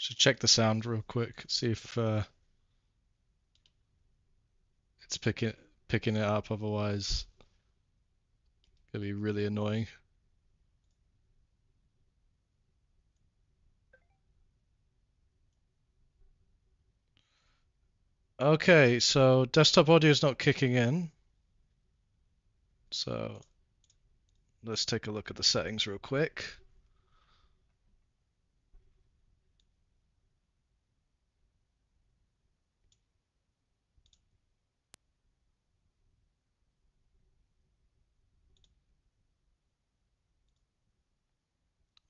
Should check the sound real quick, see if it's picking it up. Otherwise, it'll be really annoying. Okay, so desktop audio is not kicking in. So let's take a look at the settings real quick.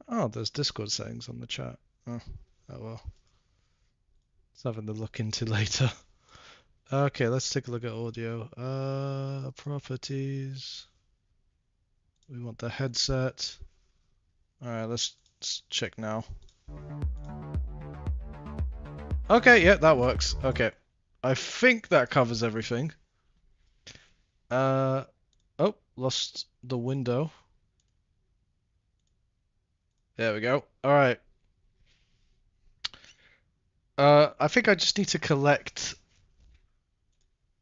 Oh, there's Discord settings on the chat. Oh, oh well. Something to look into later. Okay, let's take a look at audio. Properties. We want the headset. Alright, let's check now. Okay, yeah, that works. Okay. I think that covers everything. Oh, lost the window. There we go. Alright. I think I just need to collect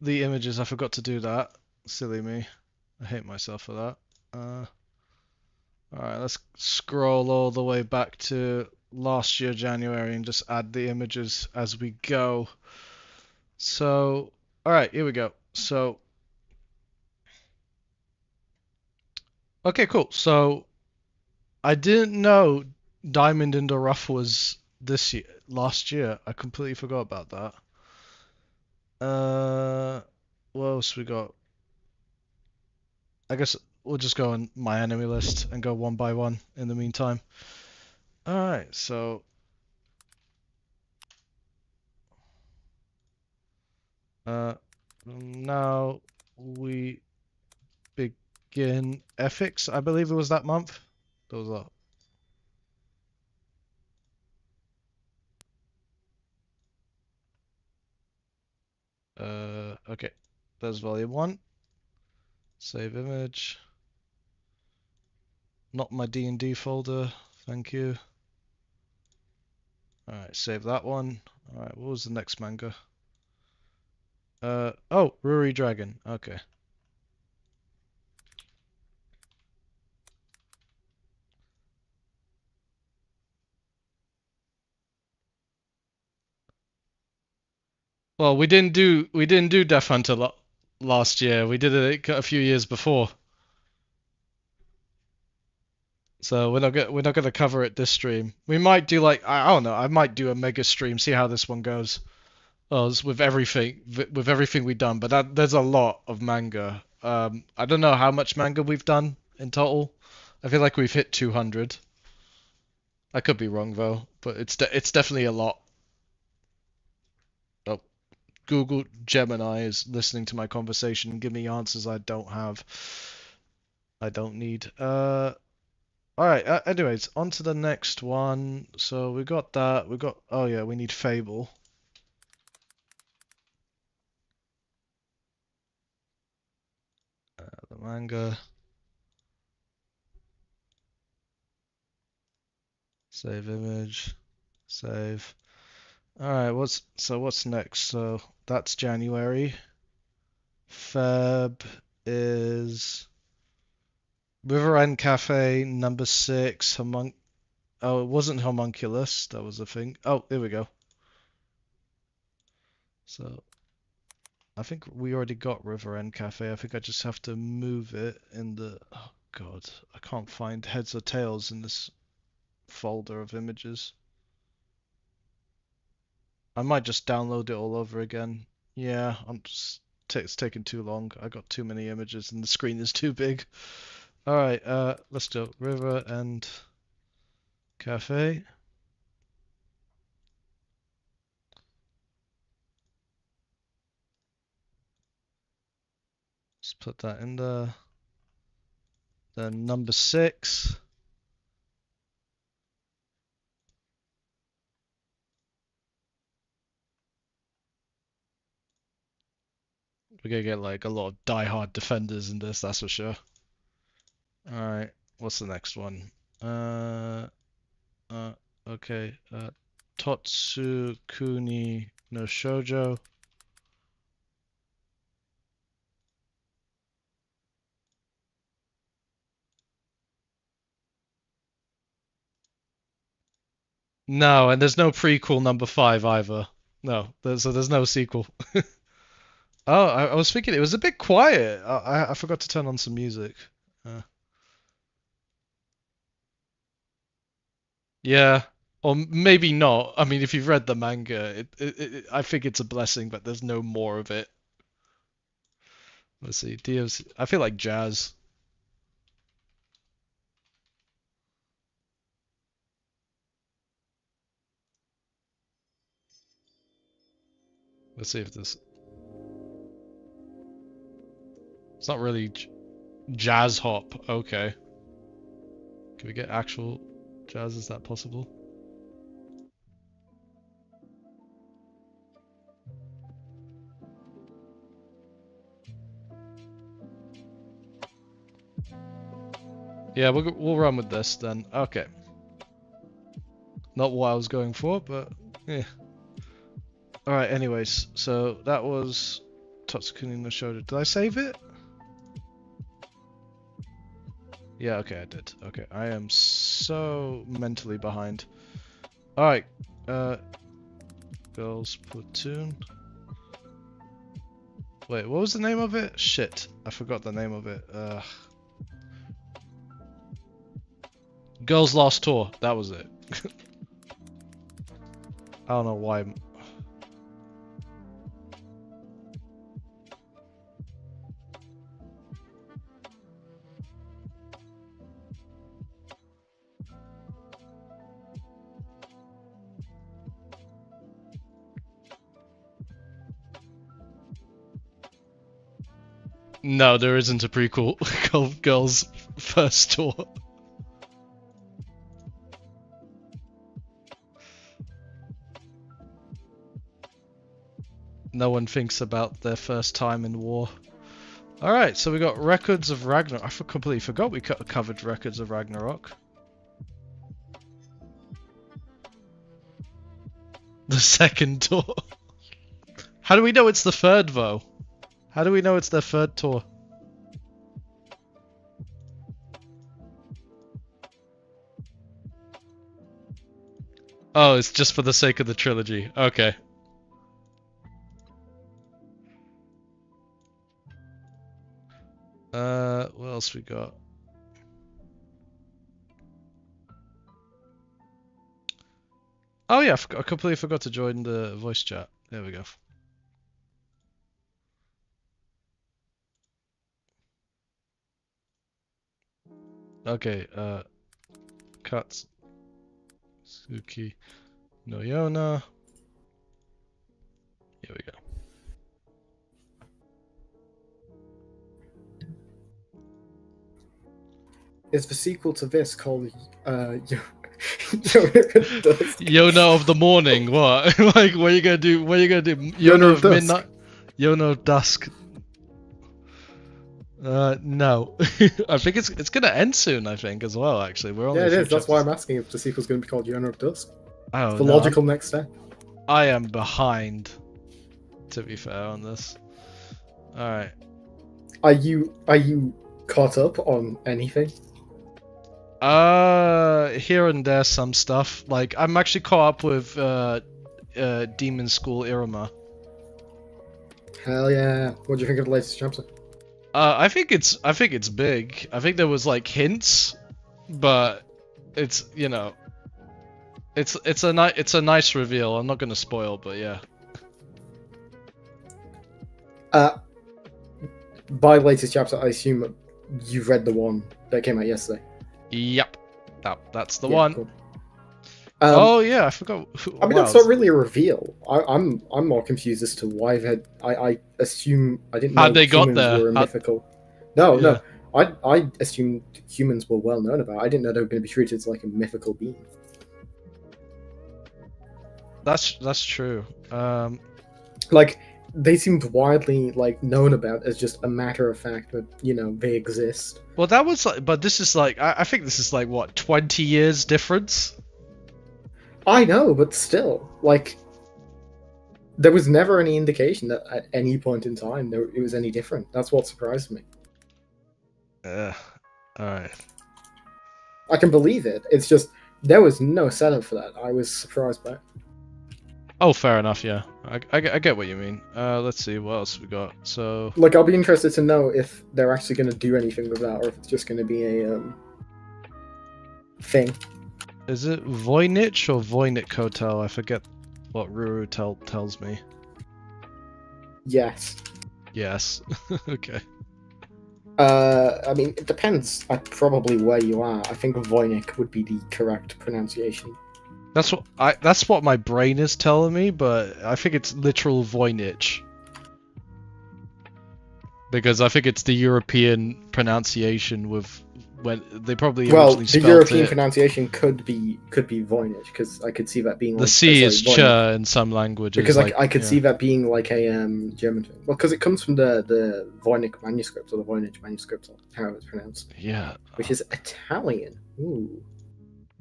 the images. I forgot to do that. Silly me. I hate myself for that. Alright, let's scroll all the way back to last year, January, and just add the images as we go. So, alright, here we go. So, okay, cool. So, I didn't know Diamond in the Rough was last year. I completely forgot about that. What else we got? I guess we'll just go on my enemy list and go one by one in the meantime. Alright, so now we begin ethics. I believe it was that month. There was a okay. There's volume 1. Save image. Not my D&D folder. Thank you. Alright, save that one. Alright, what was the next manga? Oh, Ruri Dragon. Okay. Well, we didn't do Death Hunter last year. We did it a few years before. So we're not gonna cover it this stream. We might do like I don't know. I might do a mega stream. See how this one goes. Oh, it's with everything we've done, but there's a lot of manga. I don't know how much manga we've done in total. I feel like we've hit 200. I could be wrong though, but it's definitely a lot. Oh, Google Gemini is listening to my conversation. Give me answers I don't have. I don't need. All right. Anyways, on to the next one. So we got that. We got. Oh yeah, we need Fable. The manga. Save image. Save. All right. What's next? So that's January. Feb is River End Cafe number 6. Oh, it wasn't homunculus. That was the thing. Oh, here we go. So I think we already got River End Cafe. I think I just have to move it in the. Oh God, I can't find heads or tails in this folder of images. I might just download it all over again. Yeah, it's taking too long. I got too many images and the screen is too big. All right, let's do River End Cafe. Let's put that in there. Then number 6. We're gonna get like a lot of die-hard defenders in this, that's for sure. Alright, what's the next one? Uh, okay. Totsukuni no Shoujo. No, and there's no prequel number 5 either. No, so there's no sequel. Oh, I was thinking it was a bit quiet. I forgot to turn on some music. Uh, yeah, or maybe not. I mean, if you've read the manga, I think it's a blessing that there's no more of it. Let's see, DOC. I feel like jazz. Let's see if this. It's not really jazz hop. Okay. Can we get actual jazz? Is that possible? Yeah, we'll run with this then. Okay. Not what I was going for, but yeah. Alright, anyways, so that was Totsukuni no Shoujo. Did I save it? Yeah, okay, I did. Okay, I am so mentally behind. Alright, Girls Platoon. Wait, what was the name of it? Shit, I forgot the name of it. Girls Last Tour, that was it. I don't know why. No, there isn't a prequel called Girls First Tour. No one thinks about their first time in war. Alright, so we got Records of Ragnarok. I completely forgot we covered Records of Ragnarok. The second tour. How do we know it's the third, though? How do we know it's their third tour? Oh, it's just for the sake of the trilogy. Okay. What else we got? Oh yeah, I completely forgot to join the voice chat. There we go. Okay, Katsuki no Yona. Here we go. Is the sequel to this called Yona of the morning? What? Like, what are you gonna do? What are you gonna do? Yona of midnight? Yona of dusk? No. I think it's gonna end soon. I think as well. Actually, we're only yeah, it is. That's chapters. why I'm asking if the sequel's going to be called Yona of Dusk. Oh, It's the no, logical next step. I am behind. To be fair on this. All right. Are you caught up on anything? Here and there some stuff. Like I'm actually caught up with Demon School Iruma. Hell yeah! What do you think of the latest chapter? I think it's big. I think there was like hints, but it's it's a nice reveal. I'm not gonna spoil, but yeah. By latest chapter, I assume you've read the one that came out yesterday. Yep, that's the one. Cool. Oh yeah, I forgot. I mean, that's not really a reveal. I'm more confused as to why they had. I assume I didn't know how they got humans there. were mythical. No. I assumed humans were well known about. I didn't know they were going to be treated as like a mythical being. That's true. Like they seemed widely like known about as just a matter of fact that they exist. Well, that was like, but this is like I think this is like what 20 years difference. I know, but still, like, there was never any indication that at any point in time it was any different. That's what surprised me. All right. I can believe it. It's just there was no setup for that. I was surprised by it. Oh, fair enough. Yeah, I get what you mean. Let's see what else we got. So, Like, I'll be interested to know if they're actually going to do anything with that, or if it's just going to be a thing. is it Voynich or Voynich Hotel? I forget what Ruru tells me. Yes. Yes. Okay. I mean, it depends. Probably where you are. I think Voynich would be the correct pronunciation. That's what my brain is telling me, but I think it's literal Voynich. Because I think it's the European pronunciation with when they probably originally spelled the European it. pronunciation could be Voynich, because I could see that being The like, C is Voynich. Ch in some languages. Because like, I could yeah. see that being like a German thing. Well, because it comes from the Voynich manuscript, or the Voynich manuscript, or how it's pronounced. Yeah. Which is Italian. Ooh.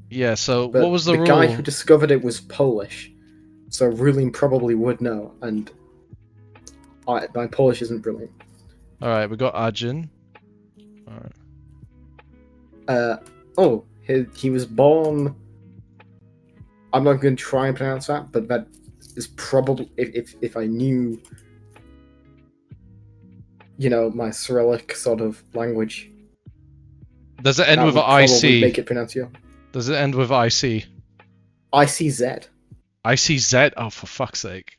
Yeah, so But what was the rule? guy who discovered it was Polish, so Rulin probably would know, and my Polish isn't brilliant. Alright, we got Ajin. Alright. He was born. I'm not going to try and pronounce that, but that is probably, if I knew, my Cyrillic sort of language. Does it end that with would an probably IC? make it pronouncio. Does it end with IC? ICZ. ICZ? Oh, for fuck's sake.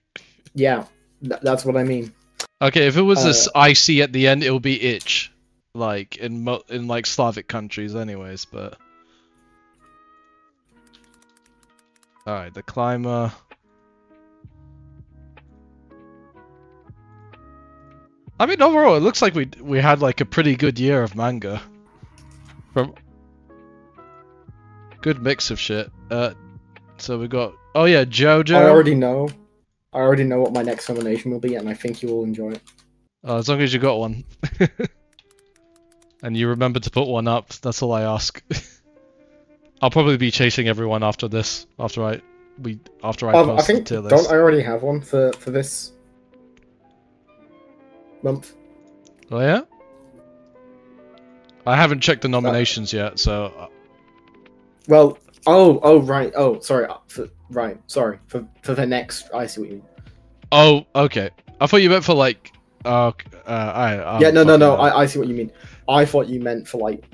Yeah, that's what I mean. Okay, if it was this IC at the end, it would be itch. Like, in like Slavic countries anyways, but... Alright, the climber... I mean, overall, it looks like we had like a pretty good year of manga. From good mix of shit. So we got JoJo. I already know what my next nomination will be, and I think you will enjoy it. As long as you got one, and you remember to put one up. That's all I ask. I'll probably be chasing everyone after this. After I post I think the tier list. don't I already have one for this month? Oh yeah. I haven't checked the nominations yet, so. Well, right. Oh, sorry. Sorry. For the next, I see what you mean. Oh, okay. I thought you meant for like. No. I see what you mean. I thought you meant for like,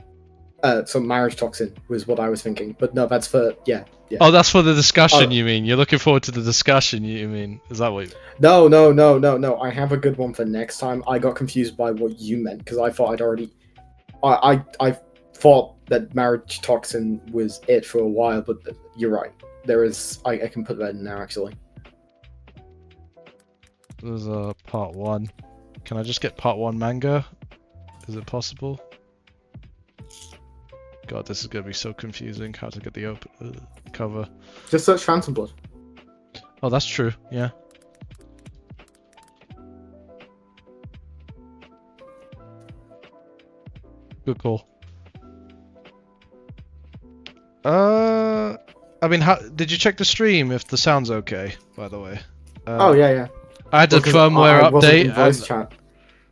some marriage toxin was what I was thinking. But no, that's for yeah. Oh, that's for the discussion. You mean? You're looking forward to the discussion? You mean? Is that what? No. I have a good one for next time. I got confused by what you meant, because I thought I'd already. I thought that marriage toxin was it for a while, but you're right. There is. I can put that in there actually. There's part 1. Can I just get part 1 manga? Is it possible? God, this is gonna be so confusing. How to get the cover? Just search Phantom Blood. Oh, that's true. Yeah. Good call. I mean, how did you check the stream? If the sound's okay, by the way. Oh yeah. I had a firmware I wasn't update. in voice chat.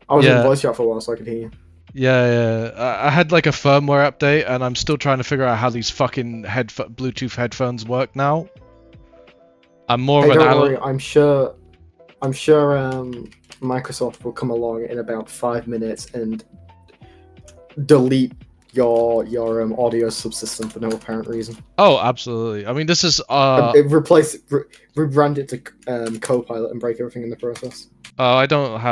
I was in voice chat for a while, so I could hear you. Yeah. I had like a firmware update, and I'm still trying to figure out how these fucking Bluetooth headphones work now. I'm more of an don't worry, I'm sure Microsoft will come along in about 5 minutes and delete your audio subsystem for no apparent reason. Oh, absolutely. I mean, this is rebrand it to Copilot and break everything in the process. I don't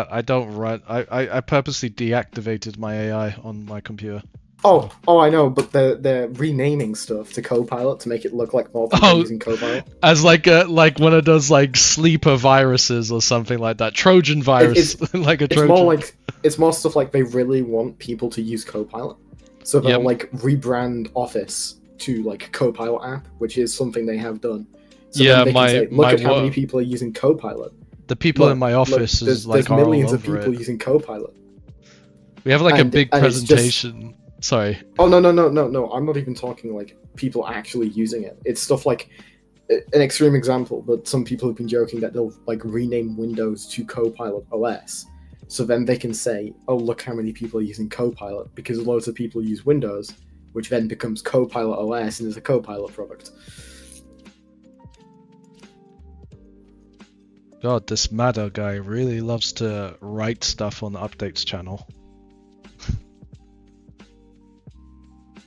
run. I purposely deactivated my AI on my computer. Oh, I know, but they're renaming stuff to Copilot to make it look like more people using Copilot. As like one of those like sleeper viruses or something like that. Trojan virus, like a Trojan. It's more stuff like they really want people to use Copilot, so they'll like rebrand Office to like Copilot app, which is something they have done. So then they can say, look at how many people are using Copilot. The people in my office is like there's millions of people using Copilot. We have like a big presentation. Sorry. Oh no! I'm not even talking like people actually using it. It's stuff like an extreme example, but some people have been joking that they'll like rename Windows to Copilot OS, so then they can say, "Oh, look how many people are using Copilot," because loads of people use Windows, which then becomes Copilot OS and is a Copilot product. God, this Mada guy really loves to write stuff on the updates channel.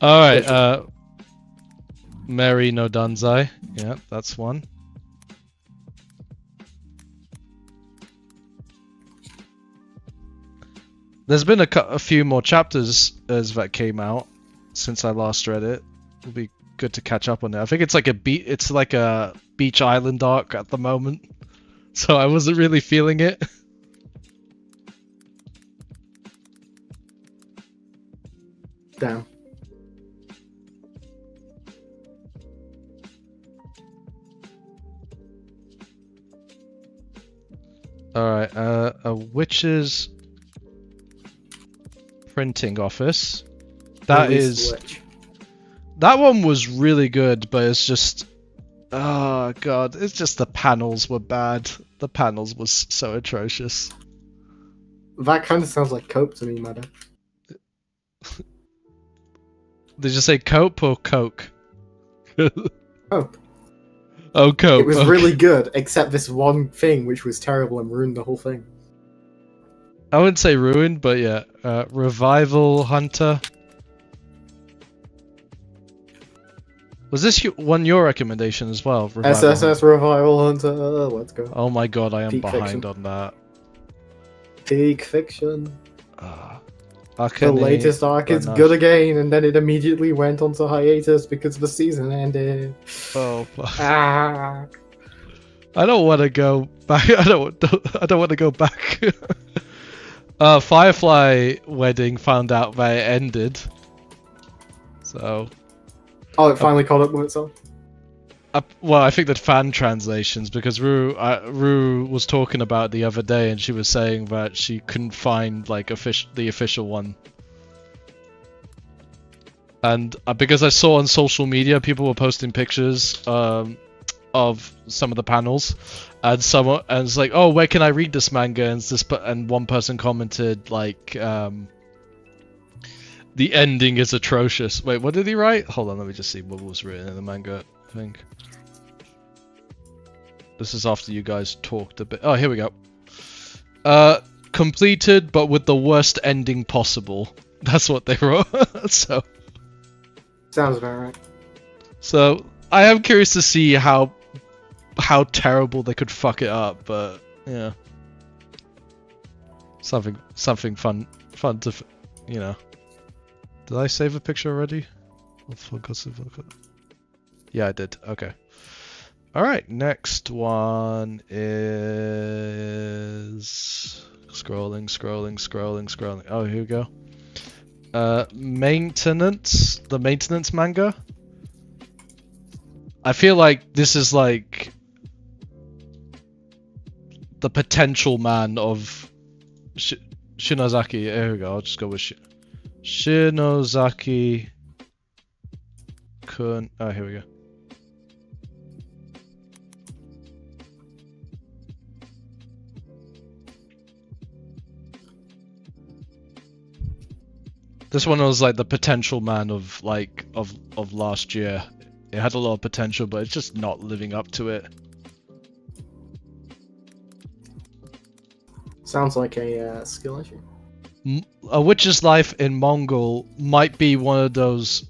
Alright, Mary no Danzai. Yeah, that's one. There's been a few more chapters as that came out since I last read it. It'll be good to catch up on it. I think it's like a beach island arc at the moment, so I wasn't really feeling it. Damn. Alright, a witch's printing office. That one was really good, but it's just, oh god, it's just the panels were bad. The panels was so atrocious. That kind of sounds like Cope to me, Mada. Did you say cope or coke? Cope. Oh, cope. It was really good, except this one thing which was terrible and ruined the whole thing. I wouldn't say ruined, but yeah. Revival Hunter. Was this your recommendation as well? Revival SSS Revival Hunter, let's go. Oh my god, I am Peak behind fiction. on that. Peak fiction. The Akane, latest arc is Banash. good again, and then it immediately went onto hiatus because the season ended. Oh, fuck. Ah. I don't want to go back. I don't want to go back. Firefly Wedding found out that it ended. So. Oh, it finally caught up with itself. Well, I think that fan translations, because Rue was talking about it the other day, and she was saying that she couldn't find like the official one. And because I saw on social media people were posting pictures of some of the panels, and it's like, oh, where can I read this manga? And one person commented like, the ending is atrocious. Wait, what did he write? Hold on, let me just see what was written in the manga thing. This is after you guys talked a bit. Oh, here we go. Completed, but with the worst ending possible. That's what they wrote. So. Sounds about right. So I am curious to see how terrible they could fuck it up, but yeah, something fun to, you know. Did I save a picture already? Yeah, I did. Okay. All right. Next one is scrolling. Oh, here we go. Maintenance. The maintenance manga. I feel like this is like the potential man of Shinozaki. Here we go. I'll just go with Shinozaki Kun. Oh, here we go. This one was like the potential man of last year. It had a lot of potential, but it's just not living up to it. sounds like a skill issue. A Witch's Life in Mongol might be one of those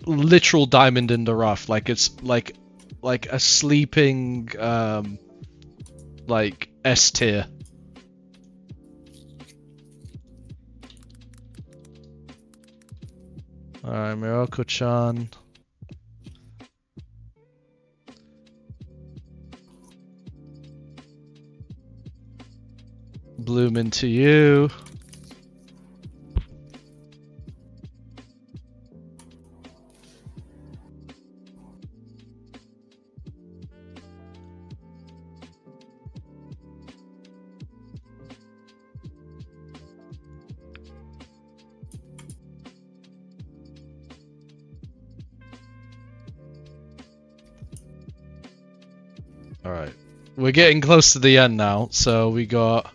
literal diamond in the rough. Like it's like a sleeping like S tier. Alright, Mirako-chan. Bloom into you. Alright. We're getting close to the end now, so we got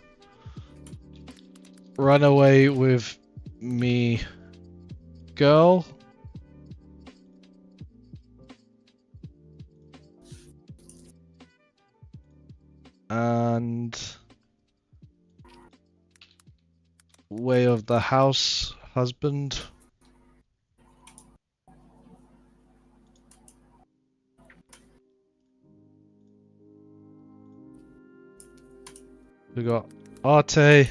Run Away with Me Girl. And Way of the House Husband. We got Arte.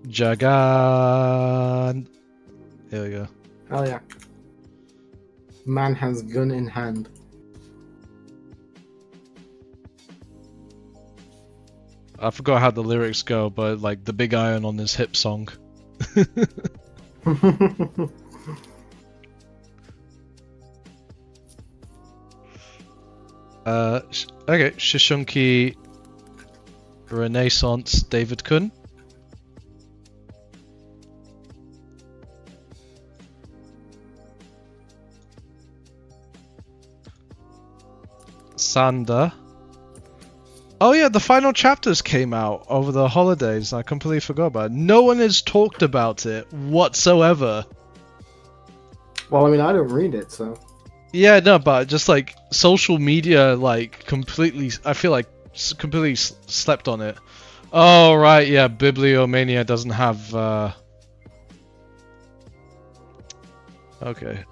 Jagan. Here we go. Hell yeah. Man has gun in hand. I forgot how the lyrics go, but like the big iron on his hip song. Okay, Shishunki Renaissance David Kun. Sanda. Oh yeah, the final chapters came out over the holidays. I completely forgot about it. No one has talked about it whatsoever. Well, I mean, I don't read it, so. Yeah, no, but just like social media, like completely, I feel like completely slept on it. Oh right, yeah, Bibliomania doesn't have. Okay.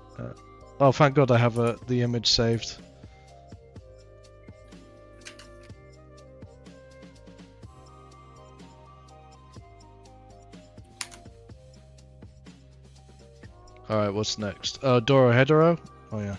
Oh, thank God, I have the image saved. Alright, what's next? Doro Hedoro? Oh yeah.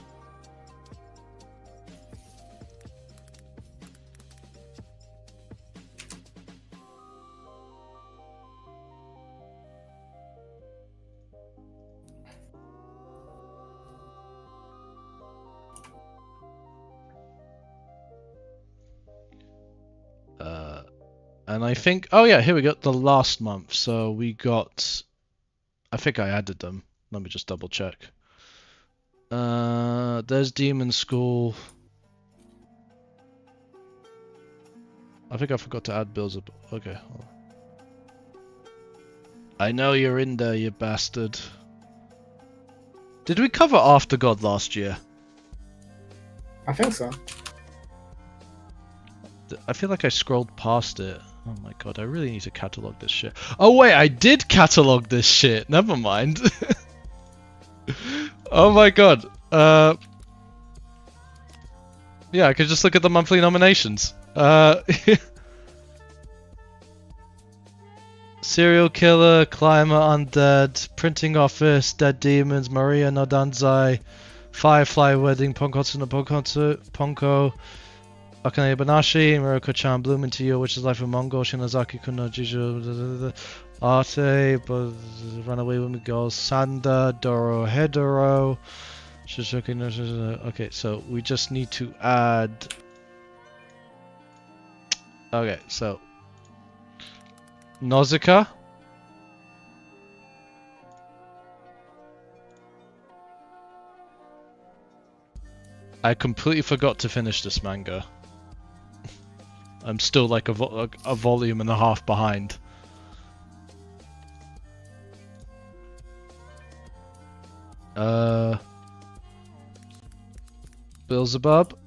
And I think, oh yeah, here we go, the last month. So we got, I think I added them. Let me just double check. There's Demon School. I think I forgot to add Bills. Okay. I know you're in there, you bastard. Did we cover After God last year? I think so. I feel like I scrolled past it. Oh my God, I really need to catalog this shit. Oh wait, I did catalog this shit. Never mind. Oh my God. Yeah, I could just look at the monthly nominations. Serial Killer, Climber Undead, Printing Office, Dead Demons, Maria no Danzai, Firefly Wedding, Ponkotsu no Ponko, Akane Banashi, Mirako-chan, Bloom into You, Which is Life of Mongol, Shinozaki Kuno Jijo, Arte, Run Away With Me Girls, Sanda, Doro Hedoro, Shizuki no Okay, so we just need to add... Okay, so... Nausicaa. I completely forgot to finish this manga. I'm still like a volume and a half behind. Beelzebub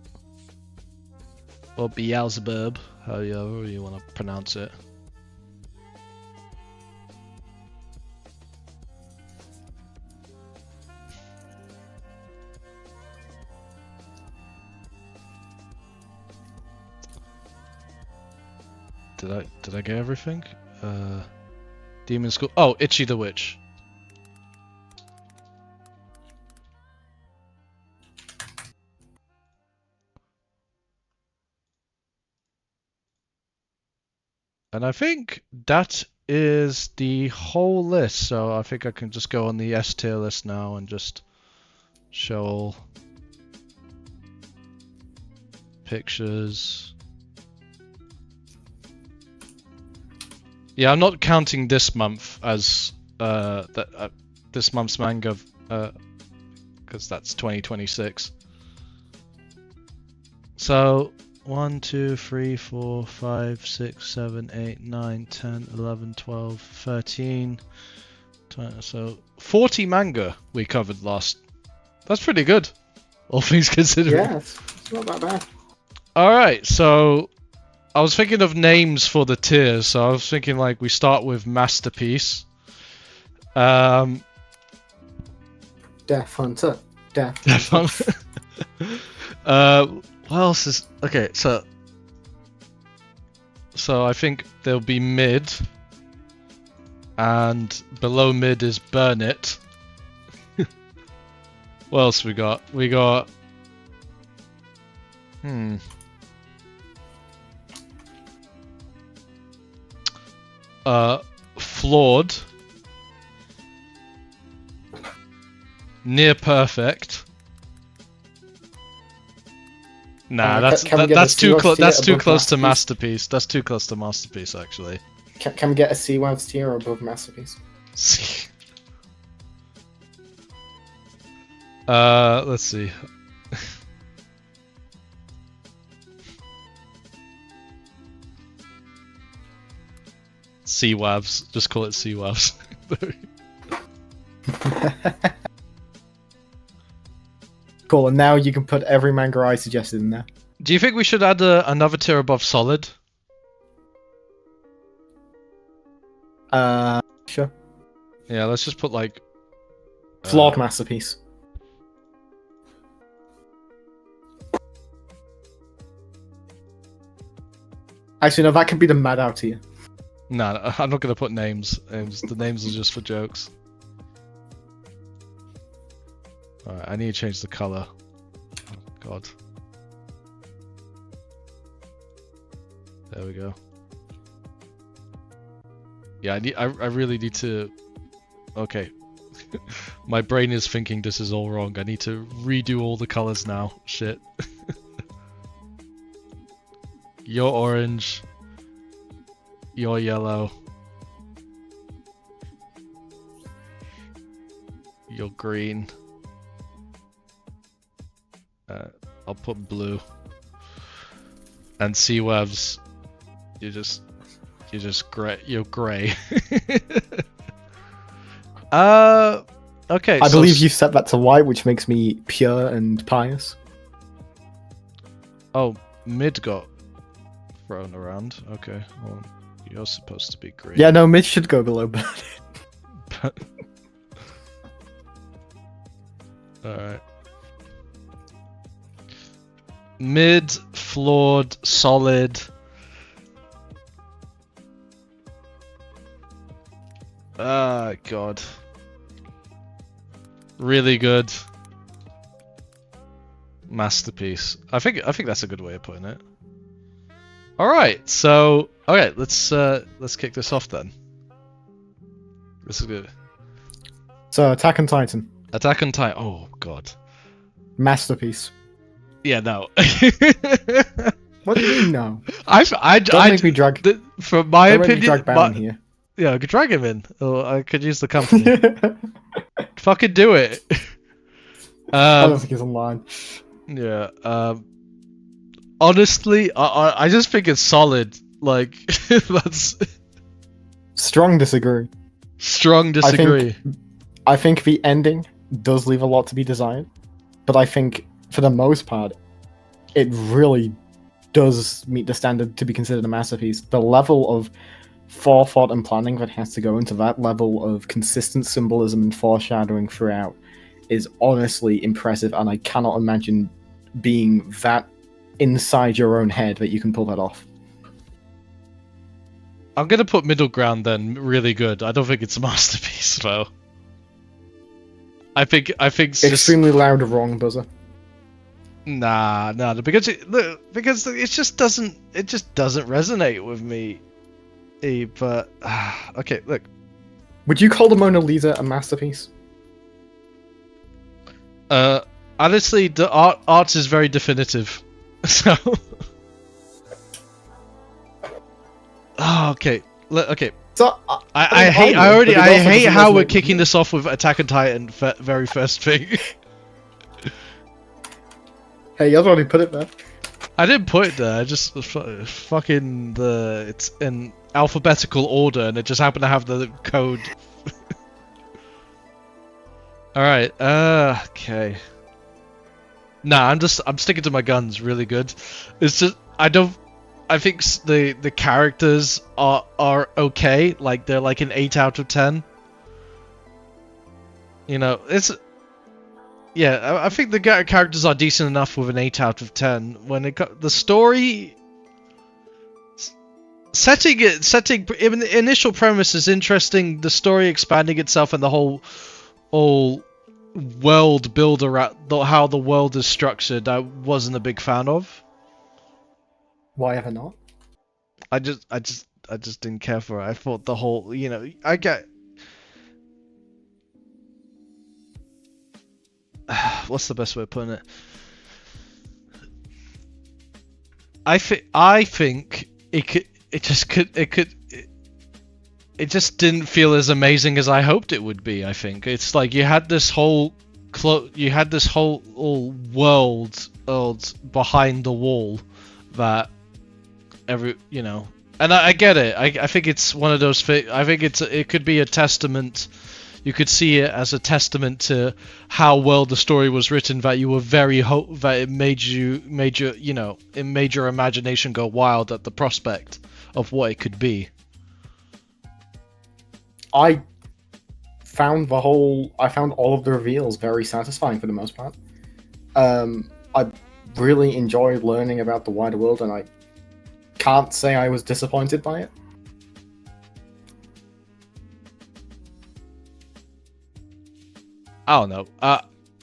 or Beelzebub, however you want to pronounce it. Did I get everything? Demon School. Oh, Itchy the Witch. And I think that is the whole list. So I think I can just go on the S tier list now and just show all pictures. Yeah, I'm not counting this month as this month's manga, because that's 2026. So 1, 2, 3, 4, 5, 6, 7, 8, 9, 10, 11, 12, 13. So 40 manga we covered last. That's pretty good, all things considering. Yeah, it's not that bad. Alright, so I was thinking of names for the tiers. So I was thinking like we start with Masterpiece. Death Hunter. Death Hunter. What else is okay? So I think there'll be mid, and below mid is Burn It. What else we got? We got Flawed, Near Perfect. Nah, that's too close. That's too close to Masterpiece. That's too close to Masterpiece, actually. Can we get a C-Wavs tier above Masterpiece? Let's see. C-Wavs. Just call it C-Wavs. Cool, and now you can put every manga I suggested in there. Do you think we should add another tier above Solid? Sure. Yeah, let's just put like... Flawed Masterpiece. Actually, no, that could be the Mad Out tier. Nah, I'm not gonna put names. The names are just for jokes. Alright, I need to change the color. Oh god. There we go. Yeah, I really need to... Okay. My brain is thinking this is all wrong. I need to redo all the colors now. Shit. You're orange. You're yellow. You're green. I'll put blue. And C-Webs, you're just gray. You're gray. Okay. I believe you set that to white, which makes me pure and pious. Oh, mid got thrown around. Okay, well, you're supposed to be green. Yeah, no, mid should go below Burn It. Alright. Mid, flawed, solid. Ah, God. Really good. Masterpiece. I think that's a good way of putting it. Alright, so okay, let's kick this off then. This is good. So Attack on Titan. Attack on Titan. Oh God. Masterpiece. Yeah, no. What do you mean no? Don't make me drag. From my Don't opinion, make me drag Baron here. Yeah, I could drag him in. Or I could use the company. Fucking do it. I don't think he's online. Yeah. Honestly, I just think it's solid. Like that's Strong disagree. Strong disagree. I think the ending does leave a lot to be desired, but I think for the most part, it really does meet the standard to be considered a masterpiece. The level of forethought and planning that has to go into that level of consistent symbolism and foreshadowing throughout is honestly impressive, and I cannot imagine being that inside your own head that you can pull that off. I'm gonna put middle ground then. Really good. I don't think it's a masterpiece though. I think it's Extremely loud wrong buzzer. Nah, because it just doesn't resonate with me. But okay, look. Would you call the Mona Lisa a masterpiece? Honestly, the art is very definitive. So, okay, So I mean, hate. I would, but it I also hate doesn't how we're resonate with kicking me. this off with Attack on Titan very first thing. Hey, you already put it there. I didn't put it there. I just fucking it's in alphabetical order, and it just happened to have the code. All right. Okay. Nah, I'm sticking to my guns. Really good. It's just I think the characters are okay. Like they're like an 8 out of 10. You know, it's yeah. I think the characters are decent enough with an 8 out of 10. When the story setting initial premise is interesting. The story expanding itself and the whole world build around how the world is structured, I wasn't a big fan of. Why ever not? I just didn't care for it. I thought the whole, I get what's the best way of putting it? I think it just didn't feel as amazing as I hoped it would be. I think it's like you had this whole world behind the wall that and I get it. I think it's one of those I think it could be a testament. You could see it as a testament to how well the story was written, that you were that it made your imagination go wild at the prospect of what it could be. I found all of the reveals very satisfying for the most part. I really enjoyed learning about the wider world, and I can't say I was disappointed by it. I don't know.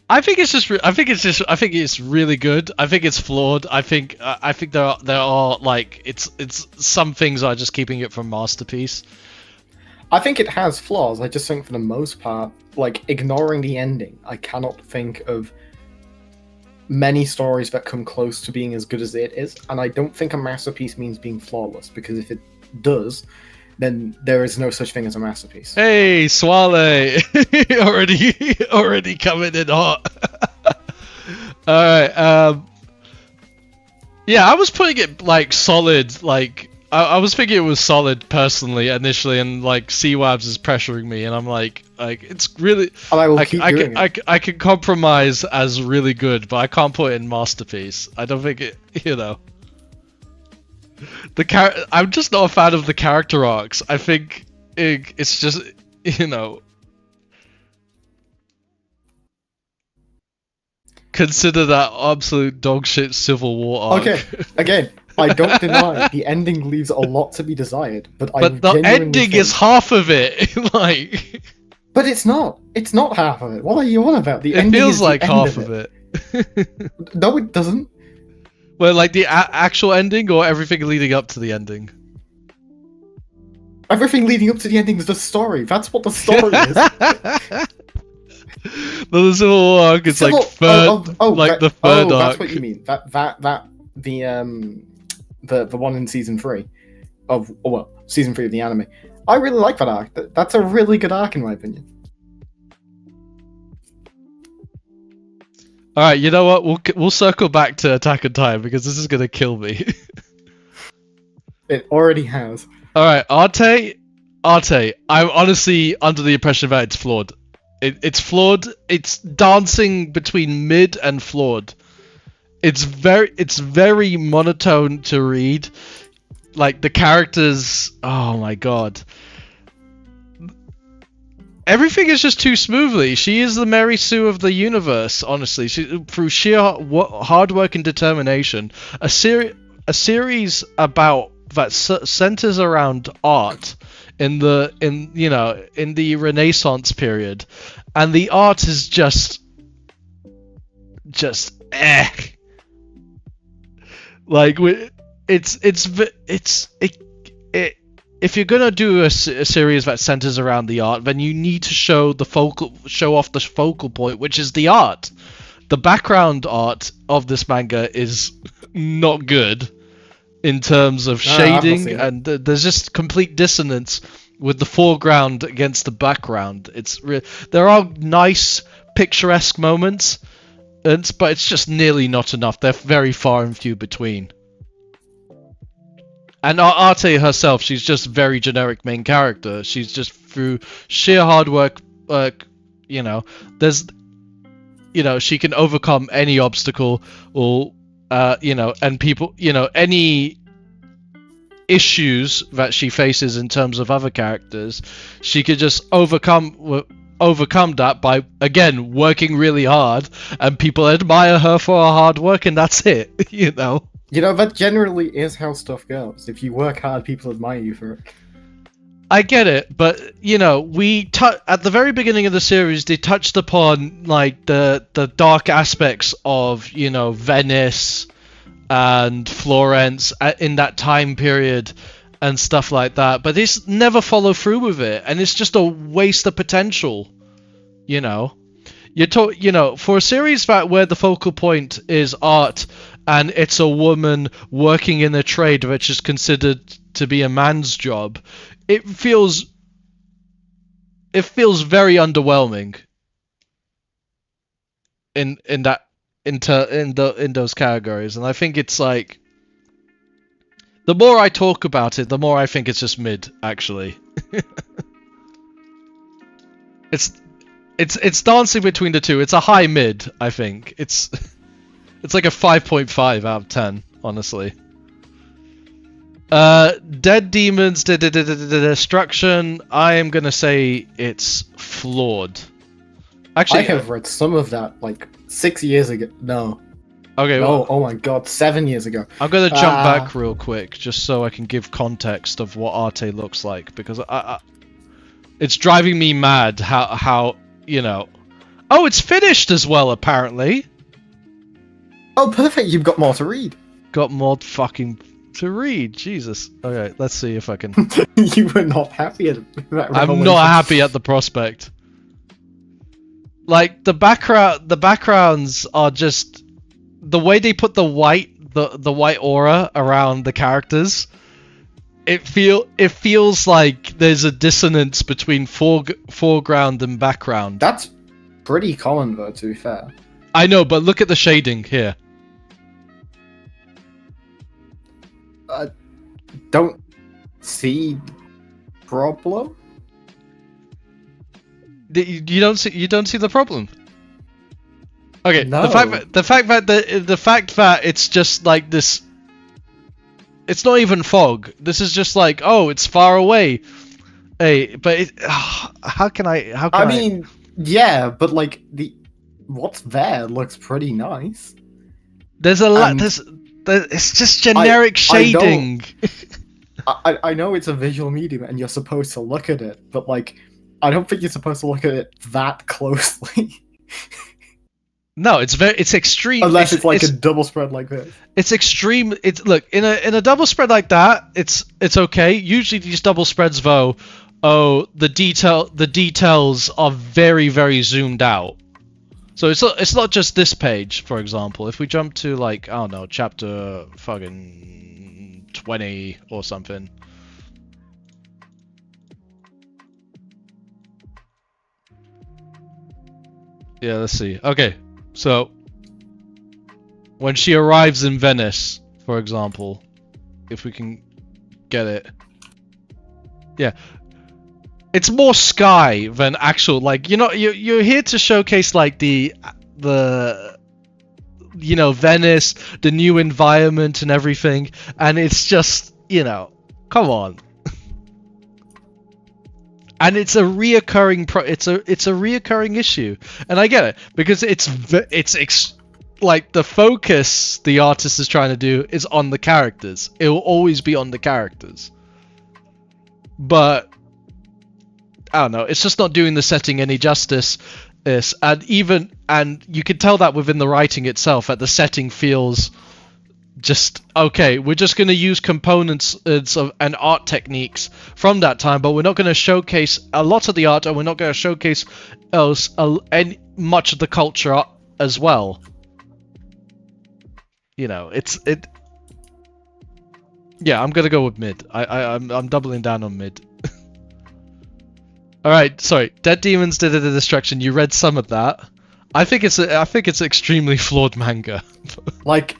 I think it's really good. I think it's flawed. I think there are like it's some things are just keeping it from masterpiece. I think it has flaws. I just think for the most part, like ignoring the ending, I cannot think of many stories that come close to being as good as it is. And I don't think a masterpiece means being flawless, because if it does, then there is no such thing as a masterpiece. Hey, Swale! already coming in hot. Alright, yeah, I was putting it like solid, like I was thinking it was solid personally initially, and like CWABs is pressuring me, and I'm like it's really. And I will keep doing it. I can compromise as really good, but I can't put it in masterpiece. I don't think it. I'm just not a fan of the character arcs. I think it's just consider that absolute dogshit Civil War arc. Okay, again, I don't deny the ending leaves a lot to be desired, but the ending is half of it. Like, but it's not. It's not half of it. What are you on about? The it ending feels is like the half end of it. No, it doesn't. Well, like the actual ending, or everything leading up to the ending. Everything leading up to the ending is the story. That's what the story is. The Civil War arc is like third, the third arc. That's what you mean. The one in season 3 of season 3 of the anime. I really like that arc. That's a really good arc in my opinion. All right, you know what? We'll circle back to Attack on Titan because this is gonna kill me. It already has. All right, Arte. I'm honestly under the impression that it's flawed. It's flawed. It's dancing between mid and flawed. It's very monotone to read. Like the characters. Oh my god. Everything is just too smoothly. She is the Mary Sue of the universe, honestly. Through sheer hard work and determination. A series about that centers around art in the Renaissance period, and the art is just eh. Like if you're gonna do a series that centers around the art, then you need to show off the focal point, which is the art. The background art of this manga is not good in terms of shading, and there's just complete dissonance with the foreground against the background. There are nice picturesque moments, but it's just nearly not enough. They're very far and few between. And Arte herself, she's just very generic main character. She's just through sheer hard work, you know, there's, you know, she can overcome any obstacle or, you know, and people, you know, any issues that she faces in terms of other characters, she could just overcome that by, again, working really hard, and people admire her for her hard work, and that's it. You know, that generally is how stuff goes. If you work hard, people admire you for it. I get it, but you know, at the very beginning of the series, they touched upon like the dark aspects of, you know, Venice and Florence in that time period and stuff like that, but they never follow through with it, and it's just a waste of potential. You know, you know, for a series where the focal point is art and it's a woman working in a trade which is considered to be a man's job, it feels very underwhelming in those categories, and I think it's like, the more I talk about it, the more I think it's just mid, actually. It's dancing between the two. It's a high mid, I think. It's like a 5.5 out of 10, honestly. Dead Demons, Destruction, I am gonna say it's flawed. Actually, I have read some of that like 6 years ago. No. Okay. No, Well, oh my god, 7 years ago. I'm gonna jump back real quick just so I can give context of what Arte looks like, because it's driving me mad how you know. Oh, it's finished as well, apparently. Oh, perfect. You've got more to read. Got more fucking to read. Jesus. Okay, let's see if I can. You were not happy at that. I'm not happy at the prospect. Like the backgrounds are just the way they put the white aura around the characters. It feels like there's a dissonance between foreground and background. That's pretty common, though, to be fair. I know, but look at the shading here. Don't see problem. You don't see the problem. Okay, No. the fact that it's just like this. It's not even fog. This is just like, oh, it's far away. Hey, but how can I? I mean, yeah, but like what's there looks pretty nice. There's a lot. It's just generic shading. I know it's a visual medium and you're supposed to look at it, but like, I don't think you're supposed to look at it that closely. No, it's extreme. Unless it's like a double spread like this. It's extreme. Look, in a double spread like that, it's okay. Usually these double spreads, though, the details are very, very zoomed out. So it's not just this page, for example. If we jump to like, I don't know, chapter fucking 20 or something. Yeah, let's see. Okay, so when she arrives in Venice, for example, if we can get it. Yeah. It's more sky than actual, like, you know, you're here to showcase like the you know, Venice, the new environment and everything, and it's just, you know, come on. And it's a reoccurring it's a reoccurring issue, and I get it because it's like the focus the artist is trying to do is on the characters. It will always be on the characters, but I don't know. It's just not doing the setting any justice. And you can tell that within the writing itself, that the setting feels just okay. We're just going to use components and art techniques from that time, but we're not going to showcase a lot of the art, and we're not going to showcase much of the culture as well. You know, Yeah, I'm gonna go with mid. I'm doubling down on mid. All right, sorry. Dead Demons Did the Destruction. You read some of that. I think it's extremely flawed manga. Like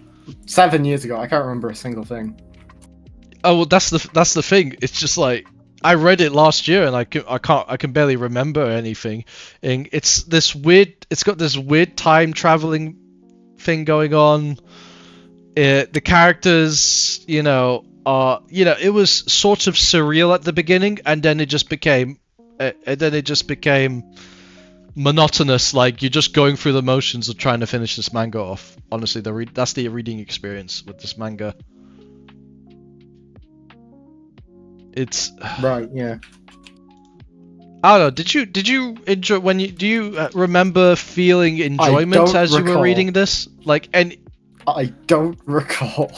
7 years ago, I can't remember a single thing. Oh well, that's the thing. It's just like I read it last year and I can barely remember anything. And it's this weird. It's got this weird time traveling thing going on. The characters, it was sort of surreal at the beginning, and then it just became monotonous. Like you're just going through the motions of trying to finish this manga off. Honestly, that's the reading experience with this manga. It's Right, yeah. I don't know. Did you enjoy do you remember feeling enjoyment as you were reading this? Like, and I don't recall.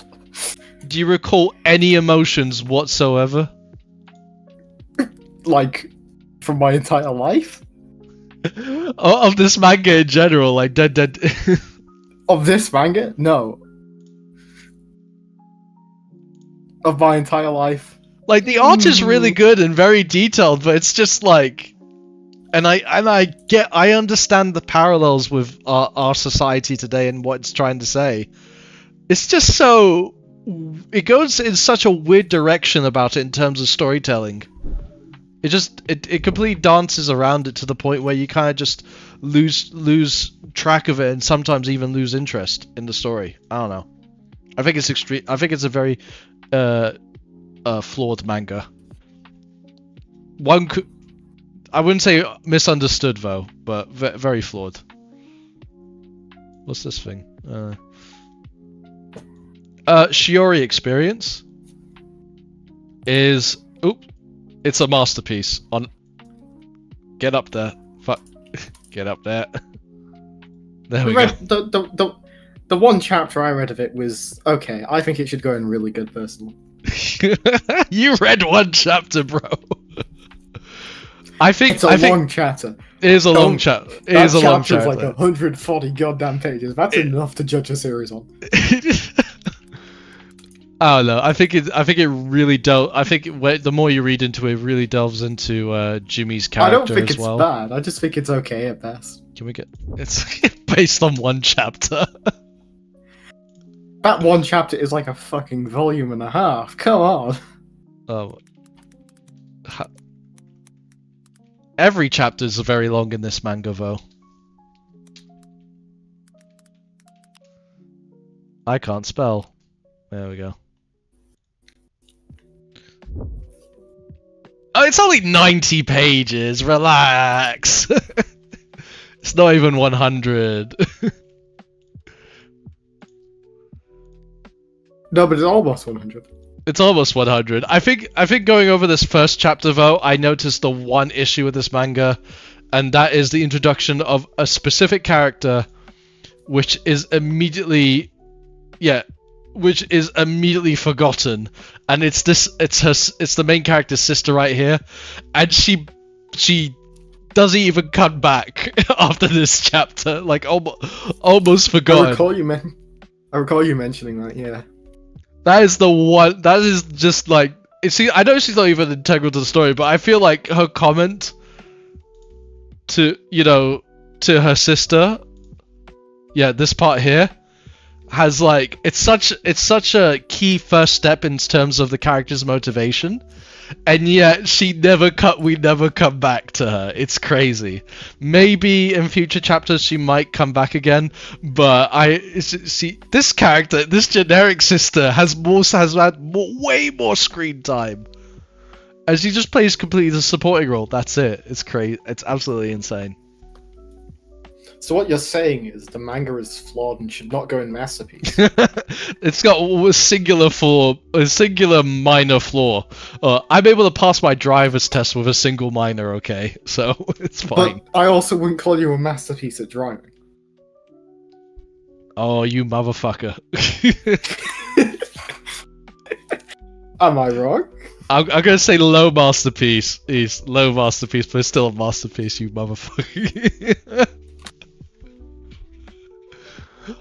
do you recall any emotions whatsoever? Like, from my entire life? Of this manga in general, like dead. Of this manga? No. Of my entire life? Like the art is really good and very detailed, but it's just like, and I understand the parallels with our society today and what it's trying to say. It's just so, it goes in such a weird direction about it in terms of storytelling. It completely dances around it to the point where you kind of just lose track of it and sometimes even lose interest in the story. I don't know. I think it's extreme. I think it's a very flawed manga. I wouldn't say misunderstood though, but very flawed. What's this thing? Shiori Experience is it's a masterpiece. Get up there. Fuck. Get up there. There we go. The one chapter I read of it was okay. I think it should go in really good personally. You read one chapter, bro. I think It's a long chapter. It is a long chapter. It is a long chapter. It's like 140 goddamn pages. That's enough to judge a series on. I don't know. I think it really I think the more you read into it, it really delves into Jimmy's character as well. I don't think it's bad. I just think it's okay at best. Can we get? It's based on one chapter. That one chapter is like a fucking volume and a half. Come on. Oh. Every chapter is very long in this manga, though. I can't spell. There we go. Oh, it's only 90 pages. Relax. It's not even 100. No, but it's almost 100. It's almost 100. I think going over this first chapter though, I noticed the one issue with this manga, and that is the introduction of a specific character, which is immediately forgotten, and it's the main character's sister right here, and she doesn't even come back after this chapter, like almost forgotten. I recall you mentioning that, yeah. That is the one. That is just like. See, I know she's not even integral to the story, but I feel like her comment to her sister, this part here, has like it's such a key first step in terms of the character's motivation, and yet we never come back to her. It's crazy. Maybe in future chapters she might come back again, but this character, this generic sister, has had way more screen time, and she just plays completely the supporting role. That's it. It's crazy. It's absolutely insane. So what you're saying is the manga is flawed and should not go in Masterpiece. It's got a singular minor flaw. I'm able to pass my driver's test with a single minor, okay? So it's fine. But I also wouldn't call you a masterpiece at driving. Oh, you motherfucker. Am I wrong? I'm gonna say low masterpiece. He's low masterpiece, but it's still a masterpiece, you motherfucker.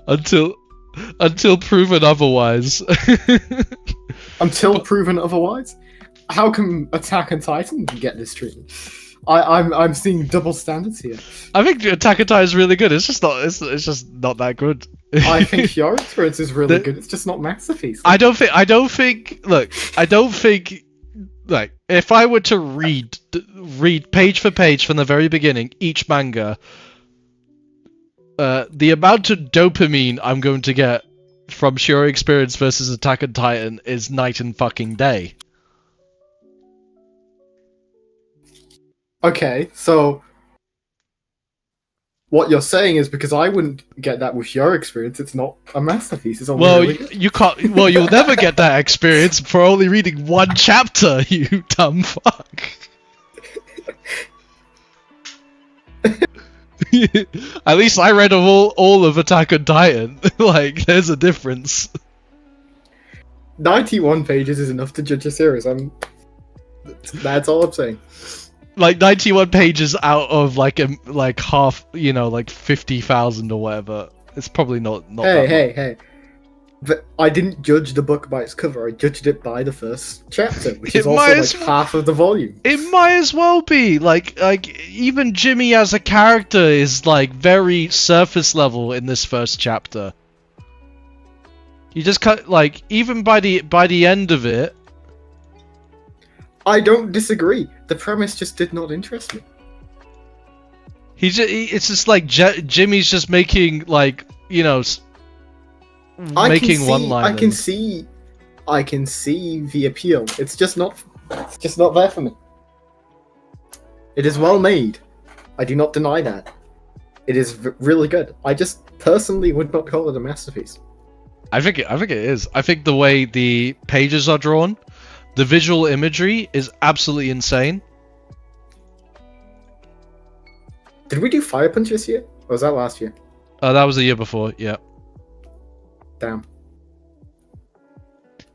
Until proven otherwise. Until proven otherwise? How come Attack on Titan can get this treatment? I'm seeing double standards here. I think Attack on Titan is really good. It's just not. It's just not that good. I think your experience is really The- good. It's just not masterpiece. I don't think. I don't think. Look, I don't think. Like, if I were to read page for page from the very beginning each manga, the amount of dopamine I'm going to get from Shuri Experience versus Attack on Titan is night and fucking day. Okay, so what you're saying is because I wouldn't get that with your experience, it's not a masterpiece. It's only Well, really good. you can't. Well, you'll never get that experience for only reading one chapter. You dumb fuck. At least I read all of Attack on Titan. Like, there's a difference. 91 pages is enough to judge a series. That's all I'm saying. Like 91 pages out of like half, like 50,000 or whatever. It's probably not. Hey. I didn't judge the book by its cover. I judged it by the first chapter, which is also like half of the volume. It might as well be like even Jimmy as a character is like very surface level in this first chapter. You just cut like even by the end of it. I don't disagree. The premise just did not interest me. It's just like Jimmy's just making like making one-liners. I can see the appeal. It's just not there for me. It is well made. I do not deny that. It is really good. I just personally would not call it a masterpiece. I think it is. I think the way the pages are drawn, the visual imagery is absolutely insane. Did we do Fire Punch this year? Or was that last year? That was the year before. Yeah. Damn.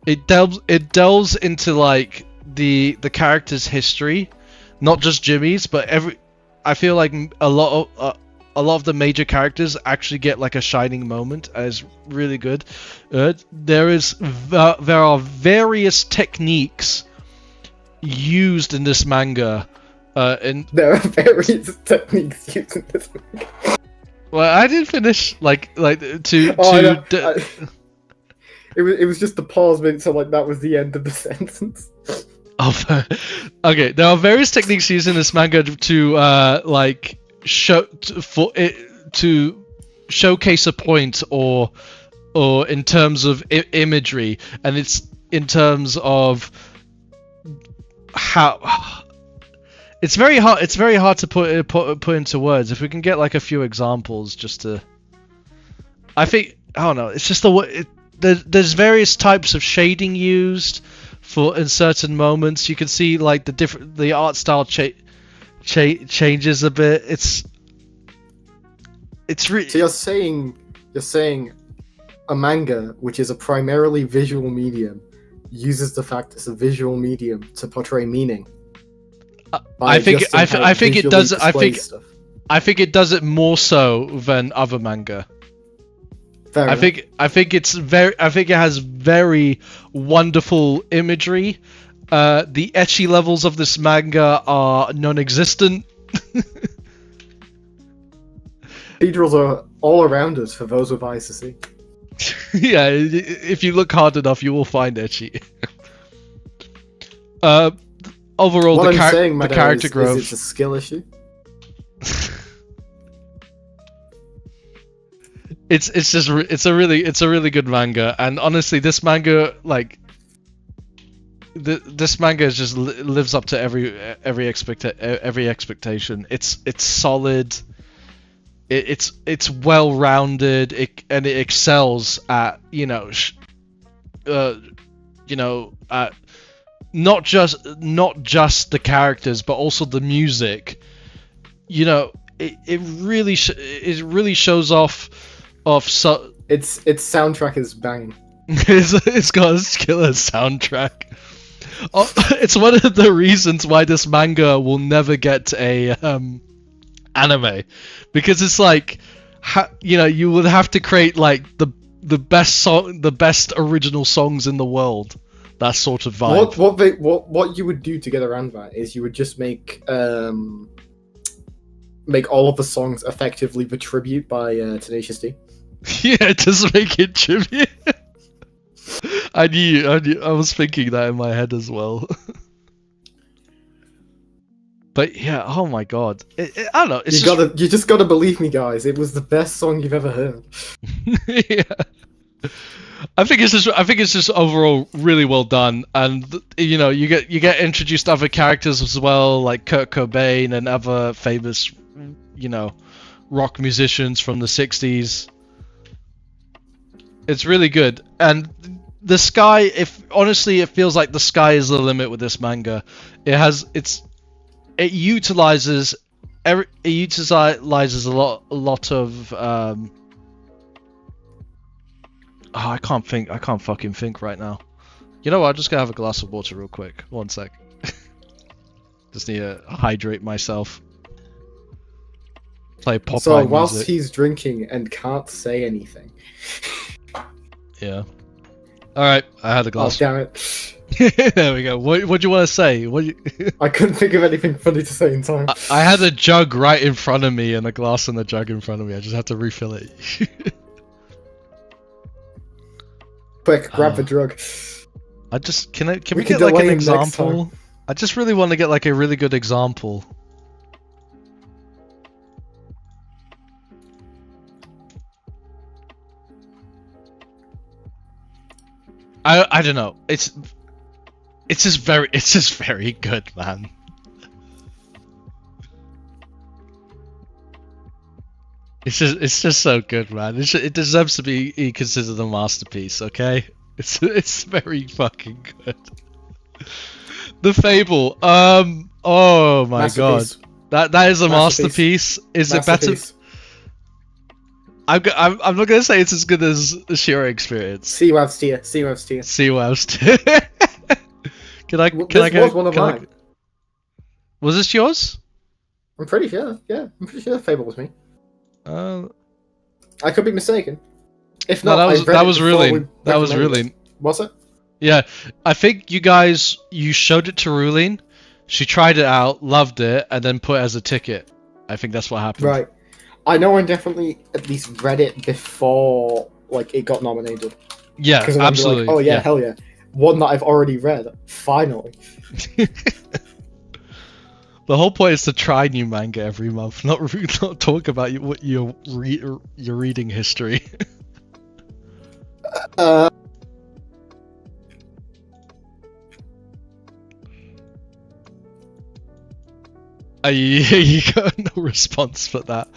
It delves into like the character's history, not just Jimmy's, but I feel like a lot of the major characters actually get like a shining moment, and it's really good. There are various techniques used in this manga, and there are various techniques used in this manga. Well, I didn't finish like It was just the pause bit, so like that was the end of the sentence. Okay, there are various techniques used in this manga to to showcase a point or in terms of imagery, and it's in terms of how it's very hard to put into words. If we can get like a few examples, just to, I don't know. It's just there's various types of shading used in certain moments. You can see like the art style changes a bit. So you're saying a manga, which is a primarily visual medium, uses the fact it's a visual medium to portray meaning. I think it does. I think it does it more so than other manga. I think it has very wonderful imagery. The ecchi levels of this manga are non-existent. Cathedrals are all around us for those with eyes to see. Yeah, if you look hard enough, you will find ecchi. Overall, the character growth. It's a skill issue. It's a really good manga, and honestly, this manga this manga just lives up to every expectation. It's solid. It's well rounded. And it excels at not just the characters, but also the music. It really shows off. Its soundtrack is banging. It's got a killer soundtrack. It's one of the reasons why this manga will never get a anime, because it's like you would have to create like the best original songs in the world, that sort of vibe. What you would do to get around that is you would just make all of the songs effectively the tribute by Tenacious D. Yeah, just make it tribute. I knew, I was thinking that in my head as well. But yeah, oh my god, I don't know. You just gotta believe me, guys. It was the best song you've ever heard. Yeah. I think it's just overall really well done, and you know you get introduced to other characters as well, like Kurt Cobain and other famous, you know, rock musicians from the '60s. It's really good, and the sky. If honestly, it feels like the sky is the limit with this manga. It utilizes a lot of I can't fucking think right now. You know what? I'm just gonna have a glass of water real quick. One sec. Just need to hydrate myself. Play Popeye So whilst music. he's drinking and can't say anything. Yeah. All right, I had a Oh glass. damn it! There we go. What do you want to say? I couldn't think of anything funny to say in time. I had a jug right in front of me and a glass and a jug in front of me. I just had to refill it. Quick, grab the drug. Can we can get like delay an him next example? I just really want to get like a really good example. I don't know. It's just very good, man. It's just so good, man. It deserves to be considered a masterpiece. Okay, it's very fucking good. The Fable. Oh my god. That is a masterpiece. Is it better? I'm not gonna say it's as good as the Shiro experience. See web's tier. See what else? Can I was one of mine. Was this yours? I'm pretty sure. Yeah, I'm pretty sure Fable was me. I could be mistaken. If no, not, that was Rulin. That was Rulin. Was it? Yeah, I think you showed it to Rulin. She tried it out, loved it, and then put it as a ticket. I think that's what happened. Right. I know I definitely at least read it before like it got nominated. Yeah, absolutely. Like, oh yeah, hell yeah. One that I've already read. Finally. The whole point is to try new manga every month, not talk about your reading history. You got no response for that.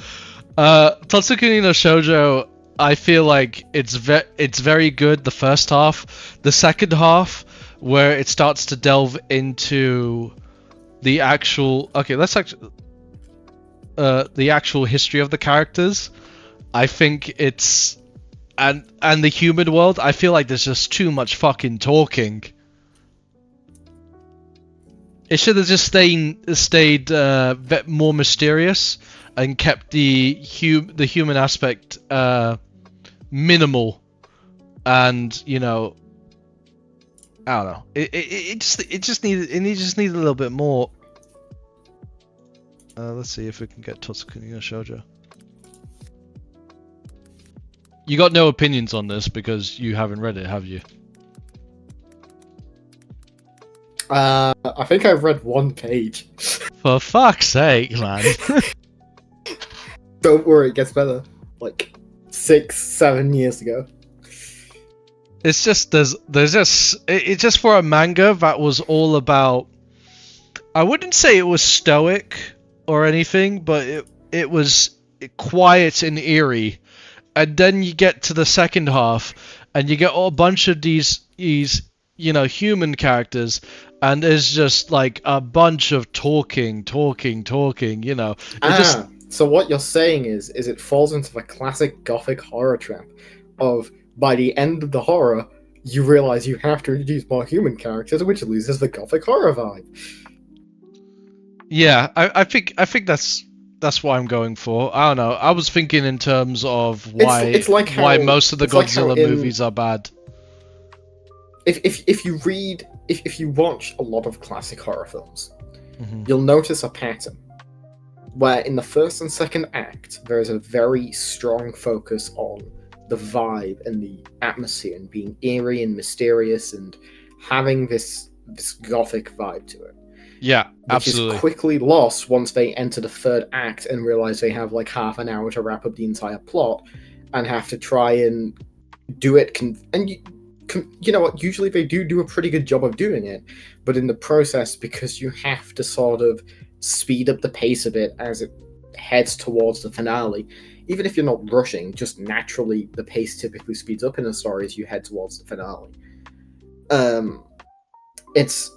Totsukuni no Shoujo, I feel like it's very good the first half. The second half, where it starts to delve into the actual the actual history of the characters, I think it's and the human world, I feel like there's just too much fucking talking. It should have just stayed more mysterious and kept the human aspect minimal, and you know, I don't know. It just needed a little bit more. Let's see if we can get Totsukuni no Shoujo. You got no opinions on this because you haven't read it, have you? I think I've read one page. For fuck's sake, man. Don't worry, it gets better. Like 6-7 years ago. It's just it's just for a manga that was all about. I wouldn't say it was stoic or anything, but it was quiet and eerie. And then you get to the second half, and you get a bunch of these you know, human characters, and there's just like a bunch of talking, you know. So what you're saying is it falls into the classic gothic horror trap of by the end of the horror, you realize you have to introduce more human characters, which loses the gothic horror vibe. Yeah, I think that's what I'm going for. I don't know. I was thinking in terms of why most of the Godzilla movies are bad. if you read if you watch a lot of classic horror films, Hmm. you'll notice a pattern where in the first and second act there is a very strong focus on the vibe and the atmosphere and being eerie and mysterious and having this gothic vibe to it, Yeah, which is absolutely. quickly lost once they enter the third act and realize they have like half an hour to wrap up the entire plot and have to try and do it you know what, usually they do a pretty good job of doing it, but in the process, because you have to sort of speed up the pace of it as it heads towards the finale, even if you're not rushing, just naturally the pace typically speeds up in a story as you head towards the finale. um it's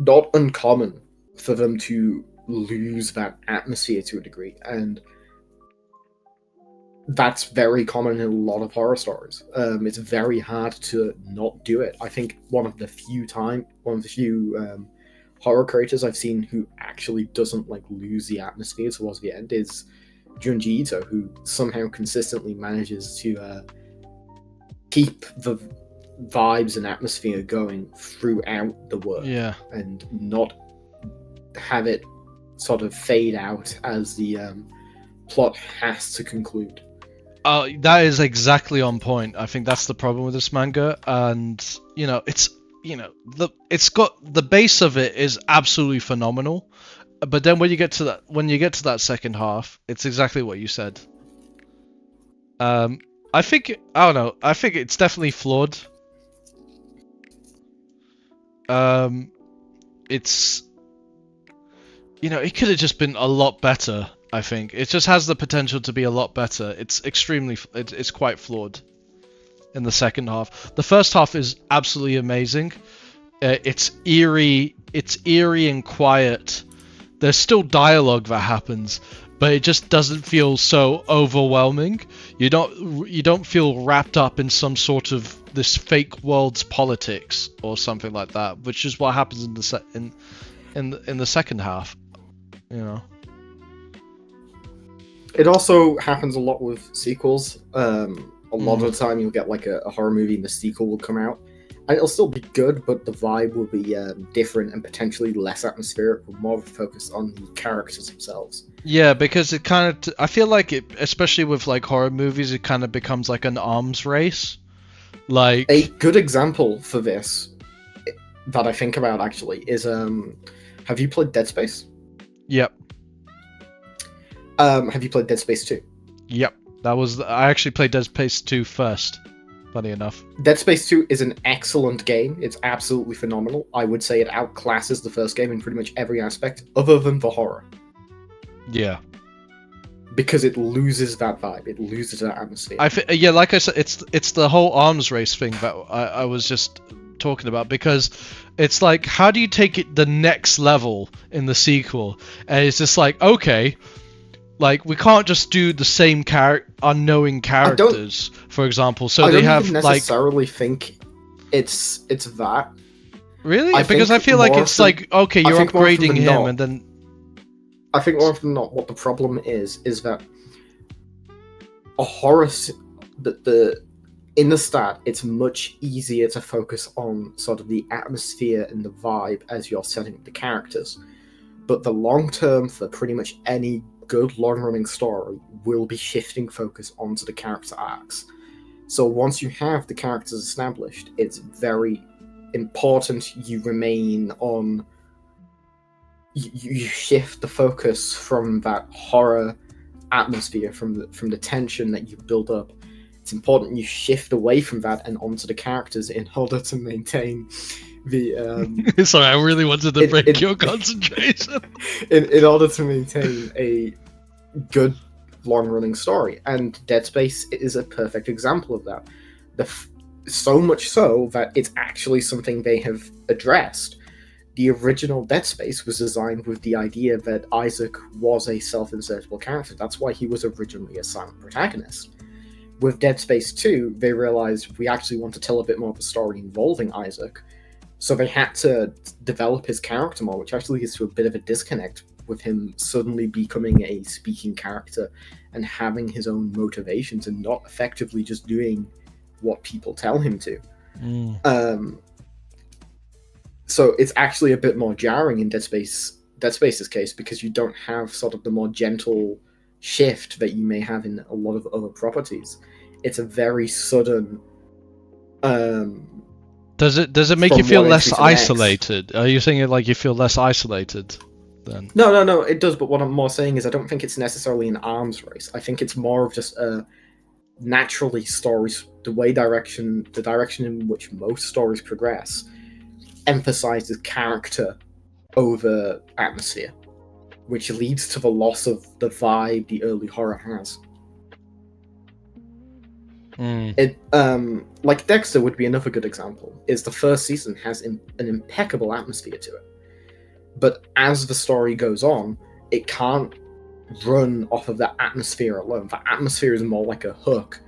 not uncommon for them to lose that atmosphere to a degree, and that's very common in a lot of horror stories. It's very hard to not do it. I think one of the few horror creators I've seen who actually doesn't like lose the atmosphere towards the end is Junji Ito, who somehow consistently manages to keep the vibes and atmosphere going throughout the work Yeah. and not have it sort of fade out as the plot has to conclude. That is exactly on point. I think that's the problem with this manga, and it's got the base of it is absolutely phenomenal, but then when you get to that second half, it's exactly what you said. I think I don't know. I think it's definitely flawed. It's it could have just been a lot better. I think it just has the potential to be a lot better. It's quite flawed in the second half. The first half is absolutely amazing. It's eerie and quiet. There's still dialogue that happens, but it just doesn't feel so overwhelming. You don't feel wrapped up in some sort of this fake world's politics or something like that, which is what happens in the second half. You know. It also happens a lot with sequels. A lot of the time, you'll get like a horror movie, and the sequel will come out, and it'll still be good, but the vibe will be different and potentially less atmospheric, but more focused on the characters themselves. Yeah, because it kind of, I feel like it, especially with like horror movies, it kind of becomes like an arms race. Like A good example for this that I think about actually is have you played Dead Space? Yep. Have you played Dead Space 2? Yep. I actually played Dead Space 2 first, funny enough. Dead Space 2 is an excellent game. It's absolutely phenomenal. I would say it outclasses the first game in pretty much every aspect, other than the horror. Yeah. Because it loses that vibe. It loses that atmosphere. Yeah, like I said, it's the whole arms race thing that I was just talking about, because it's like, how do you take it the next level in the sequel? And it's just like, okay, like we can't just do the same unknowing characters, for example. So they have even necessarily think it's that. Really? Because I feel like it's like, okay, you're upgrading him, and then I think more often than not, what the problem is that a horror in the start, it's much easier to focus on sort of the atmosphere and the vibe as you're setting up the characters. But the long term for pretty much any good long-running story will be shifting focus onto the character arcs. So once you have the characters established, it's very important you remain on. You shift the focus from that horror atmosphere, from the tension that you've built up. It's important you shift away from that and onto the characters in order to maintain the. Sorry, I really wanted to break your concentration. In order to maintain a good long-running story, and Dead Space is a perfect example of that. So much so that it's actually something they have addressed. The original Dead Space was designed with the idea that Isaac was a self-insertable character. That's why he was originally a silent protagonist. With Dead Space 2, they realized we actually want to tell a bit more of a story involving Isaac, so they had to develop his character more, which actually leads to a bit of a disconnect with him suddenly becoming a speaking character and having his own motivations and not effectively just doing what people tell him to. Mm. So it's actually a bit more jarring in Dead Space's case, because you don't have sort of the more gentle shift that you may have in a lot of other properties. It's a very sudden. Does it make you From feel one entry less to the next. isolated? Are you saying it like you feel less isolated then? No, it does. But what I'm more saying is, I don't think it's necessarily an arms race. I think it's more of just a naturally stories, the direction in which most stories progress, emphasizes character over atmosphere, which leads to the loss of the vibe the early horror has. Mm. It like Dexter would be another good example. Is the first season has an impeccable atmosphere to it, but as the story goes on, it can't run off of that atmosphere alone. The atmosphere is more like a hook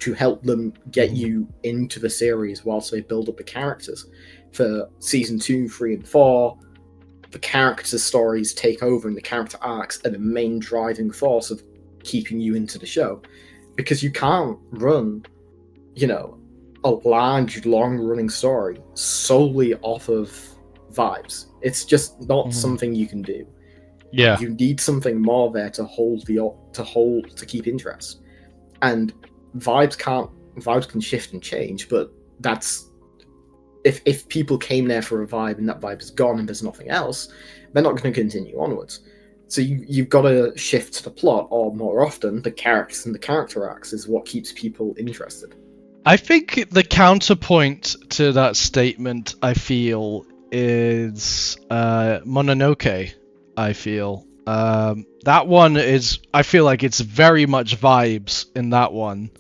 to help them get you into the series whilst they build up the characters. For season 2, 3, and 4, the characters' stories take over, and the character arcs are the main driving force of keeping you into the show. Because you can't run, a large, long-running story solely off of vibes. It's just not something you can do. Yeah. You need something more there to keep interest. And vibes can shift and change, but that's if people came there for a vibe and that vibe is gone and there's nothing else, they're not going to continue onwards. So you've got to shift the plot, or more often, the characters and the character arcs is what keeps people interested. I think the counterpoint to that statement, I feel, is Mononoke. I feel that one is. I feel like it's very much vibes in that one.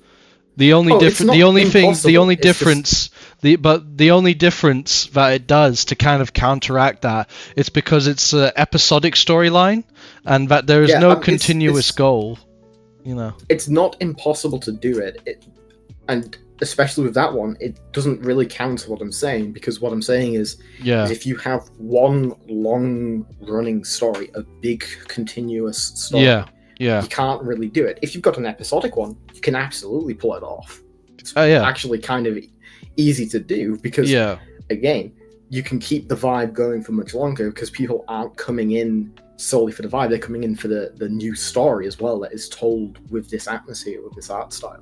The only difference that it does to kind of counteract that, it's because it's an episodic storyline, and that there is no continuous goal. It's not impossible to do it, and especially with that one, it doesn't really counter what I'm saying, because what I'm saying is if you have one long running story, a big continuous story, you can't really do it. If you've got an episodic one, you can absolutely pull it off. It's actually kind of easy to do, because again, you can keep the vibe going for much longer, because people aren't coming in solely for the vibe, they're coming in for the new story as well that is told with this atmosphere, with this art style.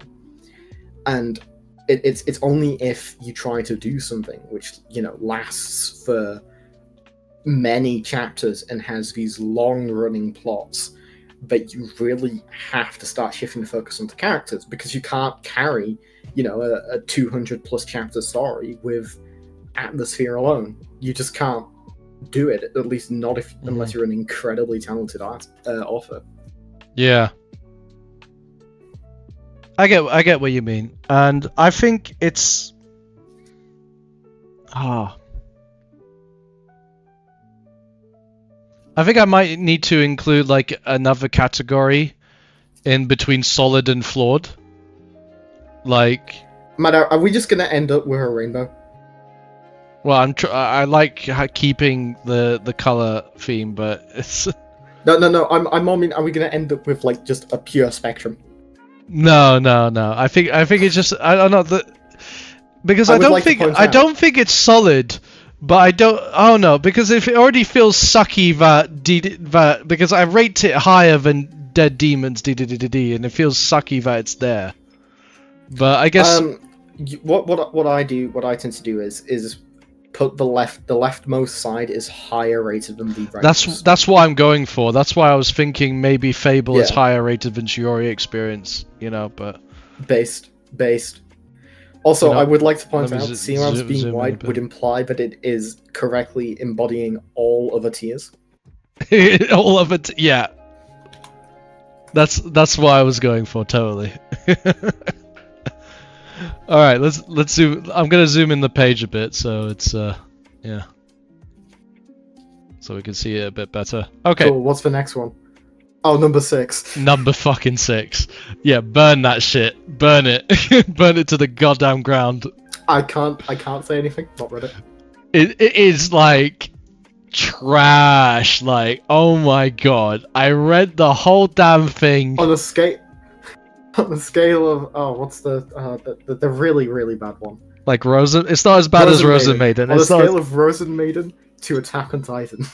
And it's only if you try to do something which lasts for many chapters and has these long running plots that you really have to start shifting the focus onto characters, because you can't carry a 200 plus chapter story with atmosphere alone. You just can't do it, at least not unless you're an incredibly talented author. I get what you mean, and I think it's I think I might need to include like another category in between solid and flawed. Like, Matt, are we just gonna end up with a rainbow? Well, I like keeping the color theme, but it's no. I'm more mean. Are we gonna end up with like just a pure spectrum? No. I think it's just I don't know because I don't think it's solid, but I don't know, because if it already feels sucky that because I rate it higher than Dead Demons and it feels sucky that it's there. But I guess what I tend to do is put the leftmost side is higher rated than the right. That's what I'm going for. That's why I was thinking maybe Fable is higher rated than Shiori Experience, but based. Also, I would like to point out, seeing as being white would imply that it is correctly embodying all other tiers. All of it, yeah. That's what I was going for, totally. All right, let's zoom. I'm gonna zoom in the page a bit, so it's so we can see it a bit better. Okay. Cool. What's the next one? Oh, number 6. Number fucking 6. Yeah, burn that shit. Burn it. Burn it to the goddamn ground. I can't say anything. Not read it. It is like trash. Like, oh my god, I read the whole damn thing on the scale of what's the really really bad one? Like Rosen, it's not as bad as Rosen Maiden. On a It's not. scale of Rosen Maiden to Attack on Titan.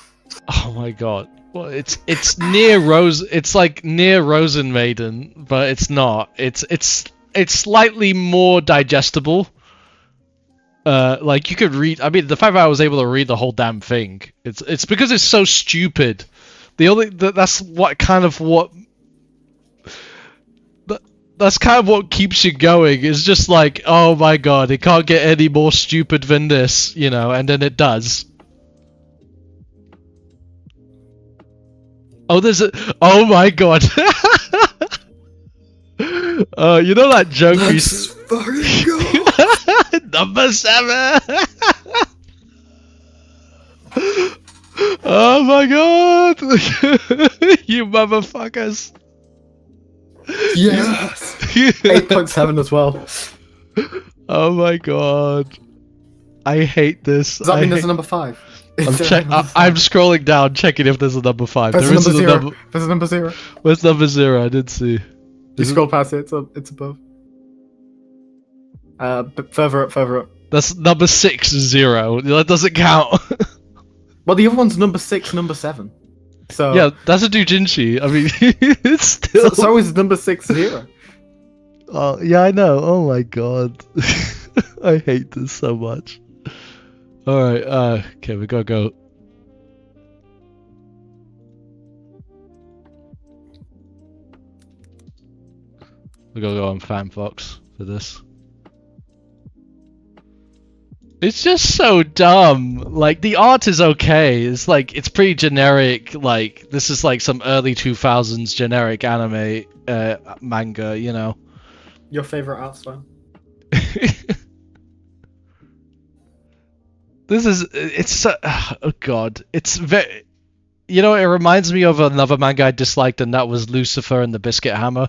Oh my god. Well, it's near Rose. It's like near Rosen Maiden, but it's not. It's slightly more digestible. Like you could read. I mean, the fact that I was able to read the whole damn thing. It's because it's so stupid. That's what kind of what. That's kind of what keeps you going. It's just like, oh my god, it can't get any more stupid than this, you know, and then it does. Oh, there's a. Oh my god. You know that joke we. Let's fucking go. Number 7. Oh my god. You motherfuckers. Yes. 8.7 as well. Oh my god. I hate this. Does that mean there's a number 5? I'm scrolling down, checking if there's a number 5. There's There a isn't number a 0. number. There's a number 0. Where's number 0? I didn't see. You scroll past it, it's above. But further up. That's number 6, 0. That doesn't count. Well, the other one's number 6, number 7. So Yeah, that's a doujinshi. I mean, it's still. so is number 6, 0. Oh, yeah, I know. Oh my god. I hate this so much. Alright, okay, we gotta go. We gotta go on FanFox for this. It's just so dumb. Like, the art is okay. It's like, it's pretty generic. Like, this is like some early 2000s generic anime manga, you know. Your favorite art style? It's so, oh god. It's very, you know, it reminds me of another manga I disliked, and that was Lucifer and the Biscuit Hammer.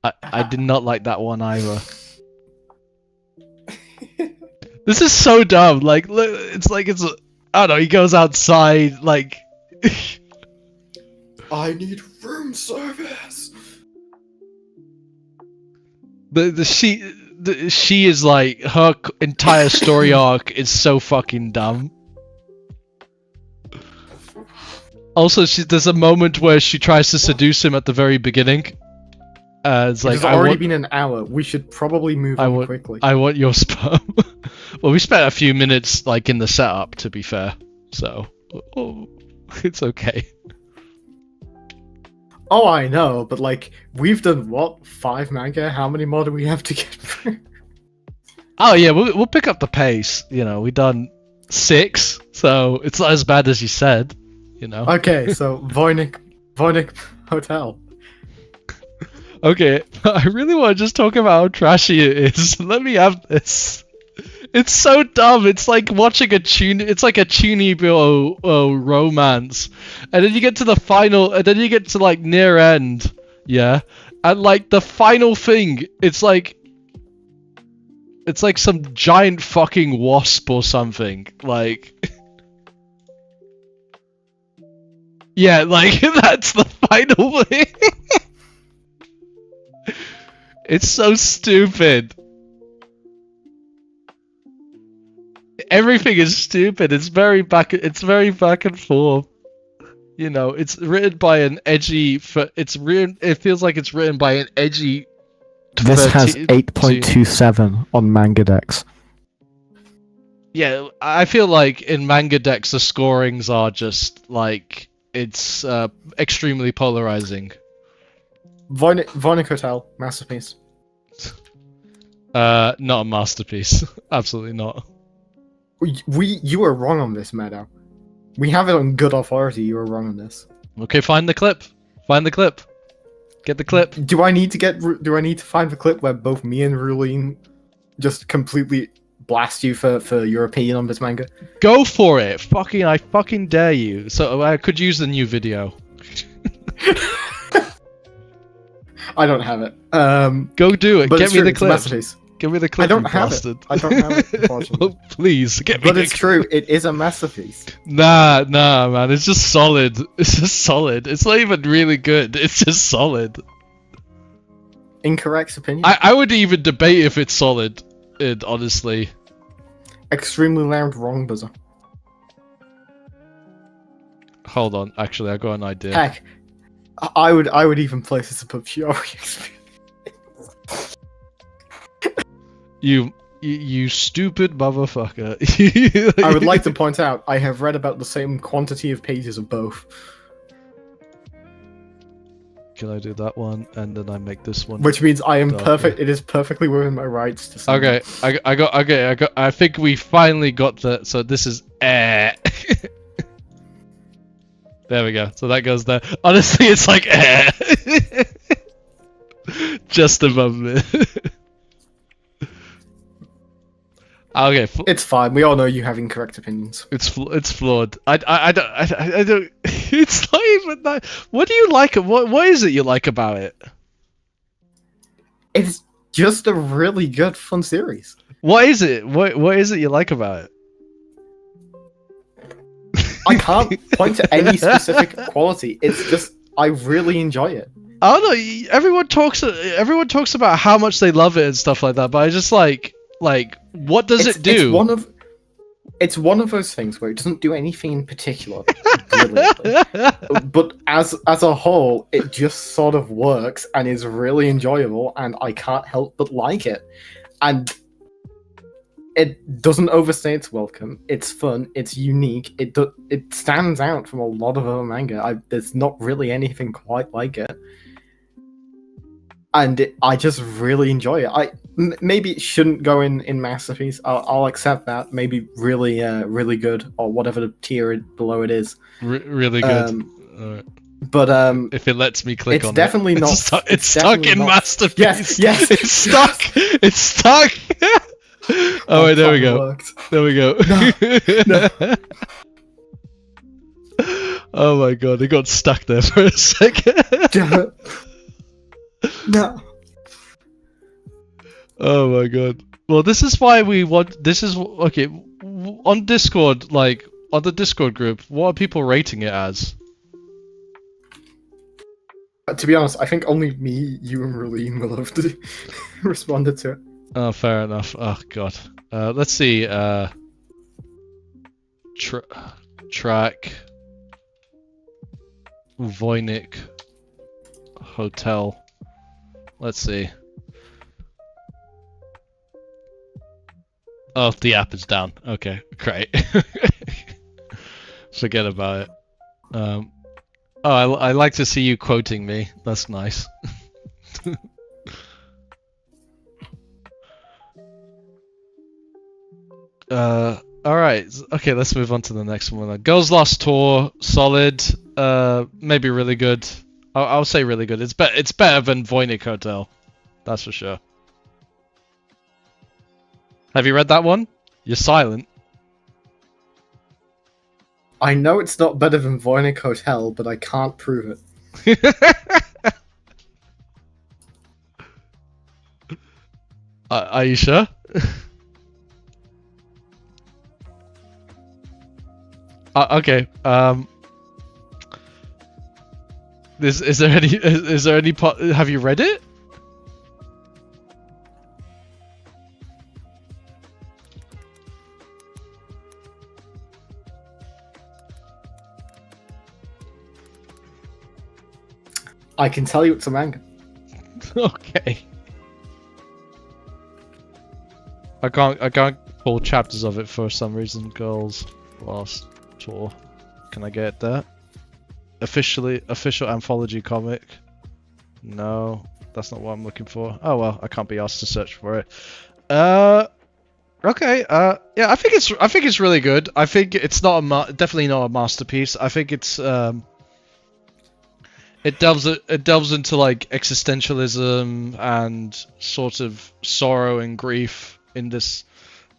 I did not like that one either. This is so dumb. Like, it's I don't know, he goes outside, like... I need room service. She is like, her entire story arc is so fucking dumb. Also, there's a moment where she tries to seduce him at the very beginning. It's like, It's already been an hour. We should probably move on quickly. I want your sperm. Well, we spent a few minutes like in the setup, to be fair, so it's okay. Oh, I know, but like, we've done what? 5 manga? How many more do we have to get through? Oh yeah, we'll pick up the pace. You know, we done 6, so it's not as bad as you said. You know. Okay, so Voynich Hotel. Okay, I really want to just talk about how trashy it is. Let me have this. It's so dumb. It's like watching it's like a Chunibyo romance, and then you get to the final, and then you get to like near end, yeah, and like the final thing, it's like some giant fucking wasp or something, like. Yeah, like that's the final thing. It's so stupid. Everything is stupid. It's very back and forth. You know, it's written by an edgy. It feels like it's written by an edgy. This has 8.27 on Manga Dex. Yeah, I feel like in Manga Dex the scorings are just like it's extremely polarizing. Voynich Hotel, masterpiece. Not a masterpiece. Absolutely not. You were wrong on this, Meadow. We have it on good authority. You were wrong on this. Okay, find the clip. Find the clip. Get the clip. Do I need to find the clip where both me and Rulene just completely blast you for your opinion on this manga? Go for it. I fucking dare you. So I could use the new video. I don't have it. Go do it. Get me the clip. Masterpiece. Give me the clip. I don't have it. I don't have it, unfortunately. Well, please get me. But it's true. It is a masterpiece. Nah, man. It's just solid. It's just solid. It's not even really good. It's just solid. Incorrect opinion. I would even debate if it's solid. It honestly. Extremely loud wrong buzzer. Hold on, actually, I got an idea. Heck, I would even place this above Fury experience. You stupid motherfucker. I would like to point out I have read about the same quantity of pages of both. Can I do that one and then I make this one? Which means I am darker. perfect. It is perfectly within my rights to say. Okay, I got. I think we finally got the. So this is There we go. So that goes there. Honestly, it's like just above me. Okay. It's fine. We all know you have incorrect opinions. It's flawed. I don't. It's not even that. What do you like? What is it you like about it? It's just a really good, fun series. What is it? What is it you like about it? I can't point to any specific quality. It's just I really enjoy it. I don't know. Everyone talks about how much they love it and stuff like that, but I just like what does it do? It's one of those things where it doesn't do anything in particular brilliantly, but as a whole, it just sort of works and is really enjoyable, and I can't help but like it. And it doesn't overstay its welcome. It's fun. It's unique. It stands out from a lot of other manga. There's not really anything quite like it. And I just really enjoy it. Maybe it shouldn't go in masterpiece. I'll accept that. Maybe really good, or whatever the tier below it is. Really good. Alright. But if it lets me click on it's definitely it, not. It's stuck in masterpiece. Yes. It's stuck. It's stuck. Oh wait, there we go. Worked. There we go. No. Oh my god, it got stuck there for a second. No. Oh my god. Well, this is why we want. This is okay. On Discord, like on the Discord group, what are people rating it as? To be honest, I think only me, you, and Raleen will have to responded to it. Oh, fair enough. Oh god. Let's see. Track. Voynich Hotel. Let's see. Oh, the app is down. Okay, great. Forget about it. Oh, I like to see you quoting me. That's nice. Alright. Okay, let's move on to the next one. Girls Lost Tour, solid. Maybe really good. I'll say really good. It's better than Voynich Hotel. That's for sure. Have you read that one? You're silent. I know it's not better than Voynich Hotel, but I can't prove it. Are you sure? Okay. Is there any part? Have you read it? I can tell you it's a manga. Okay. I can't pull chapters of it for some reason. Girls Lost Tour. Can I get it there? Official anthology comic. No, that's not what I'm looking for. Oh well, I can't be asked to search for it. Okay. Yeah, I think it's really good. I think it's not definitely not a masterpiece. I think it's it delves into like existentialism and sort of sorrow and grief in this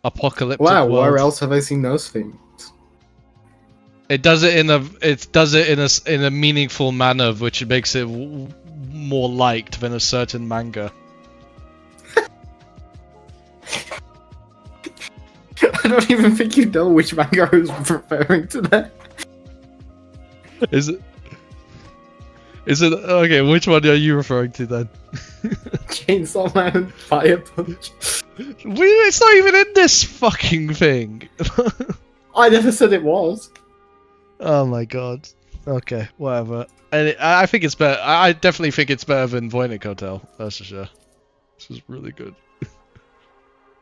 apocalyptic world. Where else have I seen those things? It does it in a meaningful manner, which makes it more liked than a certain manga. I don't even think you know which manga I was referring to there. Is it okay? Which one are you referring to then? Chainsaw Man and Fire Punch. It's not even in this fucking thing. I never said it was. Oh my god. Okay, whatever. And I think it's better. I definitely think it's better than Voynich Hotel. That's for sure. This is really good.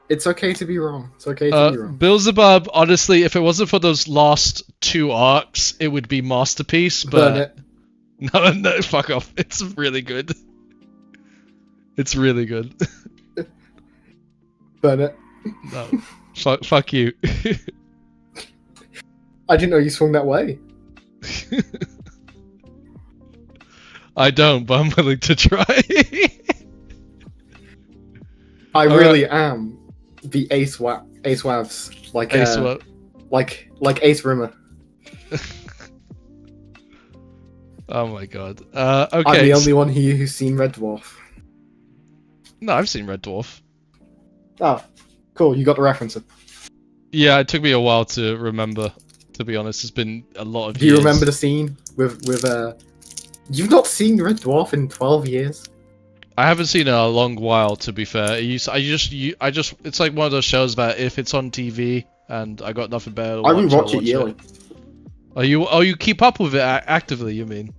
It's okay to be wrong. It's okay to be wrong. Beelzebub, honestly, if it wasn't for those last 2 arcs, it would be masterpiece. Burn But it. no, fuck off. It's really good. It's really good. Burn it. No, fuck you. I didn't know you swung that way. I don't, but I'm willing to try. I really am the Ace Wavs, like Ace what? like Ace Rimmer. Oh my god. Okay. I'm the only one here who's seen Red Dwarf. No, I've seen Red Dwarf. Oh, cool. You got the reference. Yeah, it took me a while to remember. To be honest, it's been a lot of Do years. you remember the scene with You've not seen Red Dwarf in 12 years? I haven't seen it in a long while, to be fair. It's like one of those shows that if it's on TV and I got nothing better to watch, I rewatch I'll watch it yearly. You keep up with it actively, you mean?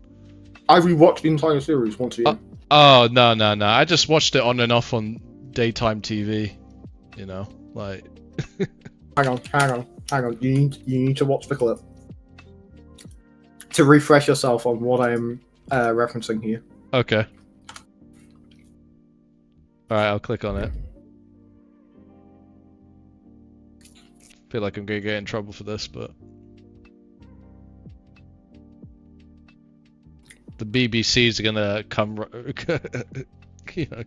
I rewatch the entire series once a year. Oh, no. I just watched it on and off on daytime TV. You know, like... Hang on. You need to watch the clip to refresh yourself on what I am referencing here. Okay. Alright, I'll click on it. Feel like I'm gonna get in trouble for this, but... The BBC's gonna come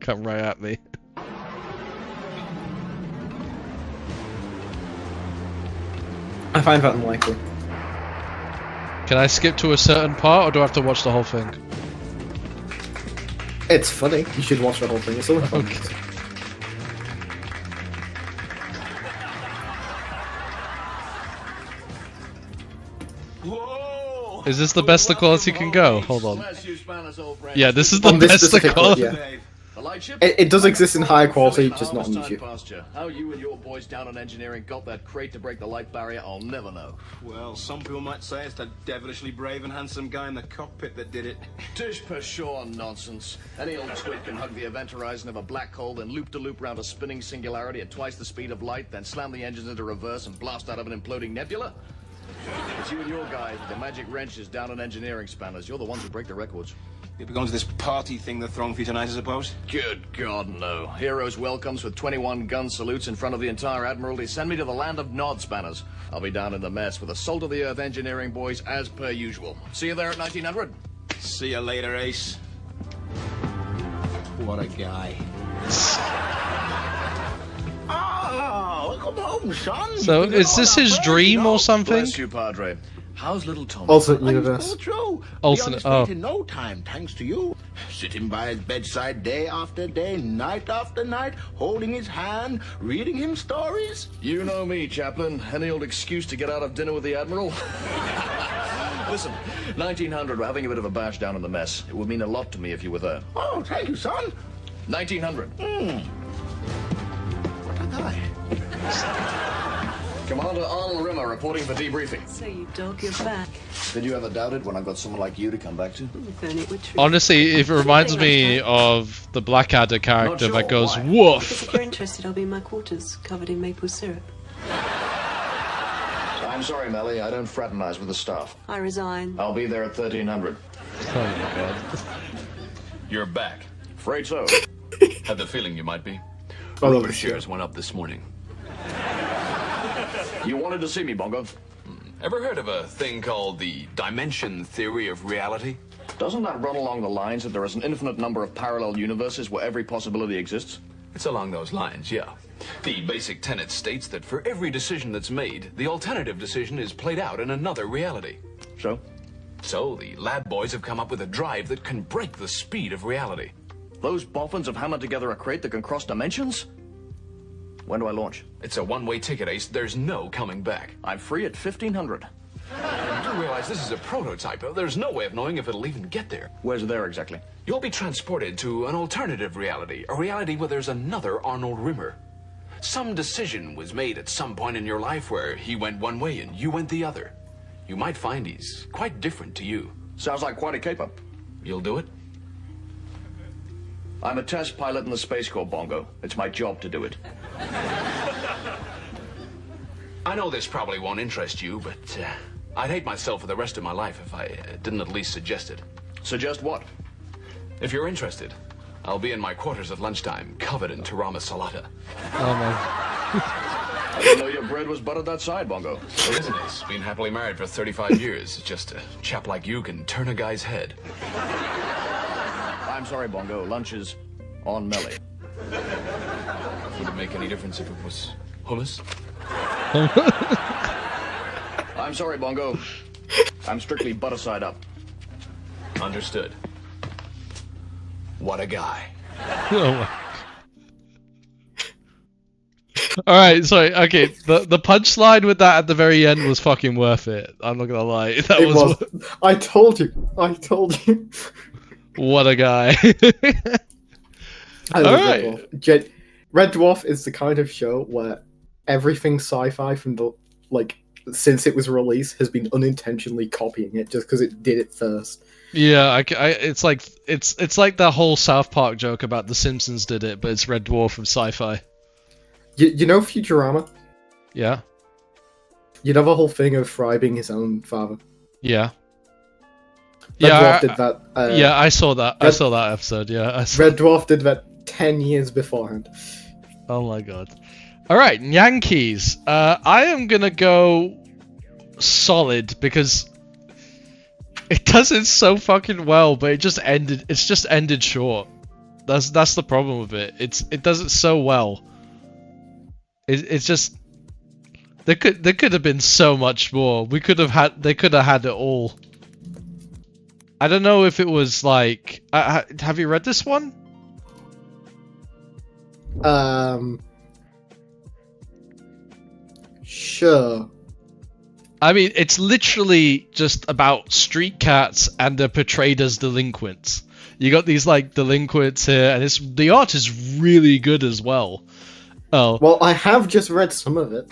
come right at me. I find that unlikely. Can I skip to a certain part, or do I have to watch the whole thing? It's funny. You should watch the whole thing. It's only fun. Okay. Is this the best the quality can go? Hold on. Yeah, this is the On this best the specific quality. clip, yeah. It does exist in higher quality, just not on YouTube. How you and your boys down on engineering got that crate to break the light barrier, I'll never know. Well, some people might say it's that devilishly brave and handsome guy in the cockpit that did it. Tish pshaw nonsense. Any old twit can hug the event horizon of a black hole, then loop-de-loop round a spinning singularity at twice the speed of light, then slam the engines into reverse and blast out of an imploding nebula. It's you and your guys with the magic wrenches down on engineering spanners. You're the ones who break the records. You'll be going to this party thing they're throwing for you tonight, I suppose? Good God, no. Heroes welcomes with 21 gun salutes in front of the entire Admiralty. Send me to the land of nod spanners. I'll be down in the mess with the salt-of-the-earth engineering boys as per usual. See you there at 1900. See you later, Ace. What a guy. Oh, welcome home, son. So, is this his dream or something? Bless you, Padre. How's little Tommy? Alternate I'm universe. all through. Alternate- Be on his oh. feet in no time, thanks to you. Sitting by his bedside day after day, night after night, holding his hand, reading him stories. You know me, Chaplain. Any old excuse to get out of dinner with the Admiral? Listen, 1900, we're having a bit of a bash down in the mess. It would mean a lot to me if you were there. Oh, thank you, son. 1900. What a guy. Commander Arnold Rimmer reporting for debriefing. So you dog your back. Did you ever doubt it when I've got someone like you to come back to? Burn it with truth. Honestly, it reminds me of the Blackadder character Not sure that goes, why. Because woof! if you're interested, I'll be in my quarters, covered in maple syrup. I'm sorry, Melly. I don't fraternize with the staff. I resign. I'll be there at 1300. Oh my god. You're back. Afraid so. Had the feeling you might be. I love Rubber this shares went up this morning. You wanted to see me, Bongo. Ever heard of a thing called the dimension theory of reality? Doesn't that run along the lines that there is an infinite number of parallel universes where every possibility exists? It's along those lines, yeah. The basic tenet states that for every decision that's made, the alternative decision is played out in another reality. So? So the lab boys have come up with a drive that can break the speed of reality. Those boffins have hammered together a crate that can cross dimensions? When do I launch? It's a one-way ticket, Ace. There's no coming back. I'm free at 1500. You do realize this is a prototype. There's no way of knowing if it'll even get there. Where's there exactly? You'll be transported to an alternative reality, a reality where there's another Arnold Rimmer. Some decision was made at some point in your life where he went one way and you went the other. You might find he's quite different to you. Sounds like quite a cape-up. You'll do it? I'm a test pilot in the Space Corps, Bongo. It's my job to do it. I know this probably won't interest you, but I'd hate myself for the rest of my life if I didn't at least suggest it. Suggest what? If you're interested, I'll be in my quarters at lunchtime, covered in Tarama Salata. Oh my. I didn't know your bread was buttered that side, Bongo. It isn't. He's been happily married for 35 years. Just a chap like you can turn a guy's head. I'm sorry, Bongo. Lunch is on Melly. Would it make any difference if it was hummus? I'm sorry, Bongo. I'm strictly butter side up. Understood. What a guy. Oh my. All right, sorry. Okay, the punchline with that at the very end was fucking worth it. I'm not gonna lie. That It was. I told you. What a guy. I love Alright. Red Dwarf. Red Dwarf is the kind of show where everything sci-fi from the since it was released has been unintentionally copying it just because it did it first. Yeah, it's like the whole South Park joke about The Simpsons did it, but it's Red Dwarf of sci-fi. You know Futurama? Yeah, You know the whole thing of Fry being his own father? yeah, Red yeah. Dwarf did that. Yeah, I saw that. I saw that episode. Yeah, I saw. Red Dwarf did that 10 years beforehand. Oh my god. All right, Yankees. I am gonna go solid because it does it so fucking well, but it's just ended short. That's the problem with it. It does it so well. It's just there could have been so much more. They could have had it all. I don't know if it was like have you read this one? Sure. I mean, it's literally just about street cats and they're portrayed as delinquents. You got these like delinquents here, and the art is really good as well. Oh, Well, I have just read some of it.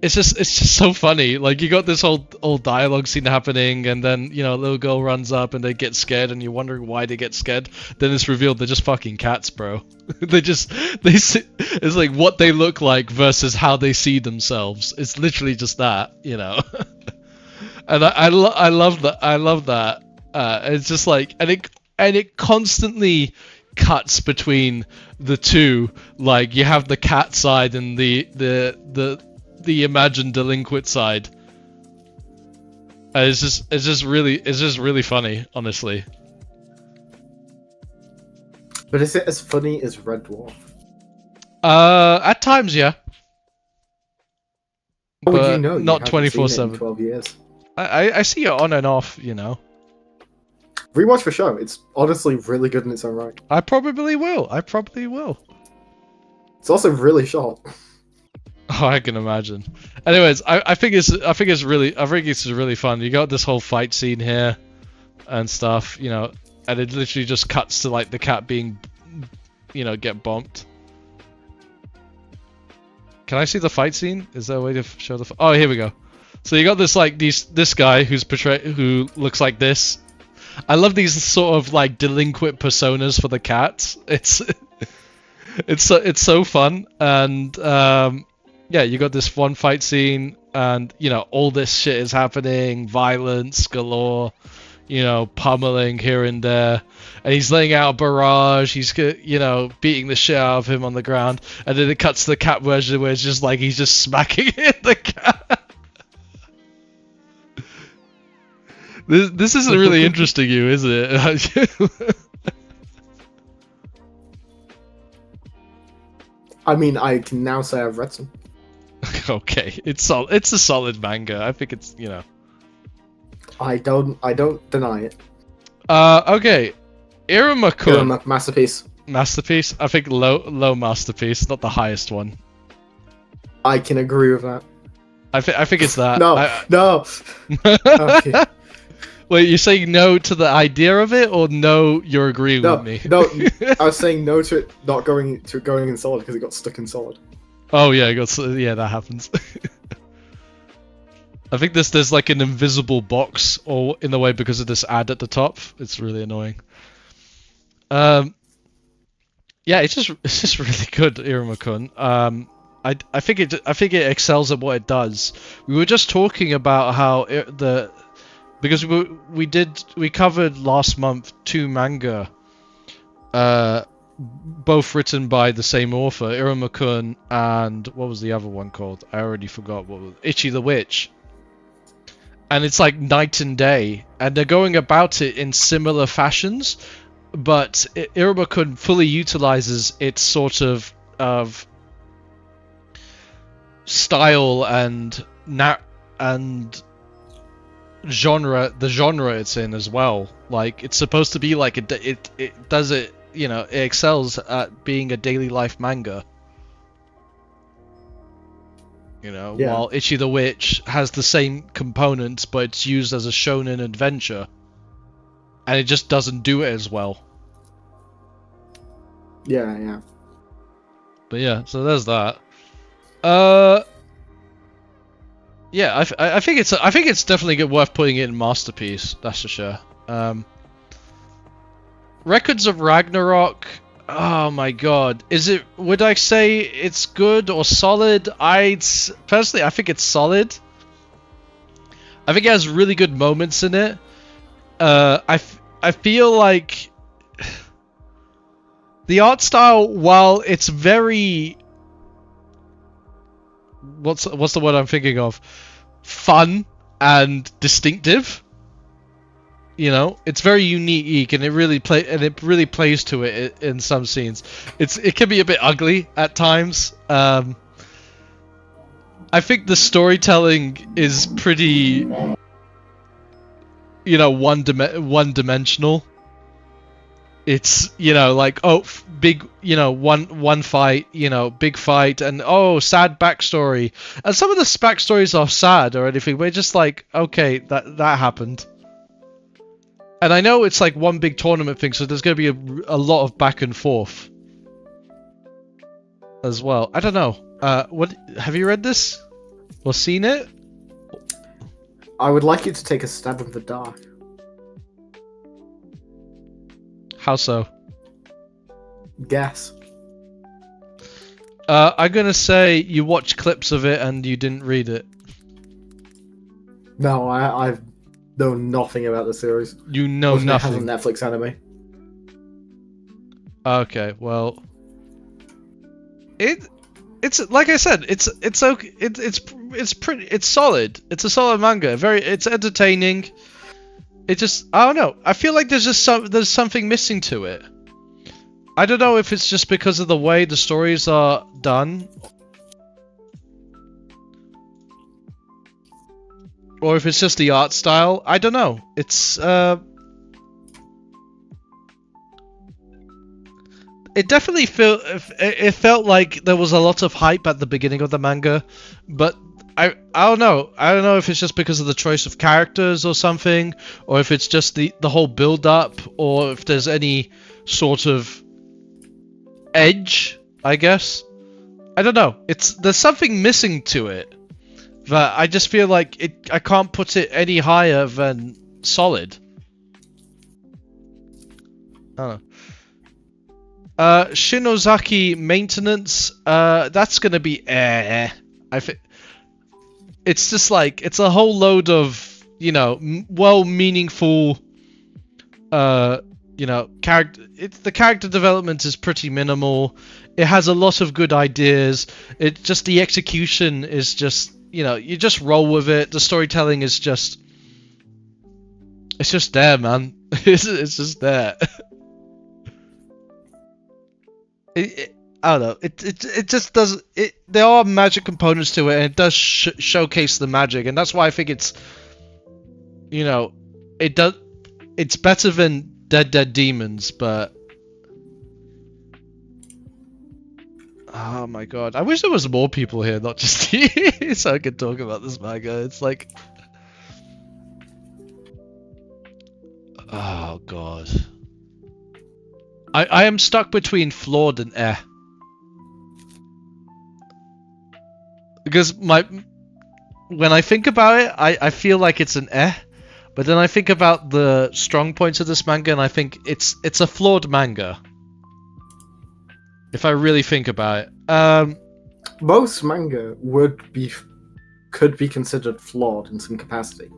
it's just so funny. Like you got this whole dialogue scene happening, and then a little girl runs up and they get scared, and you're wondering why they get scared. Then it's revealed they're just fucking cats, bro. It's like what they look like versus how they see themselves. It's literally just that, And I love that. I love that. It's just like, and it constantly cuts between the two. Like you have the cat side and the imagined delinquent side. It's just really funny, honestly. But is it as funny as Red Dwarf? At times, yeah. How would But you know? You not haven't seen it in 24/7. 12 years. I see it on and off, Rewatch the show. It's honestly really good in its own right. I probably will. It's also really short. Oh, I can imagine. Anyways, I think it's really fun. You got this whole fight scene here and stuff, and it literally just cuts to like the cat being, get bumped. Can I see the fight scene? Is there a way to show the? Oh, here we go. So you got this guy who looks like this. I love these sort of like delinquent personas for the cats. It's so fun, and yeah, you got this one fight scene, and all this shit is happening, violence galore, pummeling here and there, and he's laying out a barrage. He's beating the shit out of him on the ground, and then it cuts to the cat version where it's just like he's just smacking the cat. This isn't really interesting you, is it? I mean, I can now say I've read some. Okay, it's a solid manga. I think it's I don't deny it. Okay, Iruma-kun. Masterpiece. Masterpiece. I think low masterpiece, not the highest one. I can agree with that. I think it's that. No, no. Okay. Wait, you're saying no to the idea of it, or no, you're agreeing No, with me? no, I was saying no to it not going in solid because it got stuck in solid. Oh yeah, yeah, that happens. I think there's like an invisible box or in the way because of this ad at the top. It's really annoying. Yeah, it's just really good, Iruma-kun. I think it excels at what it does. We were just talking about how because we covered last month 2 manga, both written by the same author, Iruma-kun, and what was the other one called? I already forgot what was Ichi the Witch. And it's like night and day, and they're going about it in similar fashions, but Iruma-kun fully utilizes its sort of style and genre, the genre it's in as well. Like, it's supposed to be like it does it, you know, it excels at being a daily life manga. You know, Yeah. while Ichi the Witch has the same components, but it's used as a shonen adventure. And it just doesn't do it as well. Yeah. But yeah, so there's that. Yeah, I think it's definitely worth putting it in Masterpiece. That's for sure. Records of Ragnarok. Oh my god, would I say it's good or solid? Personally, I think it's solid. I think it has really good moments in it. I feel like the art style, while it's very, what's the word I'm thinking of? Fun and distinctive. You know, it's very unique, and it really plays to it in some scenes. It can be a bit ugly at times. I think the storytelling is pretty, you know, one-dimensional. It's, you know, like, oh, big, you know, one fight, you know, big fight, and oh, sad backstory. And some of the backstories are sad or anything, but it's just like, okay, that happened. And I know it's like one big tournament thing, so there's going to be a lot of back and forth as well. I don't know. What have you read this or seen it? I would like you to take a stab in the dark. How so? Guess. I'm gonna say you watched clips of it and you didn't read it. No, I know nothing about the series. You know nothing. It has a Netflix anime. Okay, well, it's like I said, it's okay. It's solid. It's a solid manga. It's entertaining. It just, I don't know. I feel like there's something missing to it. I don't know if it's just because of the way the stories are done, or if it's just the art style. I don't know. It definitely felt like there was a lot of hype at the beginning of the manga, but I don't know. I don't know if it's just because of the choice of characters or something, or if it's just the whole build up, or if there's any sort of edge, I guess. I don't know. There's something missing to it. But I just feel like I can't put it any higher than solid. I don't know. Shinozaki maintenance. That's gonna be I think it's just like it's a whole load of, you know, meaningful. You know, the character development is pretty minimal. It has a lot of good ideas. The execution is just, you know, you just roll with it. The storytelling is just, it's just there, man. It's just there. I don't know. It just does. There are magic components to it, and it does showcase the magic, and that's why I think it's, you know, it's better than Dead Demons, but oh my god, I wish there was more people here, not just you, so I could talk about this manga. It's like, Oh god. I am stuck between flawed and eh. Because when I think about it, I feel like it's an eh. But then I think about the strong points of this manga and I think it's a flawed manga. If I really think about it. Most manga could be considered flawed in some capacity.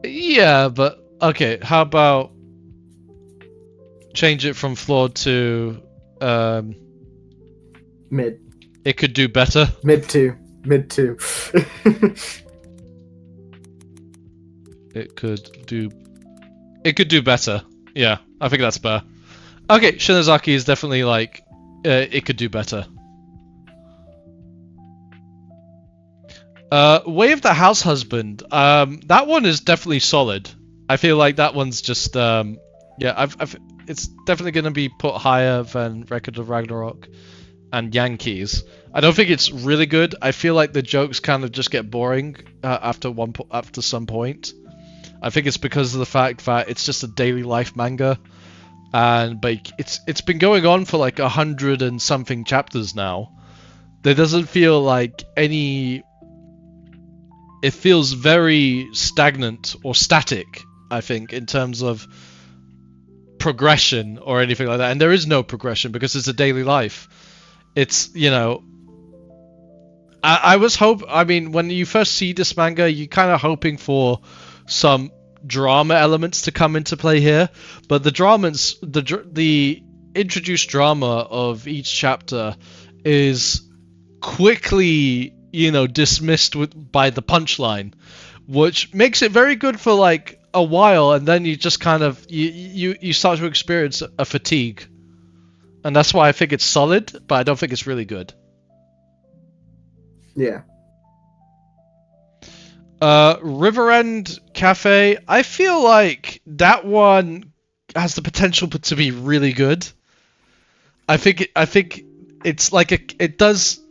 Yeah, but okay, how about change it from flawed to Mid. it could do better. Mid two. It could do better. Yeah, I think that's fair. Okay, Shinozaki is definitely like it could do better. Way of the House Husband. That one is definitely solid. I feel like that one's just yeah. It's definitely going to be put higher than Record of Ragnarok and Yankees. I don't think it's really good. I feel like the jokes kind of just get boring after some point. I think it's because of the fact that it's just a daily life manga, and like it's been going on for like 100 and something chapters now. There doesn't feel like any. It feels very stagnant or static, I think, in terms of progression or anything like that. And there is no progression because it's a daily life. It's, you know... I mean, when you first see this manga, you're kind of hoping for some drama elements to come into play here. But the introduced drama of each chapter is quickly... dismissed by the punchline, which makes it very good for like a while, and then you just kind of you start to experience a fatigue, and that's why I think it's solid, but I don't think it's really good. Yeah. River End Cafe, I feel like that one has the potential to be really good. I think it's like it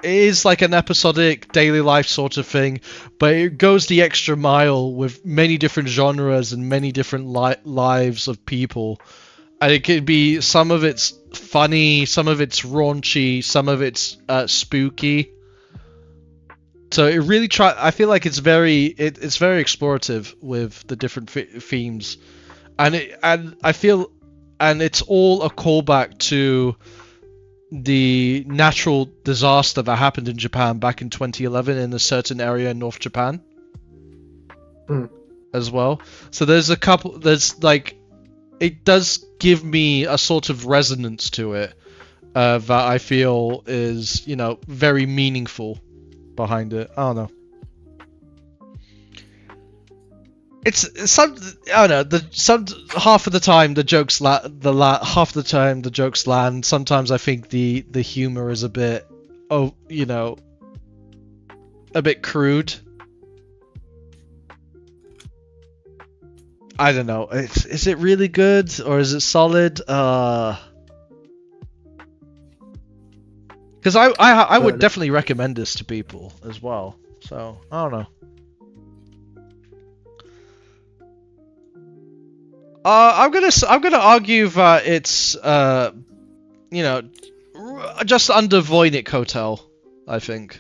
is like an episodic daily life sort of thing, but it goes the extra mile with many different genres and many different lives of people, and it could be some of it's funny, some of it's raunchy, some of it's spooky. So it really I feel like it's very explorative with the different themes, and I feel, and it's all a callback to the natural disaster that happened in Japan back in 2011 in a certain area in North Japan as well. So there's like, it does give me a sort of resonance to it that I feel is, very meaningful behind it. I don't know. It's some, I don't know, half of the time the jokes half of the time the jokes land. Sometimes I think the humor is a bit a bit crude. I don't know. Is it really good or is it solid? Because I would definitely recommend this to people as well. So I don't know. I'm gonna argue that it's just under Voynich Hotel, I think.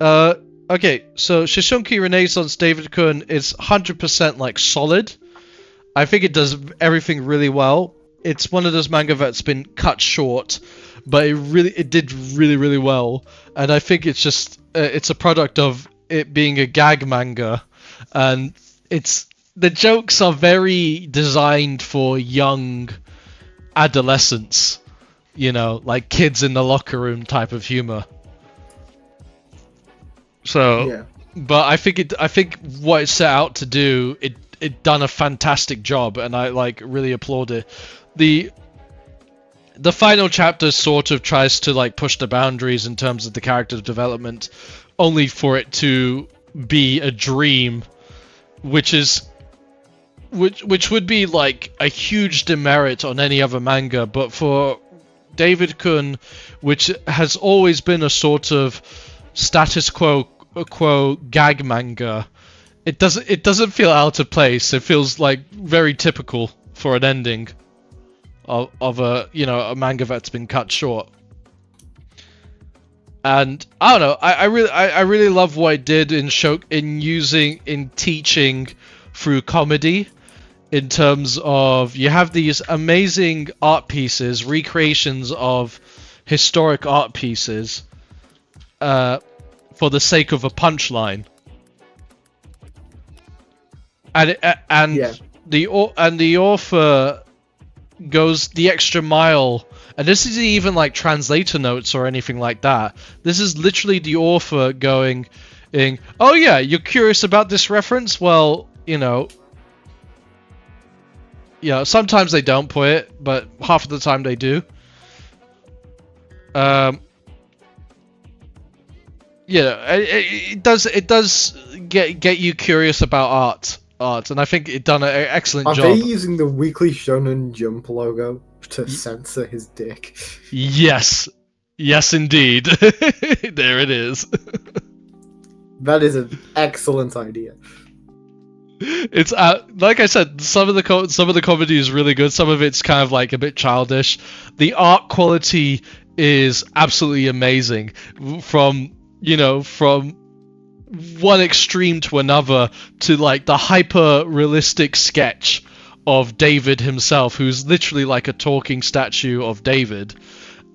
Okay, so Shishunki Renaissance David Kun is 100% like solid. I think it does everything really well. It's one of those manga that's been cut short, but it did really well. And I think it's just it's a product of it being a gag manga, and the jokes are very designed for young adolescents, like kids in the locker room type of humor. So, yeah. But I think what it set out to do, it done a fantastic job, and I really applaud it. The final chapter sort of tries to push the boundaries in terms of the character development, only for it to be a dream, which would be a huge demerit on any other manga, but for David Kun, which has always been a sort of status quo gag manga, it doesn't feel out of place. It feels like very typical for an ending of a a manga that's been cut short. And I don't know, I really love what it did in teaching through comedy, in terms of you have these amazing art pieces, recreations of historic art pieces, for the sake of a punchline. And the author goes the extra mile, and this isn't even like translator notes or anything like that. This is literally the author going, "Oh yeah, you're curious about this reference? Well, sometimes they don't put it, but half of the time they do." It does get you curious about art, and I think it done an excellent job. Are they using the Weekly Shonen Jump logo to censor his dick? Yes indeed. There it is. That is an excellent idea. It's like I said, some of the comedy is really good. Some of it's kind of like a bit childish. The art quality is absolutely amazing. From one extreme to another, to like the hyper realistic sketch of David himself, who's literally like a talking statue of David,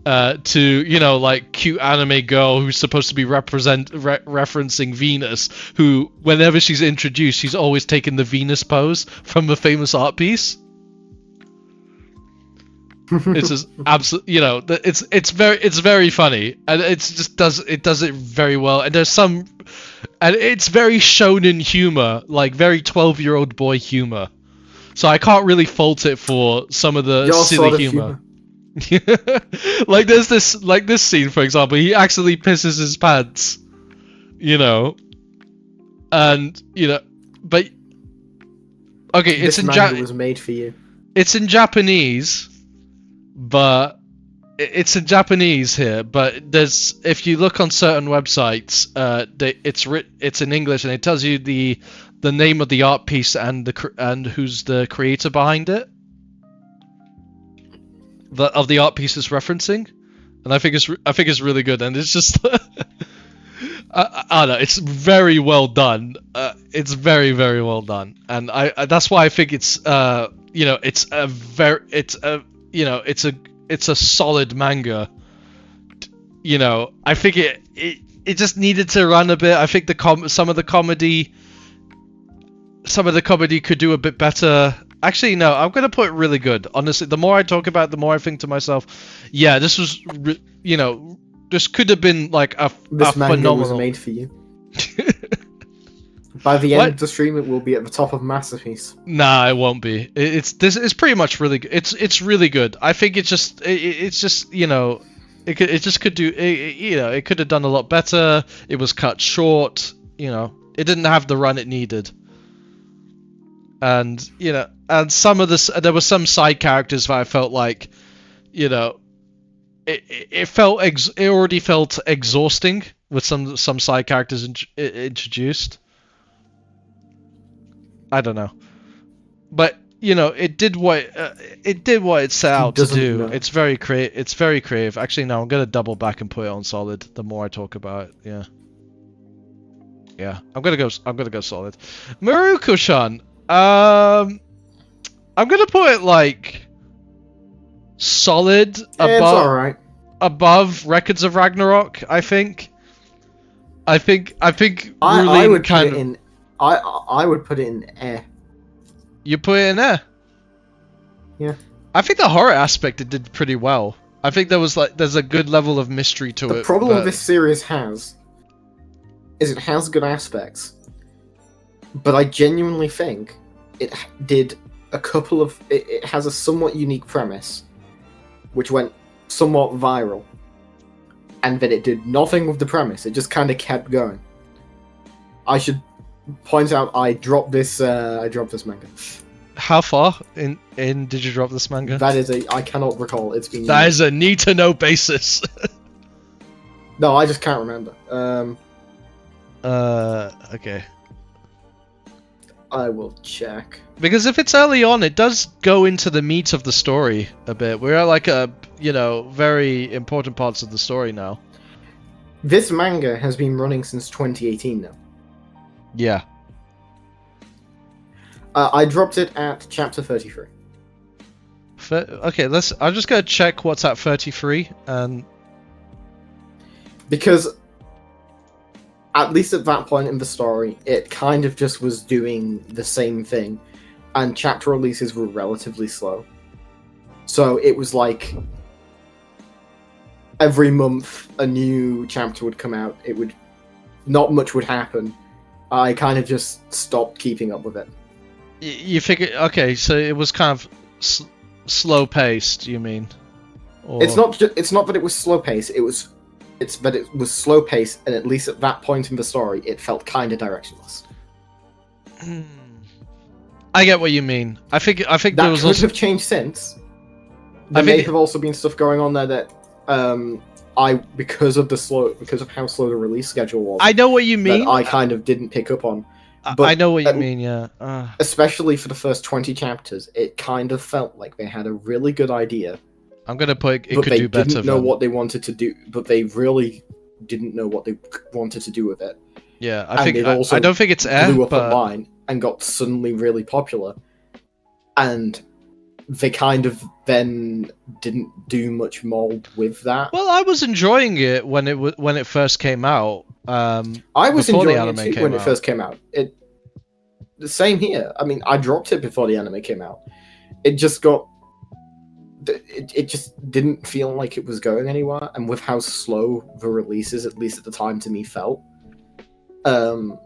to like cute anime girl who's supposed to be referencing Venus, who whenever she's introduced, she's always taking the Venus pose from a famous art piece. It's just absolutely, it's very funny, and it does it very well. And it's very shonen humor, like very 12-year-old boy humor. So I can't really fault it for some of the silly humor. Like there's this scene, for example, he actually pisses his pants, and but okay, this manga was made for you. It's in Japanese. But it's in Japanese here. But if you look on certain websites, it's in English, and it tells you the name of the art piece and who's the creator behind it. Of the art piece it's referencing, and I think it's really good, and it's just I don't know, it's very well done. It's very, very well done, and that's why I think it's it's a solid manga. I think it just needed to run a bit. I think some of the comedy could do a bit better. Actually, no, I'm gonna put it really good. Honestly, the more I talk about it, the more I think to myself, yeah, this was, this could have been like this manga phenomenal. Was made for you. By the end of the stream, it will be at the top of Masterpiece. Nah, it won't be. It's pretty much really good. It's really good. I think it just it could have done a lot better. It was cut short. It didn't have the run it needed. And and there were some side characters that I felt like, it already felt exhausting with some side characters introduced. I don't know, but it did what it set out to do. Know. It's very creative. Actually, no, I'm gonna double back and put it on solid. The more I talk about it, yeah, I'm gonna go solid. Maruko-chan, I'm gonna put it like solid above Records of Ragnarok. I think I would put it in. I would put it in air. You put it in there? Yeah. I think the horror aspect it did pretty well. I think there's a good level of mystery to it. The problem this series is it has good aspects, but I genuinely think it did it has a somewhat unique premise, which went somewhat viral, and then it did nothing with the premise. It just kind of kept going. I should point out I dropped this manga. How far in did you drop this manga? That is I cannot recall. It's been that years. Is a need to know basis. No, I just can't remember. Okay. I will check. Because if it's early on, it does go into the meat of the story a bit. We're at like a, you know, very important parts of the story now. This manga has been running since 2018 now. Yeah. I dropped it at chapter 33. Okay, I'm just gonna check what's at 33, and because at least at that point in the story, it kind of just was doing the same thing, and chapter releases were relatively slow. So it was like every month a new chapter would come out. It would not much would happen. I kind of just stopped keeping up with it. you figure, okay, so it was kind of slow paced. You mean? Or... It's not that it was slow paced. It's that it was slow paced, and at least at that point in the story, it felt kind of directionless. I get what you mean. I think that there was could also have changed since. There may have also been stuff going on there that because of how slow the release schedule was. I know what you mean. That I kind of didn't pick up on. But I know what you mean. Yeah. Especially for the first 20 chapters, it kind of felt like they had a really good idea. I'm gonna put it but could they do better. Didn't know what they wanted to do, but they really didn't know what they wanted to do with it. Yeah, I don't think it's blew up but... online and got suddenly really popular, and they kind of then didn't do much more with that. Well, I was enjoying it when it first came out. I was enjoying it too when it first came out. The same here. I mean, I dropped it before the anime came out. It just got. It just didn't feel like it was going anywhere, and with how slow the releases, at least at the time, to me felt, I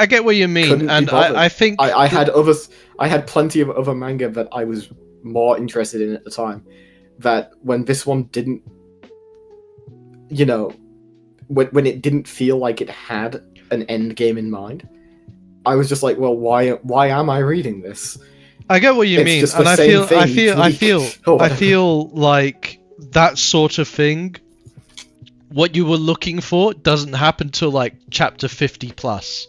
get what you mean, and I think I had plenty of other manga that I was more interested in at the time. That when this one didn't, you know, when it didn't feel like it had an end game in mind, I was just like, well, why am I reading this? I get what you mean, and I feel like that sort of thing, what you were looking for, doesn't happen till like chapter 50 plus,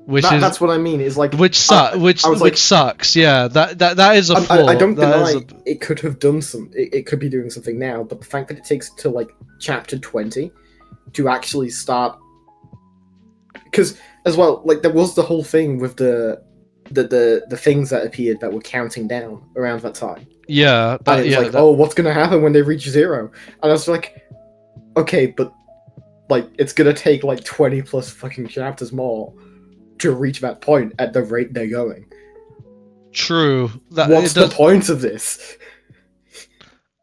that's what I mean. Is like which sucks. Yeah, that is a flaw. I don't deny it could have done it could be doing something now, but the fact that it takes till like chapter 20 to actually start, because as well, like there was the whole thing with the things that appeared that were counting down around that time. Yeah, and it was oh, what's gonna happen when they reach 0? And I was like, okay, but like it's gonna take like 20 plus fucking chapters more to reach that point at the rate they're going. True. What's the point of this?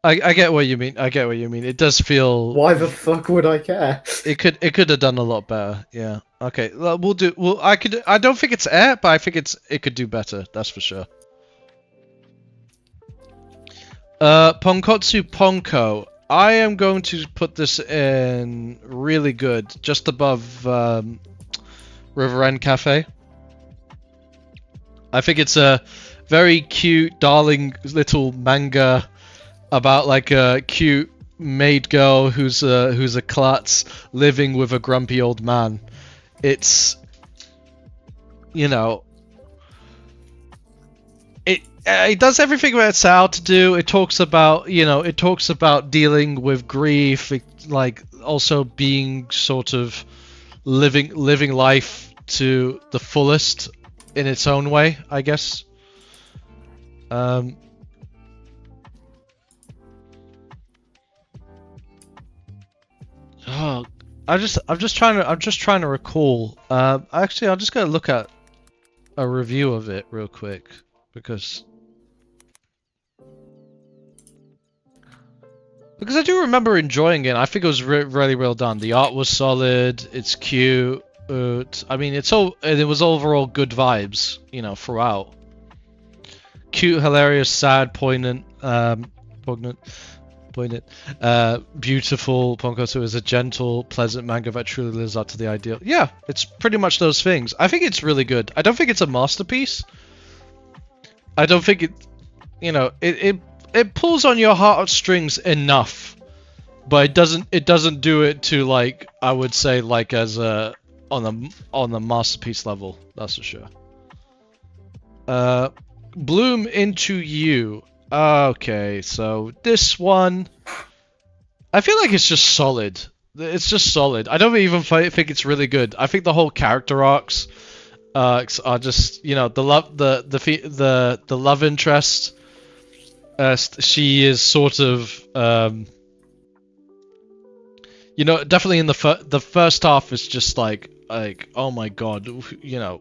I get what you mean. It does feel. Why the fuck would I care? It could have done a lot better. Yeah. Okay. We'll do. Well, I don't think it's but I think it could do better. That's for sure. Ponkotsu Ponko. I am going to put this in really good, just above River End Cafe. I think it's a very cute, darling little manga about like a cute maid girl who's a klutz living with a grumpy old man. It's, you know, it does everything that it's out to do. It talks about dealing with grief, like also being sort of living life to the fullest in its own way, I guess. Oh, I'm just trying to recall. Actually, I'm just gonna look at a review of it real quick because I do remember enjoying it. I think it was really well done. The art was solid. It's cute. I mean, it was overall good vibes, you know, throughout. Cute, hilarious, sad, poignant, beautiful. Ponkosu is a gentle, pleasant manga that truly lives up to the ideal. Yeah, it's pretty much those things. I think it's really good. I don't think it's a masterpiece. I don't think it, you know, it pulls on your heartstrings enough, but it doesn't do it to, like, I would say, like as a on the masterpiece level. That's for sure. Bloom Into You. Okay, so this one, I feel like it's just solid. It's just solid. I don't even think it's really good. I think the whole character arcs are just, you know, the love interest. She is sort of, you know, definitely in the first half is just like oh my god, you know.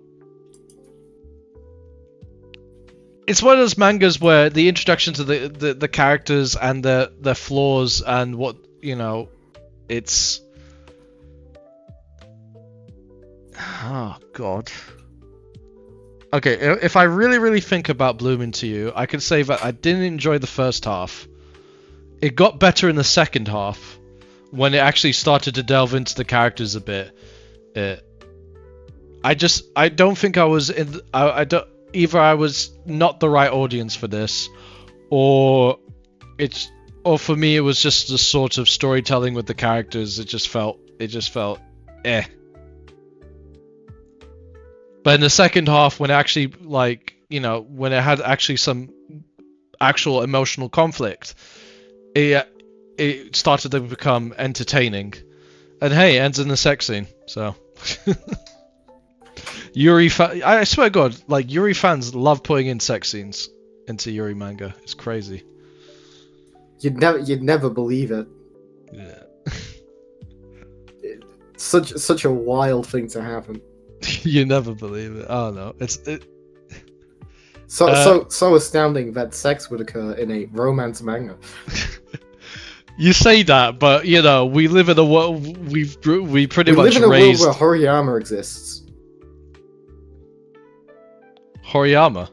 It's one of those mangas where the introduction to the characters and their flaws and what, you know, it's... Oh, God. Okay, if I really think about Bloom Into You, I can say that I didn't enjoy the first half. It got better in the second half, when it actually started to delve into the characters a bit. I don't think I was in... Either I was not the right audience for this, or for me it was just the sort of storytelling with the characters. It just felt eh. But in the second half, when it actually, like, you know, when it had actually some actual emotional conflict, it started to become entertaining. And hey, it ends in a sex scene, so. Yuri I swear to God, like, Yuri fans love putting in sex scenes into Yuri manga. It's crazy. You'd never believe it. Yeah. Such a wild thing to happen. You never believe it. Oh no, so astounding that sex would occur in a romance manga. You say that, but you know, we live in a world we pretty much live in a raised. world where Horiyama exists. Horiyama?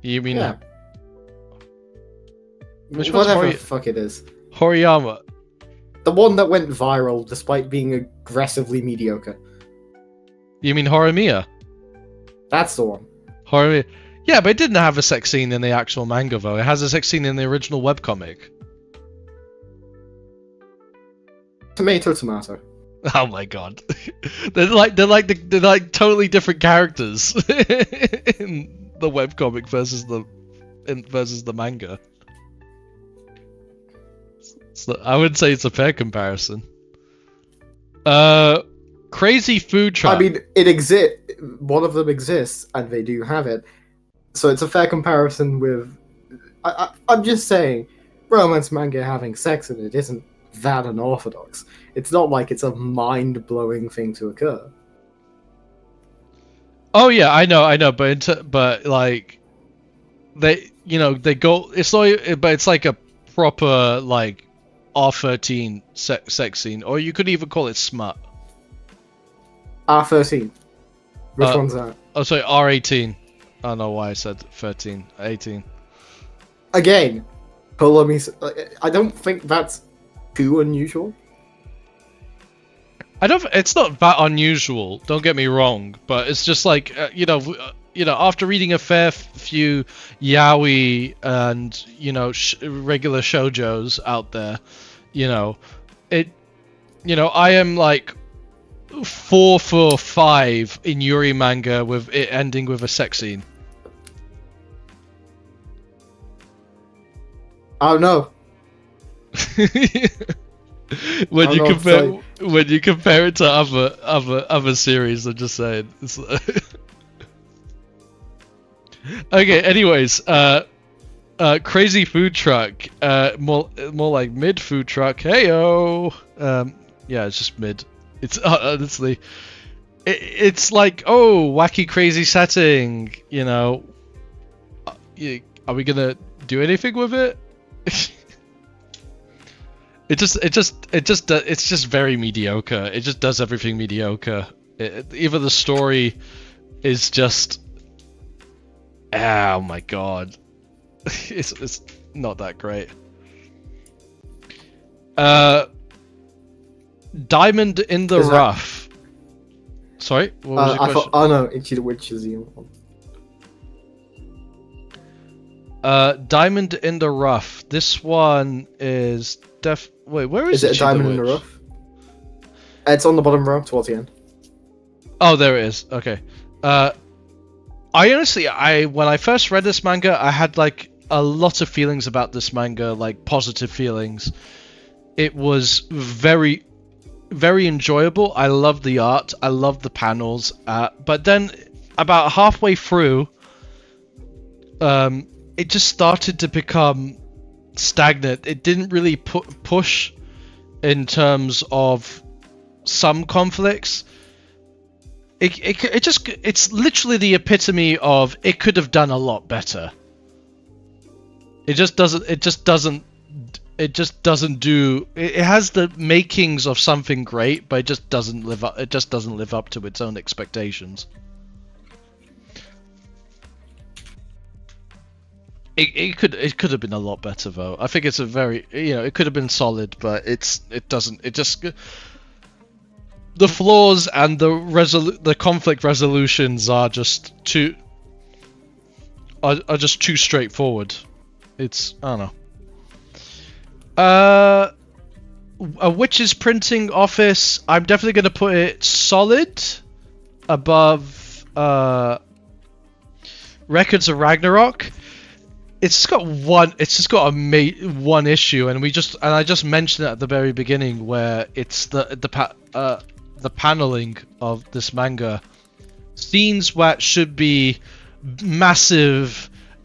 You mean... Yeah. Which one's Whatever the fuck it is. Horiyama? The one that went viral despite being aggressively mediocre. You mean Horimiya? That's the one. Horimiya. Yeah, but it didn't have a sex scene in the actual manga though. It has a sex scene in the original webcomic. Tomato. Oh my god. they're like totally different characters in the webcomic versus the manga. So I would say it's a fair comparison. Crazy Food Truck. I mean, it exists. One of them exists, and they do have it. So it's a fair comparison with... I'm just saying, romance manga having sex in it isn't that unorthodox. It's not like it's a mind-blowing thing to occur. Oh yeah, I know, but like, they go. It's like, but it's like a proper like R13 sex scene, or you could even call it smut. R13. Which one's that? Oh, sorry, R18. I don't know why I said 13, 18. Again, I don't think that's too unusual. It's not that unusual. Don't get me wrong, but it's just like after reading a fair few yaoi and regular shoujos out there, I am like 4 for 5 in Yuri manga with it ending with a sex scene. Oh no. when you compare it to other series, I'm just saying. Okay. Anyways, Crazy Food Truck. More like mid food truck. Heyo. Yeah, it's just mid. It's honestly, it's like, oh, wacky, crazy setting. Are we gonna do anything with it? It's just very mediocre. It just does everything mediocre. Even the story is just, oh my god, it's not that great. Diamond in the Rough. Sorry, what was your question? Oh no, Ichi the Witch is the one. Diamond in the Rough. This one is wait, where is it? A Diamond in the Rough? It's on the bottom row towards the end. Oh, there it is. Okay. I honestly, when I first read this manga, I had like a lot of feelings about this manga, like positive feelings. It was very, very enjoyable. I loved the art. I loved the panels. But then, about halfway through, it just started to become stagnant. It didn't really push in terms of some conflicts. It's literally the epitome of it could have done a lot better. It just doesn't do. It has the makings of something great, but it just doesn't live up. It just doesn't live up to its own expectations. It could have been a lot better though. I think it's a very, it could have been solid, but it doesn't. It just, the flaws and the conflict resolutions are just too straightforward. It's, I don't know. A Witch's Printing Office, I'm definitely going to put it solid above Records of Ragnarok. It's just got one issue, and I just mentioned it at the very beginning, where it's the paneling of this manga. Scenes that should be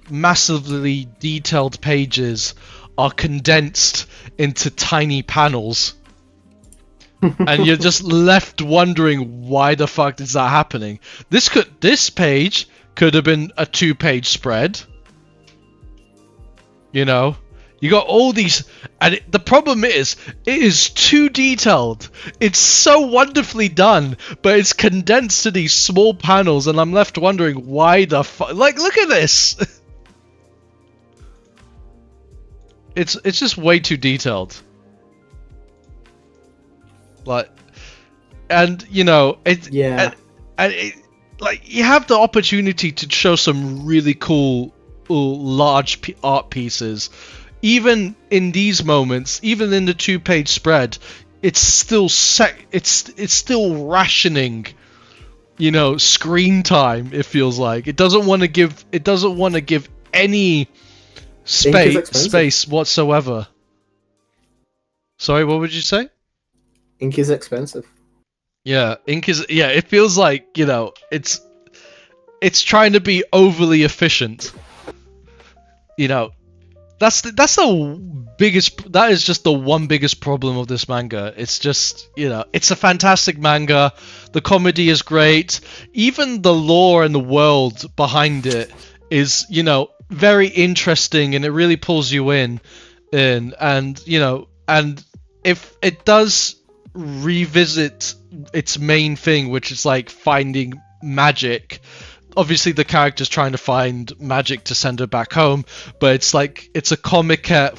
massively detailed pages are condensed into tiny panels. And you're just left wondering why the fuck is that happening. This page could have been a 2-page spread. You got all these, and the problem is, it is too detailed. It's so wonderfully done, but it's condensed to these small panels, and I'm left wondering why the fuck. Like, look at this. It's just way too detailed. Like, and Yeah. and like, you have the opportunity to show some really cool large art pieces. Even in these moments, even in the 2-page spread, it's still it's still rationing, screen time. It feels like it doesn't want to give any space whatsoever. Sorry, what would you say? Ink is expensive. Yeah, ink is. Yeah, it feels like it's trying to be overly efficient. That's the biggest. That is just the one biggest problem of this manga. It's just, it's a fantastic manga. The comedy is great. Even the lore and the world behind it is, very interesting, and it really pulls you in. And and if it does revisit its main thing, which is like finding magic. Obviously, the character's trying to find magic to send her back home, but it's a comiquette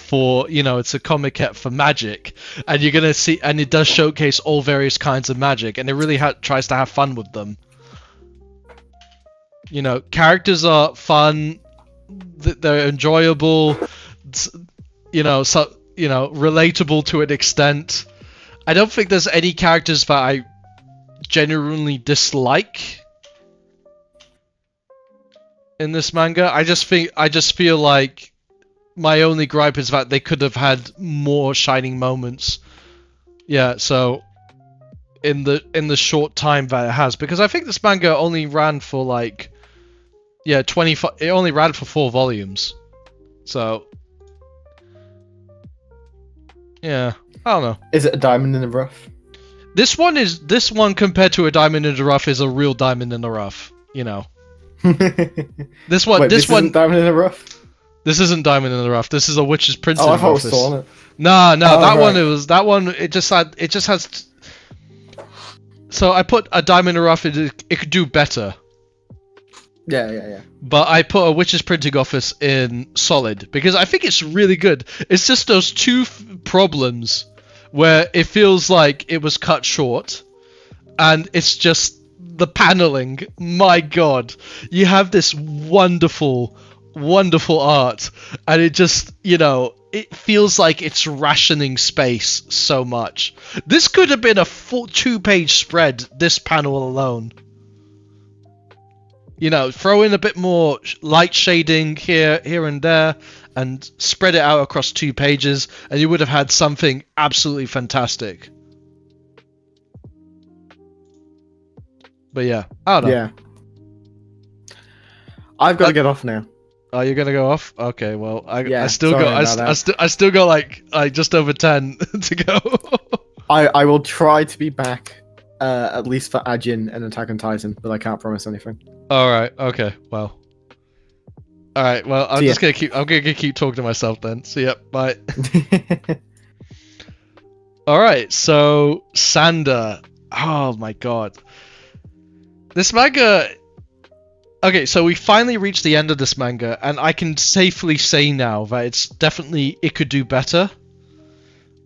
for magic, and you're gonna see, and it does showcase all various kinds of magic, and it really tries to have fun with them. Characters are fun, they're enjoyable, relatable to an extent. I don't think there's any characters that I genuinely dislike in this manga. I just feel like my only gripe is that they could have had more shining moments. Yeah, so in the short time that it has, because I think this manga only ran for 25. It only ran for 4 volumes. So yeah, I don't know. Is it a diamond in the rough? This one compared to a diamond in the rough is a real diamond in the rough. This one. Wait, this one. Isn't diamond in the rough. This isn't diamond in the rough. This is a Witch's Printing Oh, I thought Office. it was still on it. No, Oh, that right. one. That one. It just has. So I put a diamond in the rough. It could do better. Yeah. But I put a Witch's Printing Office in solid because I think it's really good. It's just those two problems where it feels like it was cut short, and it's just the paneling. My God, you have this wonderful art, and it just, it feels like it's rationing space so much. This could have been a full 2-page spread, this panel alone. You know, throw in a bit more light shading here and there, and spread it out across 2 pages, and you would have had something absolutely fantastic. But yeah, I don't know. Yeah. I've got to get off now. Oh, you're gonna go off? Okay, well, Yeah, I still sorry got about that. I still got like just over 10 to go. I will try to be back at least for Ajin and Attack on Titan, but I can't promise anything. All right. Okay. Well. All right. Well, I'm See ya. just gonna keep. I'm gonna keep talking to myself then. See ya. Bye. All right. So Sander. Oh my god. This manga. Okay, so we finally reached the end of this manga, and I can safely say now that it's definitely it could do better.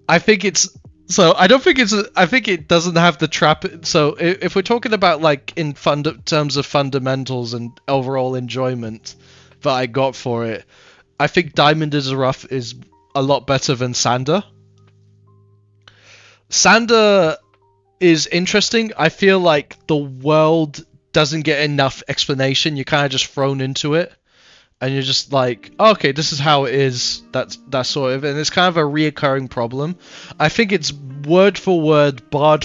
I think it's so. I don't think it's. I think it doesn't have the trap. So if we're talking about like in terms of fundamentals and overall enjoyment that I got for it, I think Diamond is Rough is a lot better than Sander. Sander is interesting. I feel like the world doesn't get enough explanation. You're kind of just thrown into it, and you're just like, oh, okay, this is how it is. That's sort of, and it's kind of a reoccurring problem. I think it's word for word, bar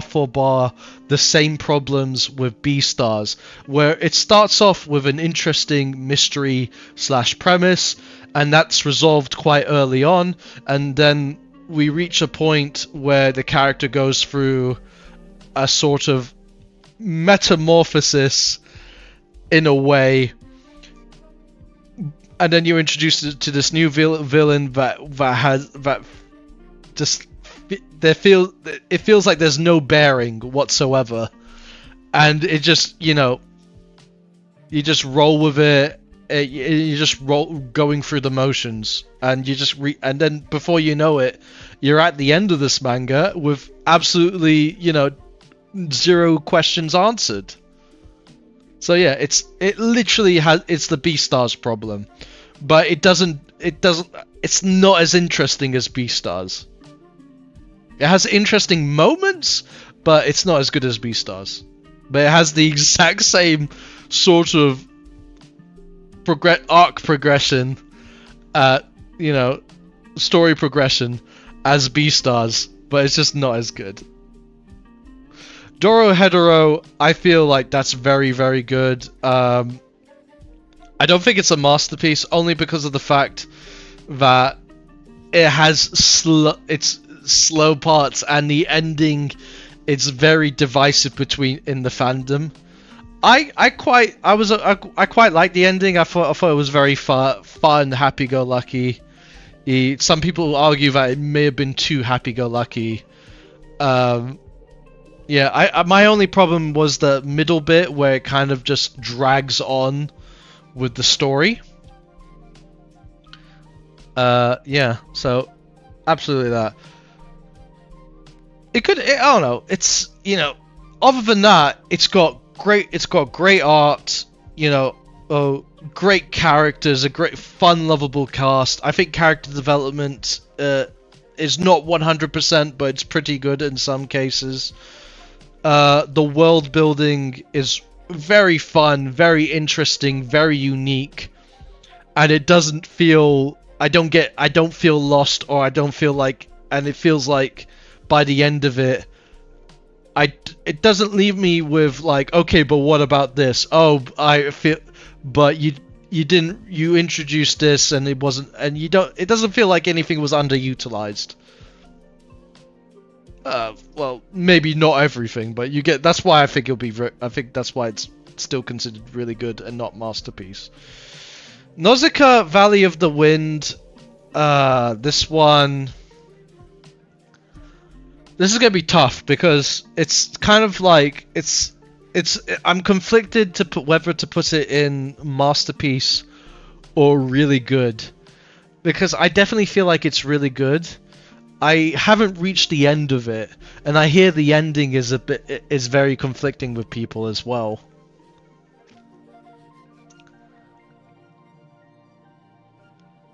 for bar, the same problems with Beastars, where it starts off with an interesting mystery / premise, and that's resolved quite early on, and then we reach a point where the character goes through a sort of metamorphosis in a way, and then you're introduced to this new villain that just it feels like there's no bearing whatsoever, and it just, you know, you just roll with it. You just roll going through the motions, and you just and then before you know it, you're at the end of this manga with absolutely, you know, 0 questions answered. So yeah, it's the Beastars problem, but it's not as interesting as Beastars. It has interesting moments, but it's not as good as Beastars. But it has the exact same sort of arc progression, you know, story progression as Beastars, but it's just not as good. Dorohedoro, I feel like that's very, very good. I don't think it's a masterpiece, only because of the fact that it has slow parts, and the ending, it's very divisive in the fandom. I quite like the ending. I thought it was very fun, happy-go-lucky. Some people argue that it may have been too happy-go-lucky. Yeah, my only problem was the middle bit where it kind of just drags on with the story. Yeah, so absolutely that. I don't know. It's, you know, other than that, it's got great art, you know, great characters, a great fun, lovable cast. I think character development is not 100%, but it's pretty good in some cases. The world building is very fun, very interesting, very unique, and it doesn't feel. I don't feel lost, or I don't feel like, and it feels like by the end of it, it doesn't leave me with like, okay, but what about this? Oh, I feel, but you introduced this, and it wasn't, and it doesn't feel like anything was underutilized. Well, maybe not everything, but you get. That's why I think I think that's why it's still considered really good and not masterpiece. Nausicaa, Valley of the Wind. This one. This is gonna be tough because it's kind of like I'm conflicted to whether to put it in masterpiece or really good, because I definitely feel like it's really good. I haven't reached the end of it, and I hear the ending is very conflicting with people as well.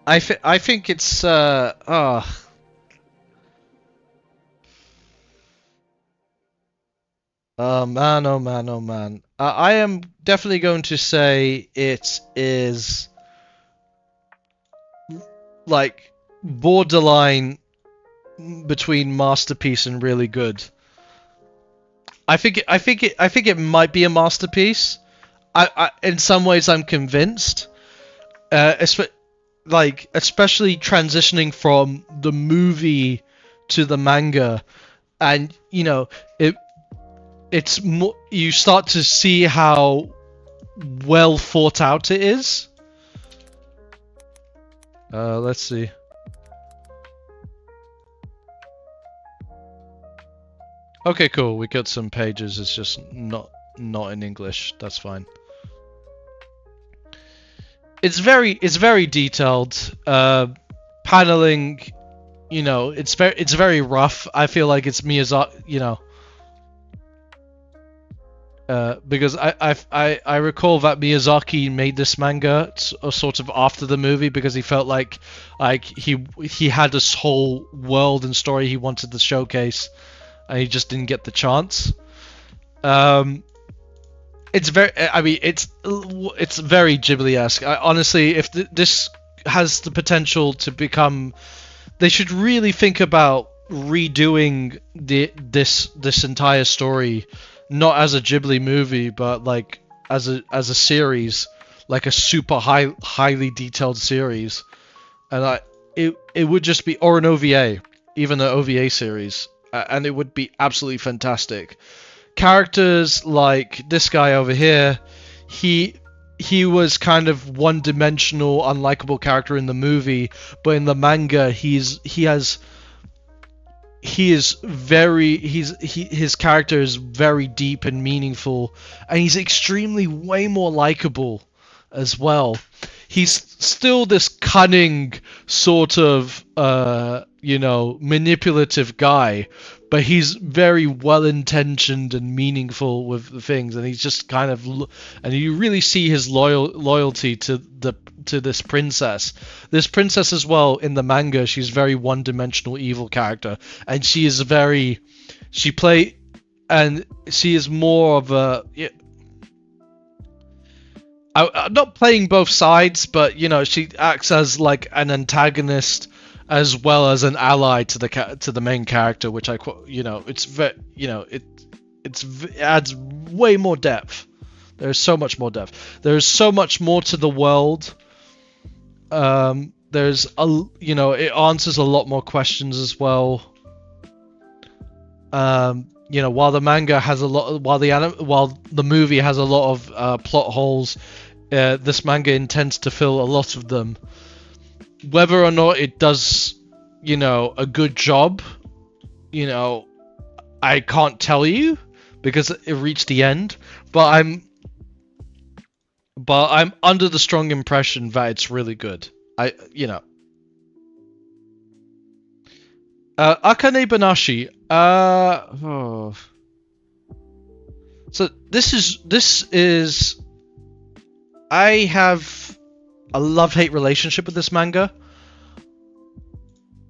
I think it's Man, oh man, oh man. I am definitely going to say it is like borderline between masterpiece and really good. I think it might be a masterpiece. In some ways I'm convinced. Especially transitioning from the movie to the manga, and it's more, you start to see how well thought out it is. Let's see. Okay, cool. We got some pages. It's just not in English. That's fine. It's very detailed. Paneling, it's very rough. I feel like it's Miyazaki, because I recall that Miyazaki made this manga sort of after the movie because he felt like he had this whole world and story he wanted to showcase, and he just didn't get the chance. It's very, I mean, it's very Ghibli-esque. Honestly, if this has the potential to become, they should really think about redoing this entire story, not as a Ghibli movie, but like as a series, like a super highly detailed series, and it would just be, or an OVA, even an OVA series, and it would be absolutely fantastic. Characters like this guy over here, he was kind of one-dimensional, unlikable character in the movie, but in the manga, his character is very deep and meaningful, and he's extremely way more likable as well. He's still this cunning sort of manipulative guy, but he's very well-intentioned and meaningful with the things, and he's just kind of, and you really see his loyalty to this princess. This princess as well in the manga, she's very one-dimensional evil character, and she is more of a, I'm not playing both sides, but she acts as like an antagonist as well as an ally to the main character, which it adds way more depth. There's so much more depth. There's so much more to the world. It answers a lot more questions as well. While the manga has a lot, while the movie has a lot of plot holes, this manga intends to fill a lot of them. Whether or not it does, a good job, I can't tell you because it reached the end. But I'm under the strong impression that it's really good. Akane Banashi. So this is. I have a love-hate relationship with this manga.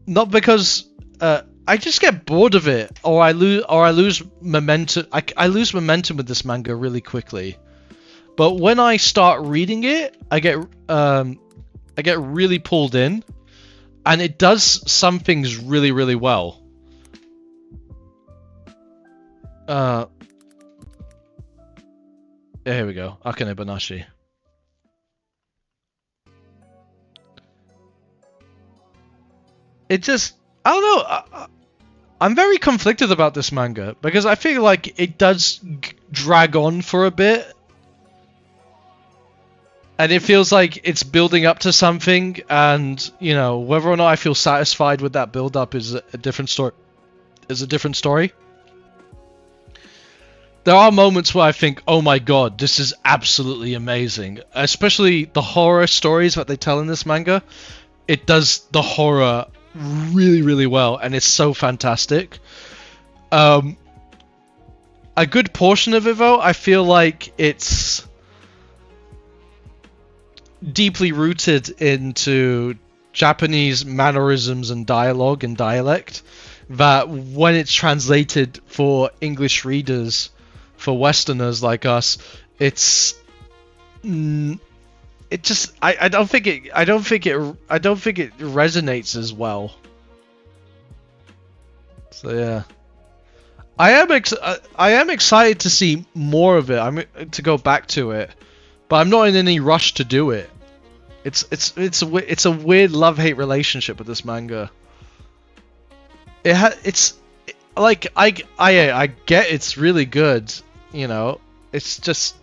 Not because I just get bored of it, or I lose momentum. I lose momentum with this manga really quickly. But when I start reading it, I get really pulled in, and it does some things really, really well. Here we go. Akane Banashi. It just, I don't know. I'm very conflicted about this manga because I feel like it does drag on for a bit. And it feels like it's building up to something, and whether or not I feel satisfied with that build up is a different story. There are moments where I think, oh my god, this is absolutely amazing. Especially the horror stories that they tell in this manga. It does the horror really, really well, and it's so fantastic. A good portion of it, though, I feel like it's deeply rooted into Japanese mannerisms and dialogue and dialect, that when it's translated for English readers, for Westerners like us, it's it just I don't think it resonates as well. So yeah, I am excited to see more of it. I'm to go back to it, but I'm not in any rush to do it. It's a weird love-hate relationship with this manga. It's like I get it's really good, you know. It's just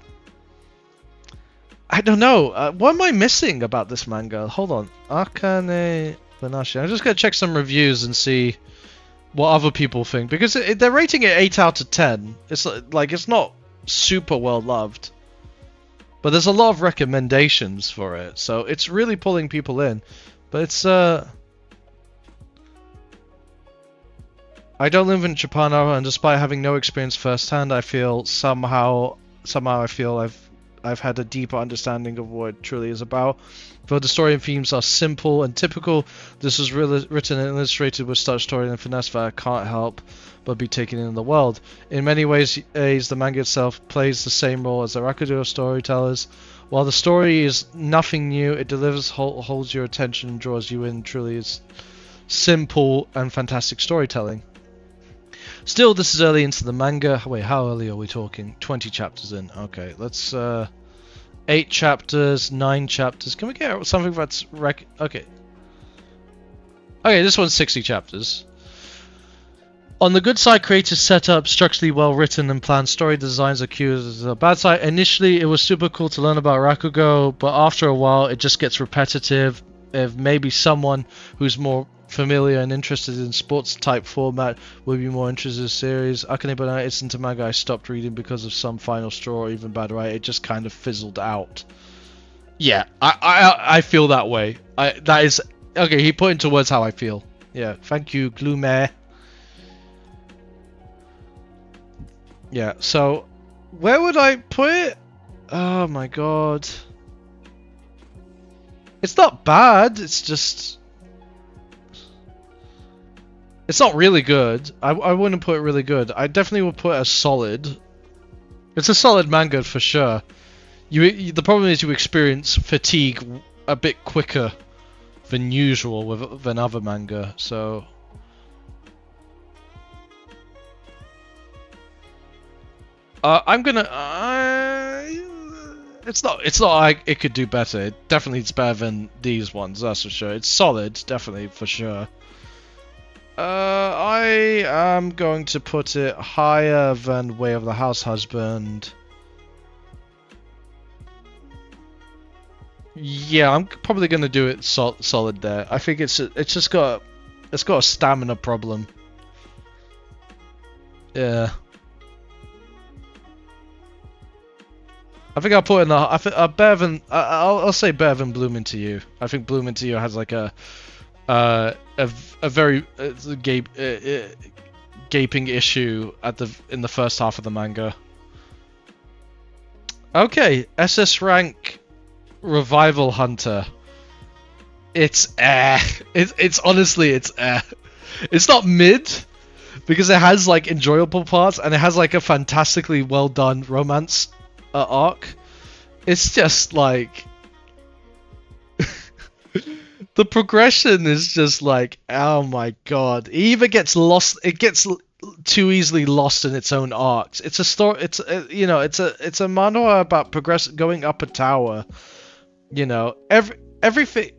I don't know. What am I missing about this manga? Hold on, Akane Banashi. I'm just gonna check some reviews and see what other people think, because they're rating it 8 out of 10. It's like it's not super well loved, but there's a lot of recommendations for it, so it's really pulling people in. But it's I don't live in Japan, and despite having no experience firsthand, I feel somehow I feel I've had a deeper understanding of what it truly is about. Though the story and themes are simple and typical, this was written and illustrated with such story and finesse that I can't help but be taken in the world. In many ways, the manga itself plays the same role as the rakugo storytellers. While the story is nothing new, it delivers, holds your attention, and draws you in. Truly is simple and fantastic storytelling. Still, this is early into the manga. Wait, how early are we talking? 20 chapters in. Okay, let's 8 chapters, 9 chapters. Can we get something that's okay. Okay, this one's 60 chapters. On the good side, creative setup, structurally well written and planned story designs are cued. As a bad side, initially it was super cool to learn about Rakugo, but after a while it just gets repetitive. If maybe someone who's more familiar and interested in sports type format would be more interested in the series. Akane Banana isn't a manga I stopped reading because of some final straw or even bad writing. It just kind of fizzled out. Yeah, I feel that way. That is okay. He put into words how I feel. Yeah, thank you, Glume. Yeah, so where would I put it? Oh my god. It's not bad, it's just it's not really good. I wouldn't put it really good. I definitely would put it as solid. It's a solid manga for sure. The problem is you experience fatigue a bit quicker than usual than other manga, so I'm gonna. It's not like it could do better. It definitely is better than these ones. That's for sure. It's solid, definitely for sure. I am going to put it higher than Way of the House Husband. Yeah, I'm probably gonna do it solid there. I think it's just got a stamina problem. Yeah. I think I'll put in better than I'll say better than Bloom Into You. I think Bloom Into You has like a very gaping issue in the first half of the manga. Okay, SS rank Revival Hunter. It's It's honestly It's not mid because it has like enjoyable parts and it has like a fantastically well done romance arc. It's just like the progression is just like, oh my god, it either gets lost, it gets too easily lost in its own arcs. It's a story, it's a manhwa about going up a tower, you know, everything,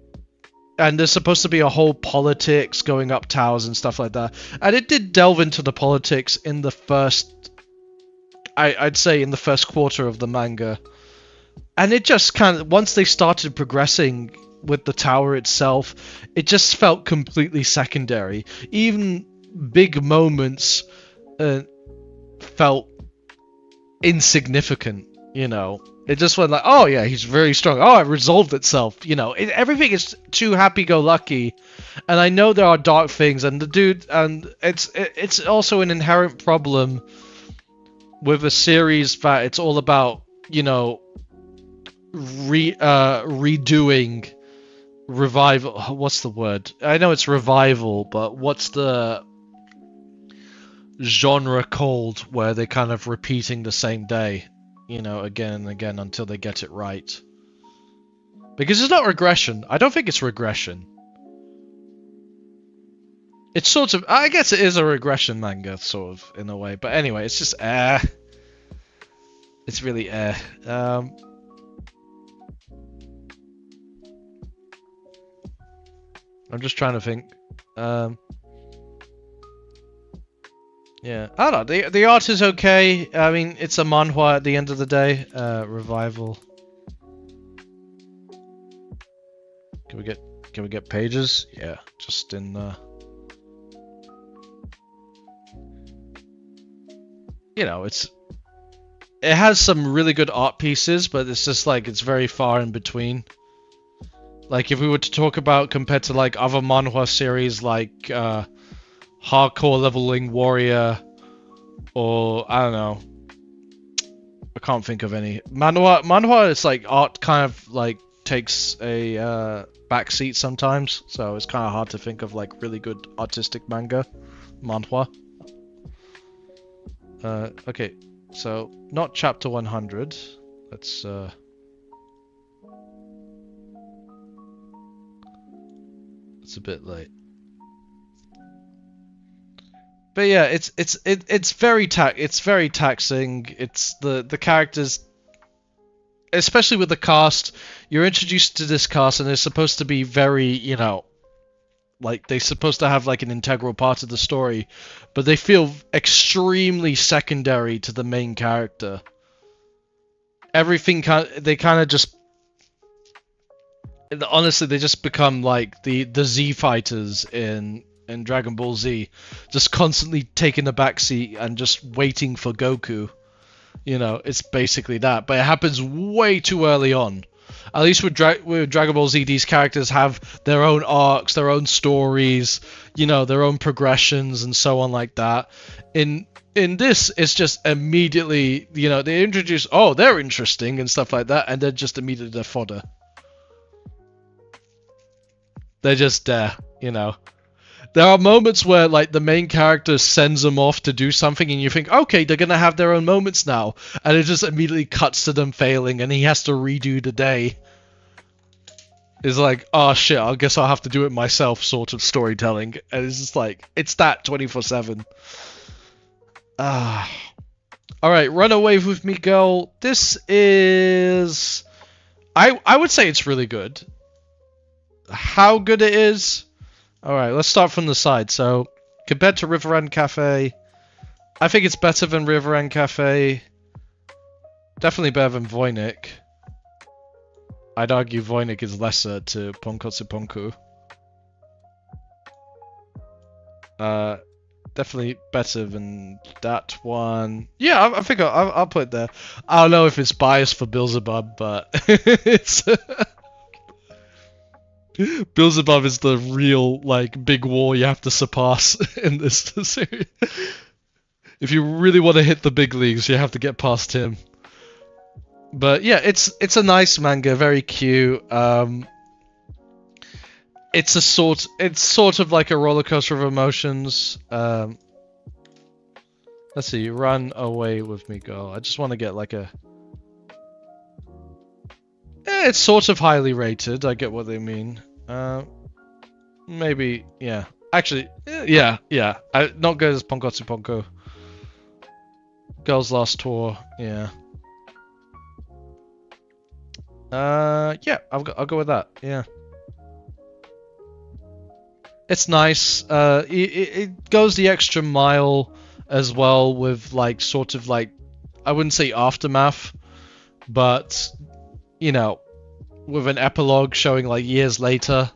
and there's supposed to be a whole politics going up towers and stuff like that, and it did delve into the politics in the first, I'd say in the first quarter of the manga. And it just kind of, once they started progressing with the tower itself, it just felt completely secondary. Even big moments felt insignificant, you know. It just went like, oh yeah, he's very strong. Oh, it resolved itself, you know. Everything is too happy-go-lucky. And I know there are dark things, and the dude, and it's also an inherent problem with a series that it's all about, you know, redoing revival. What's the word? I know it's revival, but what's the genre cold where they're kind of repeating the same day, you know, again and again until they get it right. Because it's not regression. I don't think it's regression. It's sort of, I guess it is a regression manga, sort of, in a way. But anyway, it's just It's really I'm just trying to think. Yeah, I don't know. The art is okay. I mean, it's a manhwa at the end of the day. Revival. Can we get pages? Yeah, just in. You know, it has some really good art pieces, but it's just like it's very far in between. Like if we were to talk about compared to like other manhwa series like Hardcore Leveling Warrior, or I don't know, I can't think of any manhwa. It's like art kind of like takes a backseat sometimes, so it's kind of hard to think of like really good artistic manhwa. Okay, so not chapter 100. Let's it's a bit late. But yeah, it's very taxing. It's the characters, especially with the cast. You're introduced to this cast, and they're supposed to be very, you know, like they're supposed to have like an integral part of the story, but they feel extremely secondary to the main character. Everything they kind of just, honestly, they just become like the Z fighters in Dragon Ball Z, just constantly taking the backseat and just waiting for Goku. You know, it's basically that, but it happens way too early on. At least with Dragon Ball Z, these characters have their own arcs, their own stories, you know, their own progressions and so on like that. In this, it's just immediately, you know, they introduce, oh, they're interesting and stuff like that, and then just immediately they're fodder. They're just there, you know. There are moments where, like, the main character sends them off to do something, and you think, okay, they're gonna have their own moments now, and it just immediately cuts to them failing, and he has to redo the day. It's like, oh shit, I guess I'll have to do it myself, sort of storytelling, and it's just like, it's that 24/7. Alright, Run Away With Me Girl. This is... I would say it's really good. How good it is... Alright, let's start from the side. So, compared to River End Cafe, I think it's better than River End Cafe. Definitely better than Voynich. I'd argue Voynich is lesser to Ponkotsu Ponku. Definitely better than that one. Yeah, I think I'll put it there. I don't know if it's biased for Beelzebub, but it's... Beelzebub is the real, like, big wall you have to surpass in this series. If you really want to hit the big leagues, you have to get past him. But yeah, it's a nice manga, very cute. It's sort of like a roller coaster of emotions. Let's see, Run Away With Me Girl. I just want to get like a... it's sort of highly rated, I get what they mean. Maybe, yeah. Actually, yeah. Not good as Ponkotsu Ponko. Girls Last Tour, yeah. Yeah, I'll go with that, yeah. It's nice. It goes the extra mile as well with, like, sort of like, I wouldn't say aftermath, but, you know, with an epilogue showing like years later,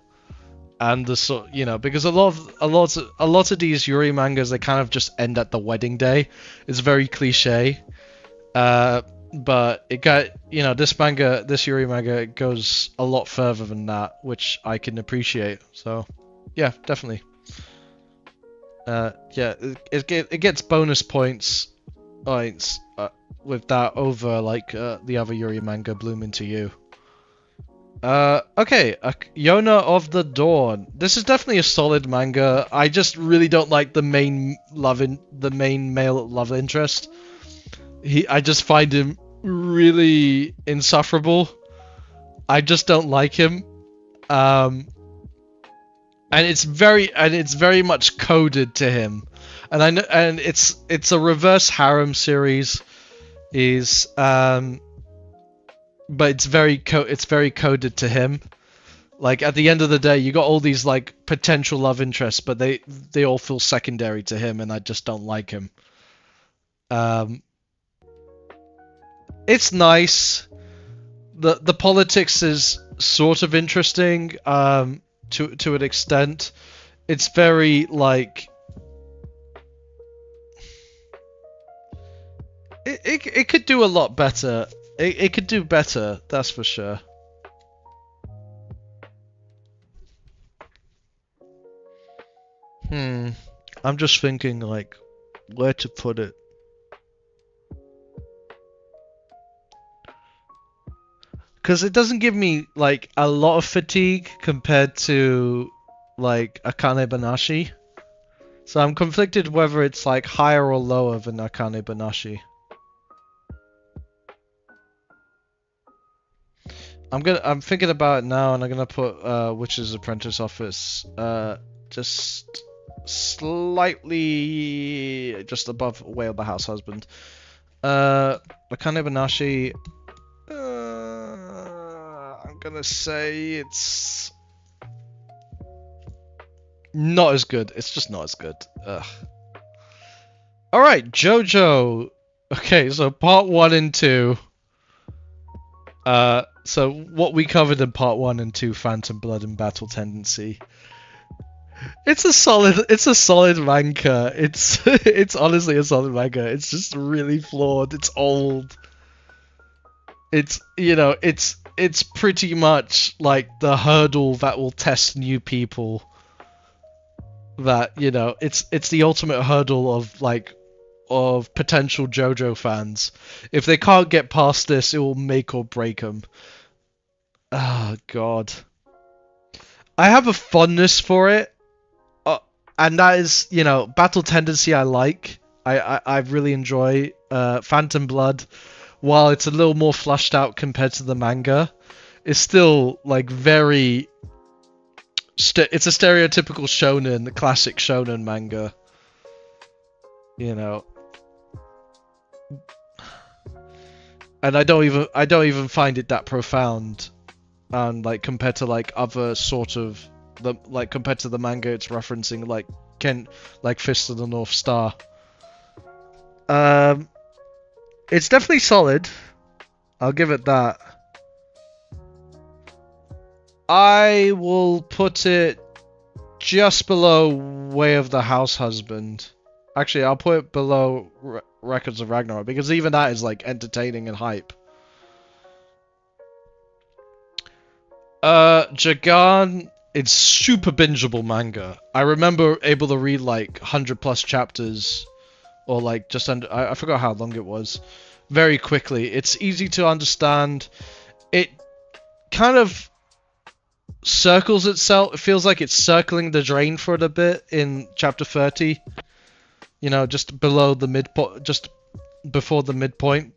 and the sort, you know, because a lot of these Yuri mangas, they kind of just end at the wedding day. It's very cliche, but it got, you know, this Yuri manga, it goes a lot further than that, which I can appreciate. So yeah, definitely. Yeah, it gets bonus points with that over like the other Yuri manga, Bloom Into You. Okay, Yona of the Dawn. This is definitely a solid manga. I just really don't like the main male love interest. I just find him really insufferable. I just don't like him. And it's very much coded to him. And I know, and it's a reverse harem series. But it's very coded to him. Like at the end of the day, you got all these like potential love interests, but they all feel secondary to him, and I just don't like him. It's nice. The politics is sort of interesting, to an extent. It's very like it could do a lot better. It could do better, that's for sure. I'm just thinking like where to put it. Because it doesn't give me like a lot of fatigue compared to like Akane Banashi. So I'm conflicted whether it's like higher or lower than Akane Banashi. I'm thinking about it now, and I'm gonna put Witch's Apprentice Office just slightly just above Way of the House Husband. Akane Banashi, I'm gonna say it's not as good. It's just not as good. Ugh. All right, JoJo. Okay, so part 1 and 2. So what we covered in part 1 and 2, Phantom Blood and Battle Tendency. It's a solid manga. It's honestly a solid manga. It's just really flawed. It's old. It's it's pretty much like the hurdle that will test new people. That it's the ultimate hurdle of potential JoJo fans. If they can't get past this, it will make or break them. Oh god, I have a fondness for it, and that is Battle Tendency. I like. I really enjoy Phantom Blood. While it's a little more flushed out compared to the manga, it's still like very. It's a stereotypical shonen, the classic shonen manga. And I don't even find it that profound, and like compared to like other sort of compared to the manga it's referencing, like Fist of the North Star. It's definitely solid. I'll give it that. I will put it just below Way of the House Husband. Actually, I'll put it below Records of Ragnarok, because even that is like entertaining and hype. Jagan, it's super bingeable manga. I remember able to read like 100+ chapters, or like just under. I forgot how long it was. Very quickly. It's easy to understand. It kind of circles itself. It feels like it's circling the drain for it a bit in chapter 30. Just below the midpoint, just before the midpoint.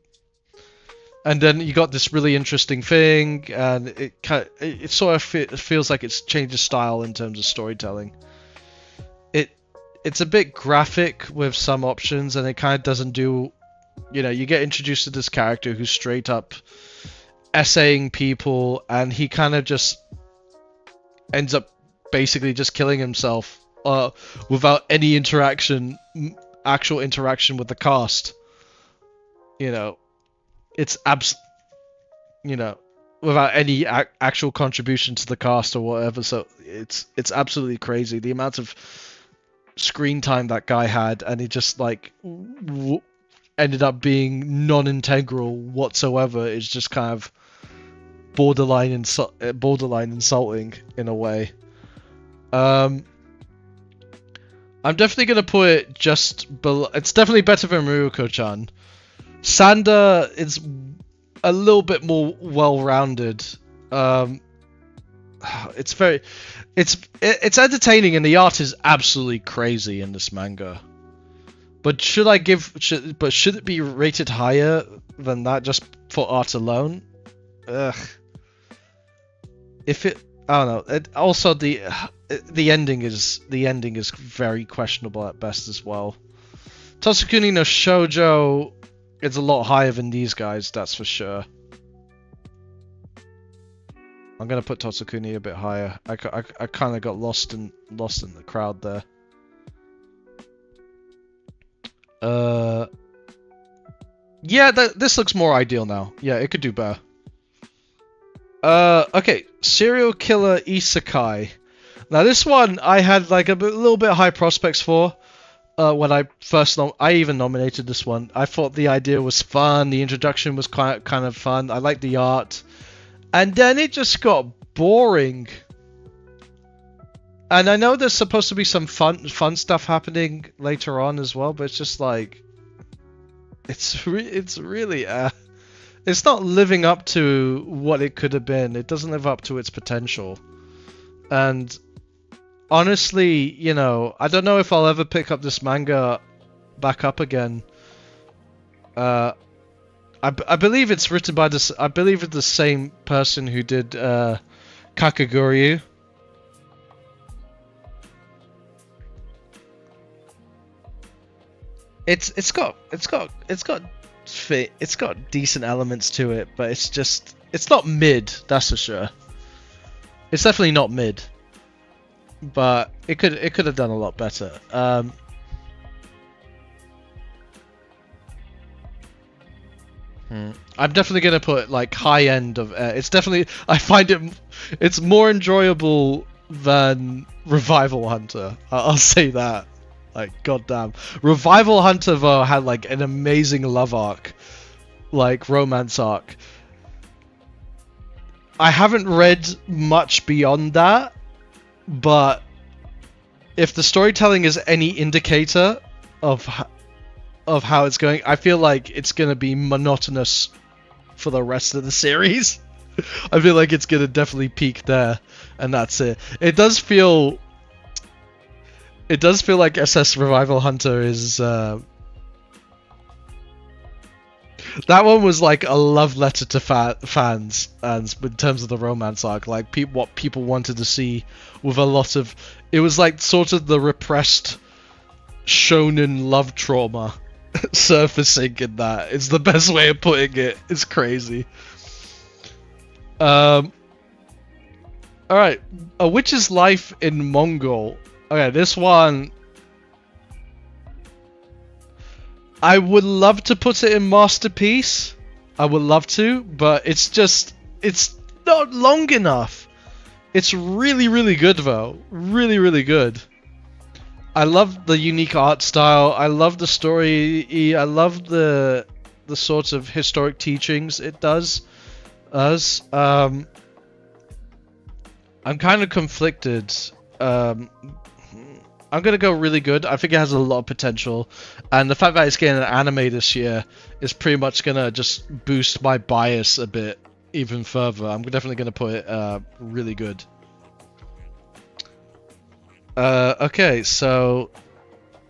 And then you got this really interesting thing, and it sort of feels like it's changed its style in terms of storytelling. It's a bit graphic with some options, and it kind of doesn't do. You get introduced to this character who's straight up essaying people, and he kind of just ends up basically just killing himself without any actual interaction with the cast. It's without any actual contribution to the cast or whatever. So it's absolutely crazy the amount of screen time that guy had, and he just like ended up being non-integral whatsoever. It's just kind of borderline insulting in a way. I'm definitely gonna put it just below. It's definitely better than Ruroku-chan. Sander is a little bit more well-rounded. it's very, it's entertaining, and the art is absolutely crazy in this manga. But should it be rated higher than that just for art alone? Ugh. If it, I don't know. Also, the ending is very questionable at best as well. Totsukuni no Shoujo is a lot higher than these guys, that's for sure. I'm gonna put Totsukuni a bit higher. I kind of got lost in the crowd there. Yeah, this looks more ideal now. Yeah, it could do better. Okay, Serial Killer Isekai. Now this one I had like a little bit high prospects for. When I first I even nominated this one. I thought the idea was fun. The introduction was kind of fun. I liked the art, and then it just got boring. And I know there's supposed to be some fun stuff happening later on as well, but it's just like it's really it's not living up to what it could have been. It doesn't live up to its potential. And honestly, you know, I don't know if I'll ever pick up this manga back up again. I believe it's written by this. I believe it's the same person who did Kakaguryu. It's got decent elements to it, but it's not mid. That's for sure. It's definitely not mid. But it could have done a lot better. I'm definitely gonna put like high end of. It's definitely, I find it's more enjoyable than Revival Hunter. I'll say that. Like goddamn, Revival Hunter though had like an amazing love arc, like romance arc. I haven't read much beyond that. But if the storytelling is any indicator of how it's going, I feel like it's going to be monotonous for the rest of the series. I feel like it's going to definitely peak there, and that's it. It does feel like SS Revival Hunter is that one was like a love letter to fans, and in terms of the romance arc, like what people wanted to see, with a lot of, it was like sort of the repressed shonen love trauma surfacing in that. It's the best way of putting it. It's crazy. All right, A Witch's Life in Mongol. Okay, this one, I would love to put it in Masterpiece. I would love to, but it's not long enough. It's really, really good though. Really, really good. I love the unique art style. I love the story. I love the sort of historic teachings it does. I'm kind of conflicted. I'm gonna go really good. I think it has a lot of potential, and the fact that it's getting an anime this year is pretty much gonna just boost my bias a bit even further. I'm definitely gonna put it really good. Okay, so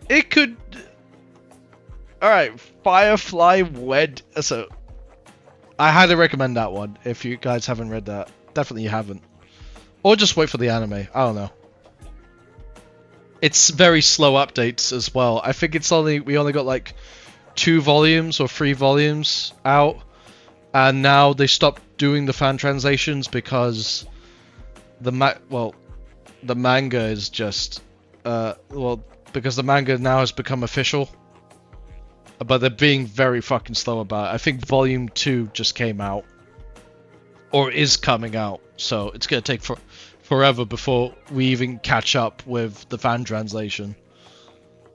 it could. All right, Firefly Wed. So I highly recommend that one if you guys haven't read that. Definitely you haven't, or just wait for the anime. I don't know. It's very slow updates as well. I think we only got like 2 volumes or 3 volumes out, and now they stopped doing the fan translations because the manga is just because the manga now has become official, but they're being very fucking slow about it. I think volume 2 just came out or is coming out, so it's gonna take forever before we even catch up with the fan translation.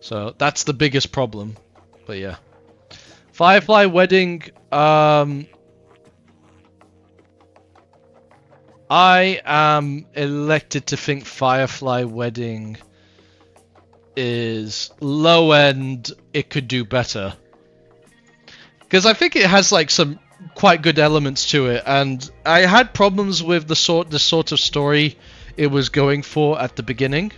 So that's the biggest problem. But yeah, Firefly Wedding. I am elected to think Firefly Wedding is low end. It could do better, because I think it has like some quite good elements to it, and I had problems with the sort of story it was going for at the beginning.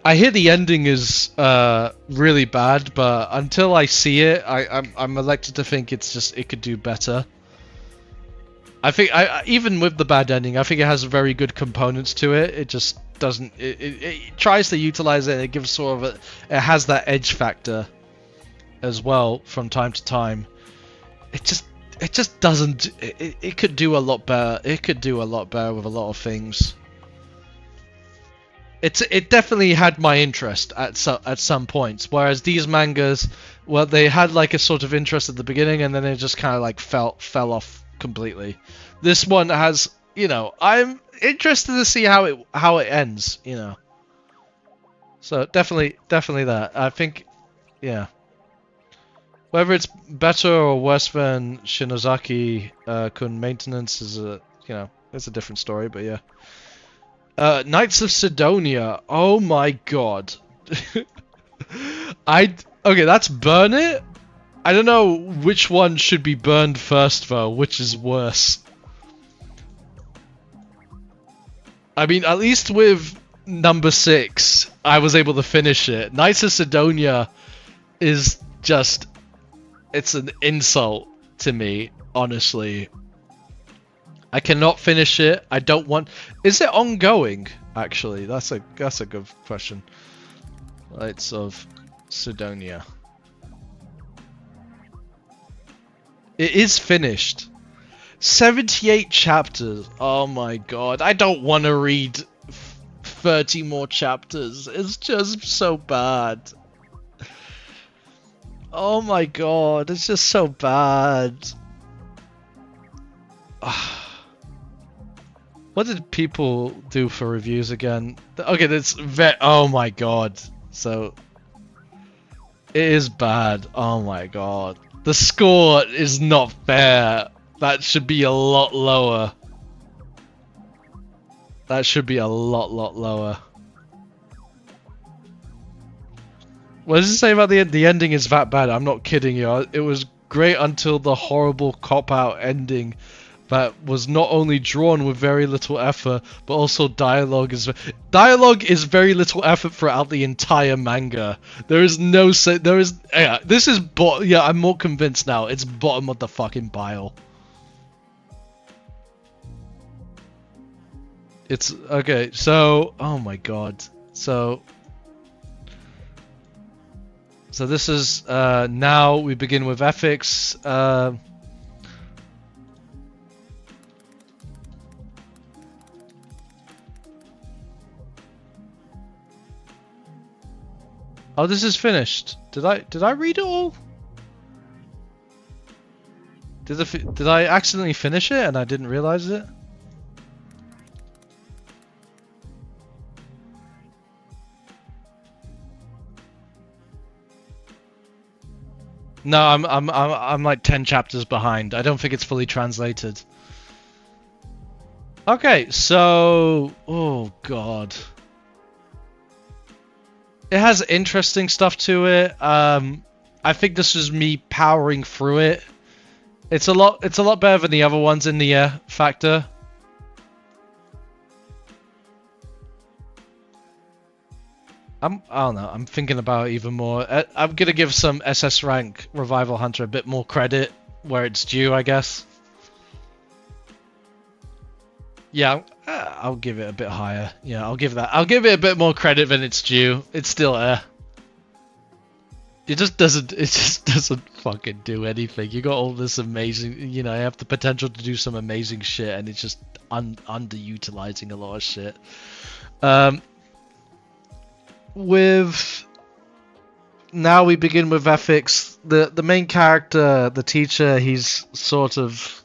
I hear the ending is really bad, but until I see it, I'm elected to think it could do better. I think even with the bad ending, I think it has very good components to it. It just doesn't. It tries to utilize it. It gives sort of it has that edge factor as well from time to time. It just doesn't. It could do a lot better. It could do a lot better with a lot of things. It definitely had my interest at some points, whereas these mangas, well, they had like a sort of interest at the beginning, and then it just kind of like fell off completely. This one has, I'm interested to see how it ends, So definitely that. I think, yeah. Whether it's better or worse than Shinozaki Kun Maintenance is it's a different story, but yeah. Knights of Sidonia. Oh my god. Okay, that's Burn It. I don't know which one should be burned first though, which is worse. I mean, at least with number 6, I was able to finish it. Knights of Sidonia is just, it's an insult to me, honestly. I cannot finish it. I don't want. Is it ongoing? Actually, that's a good question. Knights of Sidonia. It is finished. 78 chapters. Oh my god. I don't want to read 30 more chapters. It's just so bad. Oh my god. It's just so bad. What did people do for reviews again? Okay, that's oh my god. So it is bad. Oh my god. The score is not fair. That should be a lot lower. That should be a lot lower. What does it say about the end? The ending is that bad. I'm not kidding you. It was great until the horrible cop-out ending that was not only drawn with very little effort, but also dialogue is very little effort throughout the entire manga. There is no this is I'm more convinced now. It's bottom of the fucking pile. It's okay. So, oh my god. So this is now we begin with ethics. Oh, this is finished. Did I read it all? Did I accidentally finish it and I didn't realize it? No, I'm like 10 chapters behind. I don't think it's fully translated. Okay, so oh god. It has interesting stuff to it. I think this is me powering through it. It's a lot better than the other ones in the factor. I don't know. I'm thinking about it even more. I'm gonna give some SS rank Revival Hunter a bit more credit where it's due, I guess. Yeah, I'll give it a bit higher. Yeah, I'll give it a bit more credit than it's due. It's still It just doesn't fucking do anything. You got all this amazing, you have the potential to do some amazing shit, and it's just underutilizing a lot of shit. Now we begin with ethics. The main character, the teacher, he's sort of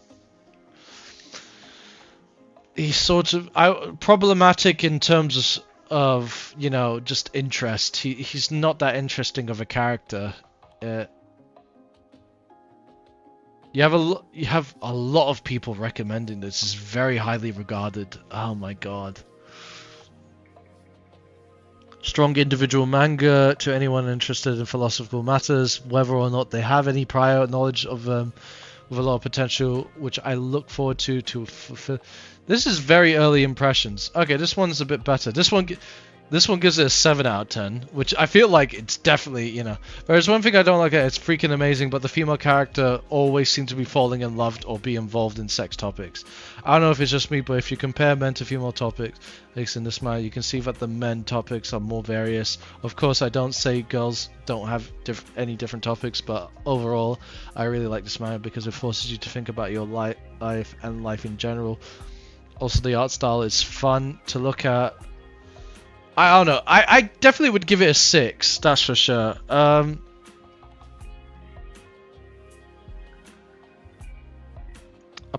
problematic in terms of just interest. He's not that interesting of a character. You have a lot of people recommending this. It's very highly regarded. Oh my god. Strong individual manga to anyone interested in philosophical matters, whether or not they have any prior knowledge of them, with a lot of potential, which I look forward to fulfill. This is very early impressions. Okay, this one's a bit better. This one gives it a 7 out of 10, which I feel like it's definitely, you know. There's one thing I don't like, it's freaking amazing, but the female character always seems to be falling in love or be involved in sex topics. I don't know if it's just me, but if you compare men to female topics in this manner, you can see that the men topics are more various. Of course, I don't say girls don't have any different topics, but overall, I really like this manga because it forces you to think about your life and life in general. Also, the art style is fun to look at. I don't know. I definitely would give it a 6. That's for sure. I'll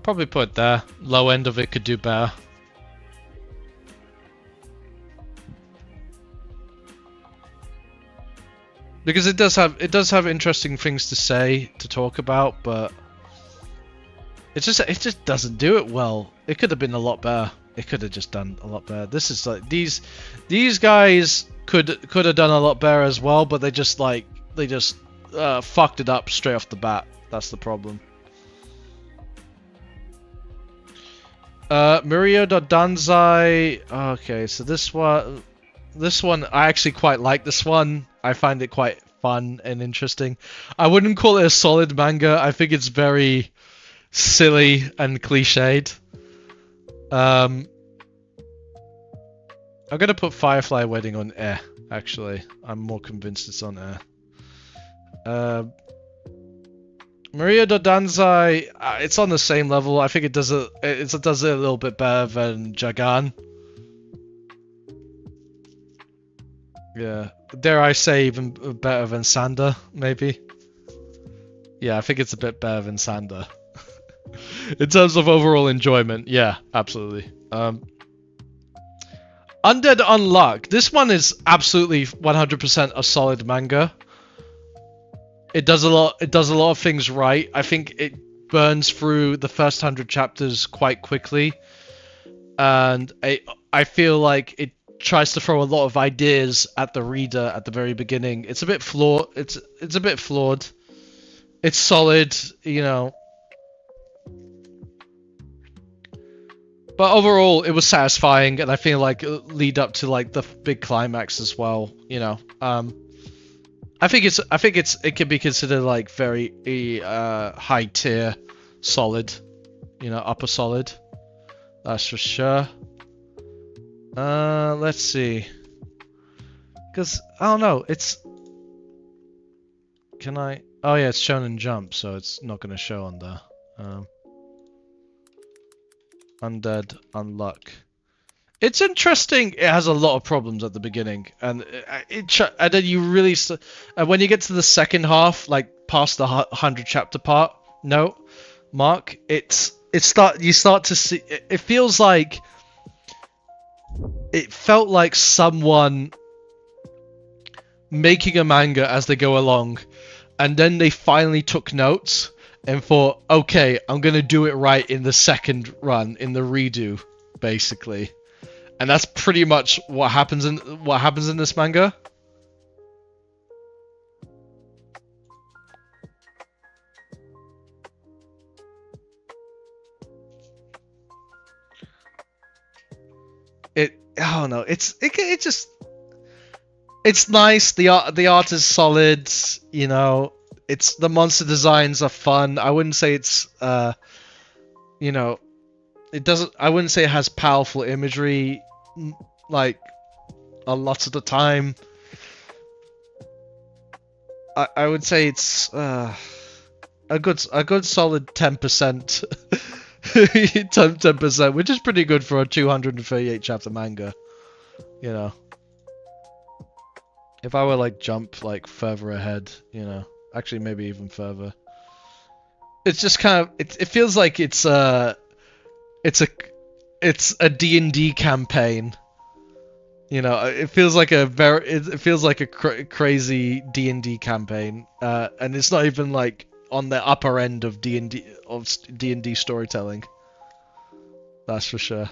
probably put it there. Low end of it could do better. Because it does have interesting things to say, to talk about, but it just doesn't do it well. It could have been a lot better. It could have just done a lot better. This is like these guys could have done a lot better as well, but they just fucked it up straight off the bat. That's the problem. Murio do Danzai. Okay, so this one I actually quite like. This one I find it quite fun and interesting. I wouldn't call it a solid manga. I think it's very silly and cliched. I'm gonna put Firefly Wedding on air. Actually, I'm more convinced it's on air. Maria do Danzai, it's on the same level. I think it does it a little bit better than Jagan. Yeah, dare I say even better than Sander, maybe. Yeah, I think it's a bit better than Sander. In terms of overall enjoyment, yeah, absolutely. Undead Unluck. This one is absolutely 100% a solid manga. It does a lot of things right. I think it burns through the first 100 chapters quite quickly, and I feel like it tries to throw a lot of ideas at the reader at the very beginning. It's a bit flawed. It's a bit flawed. It's solid, you know. But overall, it was satisfying, and I feel like it lead up to like the big climax as well. You know, I think it can be considered like very high tier, solid, you know, upper solid. That's for sure. Let's see, because I don't know. Can I? Oh yeah, it's shown in Jump, so it's not gonna show on there. Undead Unluck. It's interesting. It has a lot of problems at the beginning, and and then you really when you get to the second half, like past the 100 chapter mark, you start to see. It feels like it felt like someone making a manga as they go along, and then they finally took notes and thought, okay, I'm gonna do it right in the second run, in the redo, basically. And that's pretty much what happens in this manga. I don't know. It's nice. The art is solid. You know, the monster designs are fun. I wouldn't say it's you know, I wouldn't say it has powerful imagery like a lot of the time. I would say it's a good solid 10%. 10%, which is pretty good for a 238 chapter manga, you know. If I were like jump like further ahead, you know, actually maybe even further. It's just kind of it feels like it's a D&D campaign. You know, it feels like a crazy D&D campaign, and it's not even like on the upper end of D&D storytelling. That's for sure.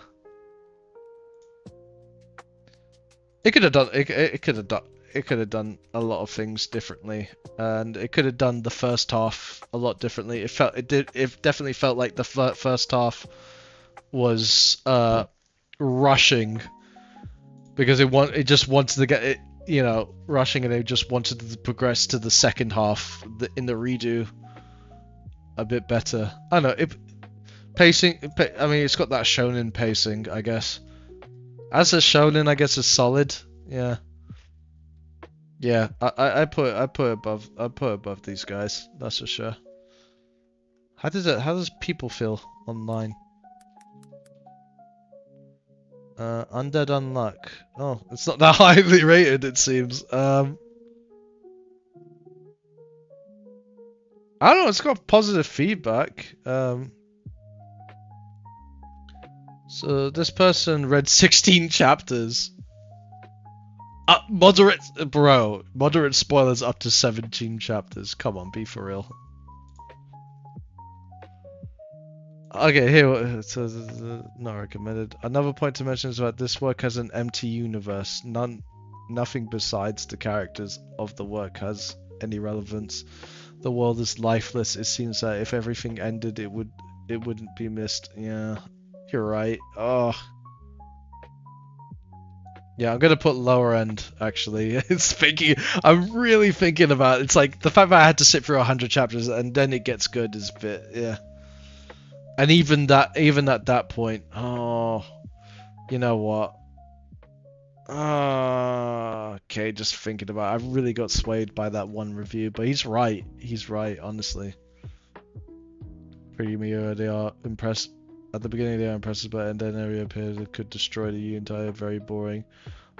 It could have done. It could have done. It could have done a lot of things differently, and it could have done the first half a lot differently. It felt. It did. It definitely felt like the first half was rushing because it just wanted to get it. You know, rushing, and it just wanted to progress to the second half in the redo a bit better. I don't know. Pacing. I mean, it's got that shonen pacing, I guess. As a shonen, I guess it's solid. Yeah. Yeah, I put above these guys. That's for sure. How does people feel online? Undead Unluck. Oh, it's not that highly rated, it seems. I don't know. It's got positive feedback. So this person read 16 chapters. Moderate spoilers up to 17 chapters. Come on, be for real. Okay, here it says not recommended. Another point to mention is that this work has an empty universe. Nothing besides the characters of the work has any relevance. The world is lifeless. It seems that if everything ended, it wouldn't be missed. Yeah, you're right. Oh. Yeah, I'm gonna put lower end, actually. I'm really thinking about it. It's like, the fact that I had to sit through 100 chapters and then it gets good is a bit, yeah. And even at that point, oh, you know what? Okay, just thinking about it, I really got swayed by that one review, but he's right, honestly. Pretty me, they are impressed. At the beginning they are impressive, but and then area appeared it could destroy the entire very boring.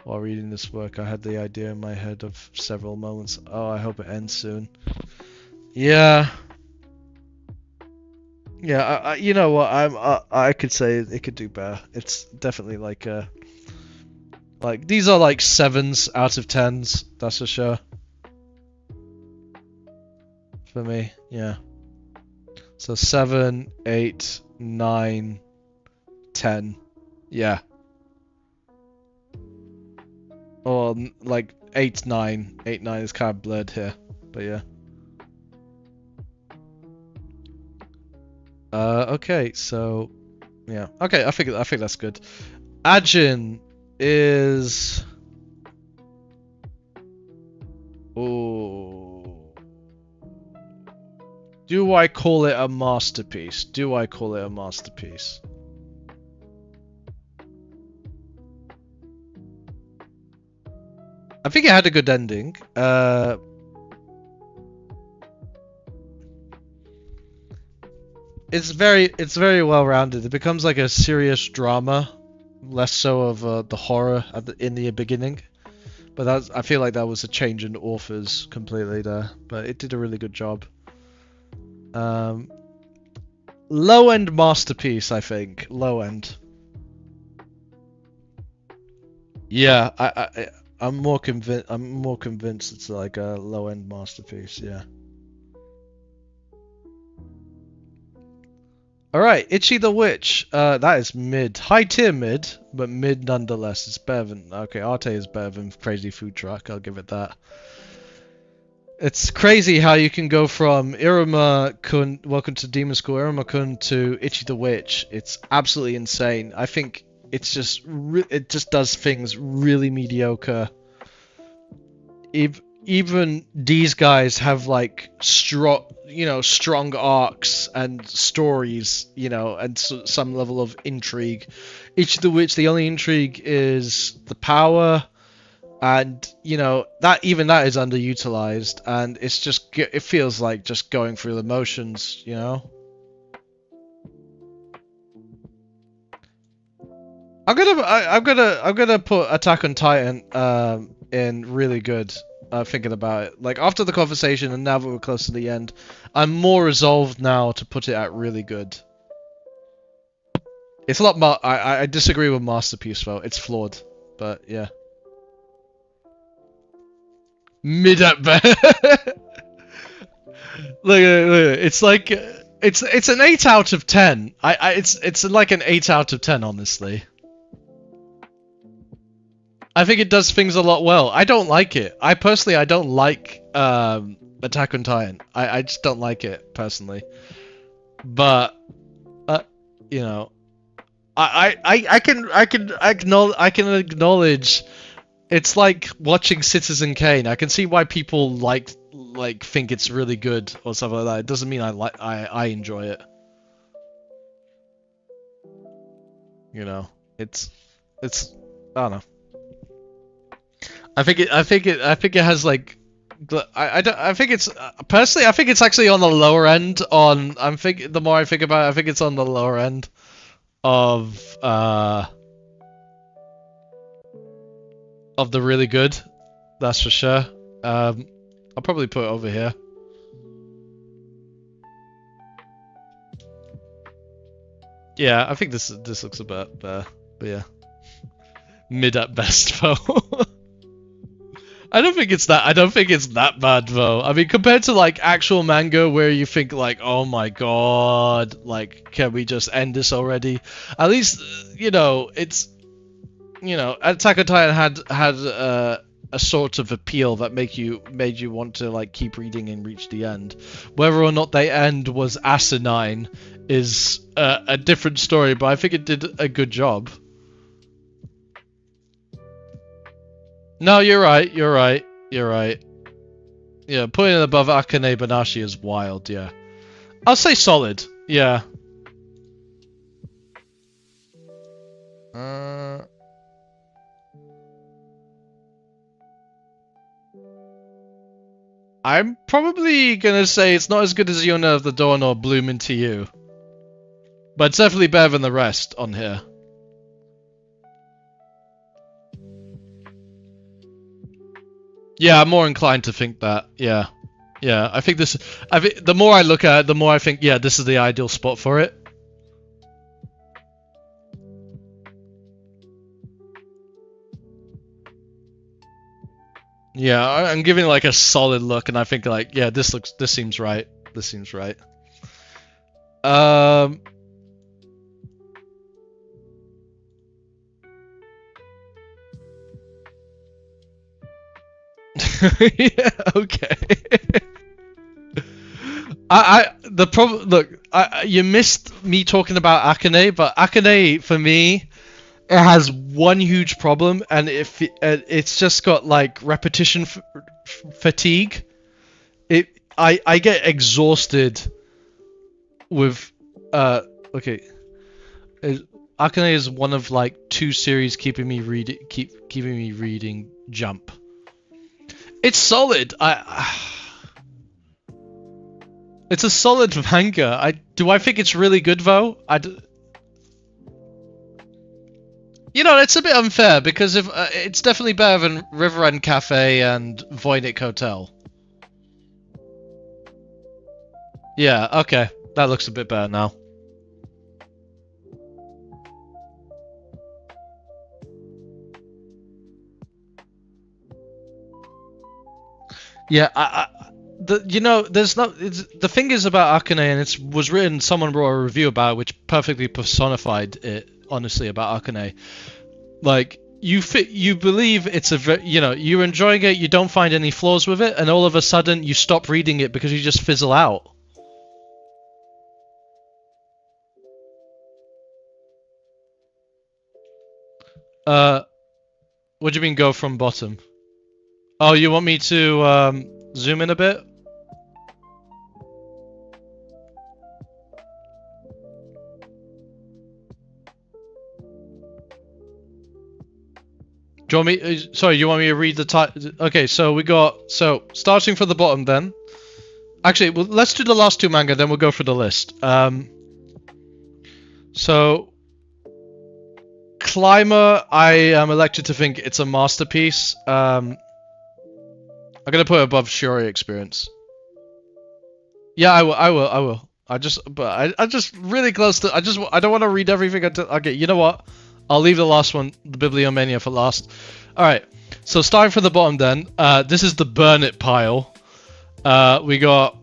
While reading this work, I had the idea in my head of several moments. Oh, I hope it ends soon. Yeah. Yeah, you know what? I could say it could do better. It's definitely like these are like 7s out of 10s. That's for sure. For me, yeah. So 7, 8, 9, 10. Yeah. Or like 8, 9. 8, 9 is kind of blurred here, but yeah. Okay, so yeah. Okay, I think that's good. Ajin is. Oh. Do I call it a masterpiece? Do I call it a masterpiece? I think it had a good ending. It's very well rounded. It becomes like a serious drama, less so of the horror in the beginning. But I feel like that was a change in authors completely there. But it did a really good job. Low end masterpiece, I think. Low end. Yeah, I'm more convinced it's like a low end masterpiece. Yeah. Alright, Itchy the Witch. That is mid. High tier mid, but mid nonetheless. It's better than... Okay, Arte is better than Crazy Food Truck, I'll give it that. It's crazy how you can go from Iruma-kun, Welcome to Demon School, Iruma-kun to Itchy the Witch. It's absolutely insane. I think it's just... it just does things really mediocre. Even these guys have like strong arcs and stories, and some level of intrigue. Each of which the only intrigue is the power, and that is underutilized, and it feels like just going through the motions, I'm gonna put Attack on Titan in really good. Thinking about it, like after the conversation and now that we're close to the end, I'm more resolved now to put it at really good. It's a lot. I disagree with masterpiece though. It's flawed, but yeah. Mid at best. Look, it's like it's an 8 out of 10. It's like an 8 out of 10, honestly. I think it does things a lot well. I don't like it. I don't like Attack on Titan. I just don't like it personally. But you know, I can acknowledge it's like watching Citizen Kane. I can see why people think it's really good or something like that. It doesn't mean I enjoy it. You know, it's I don't know. I think it has like I think it's personally I think it's actually on the lower end on the more I think about it, I think it's on the lower end of the really good. That's for sure. I'll probably put it over here. Yeah, I think this looks a bit better, but yeah. Mid at best though. I don't think it's that bad though. I mean, compared to like actual manga where you think like, oh my god, like can we just end this already? At least it's Attack on Titan had a sort of appeal that made you want to like keep reading and reach the end. Whether or not they end was asinine is a different story, but I think it did a good job. No, you're right. Yeah, putting it above Akane Banashi is wild, yeah. I'll say solid, yeah. I'm probably gonna say it's not as good as Yona of the Dawn or Bloom Into You. But it's definitely better than the rest on here. Yeah, I'm more inclined to think that. Yeah. I think the more I look at it, the more I think, yeah, this is the ideal spot for it. Yeah, I'm giving it like a solid look, and I think like, yeah, this seems right. This seems right. Yeah, okay. The problem. Look, you missed me talking about Akane, but Akane for me, it has one huge problem, and it's just got like repetition fatigue. I get exhausted with okay. Akane is one of like 2 series keeping me reading Jump. It's solid. It's a solid manga. Do I think it's really good though? It's a bit unfair because if it's definitely better than River End Cafe and Voynich Hotel. Yeah, okay. That looks a bit better now. Yeah, there's not. The thing is about Akane, and it was written. Someone wrote a review about it, which perfectly personified it. Honestly, about Akane, like you believe it's you're enjoying it. You don't find any flaws with it, and all of a sudden you stop reading it because you just fizzle out. What do you mean go from bottom? Oh, you want me to zoom in a bit? Do you want me? Sorry, you want me to read the title? Okay, so we got starting from the bottom then. Actually, well, let's do the last 2 manga, then we'll go through the list. So Climber, I am elected to think it's a masterpiece. I'm gonna put it above Shiori Experience. Yeah, I will. I just really close to. I don't want to read everything. Okay, you know what? I'll leave the last one, the Bibliomania, for last. All right. So starting from the bottom, then. This is the Burn It pile. We got.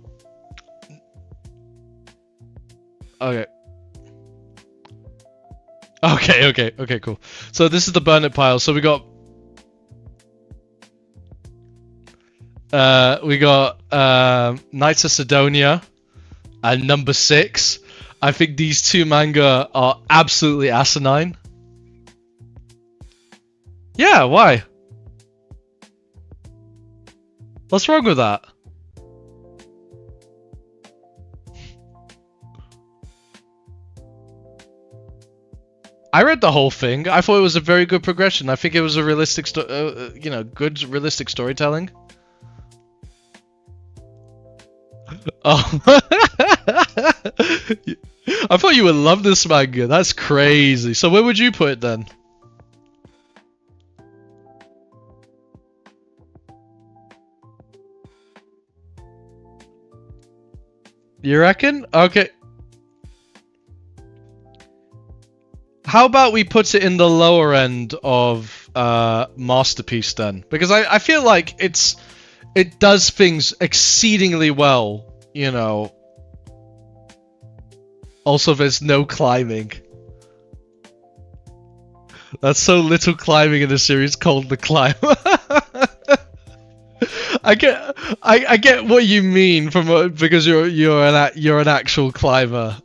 Okay. Okay, cool. So this is the Burn It pile. So we got We got Knights of Sidonia and number 6. I think these two manga are absolutely asinine. Yeah, why? What's wrong with that? I read the whole thing. I thought it was a very good progression. I think it was a realistic, good realistic storytelling. Oh, I thought you would love this manga. That's crazy. So where would you put it then? You reckon? Okay. How about we put it in the lower end of Masterpiece then? Because I feel like it does things exceedingly well, you know. Also, there's no climbing. That's so little climbing in a series called The Climb. I get what you mean from because you're an actual climber.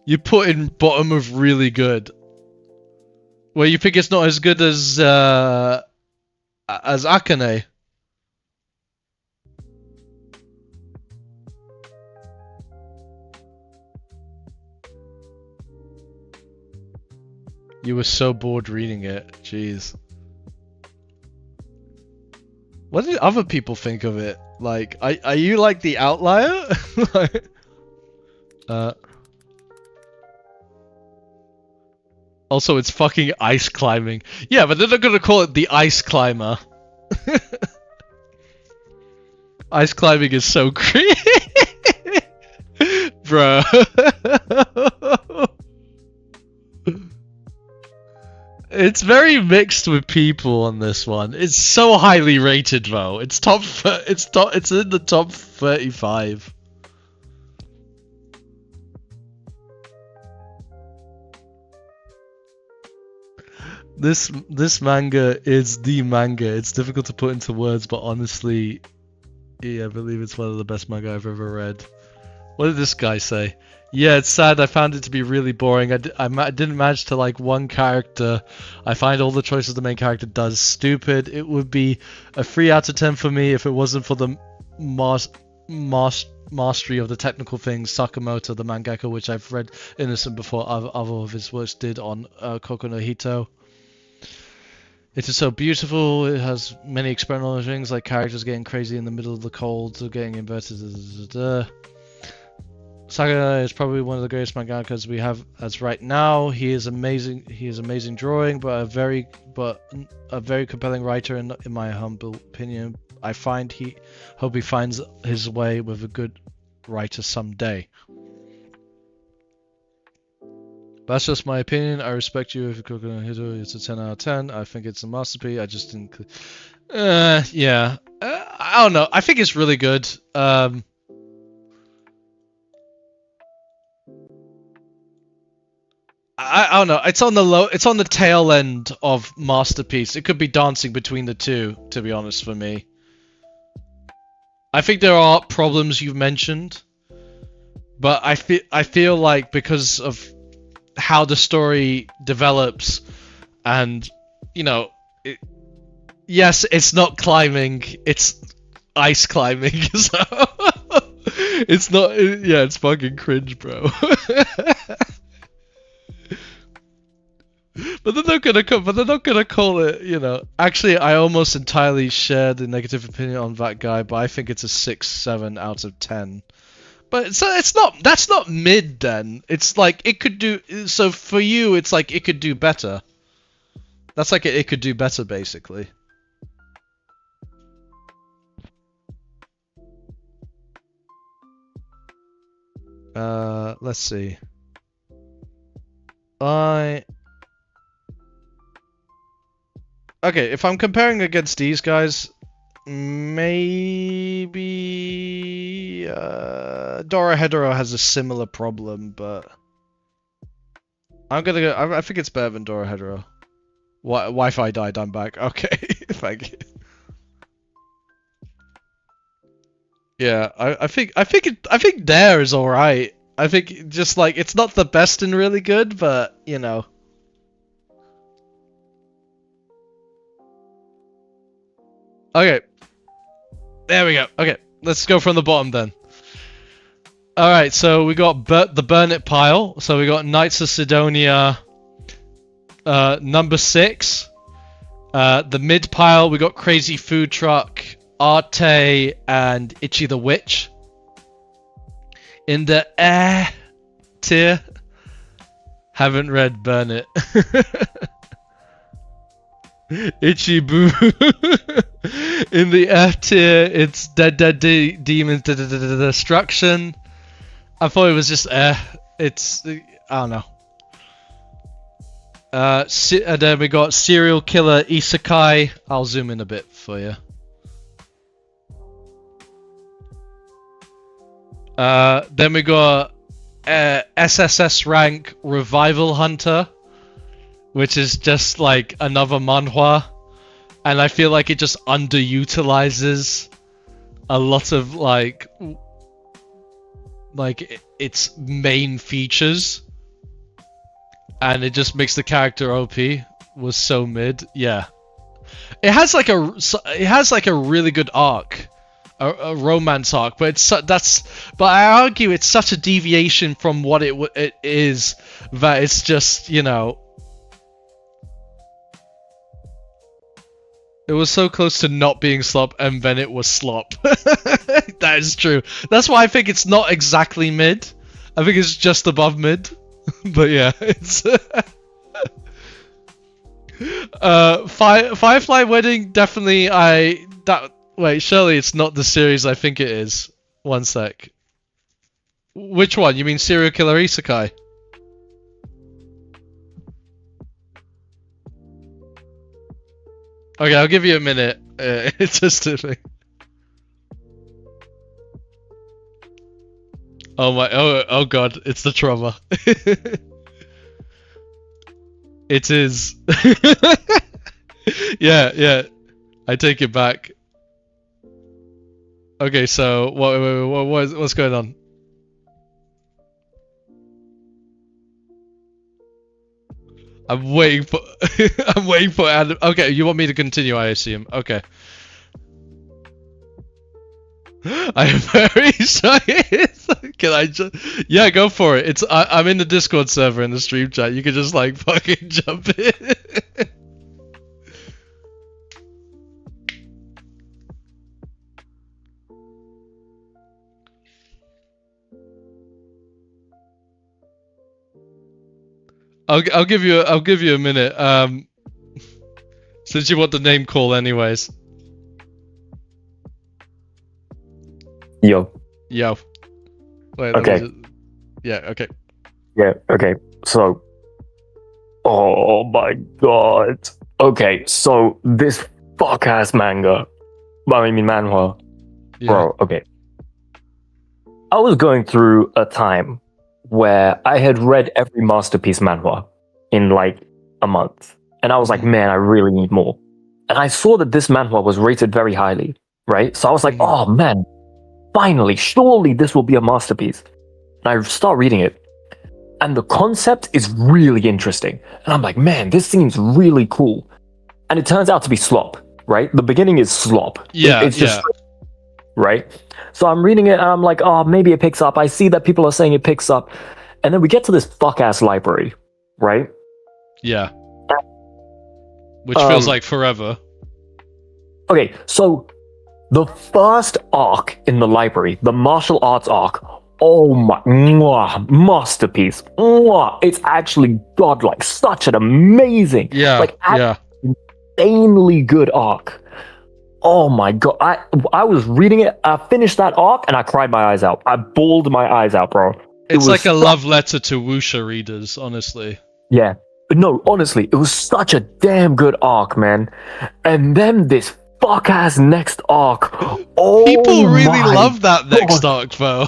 You put in bottom of really good. Well, you think it's not as good as Akane? You were so bored reading it. Jeez. What did other people think of it? Like, are you like the outlier? Also, it's fucking ice climbing. Yeah, but they're not gonna call it the Ice Climber. Ice climbing is so creepy. Bro. It's very mixed with people on this one. It's so highly rated though. It's in the top 35. This manga is the manga. It's difficult to put into words, but honestly, yeah, I believe it's one of the best manga I've ever read. What did this guy say? Yeah, it's sad. I found it to be really boring. I didn't manage to like one character. I find all the choices the main character does stupid. It would be a 3 out of 10 for me if it wasn't for the mastery of the technical things Sakamoto, the mangaka, which I've read Innocent before other of his works did on Koku no Hito. It is so beautiful. It has many experimental things like characters getting crazy in the middle of the cold, getting inverted. Saga is probably one of the greatest mangakas we have as right now. He is amazing. He is amazing drawing, but a very compelling writer in my humble opinion. I hope he finds his way with a good writer someday. That's just my opinion. I respect you if it's a 10 out of 10. I think it's a masterpiece. I just didn't. Yeah. I don't know. I think it's really good. I don't know. It's on the tail end of masterpiece. It could be dancing between the two, to be honest, for me. I think there are problems you've mentioned, but I feel like because of how the story develops, and you know, yes, it's not climbing, it's ice climbing, so it's not. Yeah, it's fucking cringe, bro. But they're not gonna call it, you know. Actually, I almost entirely share the negative opinion on that guy, but I think it's a 6-7 out of 10. But it's not. That's not mid then. It's like it could do. So for you, it's like it could do better. That's like it could do better, basically. Let's see. Okay, if I'm comparing against these guys, maybe Dorohedoro has a similar problem, but I'm gonna go. I think it's better than Dorohedoro. Wi-Fi died. I'm back. Okay, thank you. Yeah, I think Dare is all right. I think just like it's not the best and really good, but you know. Okay. There we go. Okay, let's go from the bottom then. Alright, so we got the Burn It pile. So we got Knights of Sidonia number 6. The mid pile, we got Crazy Food Truck, Arte, and Itchy the Witch. In the tier, haven't read Burn It. Itchy Boo. In the F tier, it's Dead Demons Destruction. I thought it was just it's I don't know. And then we got Serial Killer Isekai. I'll zoom in a bit for you. Then we got SSS rank Revival Hunter, which is just like another manhwa, and I feel like it just underutilizes a lot of like its main features, and it just makes the character OP. Was so mid. Yeah, it has like a really good arc. A romance arc, but but I argue it's such a deviation from what it is that it's just, you know, it was so close to not being slop and then it was slop. That is true. That's why I think it's not exactly mid. I think it's just above mid. But yeah, it's Firefly Wedding definitely Wait, surely it's not the series I think it is. One sec. Which one? You mean Serial Killer Isekai? Okay, I'll give you a minute. It's just a thing. Oh god, it's the trauma. It is. Yeah. I take it back. Okay, so what's going on? I'm waiting for I'm waiting for Adam. Okay, you want me to continue, I assume. Okay. I am very excited. Can I just... Yeah, go for it. I'm in the Discord server in the stream chat. You can just like fucking jump in. I'll give you a minute. Since you want the name call anyways. Yo. Wait, okay. Yeah, okay. Yeah, okay. So, oh my god. Okay, so this fuck ass manga. I mean manhwa. Yeah. Bro, okay. I was going through a time where I had read every Masterpiece manhwa in like a month. And I was like, man, I really need more. And I saw that this manhwa was rated very highly, right? So I was like, oh man, finally, surely this will be a masterpiece. And I start reading it. And the concept is really interesting. And I'm like, man, this seems really cool. And it turns out to be slop, right? The beginning is slop. Yeah, it's just right? So I'm reading it and I'm like, oh, maybe it picks up. I see that people are saying it picks up. And then we get to this fuck-ass library, right? Yeah. Which feels like forever. Okay, so the first arc in the library, the martial arts arc, oh my, masterpiece. It's actually godlike. Such an amazing, insanely good arc. Oh my god, I was reading it, I finished that arc, and I cried my eyes out. I bawled my eyes out, bro. It's like a love letter to Wuxia readers, honestly. Yeah. No, honestly, it was such a damn good arc, man. And then this fuck-ass next arc. Oh, people really love that next arc, though.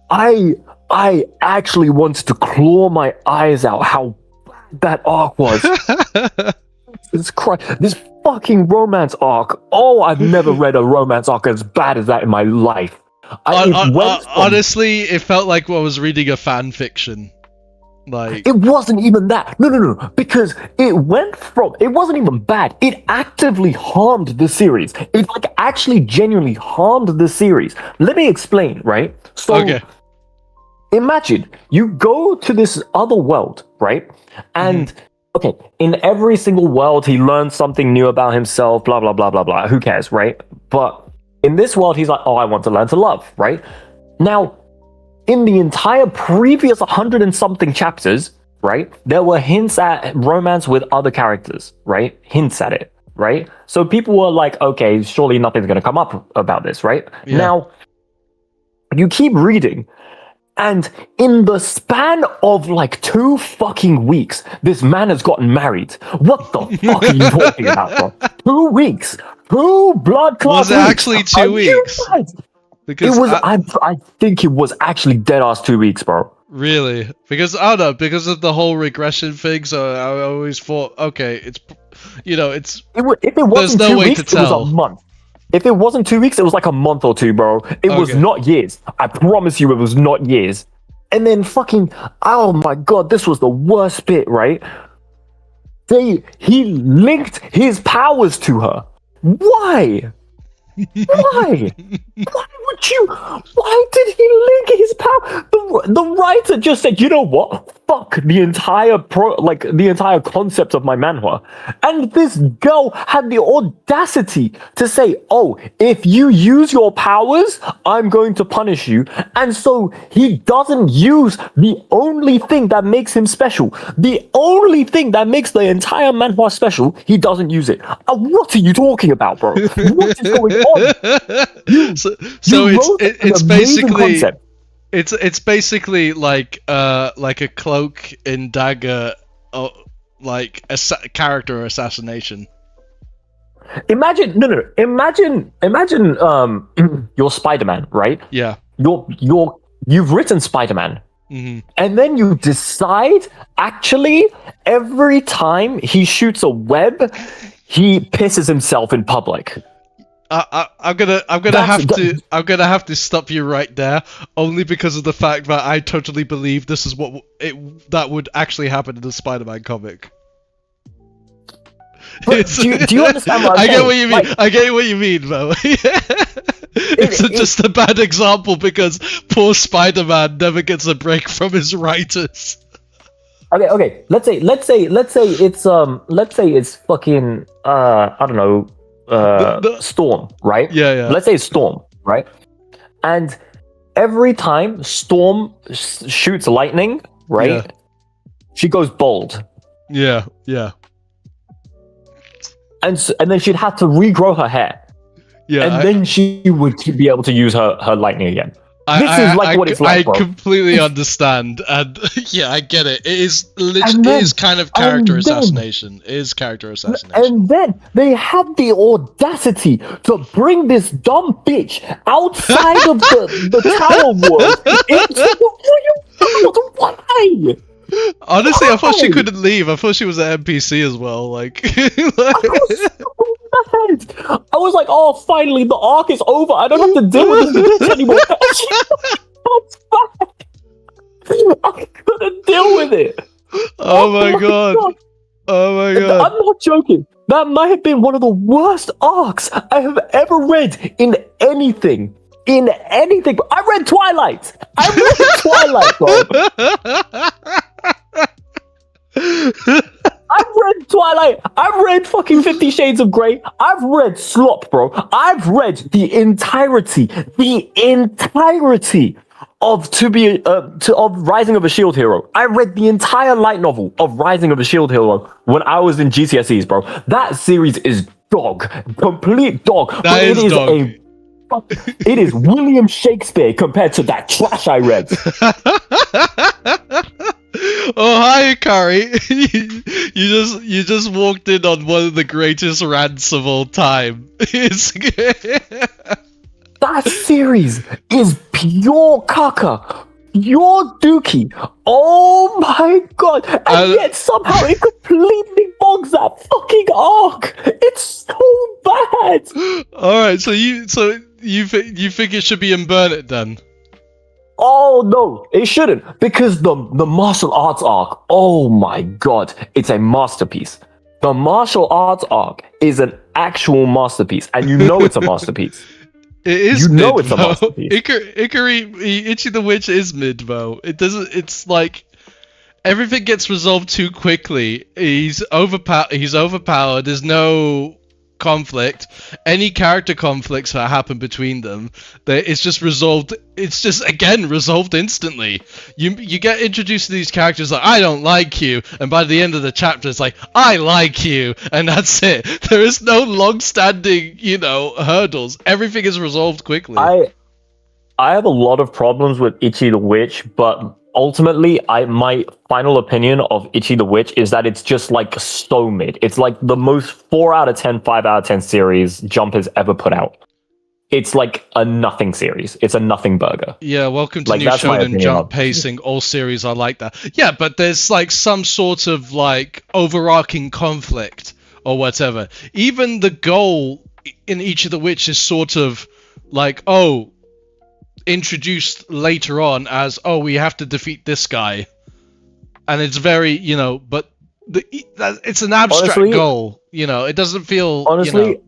I actually wanted to claw my eyes out how bad that arc was. This fucking romance arc. Oh, I've never read a romance arc as bad as that in my life. Honestly, it felt like I was reading a fan fiction. Like, it wasn't even that. No. Because it wasn't even bad. It actively harmed the series. It like actually genuinely harmed the series. Let me explain, right? So okay. Imagine you go to this other world, right? And okay, in every single world he learns something new about himself, blah blah blah blah blah. Who cares, right? But in this world he's like, oh, I want to learn to love, right? Now, in the entire previous 100 and something chapters, right, there were hints at romance with other characters, right? Hints at it, right? So people were like, okay, surely nothing's going to come up about this, right? Yeah. Now, you keep reading, and in the span of like 2 fucking weeks, this man has gotten married. What the fuck are you talking about, bro? 2 weeks. 2 blood clot Was it actually 2 weeks? Because it was. I think it was actually dead ass 2 weeks, bro. Really? Because I don't know, because of the whole regression thing. So I always thought, okay, it's, you know, it's. If it wasn't there's no 2 way weeks, to tell. it was a month. If it wasn't 2 weeks, it was like a month or two, bro. It was not years. I promise you, it was not years. And then fucking, oh my god, this was the worst bit, right? He linked his powers to her. Why? Why? Why did he link his power? The writer just said, you know what? Fuck the entire the entire concept of my manhwa. And this girl had the audacity to say, oh, if you use your powers, I'm going to punish you. And so he doesn't use the only thing that makes him special. The only thing that makes the entire manhwa special, he doesn't use it. What are you talking about, bro? What is going on? So it's basically it's basically like a cloak in dagger, like a character assassination. Imagine you're Spider-Man, right? Yeah. You've written Spider-Man. Mm-hmm. And then you decide, actually, every time he shoots a web, he pisses himself in public. I'm gonna have to stop you right there, only because of the fact that I totally believe this is that would actually happen in the Spider-Man comic. Do you understand what I'm saying? I get what you mean. I get what you mean, though. It's just a bad example because poor Spider-Man never gets a break from his writers. Okay. Let's say it's fucking I don't know. Storm, right? Yeah. Let's say it's Storm, right? And every time Storm shoots lightning, right? Yeah. She goes bald. Yeah. And then she'd have to regrow her hair. Yeah. And then she would be able to use her lightning again. This is what it's like, bro. I completely understand, and yeah, I get it. It is literally is kind of character assassination. It is character assassination. And then they had the audacity to bring this dumb bitch outside of the tower world into the real world. Why? Honestly, I thought she couldn't leave. I thought she was an NPC as well. Like, I was like, oh, finally, the arc is over. I don't have to deal with this bitch anymore. I couldn't deal with it. Oh my god. Oh my god. I'm not joking. That might have been one of the worst arcs I have ever read in anything. I read Twilight. Bro. I've read Twilight. I've read fucking 50 Shades of Grey. I've read Slop, bro. I've read the entirety of Rising of a Shield Hero. I read the entire light novel of Rising of a Shield Hero when I was in GCSEs, bro. That series is dog, complete dog. That is dog. It is William Shakespeare compared to that trash I read. Oh, hi, Kari. you just walked in on one of the greatest rants of all time. That series is pure caca. your Dookie. Oh my god! And yet somehow it completely bogs that fucking arc. It's so bad. All right, so you think it should be in Burn It then? Oh no, it shouldn't, because the martial arts arc. Oh my god, it's a masterpiece. The martial arts arc is an actual masterpiece, and you know it's a masterpiece. It is you mid, know it's a though. masterpiece. Itchy the Witch is mid, though. It doesn't. It's like everything gets resolved too quickly. He's overpowered. There's no conflict. Any character conflicts that happen between them, it's just resolved. It's just again resolved instantly. You get introduced to these characters like, I don't like you, and by the end of the chapter it's like, I like you, and that's it. There is no long-standing, hurdles. Everything is resolved quickly. I have a lot of problems with Itchy the Witch, but ultimately, my final opinion of Itchy the Witch is that it's just like so mid. It's like the most 4 out of 10, 5 out of 10 series Jump has ever put out. It's like a nothing series. It's a nothing burger. Yeah, welcome to Like, New that's my Shonen opinion Jump of it. pacing. All series are like that. Yeah, but there's like some sort of like overarching conflict or whatever. Even the goal in Each of the Witch is sort of like, introduced later on as, we have to defeat this guy. And it's very, but it's an abstract Honestly, goal. It doesn't feel... Honestly,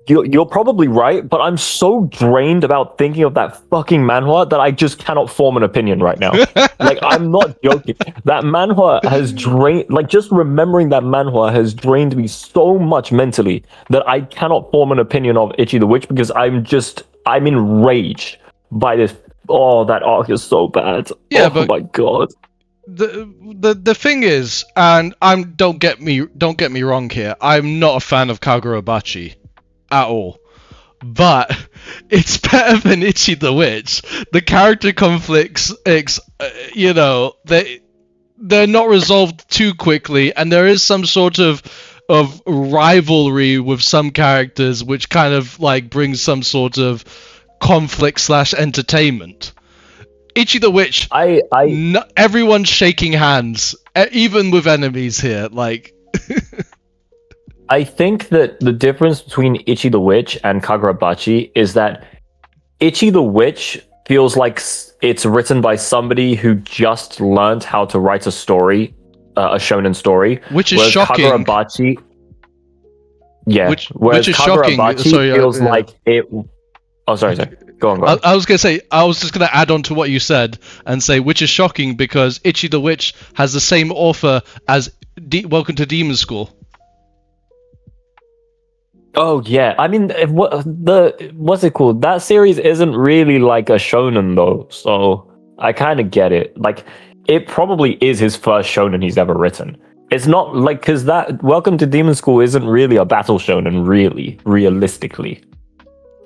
you're probably right, but I'm so drained about thinking of that fucking manhwa that I just cannot form an opinion right now. Like, I'm not joking. That manhwa has drained... Like, just remembering that manhwa has drained me so much mentally that I cannot form an opinion of Itchy the Witch because I'm enraged by this. Oh, that arc is so bad. Yeah, oh but my god. The thing is, and don't get me wrong here, I'm not a fan of Kagurabachi at all, but it's better than Itchy the Witch. The character conflicts, they're not resolved too quickly, and there is some sort of rivalry with some characters, which kind of like brings some sort of conflict / entertainment. Itchy the Witch, everyone's shaking hands, even with enemies here. Like, I think that the difference between Itchy the Witch and Kagurabachi is that Itchy the Witch feels like it's written by somebody who just learned how to write a story, a shonen story, which is shocking. Kagurabachi, which is shocking. Sorry, feels like it. Oh, sorry. Go on. I was just gonna add on to what you said and say, which is shocking because Itchy the Witch has the same author as Welcome to Demon School. Oh yeah, I mean, what's it called? That series isn't really like a shonen though, so I kind of get it. Like, it probably is his first shonen he's ever written. It's not like, because that Welcome to Demon School isn't really a battle shonen, really, realistically.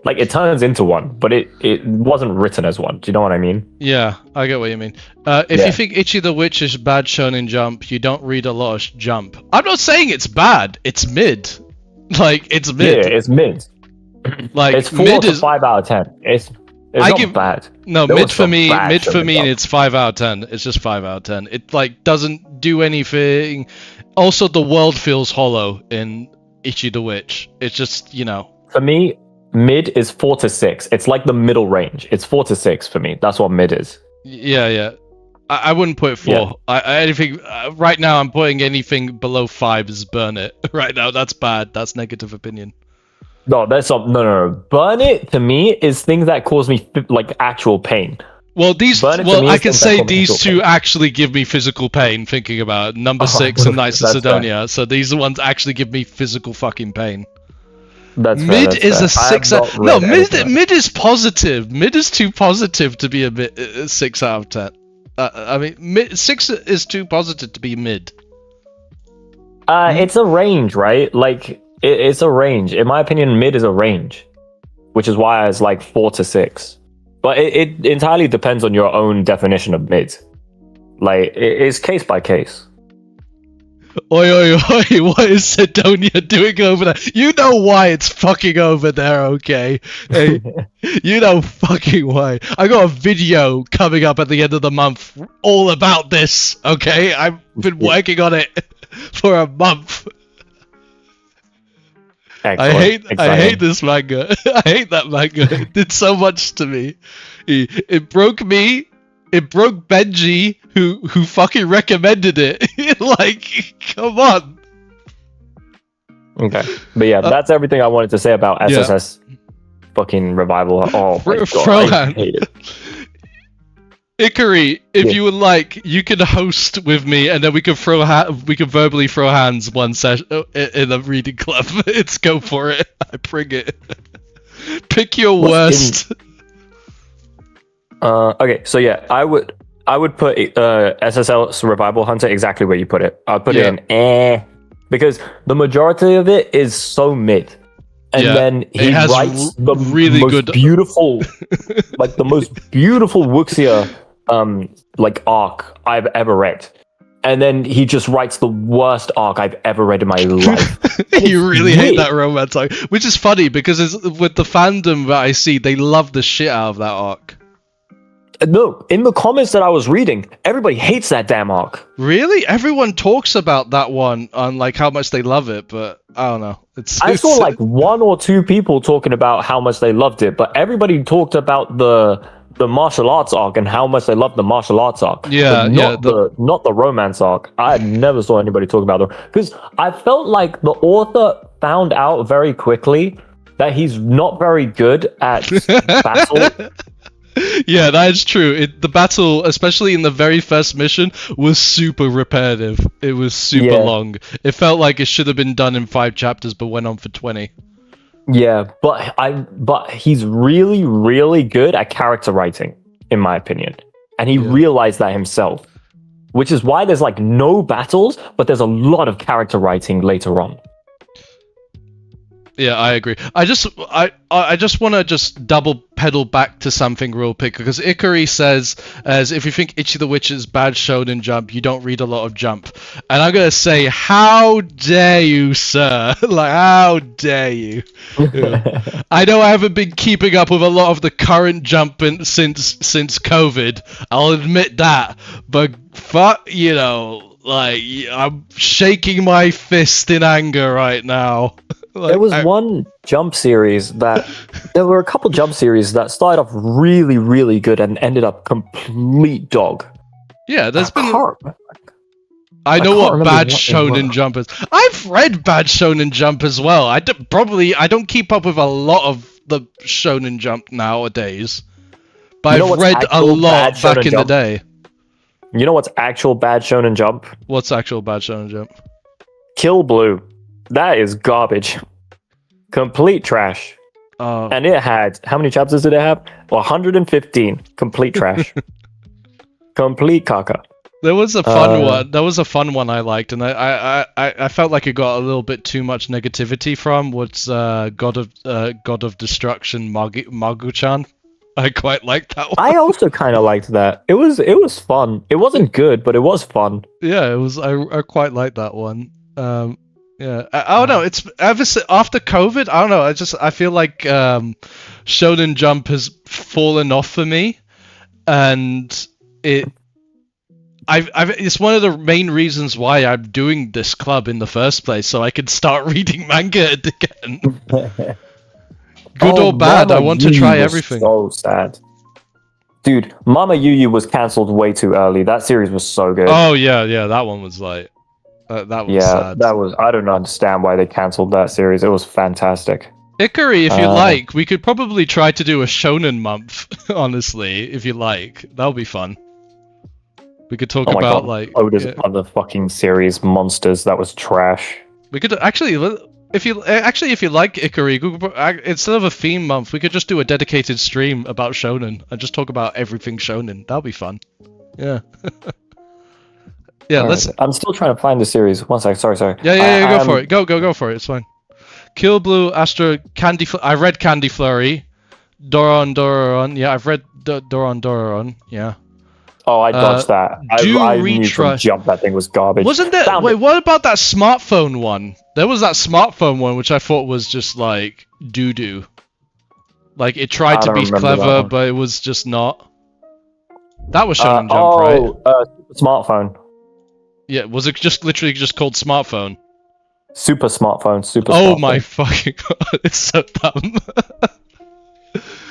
Like, it turns into one, but it wasn't written as one. Do you know what I mean? Yeah, I get what you mean. If you think Itchy the Witch is bad shonen Jump, you don't read a lot of Jump. I'm not saying it's bad. It's mid. Like, it's mid. Yeah, it's mid. Like, it's 4 to 5 out of 10. It's not bad. No, mid for me, it's 5 out of 10. It's just 5 out of 10. It, like, doesn't do anything. Also, the world feels hollow in Itchy the Witch. It's just, For me, mid is 4 to 6. It's like the middle range. It's 4 to 6 for me. That's what mid is. Yeah. I wouldn't put it 4. Yeah. Anything right now, I'm putting anything below 5 is Burn It. Right now, that's bad. That's negative opinion. No, no. Burn It to me is things that cause me like actual pain. Well, I can say these two actually give me physical pain. Thinking about it. Number 6 and Knights of Sidonia. Fair. So these are ones actually give me physical fucking pain. Mid is a 6. No, mid is positive. Mid is too positive to be a 6 out of 10. I mean, 6 is too positive to be mid. It's a range, right? Like, it's a range. In my opinion, mid is a range, which is why it's like 4 to 6. But it entirely depends on your own definition of mid. Like, it's case by case. Oi, oi, oi, what is Sidonia doing over there? You know why it's fucking over there, okay? Hey, you know fucking why. I got a video coming up at the end of the month all about this, okay? I've been working on it for a month. Excellent. I hate this manga. I hate that manga. It did so much to me. It broke me. It broke Benji, who fucking recommended it. Like, come on. Okay, but yeah, that's everything I wanted to say about SSS fucking revival. Oh my god, Frohan. I hate it. Ikari, if you would like, you can host with me, and then we can verbally throw hands one session in a reading club. It's go for it. I bring it. Pick your worst. Okay, so yeah, I would put SSL Revival Hunter exactly where you put it. I'd put it in because the majority of it is so mid. And then he writes the really most good beautiful, like the most beautiful Wuxia like arc I've ever read. And then he just writes the worst arc I've ever read in my life. You really hate that romance arc, which is funny because with the fandom that I see, they love the shit out of that arc. No, in the comments that I was reading, everybody hates that damn arc. Really? Everyone talks about that one on like how much they love it, but I don't know. I saw like 1 or 2 people talking about how much they loved it, but everybody talked about the martial arts arc and how much they loved the martial arts arc. Yeah, not the romance arc. I never saw anybody talk about them because I felt like the author found out very quickly that he's not very good at battle. Yeah, that is true. The battle, especially in the very first mission, was super repetitive. It was super long. It felt like it should have been done in 5 chapters, but went on for 20. Yeah, but he's really, really good at character writing, in my opinion. And he realized that himself. Which is why there's like no battles, but there's a lot of character writing later on. Yeah, I agree. I just want to just double pedal back to something real quick because Ikari says, as if you think Ichi the Witch is bad Shonen Jump, you don't read a lot of Jump. And I'm gonna say, how dare you, sir? Like, how dare you? I know I haven't been keeping up with a lot of the current Jump since COVID. I'll admit that, but fuck, you know, like I'm shaking my fist in anger right now. Like, there was one Jump series there were a couple Jump series that started off really, really good and ended up complete dog. Yeah, there's been. I know what bad Shonen Jump is. I've read bad Shonen Jump as well. I don't keep up with a lot of the Shonen Jump nowadays, but I've read a lot back in the day. You know what's actual bad Shonen Jump? What's actual bad Shonen Jump? Kill Blue. That is garbage. Complete trash. And it had, how many chapters did it have? 115. Complete trash. Complete caca. There was a fun one. There was a fun one I liked, and I felt like it got a little bit too much negativity from. What's God of Destruction, Magu-chan. I quite liked that one. I also kind of liked that. It was fun. It wasn't good, but it was fun. Yeah, it was. I quite liked that one. Yeah, I don't know. It's after COVID. I don't know. I feel like Shonen Jump has fallen off for me, and it's one of the main reasons why I'm doing this club in the first place, so I can start reading manga again. Good or bad, I want to try everything. So sad, dude. Mama Yu Yu was cancelled way too early. That series was so good. Oh yeah, that one was like. That was sad. That was. I don't understand why they cancelled that series. It was fantastic. Ikari, if you like, we could probably try to do a shonen month. Honestly, if you like, that would be fun. We could talk about like Oda's other fucking series, Monsters. That was trash. We could actually, if you like Ikari, instead of a theme month, we could just do a dedicated stream about shonen and just talk about everything shonen. That'll be fun. Yeah. Yeah, let's. Right. I'm still trying to find the series. One sec. Sorry. Yeah. Go for it. Go for it. It's fine. Kill Blue, Astro, Candy. I read Candy Flurry, Doron. Yeah, I've read Doron. Yeah. Oh, I dodged that. do I knew from retry- jump that thing was garbage. Wasn't there? Found Wait, it. what about that smartphone one? There was that smartphone one which I thought was just like doo doo. Like it tried I to don't be remember that clever, one. but it was just not. That was Shonen Jump, right? Smartphone. Yeah, was it just literally just called smartphone? Super smartphone. Oh my fucking god, it's so dumb.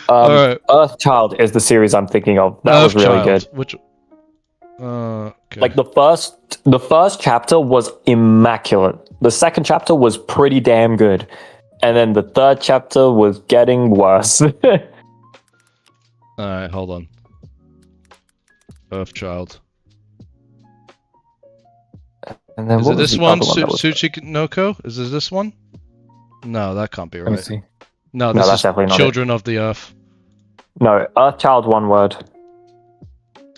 Alright. Earthchild is the series I'm thinking of. That was really good. Which? Okay. Like the first chapter was immaculate. The second chapter was pretty damn good, and then the third chapter was getting worse. Alright, hold on. Earthchild. And then Is what it was this the one? other that was- Tsuchinoko? Is it this one? No, that can't be Let me right. see. No, No, this that's is definitely not Children of the Earth. No, Earthchild, one word.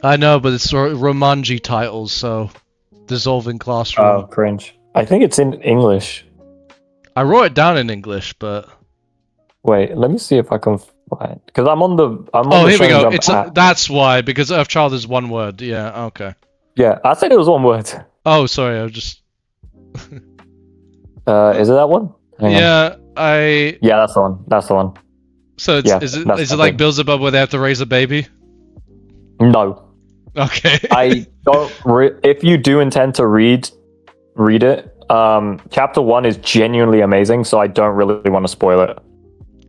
I know, but it's Romanji titles, so Dissolving Classroom. Oh, cringe. I think it's in English. I wrote it down in English, but Wait, let me see if I can find. Because I'm on the. oh, here we Shonen go. Jump It's app. that's why, because Earthchild is one word. Yeah, okay. Yeah, I said it was one word. Oh, sorry, I was just Is it that one? Hang on. yeah. I Yeah, that's the one. That's the one. so it's Yeah, is it that's is it the like thing. Beelzebub where they have to raise a baby? No, Okay. I don't. If you do intend to read it. Chapter 1 is genuinely amazing, so I don't really want to spoil it.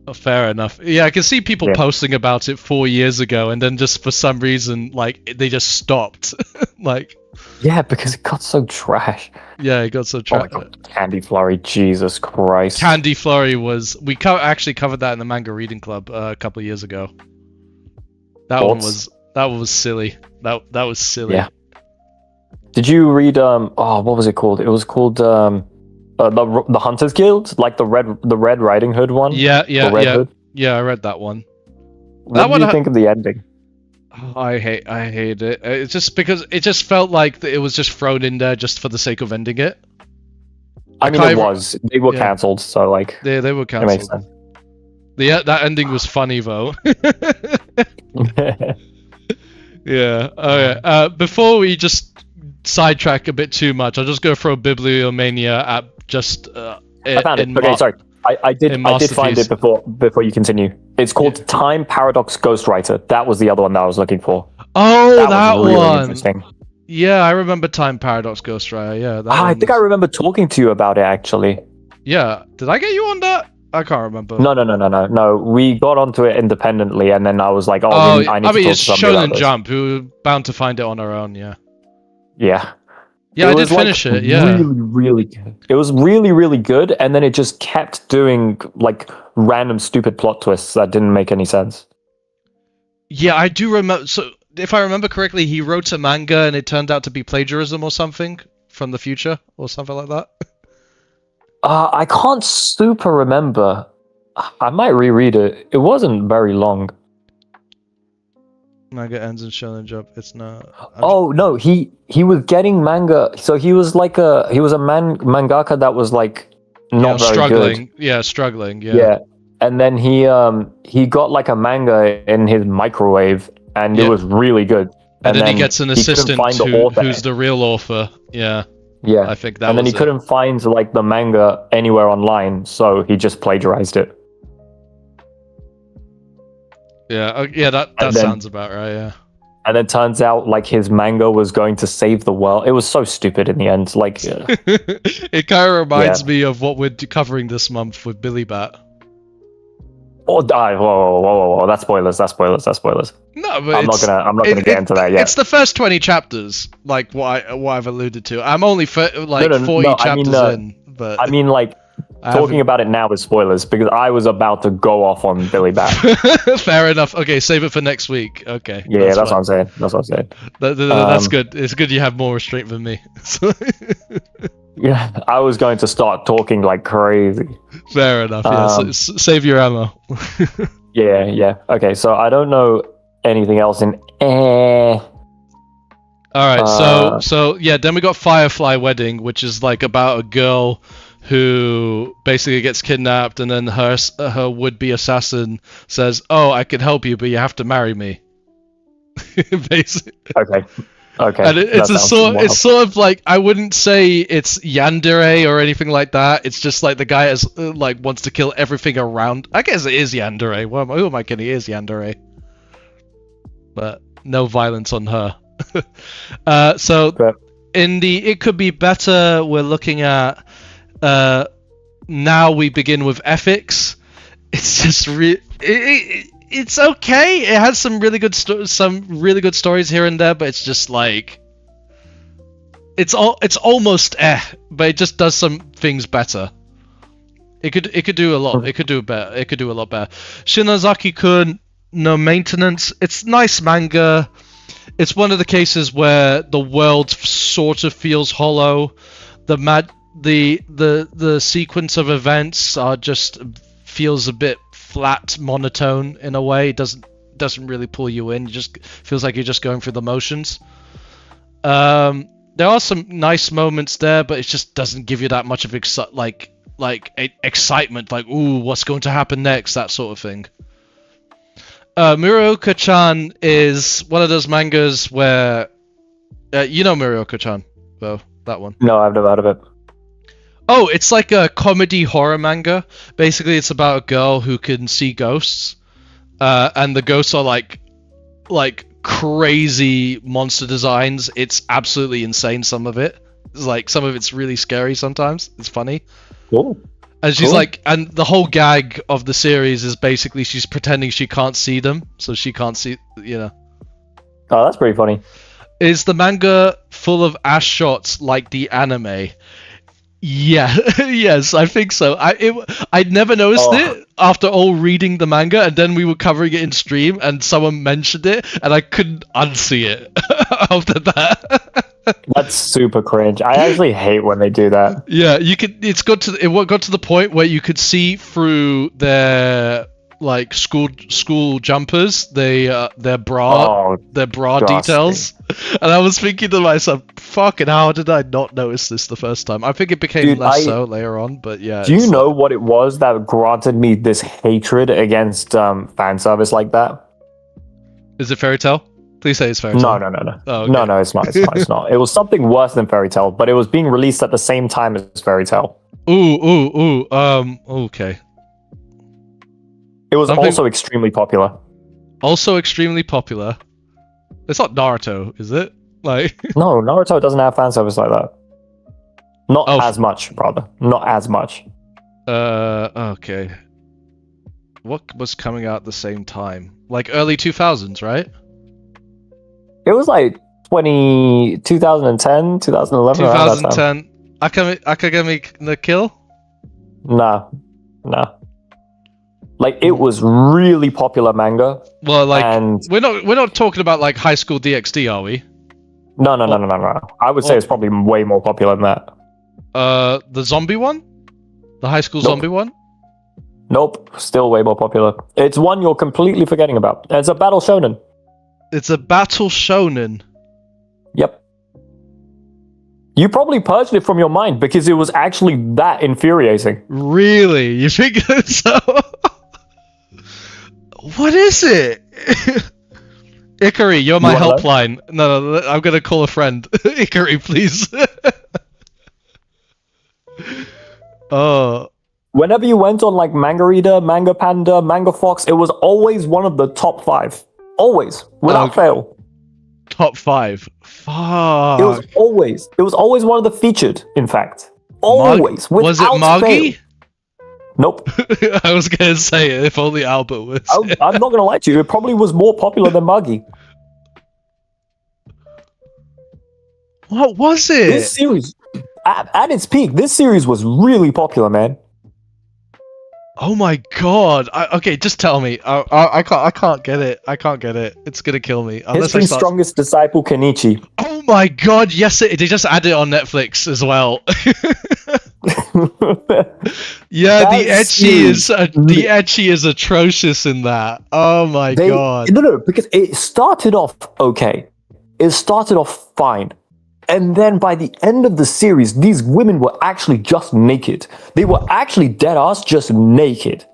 Oh, fair enough. Yeah, I can see people Yeah. posting about it 4 years ago, and then just for some reason, like they just stopped. Like, Yeah, because it got so trash. yeah, it got so Oh my tragic. god, Candy Flurry, Jesus Christ. Candy Flurry was actually covered that in the manga reading club a couple of years ago. That Thoughts? one was silly. That was silly. Yeah. Did you read what was it called? It was called the Hunters Guild, like the Red Riding Hood one. Yeah, The Red Hood. yeah. I read that one. What one do you ha- think of the ending? I hate it. It's just because it just felt like it was just thrown in there just for the sake of ending it. I mean, can't it even- was. They were yeah. cancelled, so like They were it makes cancelled. That ending was funny though. sense. Yeah. Okay. Before we just sidetrack a bit too much, I'll just go throw Bibliomania at just I found it. Okay, sorry. I did find Masterpiece. it before you continue. It's called Time Paradox Ghostwriter. That was the other one that I was looking for. Oh, That was really one. interesting. Yeah, I remember Time Paradox Ghostwriter. Yeah, that I one think I was- remember talking to you about it actually. Yeah, did I get you on that? I can't remember. No. We got onto it independently, and then I was like, Oh, I need to mean, talk it's to somebody about Shonen this. Jump. Who were bound to find it on our own. Yeah. Yeah. Yeah, It I did was, like, finish it. Yeah. Really, really good. It was really, really good, and then it just kept doing like random stupid plot twists that didn't make any sense. Yeah, I do remember. So, if I remember correctly, he wrote a manga and it turned out to be plagiarism or something from the future or something like that. I can't super remember. I might reread it. It wasn't very long. Manga ends in Shonen Jump. It's not. Oh no, he was getting manga. So he was like mangaka that was like not very struggling. good. Yeah, struggling. Yeah. Yeah, and then he got like a manga in his microwave, and Yeah. it was really good. And then he gets an couldn't assistant find the author. who's the real author. Yeah. Yeah, I think that and then was he it. couldn't find like the manga anywhere online, so he just plagiarized it. Yeah. Yeah. That And then- sounds about right. Yeah. And then turns out like his manga was going to save the world. It was so stupid in the end. Like, It kind of reminds me of what we're covering this month with Billy Bat. whoa, that's spoilers. That's spoilers. No, but I'm not gonna get into that yet. It's the first 20 chapters, like what I've alluded to. I'm only like No, 40 no, chapters in, but I mean, like, I talking about it now is spoilers because I was about to go off on Billy Bat. fair enough. Okay, save it for next week. Okay. Yeah, that's what fine. I'm saying. That's what I'm saying. That's good. It's good you have more restraint than me. Yeah, I was going to start talking like crazy. Fair enough. Yeah, save your ammo. Yeah. Okay, so I don't know anything else in. All right, so yeah, then we got Firefly Wedding, which is like about a girl who basically gets kidnapped, and then her would-be assassin says, "Oh, I can help you, but you have to marry me." Basically. Okay. Okay. And it's that sounds wild. it's sort of like, I wouldn't say it's yandere or anything like that. It's just like the guy is like wants to kill everything around. I guess it is yandere. Who am I kidding? It is yandere, but no violence on her. So But- in the it could be better, we're looking at now we begin with ethics. It's just it's okay. It has some really good stories here and there, but it's just like it's almost but it just does some things better. It could do a lot. It could do better. It could do a lot better. Shinozaki-kun, no maintenance. It's nice manga. It's one of the cases where the world sort of feels hollow. The sequence of events are just feels a bit flat, monotone in a way. It doesn't really pull you in. It just feels like you're just going through the motions. There are some nice moments there, but it just doesn't give you that much of excitement, like, ooh, what's going to happen next, that sort of thing. Murioka-chan is one of those mangas where you know Murioka-chan, though, that one. No, I've never heard of it. Oh, it's like a comedy horror manga. Basically, it's about a girl who can see ghosts, and the ghosts are like crazy monster designs. It's absolutely insane. Some of it, some of it's really scary. Sometimes it's funny. Cool. And she's Cool. like, and the whole gag of the series is basically she's pretending she can't see them, so she can't see. Oh, that's pretty funny. Is the manga full of ass shots like the anime? Yeah, yes, I think so. I'd never noticed it after all reading the manga, and then we were covering it in stream, and someone mentioned it, and I couldn't unsee it after that. That's super cringe. I actually hate when they do that. Yeah, you could. It got to the point where you could see through their like school jumpers, their bra disgusting. details, and I was thinking to myself, "Fucking how did I not notice this the first time?" I think it became less so later on, but yeah. Do you know what it was that granted me this hatred against fan service like that? Is it Fairy Tail? Please say it's Fairy Tail. No. Oh, okay. No, it's not. It's not. It was something worse than Fairy Tail, but it was being released at the same time as Fairy Tail. Ooh. Okay. It was also extremely popular. Also extremely popular. It's not Naruto, is it? Like No, Naruto doesn't have fan service like that. Not as much, rather. Not as much. Okay. What was coming out at the same time? Like early 2000s, right? It was like 2010, 2011. 2010. Akagami no Kill? Nah. Like it was really popular manga. Well, like and we're not talking about like High School DxD, are we? No. I would say it's probably way more popular than that. The zombie one? The High School zombie one? Nope, still way more popular. It's one you're completely forgetting about. It's a battle shonen. It's a battle shonen. Yep. You probably purged it from your mind because it was actually that infuriating. Really? You think so? What is it? Ikari, you're my helpline. No, I'm gonna call a friend. Ikari, please. Oh. Whenever you went on like Manga Reader, Manga Panda, Manga Fox, it was always one of the top 5. Always, without fail. Top 5. Fuck. It was always one of the featured. In fact, always. Was it Magi? Fail. Nope. I was gonna say it, if only Albert was. I'm not gonna lie to you. It probably was more popular than Magi. What was it? This series, at its peak, this series was really popular, man. Oh my god! Okay, just tell me. I can't get it. I can't get it. It's gonna kill me. History's strongest disciple, Kenichi. Oh my god! Yes, they just added it on Netflix as well. Yeah, the ecchi is atrocious in that. Oh my god! No, because it started off okay. It started off fine. And then by the end of the series, these women were actually just naked. They were actually dead ass just naked.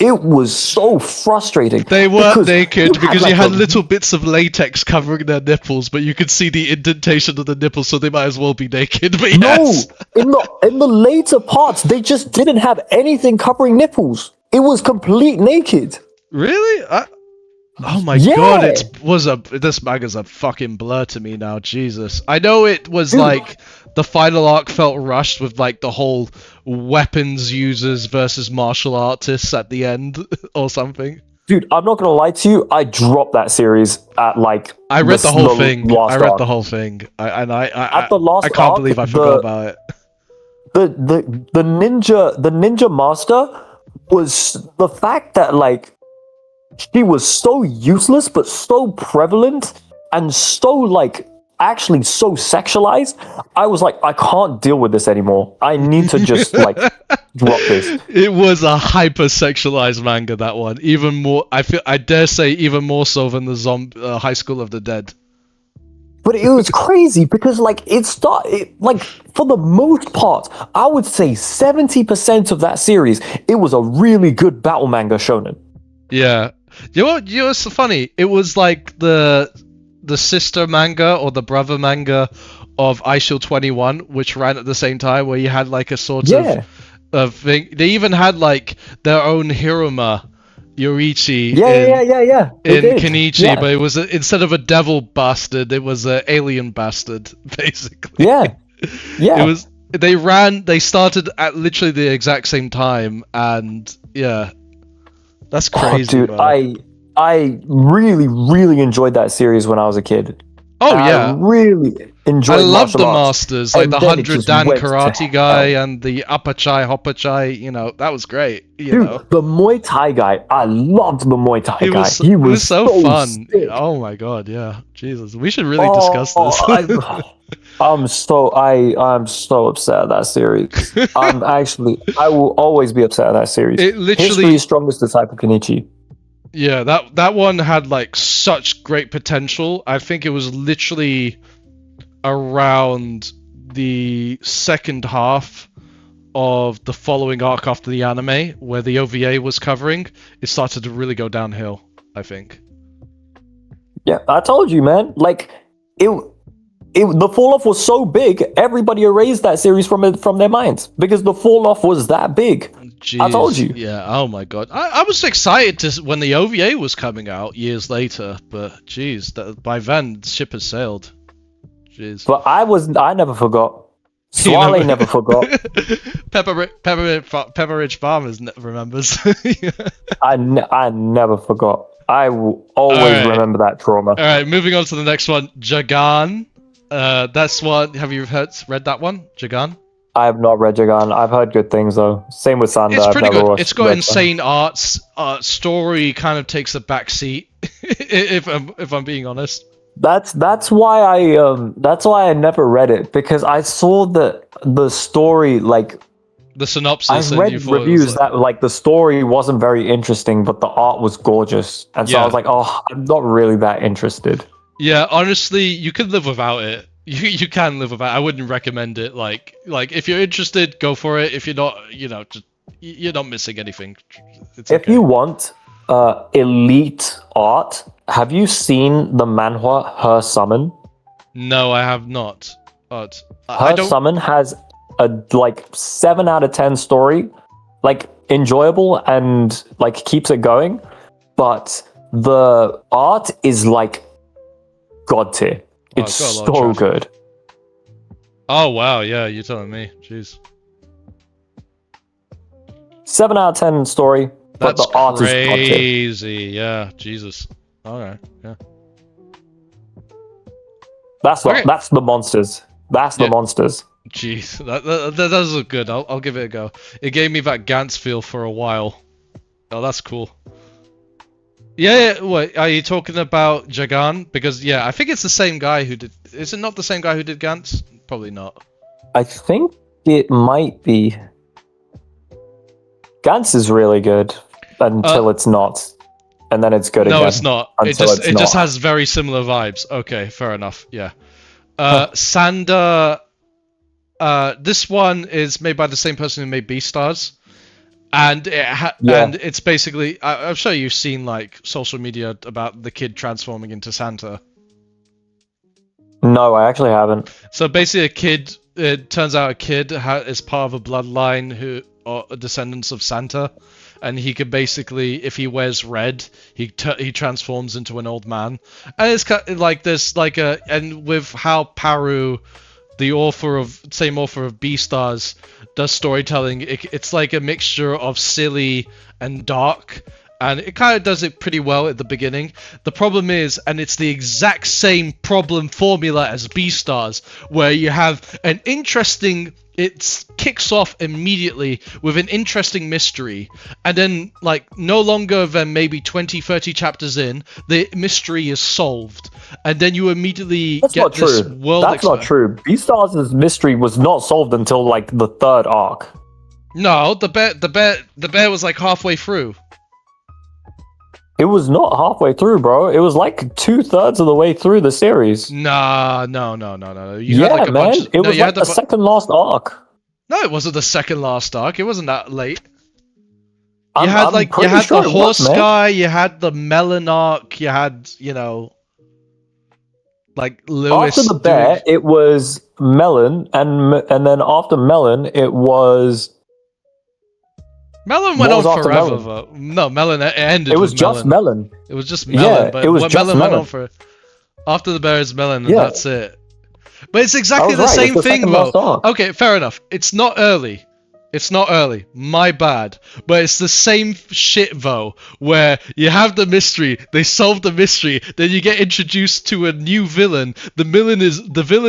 it was so frustrating. They weren't because naked because like you had a- little bits of latex covering their nipples, but you could see the indentation of the nipples, so they might as well be naked. But yes. No, in the later parts, they just didn't have anything covering nipples. It was complete naked. Really? Oh my Yeah. god, this manga's a fucking blur to me now, Jesus. I know it was Dude. like the final arc felt rushed with like the whole weapons users versus martial artists at the end or something. Dude, I'm not gonna lie to you. I dropped that series at like. I read the whole thing. last I read arc. the whole thing. At the last I can't arc, believe I forgot about it. The ninja master was the fact that like she was so useless but so prevalent and so like actually so sexualized. I was like, I can't deal with this anymore. I need to just like drop this. It was a hyper-sexualized manga, that one. Even more, I dare say, even more so than the High School of the Dead. But it was crazy because like like for the most part, I would say 70% of that series, it was a really good battle manga shonen. Yeah. You know what's so funny? It was like the sister manga or the brother manga of iShield 21, which ran at the same time, where you had like a sort of thing. They even had like their own Hiruma Yoriichi in Kenichi, but it was instead of a devil bastard, it was an alien bastard, basically. Yeah. It was they started at literally the exact same time, and yeah. That's crazy. Oh, dude, I really enjoyed that series when I was a kid. Oh yeah, I really enjoyed. I loved the arts. Masters, like And the then it 100 just Dan went to Karate guy hell. and the Appachai Hoppachai. You know, that was great. You Dude, know, the Muay Thai guy, I loved the Muay Thai he guy. was He was so fun. sick. Oh my god, yeah, Jesus, we should really discuss this. I'm so upset at that series. I will always be upset at that series. It literally- History's strongest disciple Kenichi. Yeah, that one had like such great potential. I think it was literally around the second half of the following arc after the anime, where the OVA was covering, it started to really go downhill, I think. Yeah, I told you, man. Like the fall off was so big, everybody erased that series from their minds because the fall off was that big. Jeez, I told you. Yeah, oh my god. I was excited when the OVA was coming out years later, but jeez, by then the ship has sailed. Jeez. But I never forgot. Swale never forgot. Pepperidge Farmers remembers. I never forgot. I will always remember that trauma. Alright, moving on to the next one. Jagan. That's one. Have you read that one? Jagan? I have not read Jagan. I've heard good things though. Same with Sanda. It's pretty good. Watched, It's got insane arts. Story kind of takes a back seat, if I'm being honest. That's why I never read it, because I saw the story, like the synopsis. I've read reviews that like the story wasn't very interesting, but the art was gorgeous, and so I was like, oh, I'm not really that interested. Yeah, honestly, you could live without it. You can live without it. I wouldn't recommend it. Like if you're interested, go for it. If you're not, you're not missing anything. It's If okay. you want elite art, have you seen the manhwa Her Summon? No, I have not. But Her Summon has a like 7 out of 10 story, like enjoyable and like keeps it going, but the art is like god tier. It's so good. Oh wow, yeah, you're telling me. Jeez. 7 out of 10 story, but That's the art is god tier. crazy. Yeah, Jesus. Alright, yeah. That's the monsters. That's the monsters. Jeez, that does look good. I'll give it a go. It gave me that Gantz feel for a while. Oh, that's cool. Yeah, what, are you talking about Jagan? Because, yeah, I think it's the same guy who did... Is it not the same guy who did Gantz? Probably not. I think it might be. Gantz is really good until it's not. And then it's good again. No, it's not. It just has very similar vibes. Okay, fair enough. Yeah. Sanda... this one is made by the same person who made Beastars. And Yeah. and it's basically I'm sure you've seen like social media about the kid transforming into Santa. No, I actually haven't. So basically, it turns out a kid is part of a bloodline who are descendants of Santa, and he can basically, if he wears red, he transforms into an old man. And it's kind of like there's like and with how Paru, the author of Beastars, does storytelling, it's like a mixture of silly and dark. And it kind of does it pretty well at the beginning. The problem is, and it's the exact same problem formula as Beastars, where you have an interesting... It kicks off immediately with an interesting mystery. And then, like, no longer than maybe 20, 30 chapters in, the mystery is solved. And then you immediately That's get not this true. world... That's not true. Beastars' mystery was not solved until, like, the third arc. No, the bear was, like, halfway through. It was not halfway through, bro. It was like 2/3 of the way through the series. Nah, no. You Yeah, had like a man. bunch of, It was you like had the second last arc. No, it wasn't the second last arc. It wasn't that late. You I'm had pretty sure the it horse was, man. guy, you had the melon arc, you had, you know, like Lewis. After the bear, it was Melon, and then after Melon, it was... Melon went What on was after forever, Melon? though. No, Melon ended. It was with just Melon. Melon. It was just Melon, Yeah, but it was just Melon went Melon. on for... After the bear is Melon, and Yeah. that's it. But it's exactly I was the right, same it's the thing, second though. last arc. Okay, fair enough. It's not early. It's not early. My bad. But it's the same shit, though, where you have the mystery, they solve the mystery, then you get introduced to a new villain. The villain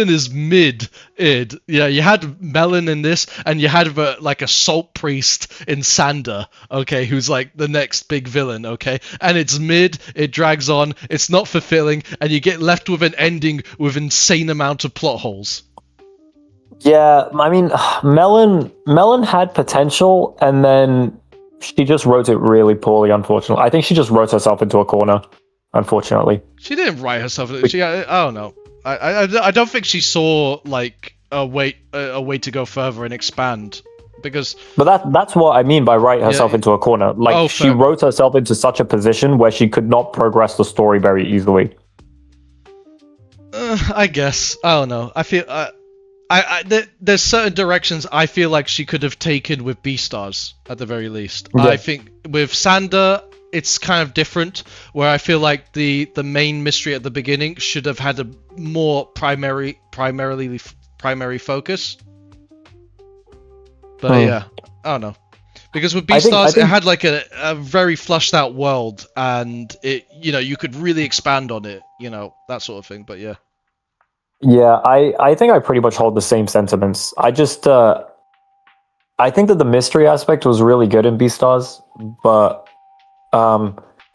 is mid-id. Yeah, you had Melon in this, and you had like a salt priest in Sander, okay, who's like the next big villain, okay? And it's mid, it drags on, it's not fulfilling, and you get left with an ending with insane amount of plot holes. Yeah, I mean, Melon had potential, and then she just wrote it really poorly, unfortunately. I think she just wrote herself into a corner, unfortunately. She didn't write herself. I don't know. I don't think she saw like a way to go further and expand, because. But that's what I mean by write herself into a corner. Like, she wrote herself into such a position where she could not progress the story very easily. I guess I don't know. I feel there's certain directions I feel like she could have taken with Beastars at the very least. Yeah. I think with Sander it's kind of different, where I feel like the main mystery at the beginning should have had a more primary focus. But yeah, I don't know. Because with Beastars, it had like a very flushed out world, and it, you know, you could really expand on it, you know, that sort of thing. But yeah. Yeah, I think I pretty much hold the same sentiments. I just I think that the mystery aspect was really good in Beastars, but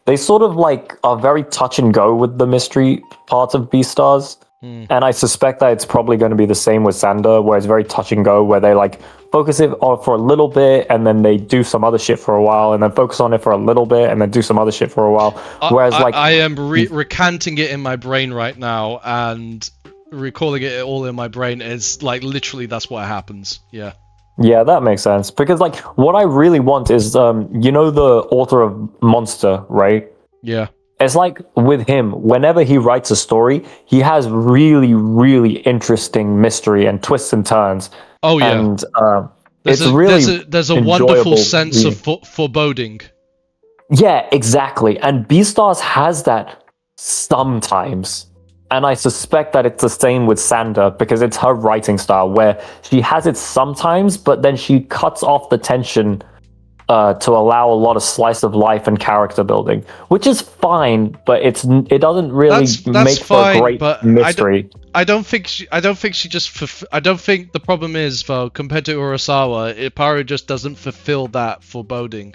they sort of like are very touch and go with the mystery parts of Beastars. And I suspect that it's probably going to be the same with Sander, where it's very touch and go, where they like focus it on for a little bit and then they do some other shit for a while, and then focus on it for a little bit and then do some other shit for a while. Whereas I am recanting it in my brain right now, and recalling it all in my brain is like literally that's what happens. Yeah. Yeah, that makes sense. Because like what I really want is you know, the author of Monster, right? Yeah. It's like with him, whenever he writes a story, he has really, really interesting mystery and twists and turns. Oh yeah. And there's a wonderful sense of foreboding. Yeah, exactly. And Beastars has that sometimes. And I suspect that it's the same with Sander, because it's her writing style, where she has it sometimes, but then she cuts off the tension to allow a lot of slice of life and character building, which is fine, but it doesn't really make for a great mystery. I don't think she just. I don't think the problem is, though, compared to Urasawa, Ipparu just doesn't fulfill that foreboding.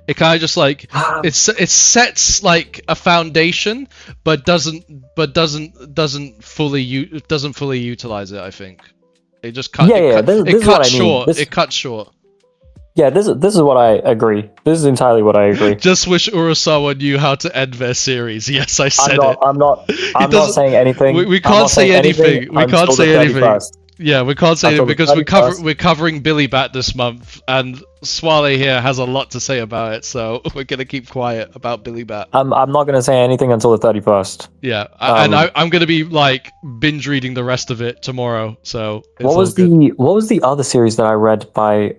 It kind of just like it sets like a foundation, but doesn't fully utilize it. I think it just cuts. It cuts short. It cuts short. Yeah, this is what I agree. This is entirely what I agree. Just wish Urasawa knew how to end their series. Yes, I said I'm not saying anything. We can't say anything. We can't say anything. Yeah, we can't say Until it the because 31st. we're covering Billy Bat this month, and Swale here has a lot to say about it, so we're gonna keep quiet about Billy Bat. I'm not gonna say anything until the 31st. Yeah, and I'm gonna be like binge reading the rest of it tomorrow. So it's What was the other series that I read by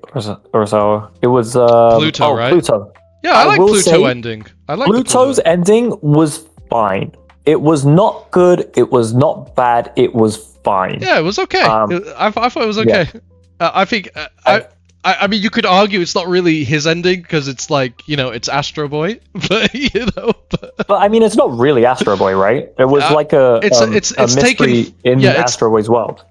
Urso? It was Pluto, right? Pluto. Yeah, I like will Pluto say ending. I like Pluto's ending was fine. It was not good. It was not bad. It was fine. Yeah, it was okay. I thought it was okay. Yeah. I think I mean, you could argue it's not really his ending because it's like, it's Astro Boy, but But I mean, it's not really Astro Boy, right? It was like a mystery in Astro Boy's world.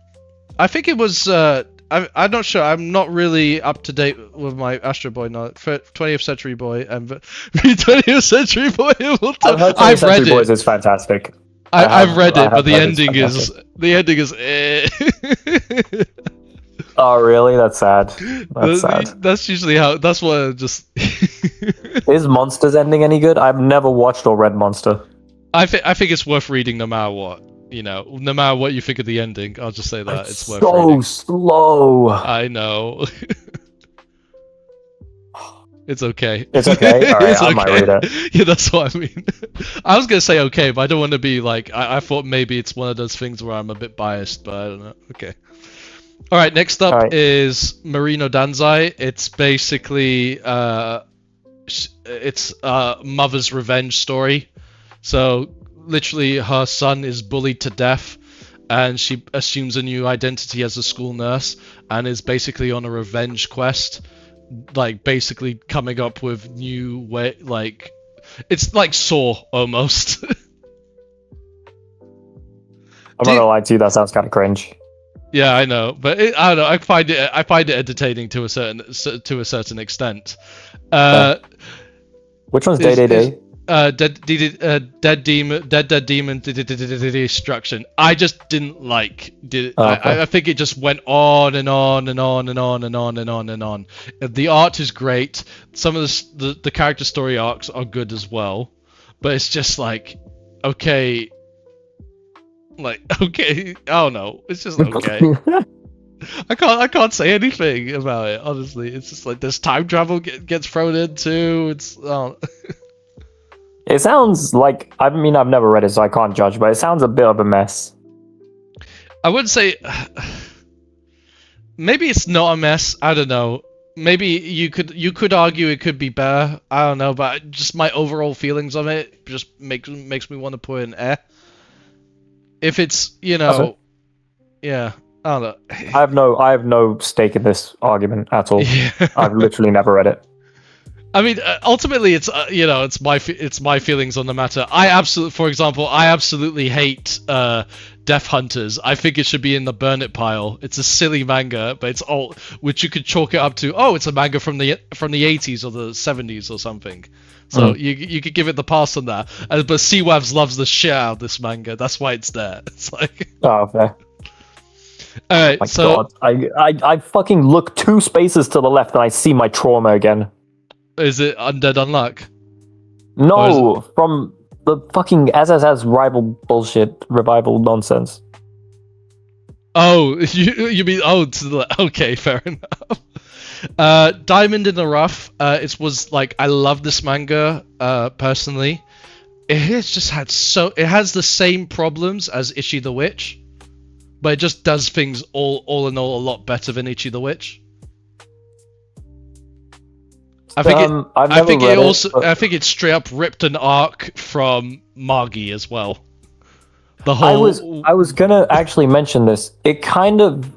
I think it was. I'm not sure. I'm not really up to date with my Astro Boy now. 20th Century Boy and 20th Century Boy. I've read it. Boys is fantastic. I've read it, but the ending is. Oh really? That's sad. That's sad. That's usually how. That's what just. Is Monster's ending any good? I've never watched or read Monster. I think it's worth reading no matter what. No matter what you think of the ending, I'll just say that it's worth reading. So slow. I know. It's okay. It's okay. All right, I might read it. Yeah, that's what I mean. I was gonna say okay, but I don't want to be like. I thought maybe it's one of those things where I'm a bit biased, but I don't know. Okay. All right. Next up is Marino Danzai. It's basically it's a mother's revenge story. So literally, her son is bullied to death, and she assumes a new identity as a school nurse, and is basically on a revenge quest. Like basically coming up with new way, like it's like Saw almost. I'm not gonna lie to you, that sounds kind of cringe. Yeah, I know, but I don't know. I find it entertaining to a certain extent. Which one's Day? Dead Demon Destruction. I just didn't like. I think it just went on and on and on and on and on and on and on. The art is great. Some of the character story arcs are good as well, but it's just like, okay, I don't know. It's just okay. I can't say anything about it, honestly. It's just like this time travel gets thrown into. It's It sounds like, I mean, I've never read it, so I can't judge, but it sounds a bit of a mess. I would say maybe it's not a mess. I don't know. Maybe you could argue it could be better. I don't know, but just my overall feelings on it just makes me want to put an If it's yeah, I don't know. I have no stake in this argument at all. Yeah. I've literally never read it. I mean, ultimately, it's it's my feelings on the matter. For example, I absolutely hate Death Hunters. I think it should be in the burn it pile. It's a silly manga, but it's all which you could chalk it up to. Oh, it's a manga from the 80s or the 70s or something. So you could give it the pass on that. But CWAVs loves the shit out of this manga. That's why it's there. It's like. Oh, fair. Alright, my God. I fucking look 2 spaces to the left and I see my trauma again. Is it Undead Unluck? No, from the fucking SSS rival bullshit, revival nonsense. Oh, you mean okay, fair enough. Diamond in the Rough. It was like I love this manga personally. It has the same problems as Ichi the Witch, but it just does things all in all a lot better than Ichi the Witch. I think it straight up ripped an arc from Magi as well. The whole. I was gonna actually mention this. It kind of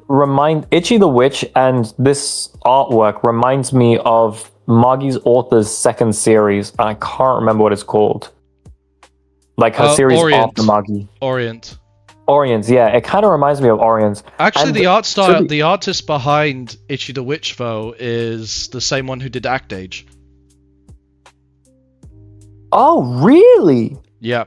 Ichi the Witch, and this artwork reminds me of Magi's author's second series, and I can't remember what it's called. Like her series after Magi. Orient, yeah, it kind of reminds me of Orient. Actually, the artist behind Ichi the Witch, though, is the same one who did Act Age. Oh, really? Yeah.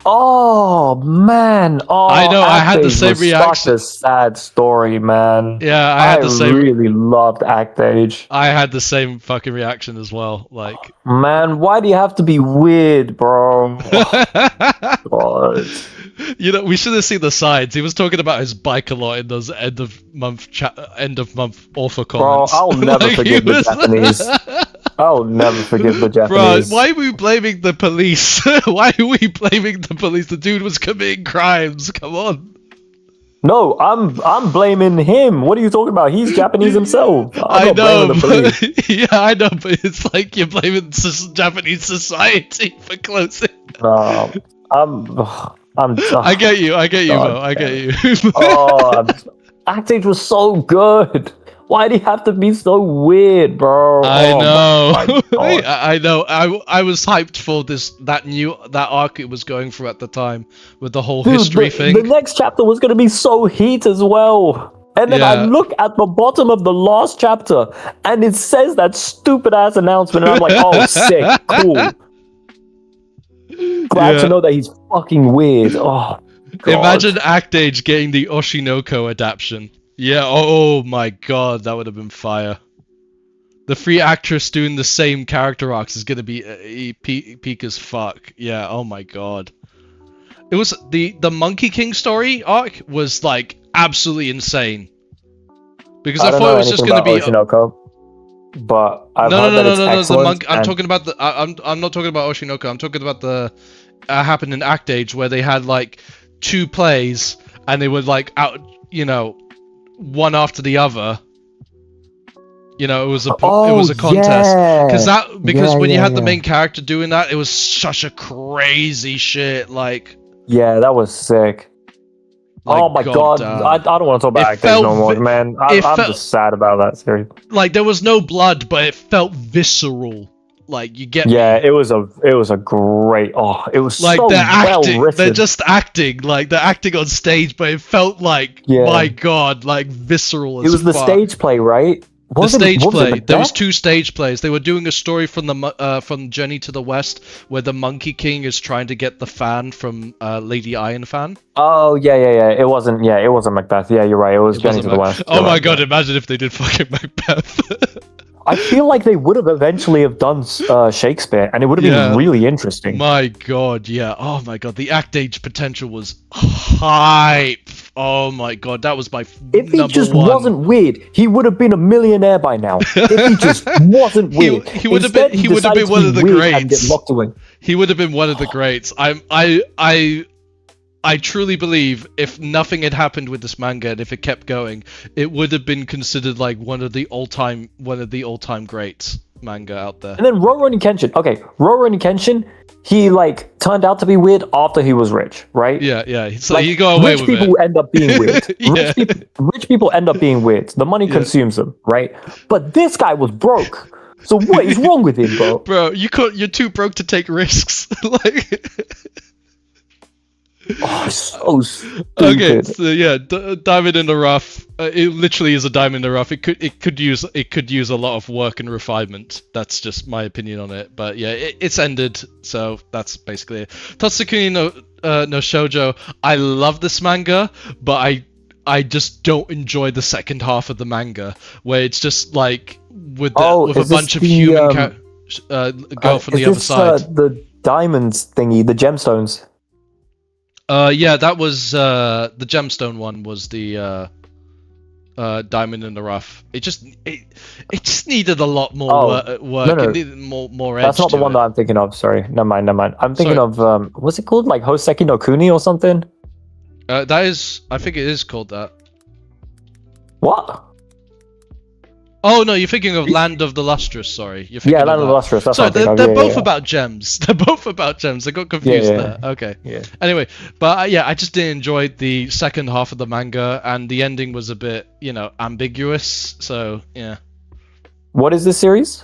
Oh man! Oh, I know. I had the same reaction. Such a sad story, man. Yeah, I had the same. I really loved Act Age. I had the same fucking reaction as well. Like, man, why do you have to be weird, bro? Oh, God. You know, we should have seen the sides. He was talking about his bike a lot in those end of month author Bro, comments. I'll never Like, forgive he the was- Japanese. I'll never forgive the Bro, Japanese. why are we blaming the police? Why are we blaming the police? The dude was committing crimes. Come on. No, I'm blaming him. What are you talking about? He's Japanese himself. I'm I not know, blaming the police. but yeah, I know, but it's like you're blaming Japanese society for closing. No, I get you, God bro. I get damn you. Oh, Actage was so good. Why do you have to be so weird, bro? I Oh know. my God. I know. I was hyped for that arc it was going through at the time with the whole Dude, history thing. The next chapter was gonna be so heat as well. And then I Yeah. look at the bottom of the last chapter, and it says that stupid ass announcement, and I'm like, oh, sick, cool. Glad Yeah. to know that he's fucking weird. Oh, God. Imagine Actage getting the Oshinoko adaptation. Yeah, oh my god, that would have been fire. The free actress doing the same character arcs is gonna be peak as fuck. Yeah, oh my god. It was the Monkey King story arc was like absolutely insane. Because I don't thought know it was just anything gonna about be Oshinoko, but I've no, heard that it's the excellent. monk. I'm and- talking about the. I'm not talking about Oshinoko. I'm talking about the happened in Act Age where they had like 2 plays and they were like out, you know, one after the other. You know, it was a contest because when you had the main character doing that, it was such a crazy shit. Like, Yeah, that was sick. Oh my god, goddamn. I don't want to talk about It Actage felt no more, vi- man. it I'm felt- just sad about that series. like there was no blood, but it felt visceral. Like, you get Yeah, me? it was a great. Oh, it was Like so they're acting, well written. they're just acting, like they're acting on stage, but it felt like, Yeah. my god, like visceral as It was the fuck. stage play, right? The stage play. Macbeth? There was 2 stage plays. They were doing a story from from Journey to the West, where the Monkey King is trying to get the fan from Lady Iron Fan. Oh yeah. It wasn't Macbeth. Yeah, you're right. It was Journey to the West. Oh You're my right. god! Imagine if they did fucking Macbeth. I feel like they would have eventually have done Shakespeare, and it would have Yeah. been really interesting. My god, yeah. Oh my god, the act age potential was hype. Oh my god, that was my If he number just 1. wasn't weird, he would have been a millionaire by now. If he just wasn't weird, He would have been. Instead, He would have decided been to one be of the weird and get greats. locked away. He would have been one of the greats. I truly believe if nothing had happened with this manga and if it kept going, it would have been considered like one of the all-time greats manga out there. And then Rurouni Kenshin. Okay, Rurouni Kenshin, he like turned out to be weird after he was rich, right? Yeah. So Like, you got away rich with people it. end up being weird. Yeah. Rich people end up being weird. The money consumes them, right? But this guy was broke. So what is wrong with him, bro? Bro, you're too broke to take risks. Like. Oh, so stupid. Okay, so yeah, diamond in the rough. It literally is a diamond in the rough. It could use a lot of work and refinement. That's just my opinion on it. But yeah, it's ended. So that's basically it. Totsukuni no Shoujo. I love this manga, but I just don't enjoy the second half of the manga, where it's just like with a is this bunch of the, human girl from the other side. The diamonds thingy, the gemstones. Yeah, that was the gemstone one was the diamond in the rough. It just needed a lot more work. No. It needed more edge. That's not the to one it. that I'm thinking of. Sorry, never mind. I'm thinking Sorry. of what's it called? Like Hoseki no Kuni or something. That is, I think it is called that. What? Oh no, you're thinking of Land of the Lustrous. Sorry, you're thinking Yeah, of Land of the that. Lustrous. That's Sorry, what I'm thinking they're of. Yeah, both yeah. about gems. They're both about gems. I got confused Yeah. there. Okay. Yeah. Anyway, but yeah, I just didn't enjoy the second half of the manga, and the ending was a bit, ambiguous. So yeah. What is this series?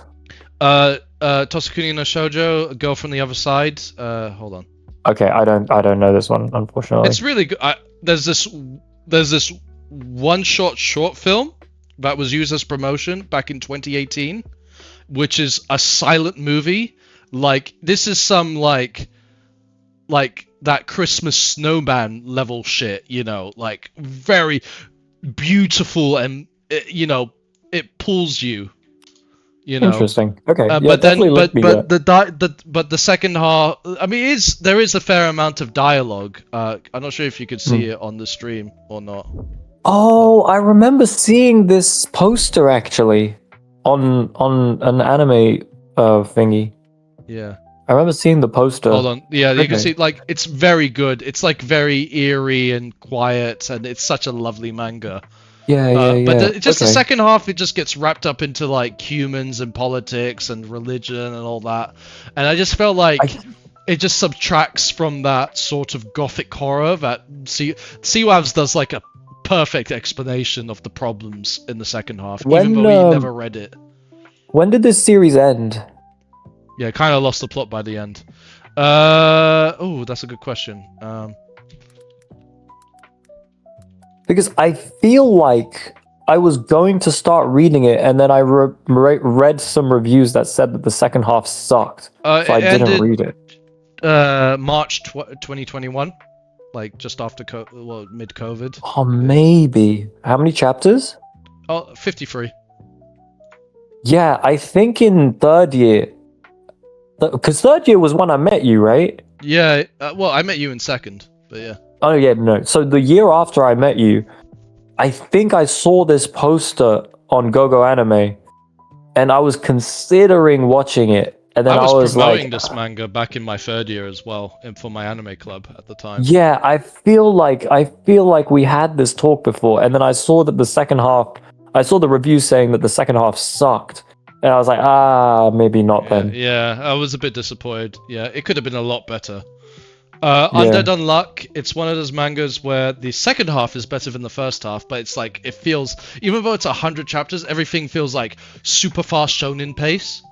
Totsukuni no Shoujo, a girl from the other side. Hold on. Okay, I don't know this one, unfortunately. It's really good. There's this one short film that was used as promotion back in 2018, which is a silent movie. Like, this is some like that Christmas snowman level shit, like very beautiful, and it pulls you. You know. Interesting. Okay. Yeah, But then, definitely let me but the second half, I mean, there is a fair amount of dialogue. I'm not sure if you could see it on the stream or not. Oh, I remember seeing this poster actually on an anime thingy. Yeah. I remember seeing the poster. Hold on. Yeah, you can Okay. see like it's very good. It's like very eerie and quiet, and it's such a lovely manga. Yeah. But the Okay. second half, it just gets wrapped up into like humans and politics and religion and all that, and I just felt like it just subtracts from that sort of gothic horror that CWAVs does like a perfect explanation of the problems in the second half, even though you never read it. When did this series end? Yeah, kind of lost the plot by the end. Oh, that's a good question. Because I feel like I was going to start reading it, and then I read some reviews that said that the second half sucked, so I didn't read it. March 2021, like just after mid-COVID. Oh, maybe. How many chapters? Oh, 53. Yeah, I think in third year. Because third year was when I met you, right? Yeah, well, I met you in second, but yeah. Oh, yeah, no. So the year after I met you, I think I saw this poster on GoGo Anime, and I was considering watching it. And then I was promoting like, this manga back in my third year as well, and for my anime club at the time. Yeah, I feel like we had this talk before, and then I saw that the second half. I saw the review saying that the second half sucked, and I was like, maybe not then. Yeah, I was a bit disappointed. Yeah, it could have been a lot better. Undead Unluck, it's one of those mangas where the second half is better than the first half, but it's like, it feels, even though it's 100 chapters, everything feels like super fast shonen pace,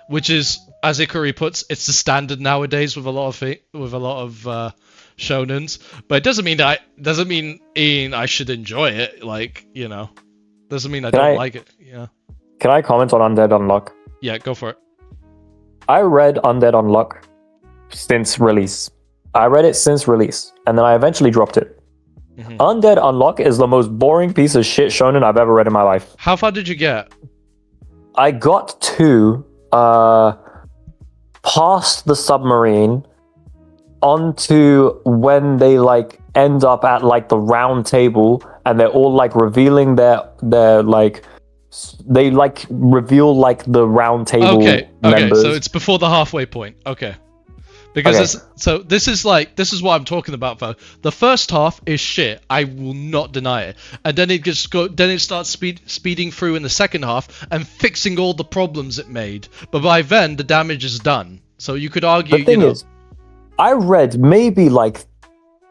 which is, as Ikari puts, it's the standard nowadays with a lot of shonens. But it doesn't mean I should enjoy it. Like, you know, doesn't mean I don't like it. Yeah. Can I comment on Undead Unluck? Yeah, go for it. I read Undead Unluck since release. I read it since release, and then I eventually dropped it. Mm-hmm. Undead Unluck is the most boring piece of shit shonen I've ever read in my life. How far did you get? I got to past the submarine onto when they like end up at like the round table, and they're all like revealing their like they like reveal like the round table members. So it's before the halfway point. Okay. Because this is what I'm talking about though. The first half is shit. I will not deny it. And then it starts speeding through in the second half and fixing all the problems it made. But by then the damage is done. So you could argue, the thing is, I read maybe like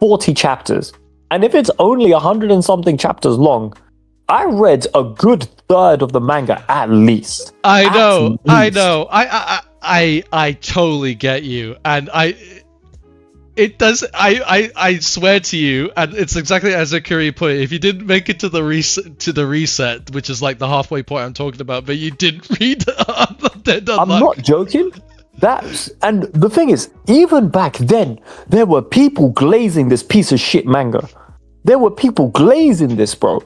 40 chapters, and if it's only 100 and something chapters long, I read a good third of the manga at least. I know. I totally get you, and I swear to you, and it's exactly as Akiri put it. If you didn't make it to the reset, which is like the halfway point I'm talking about, but you didn't read I'm not joking. And the thing is, even back then, there were people glazing this piece of shit manga. There were people glazing this, bro.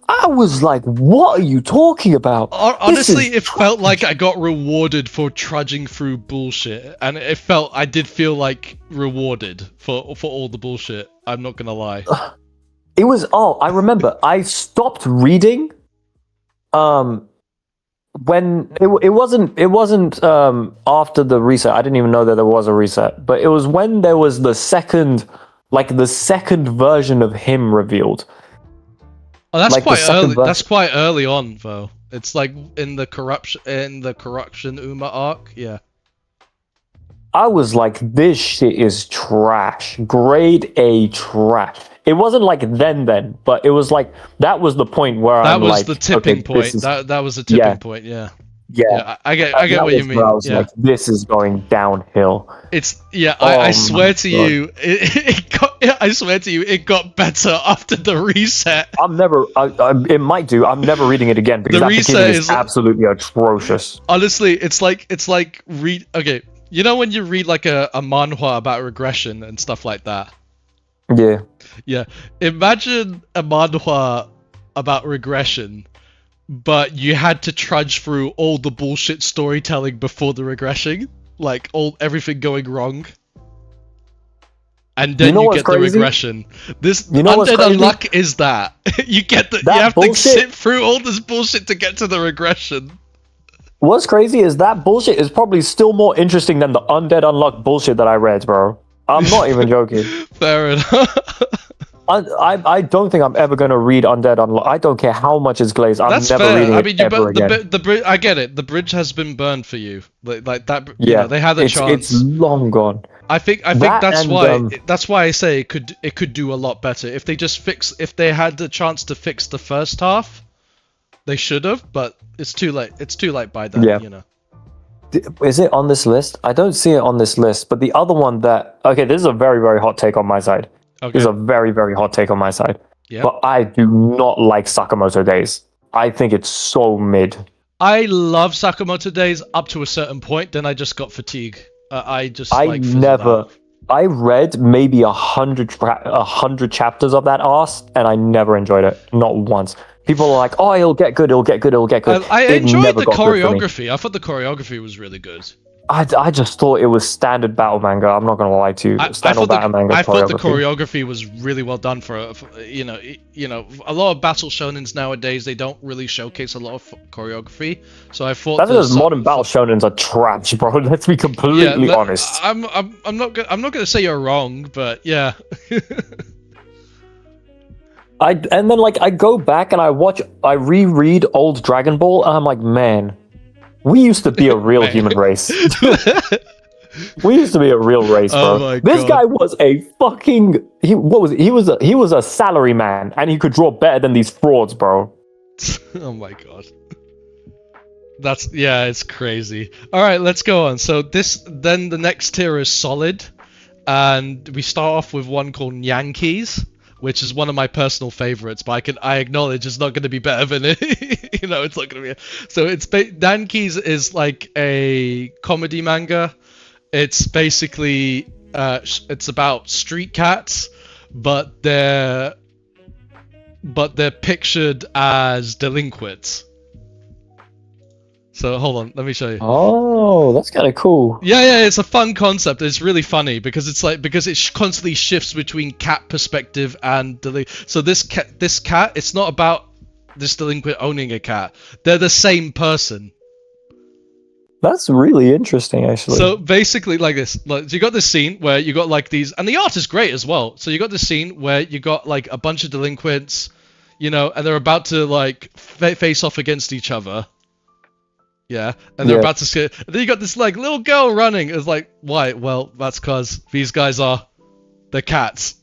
I was like, what are you talking about? Honestly, it felt like I got rewarded for trudging through bullshit. And I did feel like rewarded for all the bullshit. I'm not gonna lie. It was, I remember, I stopped reading, when it wasn't after the reset. I didn't even know that there was a reset, but it was when there was the second version of him revealed. Oh, that's like quite early. That's quite early on, though. It's like in the corruption Uma arc. Yeah. I was like, this shit is trash. Grade A trash. It wasn't like then, but it was like that was the point where that was the tipping point. That was the tipping point. Yeah. Yeah, I get what you mean. I was like, this is going downhill. It's I swear to you, I swear to you, it got better after the reset. It might do. I'm never reading it again because that beginning is absolutely atrocious. Honestly, it's like okay. You know when you read like a manhwa about regression and stuff like that? Yeah. Yeah. Imagine a manhwa about regression but you had to trudge through all the bullshit storytelling before the regression, like everything going wrong. And then you get the regression. This Undead Unluck is that. You have to sit through all this bullshit to get to the regression. What's crazy is that bullshit is probably still more interesting than the Undead Unluck bullshit that I read, bro. I'm not even joking. Fair enough. I don't think I'm ever gonna read Undead Unluck. I don't care how much it's glazed. I'm That's never fair. reading it ever again. The bridge. I get it. The bridge has been burned for you. Like that. Yeah, you know, they had a chance. It's long gone. I think that's why I say it could do a lot better if they had the chance to fix the first half. They should have, but it's too late. It's too late by then. Yeah. You know. Is it on this list? I don't see it on this list. But the other one that this is a very, very hot take on my side. Okay. This is a very, very hot take on my side. Yeah. But I do not like Sakamoto Days. I think it's so mid. I love Sakamoto Days up to a certain point. Then I just got fatigue. I read maybe 100 chapters of that arse, and I never enjoyed it. Not once. People are like, "Oh, it'll get good. I enjoyed the choreography. I thought the choreography was really good. I just thought it was standard battle manga. I'm not gonna lie to you. I thought the choreography was really well done for you know a lot of battle shonens nowadays, they don't really showcase a lot of choreography. So I thought that's because modern battle shonens are trash, bro. Let's be completely honest. I'm not gonna say you're wrong, but yeah. I go back and I reread old Dragon Ball, and I'm like, man. We used to be a real human race. We used to be a real race, bro. Oh this guy was a fucking he was a salary man, and he could draw better than these frauds, bro. Oh my god. It's crazy. All right, let's go on. So then the next tier is solid, and we start off with one called Yankees, which is one of my personal favorites, but I acknowledge it's not going to be better than it. It's not going to be. So Yankees is like a comedy manga. It's basically it's about street cats, but they're pictured as delinquents. So hold on, let me show you. Oh, that's kind of cool. Yeah, it's a fun concept. It's really funny because it constantly shifts between cat perspective and so this cat, it's not about this delinquent owning a cat. They're the same person. That's really interesting, actually. So basically, like this, you got this scene where you got like these, and the art is great as well. So you got this scene where you got like a bunch of delinquents, and they're about to like face off against each other. Yeah, and they're about to scare. And then you got this like little girl running. It's like, why? Well, that's because these guys they're cats.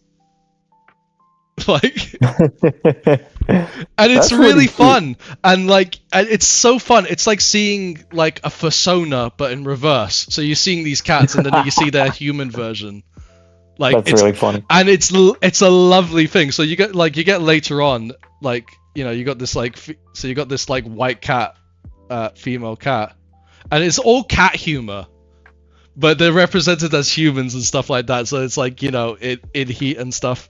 Like, and it's really fun, and it's so fun. It's like seeing like a persona, but in reverse. So you're seeing these cats, and then you see their human version. Like, that's really funny, and it's a lovely thing. So you get later on, you got this white cat. Female cat, and it's all cat humor, but they're represented as humans and stuff like that. So it's like in heat and stuff.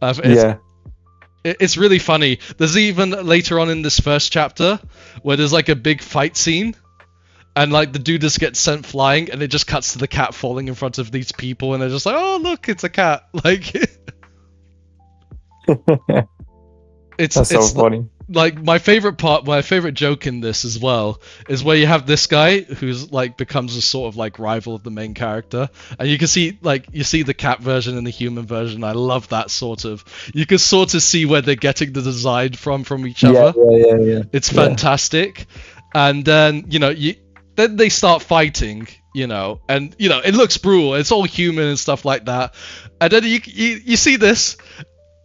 It's really funny. There's even later on in this first chapter where there's like a big fight scene, and like the dude just gets sent flying, and it just cuts to the cat falling in front of these people, and they're just like, "Oh look, it's a cat!" Like, that's so funny. Like my favorite joke in this as well is where you have this guy who's like becomes a sort of like rival of the main character, and you can see you see the cat version and the human version. I love that you can sort of see where they're getting the design from each other. Yeah. It's fantastic, and then then they start fighting, and it looks brutal. It's all human and stuff like that, and then you see this.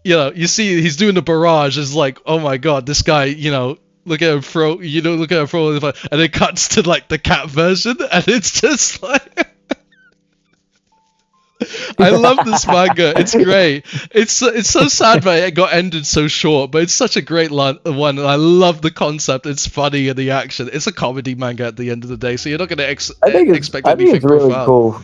You see he's doing a barrage. It's like, oh my god, this guy, look at him throw, and it cuts to like the cat version, and it's just like, I love this manga. It's great. It's so sad that it got ended so short, but it's such a great one, and I love the concept. It's funny and the action. It's a comedy manga at the end of the day, so you're not going to expect anything profound. I think it's really cool.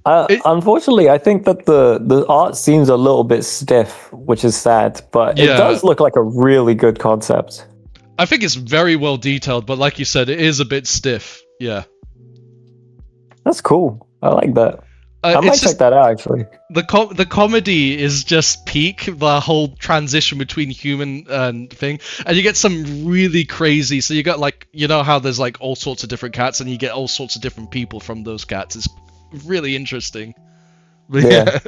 Unfortunately, I think that the art seems a little bit stiff, which is sad, but it does look like a really good concept. I think it's very well detailed, but like you said, it is a bit stiff. Yeah. That's cool. I like that. I might It's check just, that out actually. the comedy is just peak. The whole transition between human and thing, and you get some really crazy. So you got like, you know how there's like all sorts of different cats, and you get all sorts of different people from those cats. It's really interesting. But Yeah.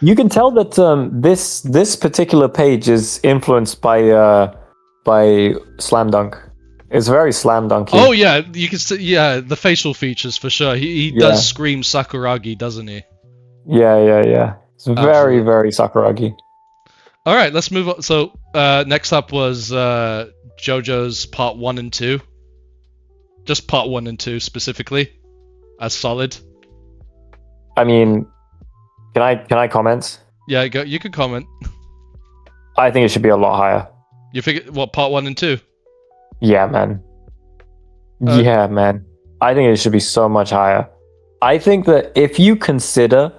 You can tell that this particular page is influenced by Slam Dunk. It's very Slam Dunky. Oh yeah, you can see. Yeah, the facial features for sure. He does scream Sakuragi, doesn't he? Yeah. It's very, Absolutely. very Sakuragi. All right, let's move on. So next up was JoJo's Part 1 and 2. Just Part 1 and 2 specifically, as solid. I mean, can I comment? Yeah, go. You could comment. I think it should be a lot higher. You figure what Part 1 and 2? Yeah, man. Yeah, man. I think it should be so much higher. I think that if you consider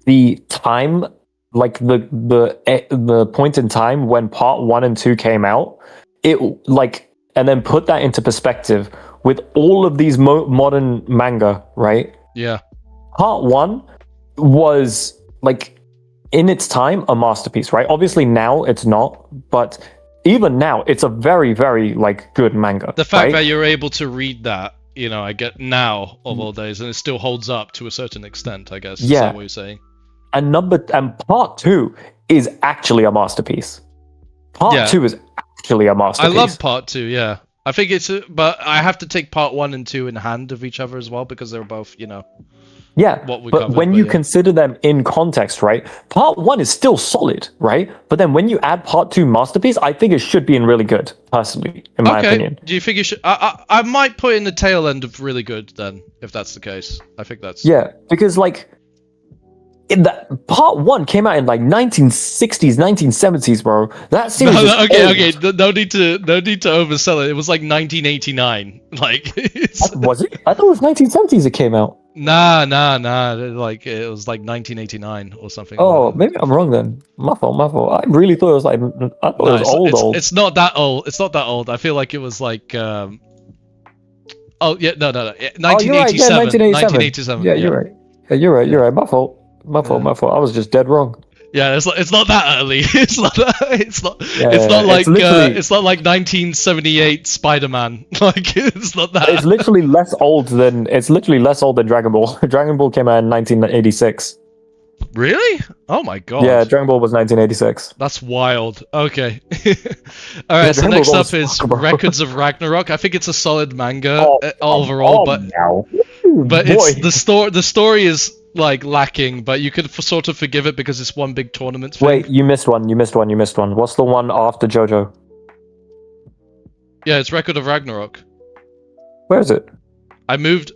the time, like the point in time when Part 1 and 2 came out, and then put that into perspective with all of these modern manga, right? Yeah. Part 1 was like in its time a masterpiece, right? Obviously now it's not, but even now it's a very, very like good manga. The fact right? that you're able to read that, you know, I get now of all days, and it still holds up to a certain extent, I guess. Is that what you're saying? And Part 2 is actually a masterpiece. Part 2 is actually a masterpiece. I love Part 2, yeah. I think but I have to take Part 1 and 2 in hand of each other as well, because they're both, you know. Yeah, but when you consider them in context, right? Part 1 is still solid, right? But then when you add Part 2 masterpiece, I think it should be in really good, personally, in my opinion. Do you think you should? I might put in the tail end of really good then, if that's the case. I think that's. Yeah, because like, Part 1 came out in like 1960s, 1970s, bro. That series is old. No need to oversell it. It was like 1989. Like, was it? I thought it was 1970s it came out. Nah. Like it was like 1989 or something. Oh, maybe I'm wrong then. My fault. I really thought it was like it was old. It's not that old. It's not that old. I feel like it was like. Oh yeah, no. 1987. 1987. Yeah, you're right. Yeah, you're right. My fault. My fault. I was just dead wrong. Yeah, it's not that early. It's not like 1978 Spider-Man. Like it's not that. It's literally less old than Dragon Ball. Dragon Ball came out in 1986. Really? Oh my god. Yeah, Dragon Ball was 1986. That's wild. Okay. All right. So next up is Records of Ragnarok. I think it's a solid manga overall, but it's the story is like lacking, but you could sort of forgive it because it's one big tournament thing. Wait, you missed one. What's the one after JoJo? Yeah, it's Record of Ragnarok. Where is it? I moved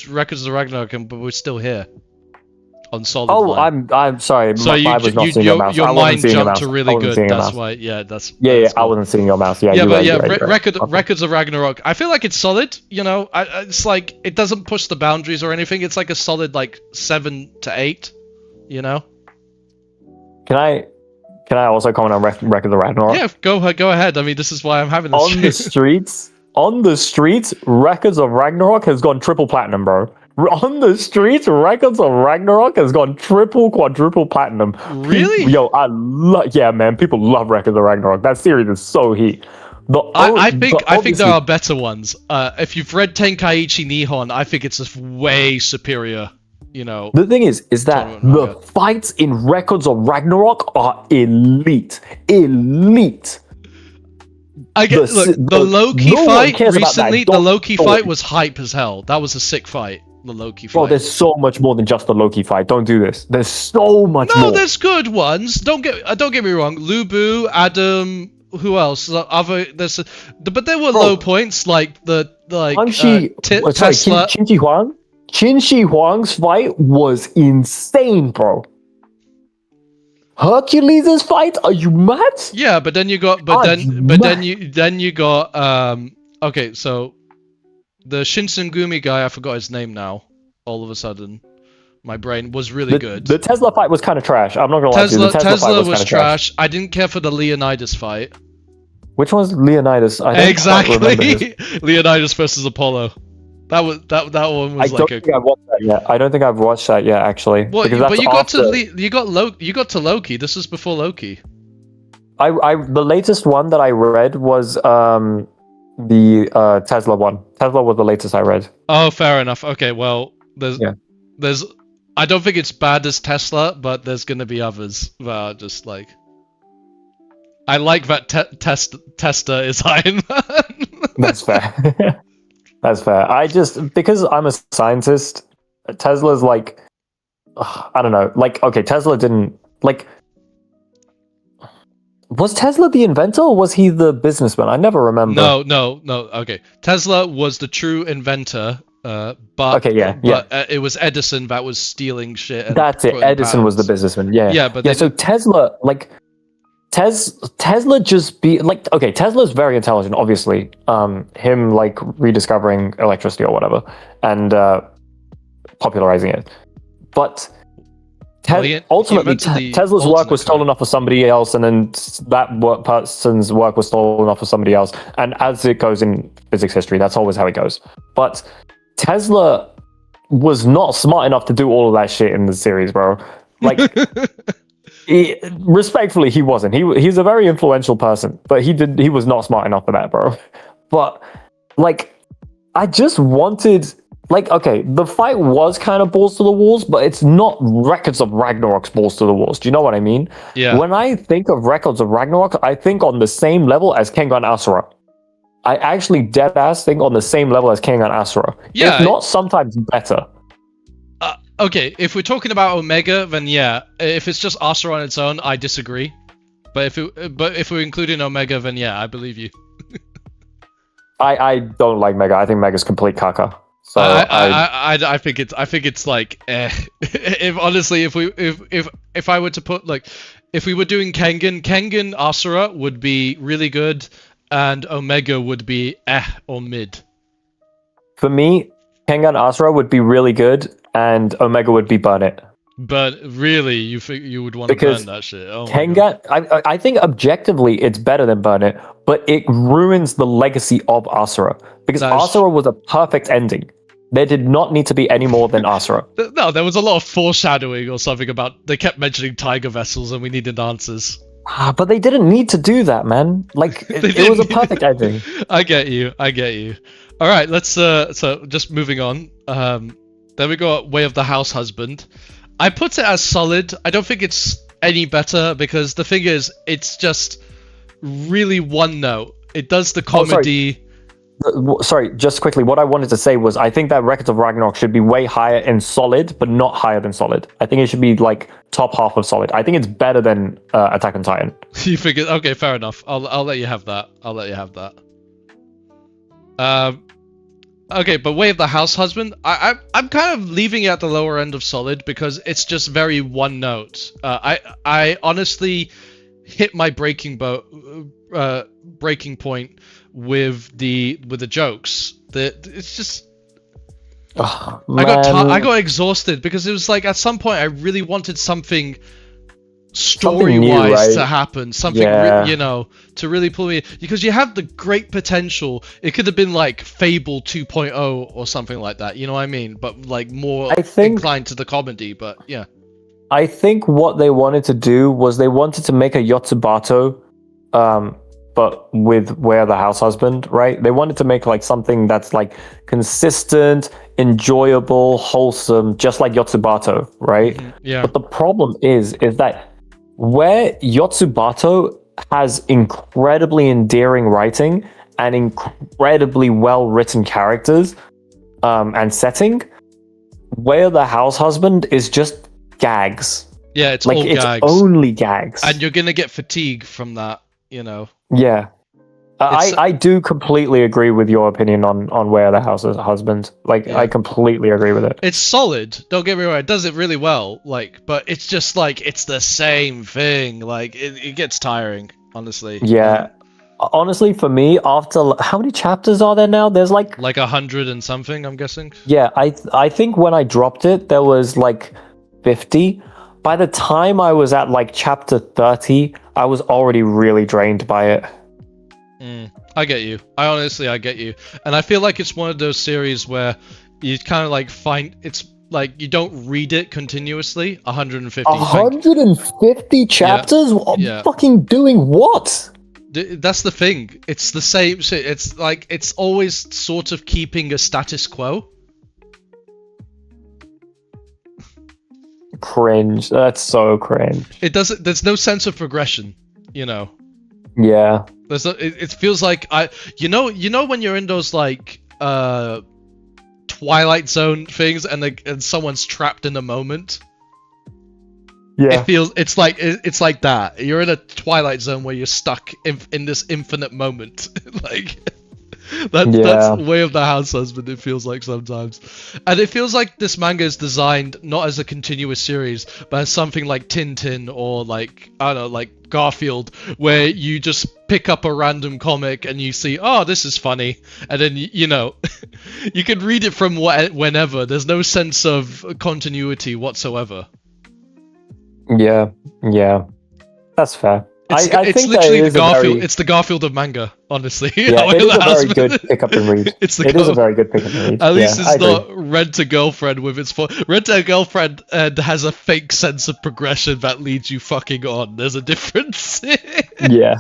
Records of Ragnarok, but we're still here. On solid. Oh, line. I'm sorry. So I was not seeing your mouse. Your mind jumped jumped to really good. That's why. Yeah, that's. Yeah, that's I wasn't seeing your mouse. Yeah, Records of Ragnarok. I feel like it's solid. You know, it's like it doesn't push the boundaries or anything. It's like a solid like 7 to 8. You know. Can I also comment on Records of Ragnarok? Yeah, go ahead. I mean, this is why I'm having this. On the streets, Records of Ragnarok has gone triple platinum, bro. On the streets, Records of Ragnarok has gone triple, quadruple platinum. Really? Yeah, man. People love Records of Ragnarok. That series is so heat. I think there are better ones. If you've read Tenkaichi Nihon, I think it's just way superior. You know. The thing is that the fights in Records of Ragnarok are elite. I get the Loki fight recently. The Loki fight was hype as hell. That was a sick fight. The Loki fight. Bro, there's so much more than just the Loki fight. Don't do this. There's so much more. No, there's good ones. Don't get me wrong. Lubu, Adam, who else? But there were low points like Tesla. Qin Shi Huang. Qin Shi Huang's fight was insane, bro. Hercules' fight? Are you mad? Yeah, but then you got okay, so the Shinsengumi guy, I forgot his name now. All of a sudden, my brain was really good. The Tesla fight was kind of trash. I'm not gonna lie to you. The Tesla was trash. I didn't care for the Leonidas fight. Which one's Leonidas? I don't quite remember his. Exactly. Leonidas versus Apollo. That one I was don't think I've watched that yet. I don't think I've watched that yet, actually. Well, because but that's you got after... you got to Loki. This is before Loki. The latest one that I read was the Tesla one. Tesla was the latest I read. Oh, fair enough. Okay, well, there's Yeah. I don't think it's bad as Tesla, but there's gonna be others that are just like. I like that Testa is Iron Man. That's fair. That's fair. Because I'm a scientist, Tesla's like, I don't know. Like, okay, Tesla didn't like. Was Tesla the inventor or was he the businessman? I never remember. No. Okay, Tesla was the true inventor. But Okay, yeah. It was Edison that was stealing shit. And That's it. Edison was the businessman. Yeah. Yeah, but so Tesla, like, Tesla just be like, okay, Tesla's very intelligent, obviously. Him like rediscovering electricity or whatever and popularizing it, but ultimately Tesla's work was stolen off of somebody else, and then that person's work was stolen off of somebody else. And as it goes in physics history, that's always how it goes. But Tesla was not smart enough to do all of that shit in the series, bro. Like. Respectfully, he wasn't. He's a very influential person, but he was not smart enough for that, bro. But like, I just wanted, like, okay, the fight was kind of balls to the walls, but it's not Records of Ragnarok's balls to the walls. Do you know what I mean? Yeah. When I think of Records of Ragnarok, I think on the same level as Kengan Asura. I actually dead ass think on the same level as Kengan Asura. Yeah. If not, sometimes better. Okay, if we're talking about Omega, then yeah. If it's just Asura on its own, I disagree. But if we're including Omega, then yeah, I believe you. I don't like Mega. I think Mega's complete caca. So I think it's like if I were to put like if we were doing Kengan Asura would be really good, and Omega would be or mid. For me, Kengan Asura would be really good, and Omega would be burn it. But really, you would want to burn that shit? Oh my God. I think objectively it's better than burn it, but it ruins the legacy of Asura because Asura was a perfect ending. There did not need to be any more than Asura. No, there was a lot of foreshadowing or something about they kept mentioning tiger vessels and we needed answers. But they didn't need to do that, man. Like it was a perfect ending. I get you. All right, let's so just moving on. Then we got Way of the House Husband. I put it as solid. I don't think it's any better because the thing is, it's just really one note. It does the comedy. Sorry, just quickly. What I wanted to say was I think that Records of Ragnarok should be way higher in solid, but not higher than solid. I think it should be like top half of solid. I think it's better than Attack on Titan. You figured? Okay, fair enough. I'll let you have that. Okay, but Way of the House Husband, I'm kind of leaving it at the lower end of solid because it's just very one note. I honestly hit my breaking point with the jokes. It's just I got exhausted because it was like at some point I really wanted something story-wise right? to happen, something to really pull me, because you have the great potential. It could have been like Fable 2.0 or something like that, you know what I mean, but like more inclined to the comedy. But yeah, I think what they wanted to do was they wanted to make a Yotsubato but with Where the House Husband, right? They wanted to make like something that's like consistent, enjoyable, wholesome, just like Yotsubato, right? Yeah. But the problem is that where Yotsubato has incredibly endearing writing and incredibly well-written characters and setting, Where the House Husband is just gags. Yeah, it's like all it's gags. Only gags. And you're gonna get fatigue from that, you know. Yeah. I do completely agree with your opinion on Where the House Husband. Like, I completely agree with it. It's solid. Don't get me wrong. It does it really well. Like, but it's just like it's the same thing. Like, it gets tiring, honestly. Yeah. Honestly, for me, after how many chapters are there now? There's like 100 and something, I'm guessing. Yeah, I think when I dropped it, there was like 50. By the time I was at like chapter 30, I was already really drained by it. I get you. I get you. And I feel like it's one of those series where you kind of like find it's like you don't read it continuously. 150. 150 chapters? Yeah. Fucking doing what? That's the thing. It's the same shit. It's like it's always sort of keeping a status quo. Cringe. That's so cringe. It doesn't. There's no sense of progression. You know. Yeah. There's a, it feels like you know when you're in those like Twilight Zone things and someone's trapped in a moment. Yeah. It's like that. You're in a Twilight Zone where you're stuck in this infinite moment. Like that's Way of the House Husband. It feels like sometimes, and it feels like this manga is designed not as a continuous series, but as something like Tintin or like I don't know, like Garfield, where you just pick up a random comic and you see, oh, this is funny, and then you know, you can read it from whenever. There's no sense of continuity whatsoever. Yeah, that's fair. I think literally the Garfield. It's the Garfield of manga, honestly. Yeah, it is a very good pick up and read. It is a very good pick up and read. At least it's not Rent a Girlfriend with its Rent a Girlfriend has a fake sense of progression that leads you fucking on. There's a difference. Yeah.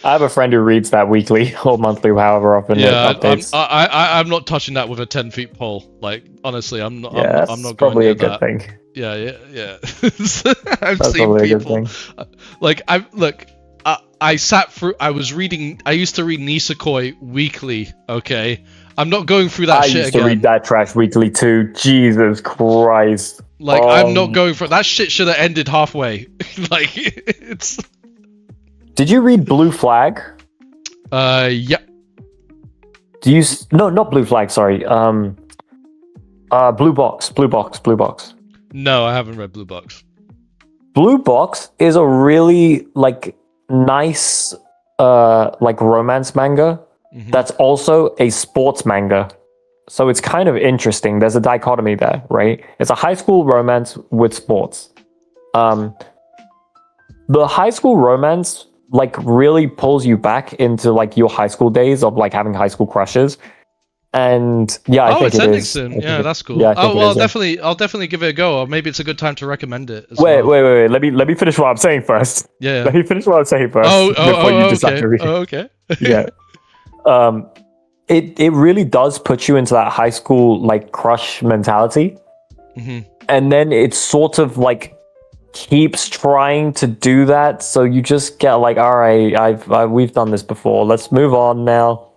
I have a friend who reads that weekly or monthly, however often it updates. I'm not touching that with a 10-foot pole. Like honestly, I'm not. Yeah, I'm not probably going a good that. thing. Yeah. I've That's seen probably a good people. thing. Like I sat through. I was reading. I used to read Nisekoi weekly. Okay, I'm not going through that shit again. I used to read that trash weekly too. Jesus Christ. Like I'm not going for that shit. Should have ended halfway. Like it's. Did you read Blue Flag? Yeah. Do you? No, not Blue Flag. Sorry. Blue Box. Blue Box. No, I haven't read Blue Box. Blue Box is a really like nice like romance manga that's also a sports manga. So it's kind of interesting. There's a dichotomy there, right? It's a high school romance with sports. The high school romance like really pulls you back into like your high school days of like having high school crushes. And yeah, I think it's it ending is. soon. Yeah, that's cool. Yeah, I'll definitely give it a go. Or maybe it's a good time to recommend it. Wait. Let me finish what I'm saying first. Yeah. Let me finish what I'm saying first. Before you decide to read it. Okay. Yeah. It really does put you into that high school like crush mentality, and then it sort of like keeps trying to do that. So you just get like, all right, we've done this before. Let's move on now.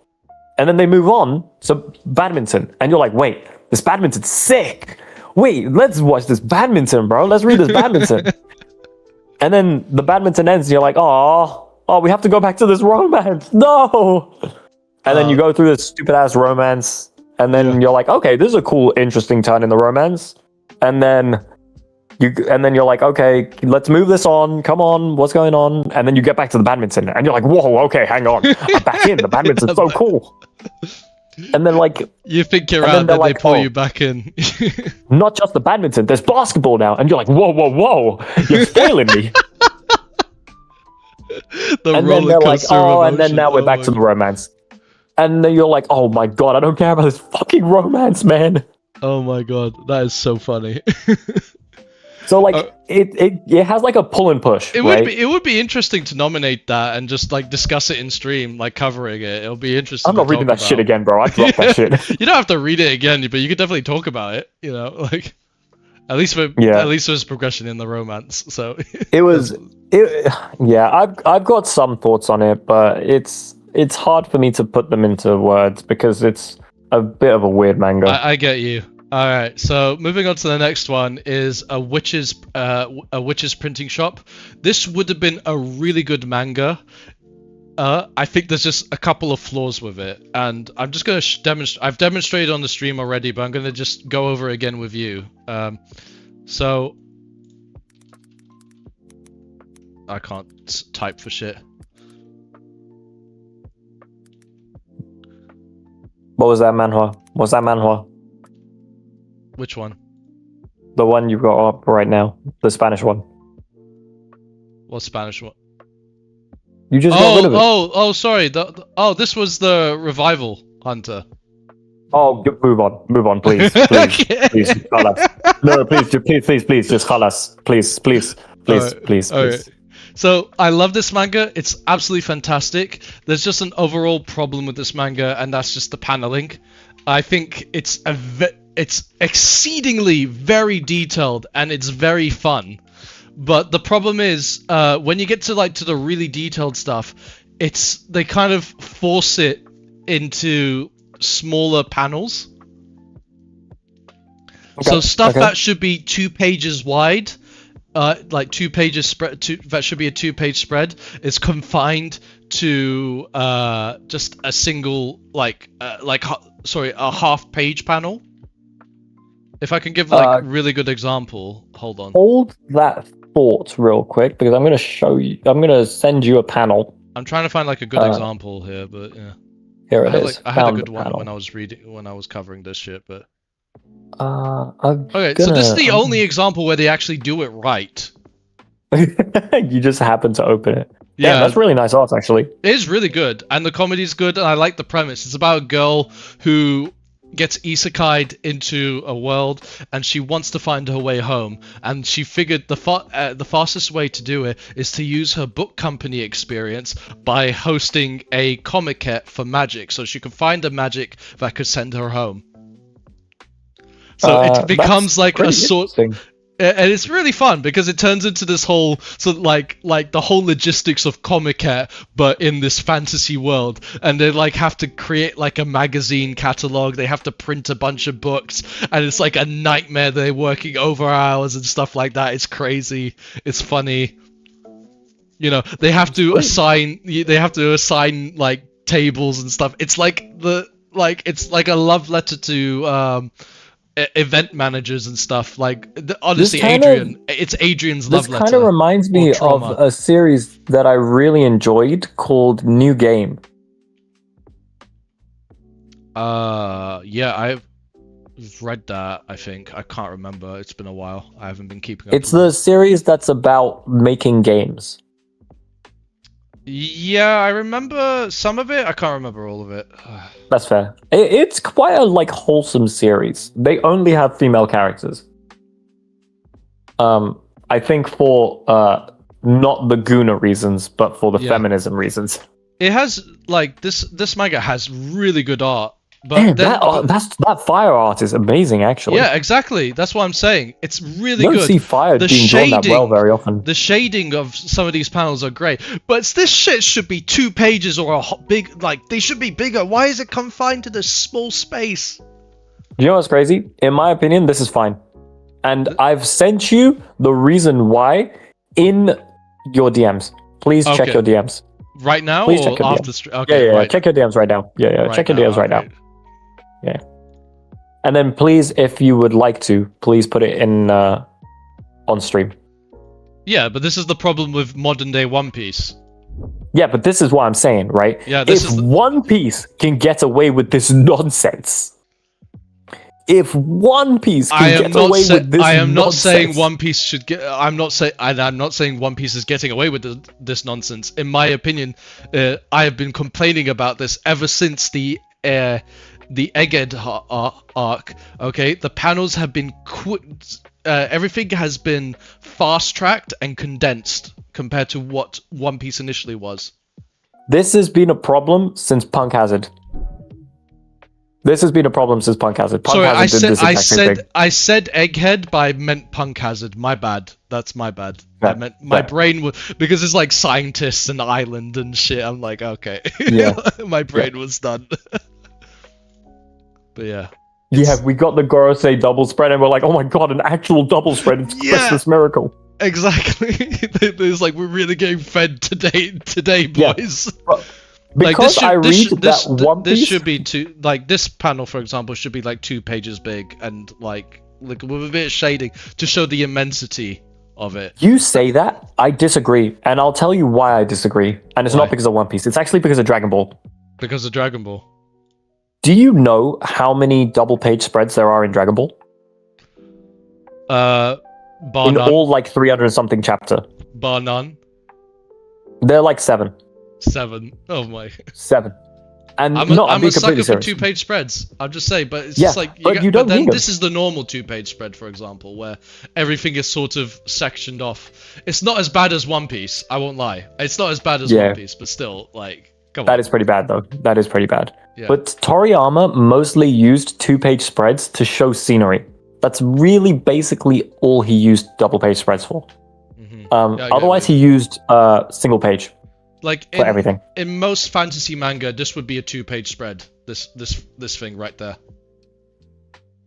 And then they move on to badminton, and you're like, wait, this badminton's sick. Wait, let's watch this badminton, bro. Let's read this badminton. And then the badminton ends, and you're like, oh, we have to go back to this romance. No. And then you go through this stupid ass romance, and then you're like, okay, this is a cool, interesting turn in the romance. And then you're like, okay, let's move this on. Come on, what's going on? And then you get back to the badminton, and you're like, whoa, okay, hang on, I'm back in. The badminton's so cool. And then like you think you're out, and then they pull you back in. Not just the badminton, there's basketball now, and you're like, whoa, you're spoiling me. And then they're like, and then now we're back to the romance. And then you're like, oh my god, I don't care about this fucking romance, man. Oh my god, that is so funny. So like it has like a pull and push. It right? would be interesting to nominate that and just like discuss it in stream, like covering it. It'll be interesting. I'm not reading that shit again, bro. I dropped that shit. You don't have to read it again, but you could definitely talk about it. You know, like at least there's progression in the romance. So I've got some thoughts on it, but it's hard for me to put them into words because it's a bit of a weird manga. I get you. All right, so moving on to the next one is a witch's printing shop. This would have been a really good manga. I think there's just a couple of flaws with it, and I'm just gonna demonstrate. I've demonstrated on the stream already, but I'm gonna just go over it again with you. So I can't type for shit. What was that manhwa? Which one? The one you've got up right now. The Spanish one. What Spanish one? You just got rid of it. Sorry. This was the revival hunter. Oh, move on, please, please, Carlos. No, please, just Carlos, please. Alright. So I love this manga. It's absolutely fantastic. There's just an overall problem with this manga, and that's just the paneling. I think it's exceedingly very detailed and it's very fun. But the problem is, when you get to the really detailed stuff, they kind of force it into smaller panels. Okay, So stuff that should be 2 pages wide, like 2 pages spread, that should be a 2-page spread, is confined to just a single a half-page panel. If I can give a really good example, hold on. Hold that thought real quick because I'm going to show you. I'm going to send you a panel. I'm trying to find a good example here, but yeah. Here it is. I had a good one when I was covering this shit, but. Okay, so this is the only example where they actually do it right. You just happen to open it. Yeah, that's really nice art, actually. It is really good, and the comedy's good, and I like the premise. It's about a girl who gets isekai'd into a world, and she wants to find her way home. And she figured the fastest way to do it is to use her book company experience by hosting a comiket for magic, so she could find a magic that could send her home. So it becomes like a sort. And it's really fun because it turns into this whole like the whole logistics of Comic-Con, but in this fantasy world. And they have to create a magazine catalog. They have to print a bunch of books, and it's like a nightmare. They're working over hours and stuff like that. It's crazy. It's funny. They have to assign. They have to assign tables and stuff. It's it's like a love letter to event managers and stuff. Honestly, it's Adrian's love letter. This kind of reminds me of a series that I really enjoyed called New Game. Yeah, I've read that. I think I can't remember. It's been a while. I haven't been keeping up. It's the series that's about making games. Yeah, I remember some of it. I can't remember all of it. That's fair. It's quite a wholesome series. They only have female characters. I think for not the Guna reasons, but for the feminism reasons. It has this manga has really good art. But man, that fire art is amazing, actually. Yeah, exactly. That's what I'm saying. It's really good. You don't good. see fire being drawn that well very often. The shading of some of these panels are great, but this shit should be 2 pages or a big. They should be bigger. Why is it confined to this small space? You know what's crazy? In my opinion, this is fine, and I've sent you the reason why in your DMs. Please check your DMs. Right now, please or check your after? DMs. Okay, yeah. right. Check your DMs right now. Yeah. Check your DMs right now. Yeah. And then please, if you would like to, please put it in on stream. Yeah, but this is the problem with modern day One Piece. Yeah, but this is what I'm saying, right? Yeah, One Piece can get away with this nonsense. If One Piece can get away with this nonsense. I am not saying One Piece should get. I'm not saying One Piece is getting away with this nonsense. In my opinion, I have been complaining about this ever since the Egghead arc. Okay, the panels have been everything has been fast-tracked and condensed compared to what One Piece initially was. This has been a problem since Punk Hazard. Sorry, I said Egghead, but I meant Punk Hazard. My bad. That's my bad. Yeah, I meant my brain was because it's scientists and island and shit. I'm like, okay. Yeah. My brain was done. But yeah. Yeah, we got the Gorosei double spread, and we're like, oh my god, an actual double spread. It's Christmas miracle. Exactly. It's we're really getting fed today, boys. Yeah. Because I read that One Piece... This should be this panel, for example, should be 2 pages big and with a bit of shading to show the immensity of it. You say that, I disagree, and I'll tell you why I disagree. And it's not because of One Piece, it's actually because of Dragon Ball. Because of Dragon Ball. Do you know how many double page spreads there are in Dragon Ball? Bar in none. all 300 something chapter. Bar none. They're 7. 7. Oh my. 7. And I'm no, I'm a being sucker completely for serious. 2-page spreads. I'm just saying, but it's Yeah, just like but you don't then need 'em. this is the normal 2-page spread, for example, where everything is sort of sectioned off. It's not as bad as One Piece. I won't lie. It's not as bad as Yeah. One Piece, but still, like, come That on. is pretty bad, though. That is pretty bad. Yeah. But Toriyama mostly used 2-page spreads to show scenery. That's really basically all he used double-page spreads for. Yeah, I get Otherwise, what he used single page like for everything. in most fantasy manga, this would be a 2-page spread. This thing right there.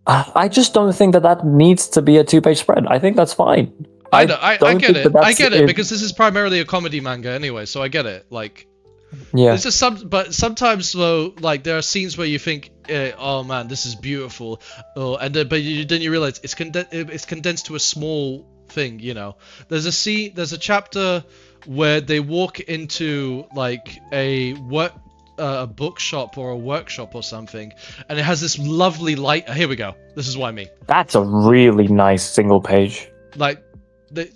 I just don't think that needs to be a 2-page spread. I think that's fine. I know, I don't get think it. I get it it- because this is primarily a comedy manga anyway, so I get it. Like, Yeah. it's just but sometimes though, like there are scenes where you think, oh man, this is beautiful, and then then you realize it's condensed to a small thing. You know, there's a chapter where they walk into like a bookshop or a workshop or something, and it has this lovely light. Here we go. This is what I mean. That's a really nice single page. Like.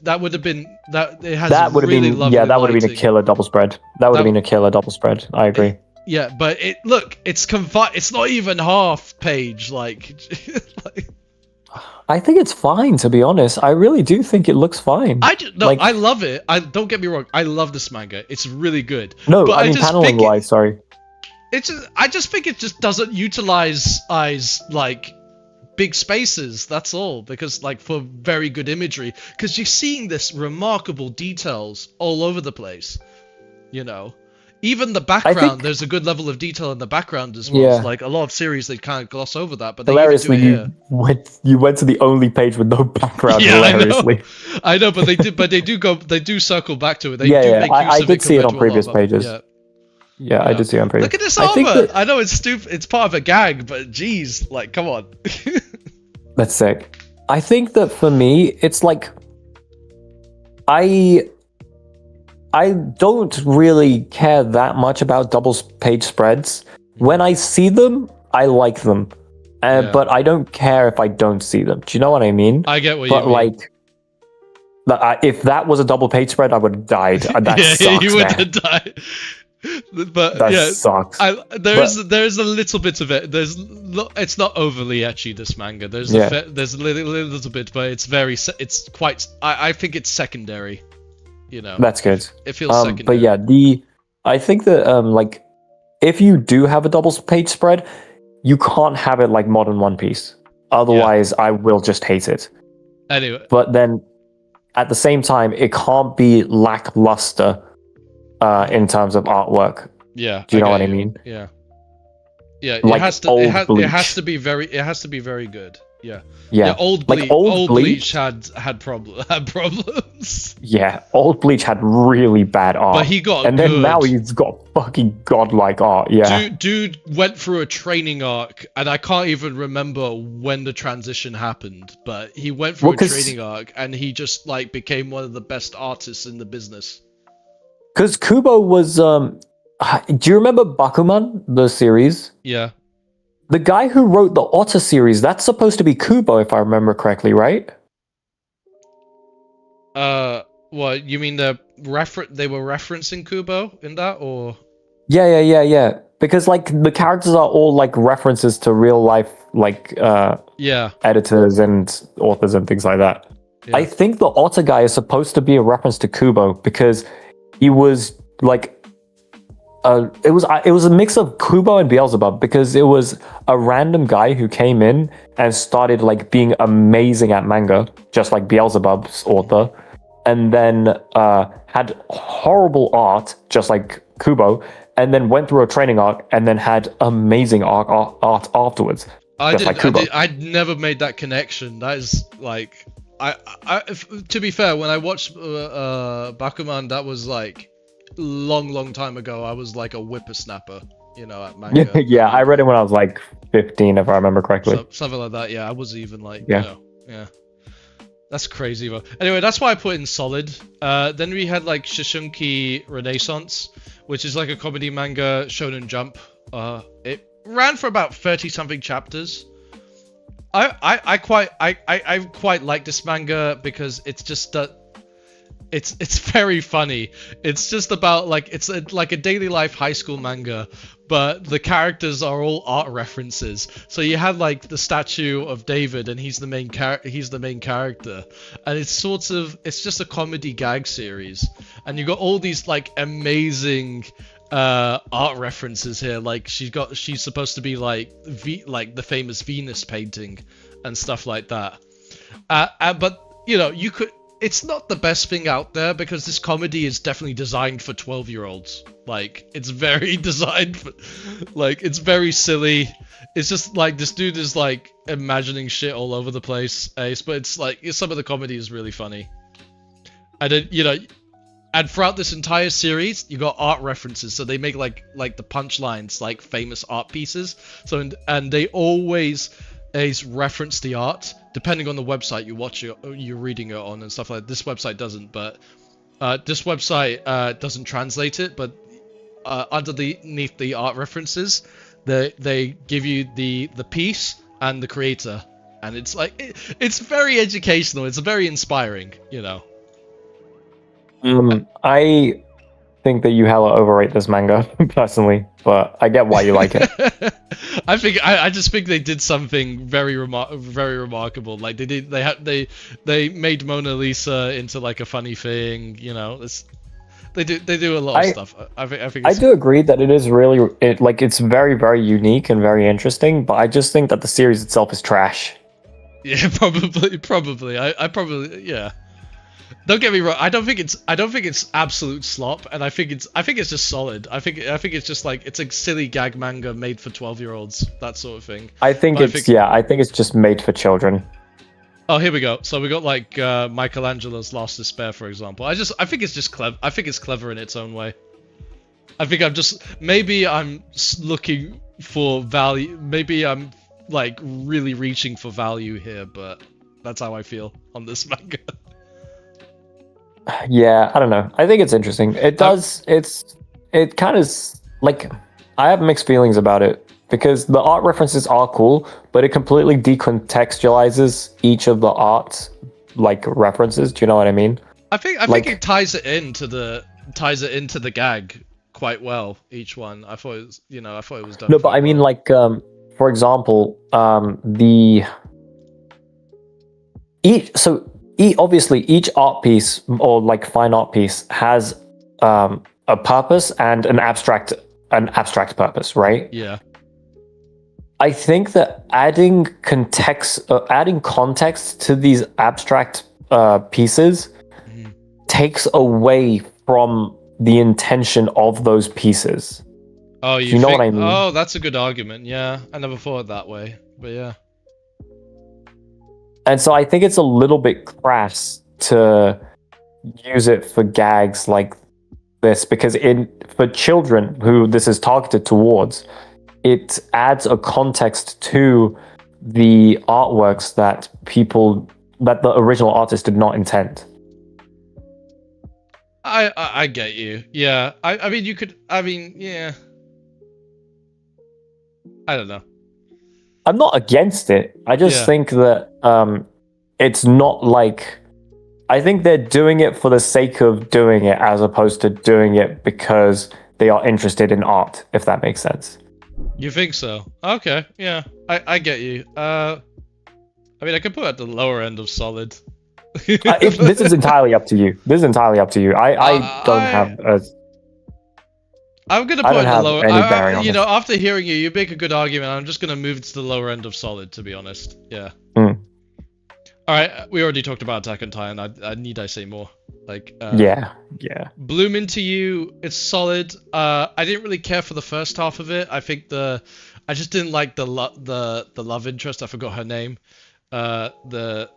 That would have been that. It has That would have really been lovely that would have been a lighting. killer double spread. That would have been a killer double spread. I agree. Yeah, but it's confined. It's not even half page. Like, I think it's fine, to be honest. I really do think it looks fine. I love it. I don't get me wrong. I love this manga. It's really good. No, but I mean paneling wise. Sorry. I just think it just doesn't utilize like big spaces, that's all, because like for very good imagery, because you're seeing this remarkable details all over the place, you know, even the background, there's a good level of detail in the background as well. Yeah. Like a lot of series they kind of gloss over that, but they Hilariously, even do it here. you went to the only page with no background. Yeah, hilariously. I know, but they do circle back to it. They Yeah, do yeah, make I use of did see it compared on to a lot previous of pages. Yeah, I did see it on previous. Look at this I think armor. that- I know it's stupid. It's part of a gag, but geez, like, come on. That's sick. I think that for me, it's like I don't really care that much about double page spreads. When I see them, I like them, but I don't care if I don't see them. Do you know what I mean? I get what but you mean. like, if that was a double page spread, I would have died. That sucks, you would man. have died. But That yeah, sucks. There's a little bit of it. It's not overly ecchi, this manga. There's a little bit, but it's quite. I think it's secondary. You know. That's good. It feels secondary. But yeah, I think that like if you do have a double page spread, you can't have it like modern One Piece. Otherwise, I will just hate it. Anyway. But then at the same time, it can't be lackluster in terms of artwork. Yeah. Do you know what I mean? Yeah. Yeah. Like it has to be very good. Yeah. Yeah. Old like Bleach had problems. Yeah, Old Bleach had really bad art. But he got and good. then now he's got fucking godlike art. Yeah. Dude went through a training arc, and I can't even remember when the transition happened, but he went through a training arc, and he just like became one of the best artists in the business. Because Kubo was do you remember Bakuman, the series? Yeah. The guy who wrote the Otter series, that's supposed to be Kubo, if I remember correctly, right? What, you mean they were referencing Kubo in that, or? Yeah. Because like the characters are all like references to real life, like editors and authors and things like that. Yeah. I think the Otter guy is supposed to be a reference to Kubo because he was like it was a mix of Kubo and Beelzebub, because it was a random guy who came in and started like being amazing at manga, just like Beelzebub's author, and then had horrible art, just like Kubo, and then went through a training arc and then had amazing art afterwards. I'd never made that connection. That is like, to be fair, when I watched Bakuman, that was like long time ago. I was like a whippersnapper, you know, at manga. Yeah, I read it when I was like 15, if I remember correctly. Something like that. Yeah, I was even like, yeah. That's crazy, bro. Anyway, that's why I put in solid. Then we had like Shishunki Renaissance, which is like a comedy manga, Shonen Jump. It ran for about 30 something chapters. I quite like this manga because it's just that it's very funny. It's just about like like a daily life high school manga, but the characters are all art references. So you have like the statue of David, and he's the main character, and it's just a comedy gag series, and you got all these like amazing art references here. Like she's supposed to be like like the famous Venus painting and stuff like that. But you know, it's not the best thing out there because this comedy is definitely designed for 12-year-olds. Like, it's very designed for, like, it's very silly. It's just like this dude is like imagining shit all over the place, Ace. But it's like some of the comedy is really funny. And then, you know, and throughout this entire series, you got art references. So they make like the punchlines like famous art pieces. So and they always reference the art depending on the website you're reading it on and stuff like that. This website doesn't, but this website doesn't translate it, but underneath the art references they give you the piece and the creator, and it's like it's very educational. It's very inspiring, you know. I think that you hella overrate this manga personally, but I get why you like it. I just think they did something very remarkable. Like they made Mona Lisa into like a funny thing, you know. They do a lot of stuff. I think I do agree that it is really it's very, very unique and very interesting, but I just think that the series itself is trash. Yeah, probably. I probably, yeah. Don't get me wrong. I don't think it's absolute slop, and I think it's just solid. I think it's just like it's a silly gag manga made for 12-year-olds, that sort of thing. I think it's just made for children. Oh, here we go. So we got like Michelangelo's Last Despair, for example. I think it's just clever. I think it's clever in its own way. I think maybe I'm looking for value. Maybe I'm like really reaching for value here, but that's how I feel on this manga. Yeah, I don't know. I think it's interesting. It does. It kind of like I have mixed feelings about it because the art references are cool, but it completely decontextualizes each of the art like references. Do you know what I mean? I think it ties it into the gag quite well. Each one, I thought it was done. No, but I mean, like, for example, obviously each art piece or like fine art piece has a purpose and an abstract purpose, right? Yeah. I think that adding context to these abstract pieces takes away from the intention of those pieces. Oh, you know what I mean? Oh, that's a good argument. Yeah, I never thought that way, but yeah. And so I think it's a little bit crass to use it for gags like this because for children who this is targeted towards, it adds a context to the artworks that the original artist did not intend. I get you. Yeah. I mean you could. I mean yeah. I don't know. I'm not against it. I just think that it's not like I think they're doing it for the sake of doing it as opposed to doing it because they are interested in art, if that makes sense. You think so? Okay, yeah. I get you. I mean I could put it at the lower end of solid. This is entirely up to you. I don't have a I'm gonna put it at the lower. You know, after hearing you make a good argument. I'm just gonna move it to the lower end of solid, to be honest. Yeah. Mm. All right, we already talked about Attack on Titan. I say more. Like. Yeah. Bloom Into You. It's solid. I didn't really care for the first half of it. I think I just didn't like the love interest. I forgot her name. The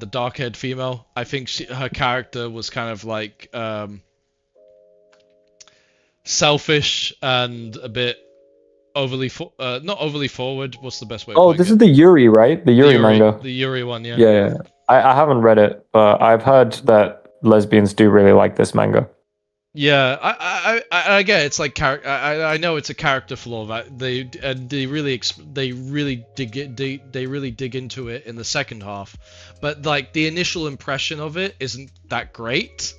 dark-haired female. I think her character was kind of like selfish and a bit overly not overly forward. What's the best way? Oh, this is the Yuri, right? The Yuri manga. The Yuri one, yeah. Yeah. I haven't read it, but I've heard that lesbians do really like this manga. Yeah, I get it's like character. I know it's a character flaw that they really they really dig into it in the second half, but like the initial impression of it isn't that great.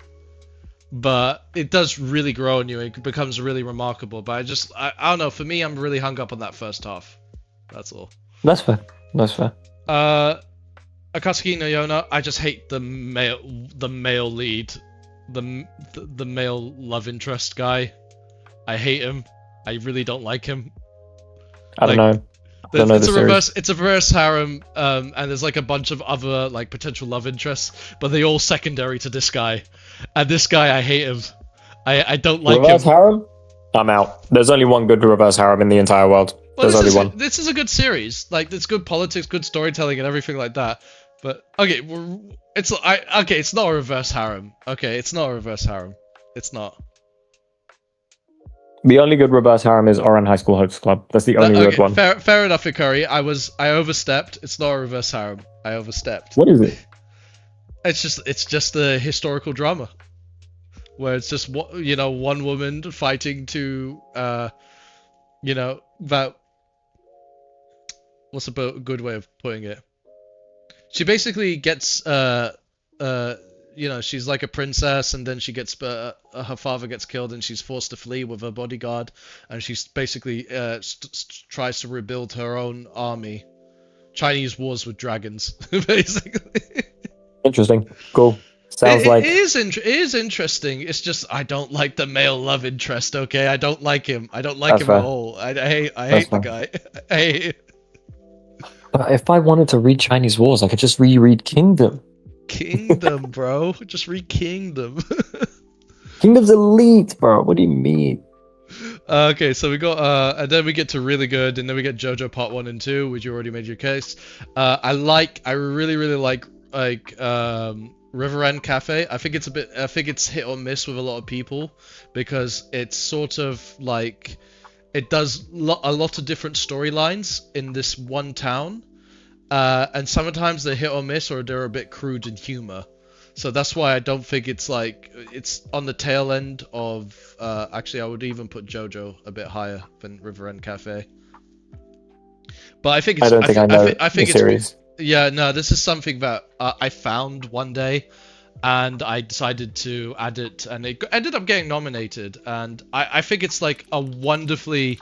But it does really grow on you. It becomes really remarkable. But I don't know. For me, I'm really hung up on that first half. That's all. That's fair. That's fair. Akatsuki no Yona. I just hate the male lead, the male love interest guy. I hate him. I really don't like him. I don't know. It's a reverse harem, and there's like a bunch of other like potential love interests, but they all secondary to this guy. And this guy, I hate him. I don't like reverse him. harem? I'm out. There's only one good reverse harem in the entire world. Well, There's only one. This is a good series. Like, it's good politics, good storytelling, and everything like that. But okay, it's not a reverse harem. Okay, it's not a reverse harem. It's not. The only good reverse harem is Oran High School Host Club. That's the only good one. Fair enough, Ikari. I overstepped. It's not a reverse harem. I overstepped. What is it? It's just a historical drama, where it's just one woman fighting to that. What's a good way of putting it? She basically gets she's like a princess, and then she gets her father gets killed, and she's forced to flee with her bodyguard, and she's basically tries to rebuild her own army. Chinese wars with dragons, basically. Interesting. Cool. Sounds like it is interesting. It's just I don't like the male love interest. Okay, I don't like him. I don't like him fair. at all. I hate the guy. I hate But if I wanted to read Chinese Wars, I could just reread Kingdom. Kingdom, bro. Just read Kingdom. Kingdom's elite, bro. What do you mean? Okay, so we got and then we get to really good, and then we get JoJo Part 1 and 2, which you already made your case. I really like River End Cafe. I think it's hit or miss with a lot of people, because it's sort of like it does a lot of different storylines in this one town, and sometimes they're hit or miss, or they're a bit crude in humor. So that's why I don't think it's on the tail end of. Actually, I would even put JoJo a bit higher than River End Cafe. But I think it's. I think it's series. Yeah, no, this is something that I found one day, and I decided to add it, and it ended up getting nominated. And I think it's like a wonderful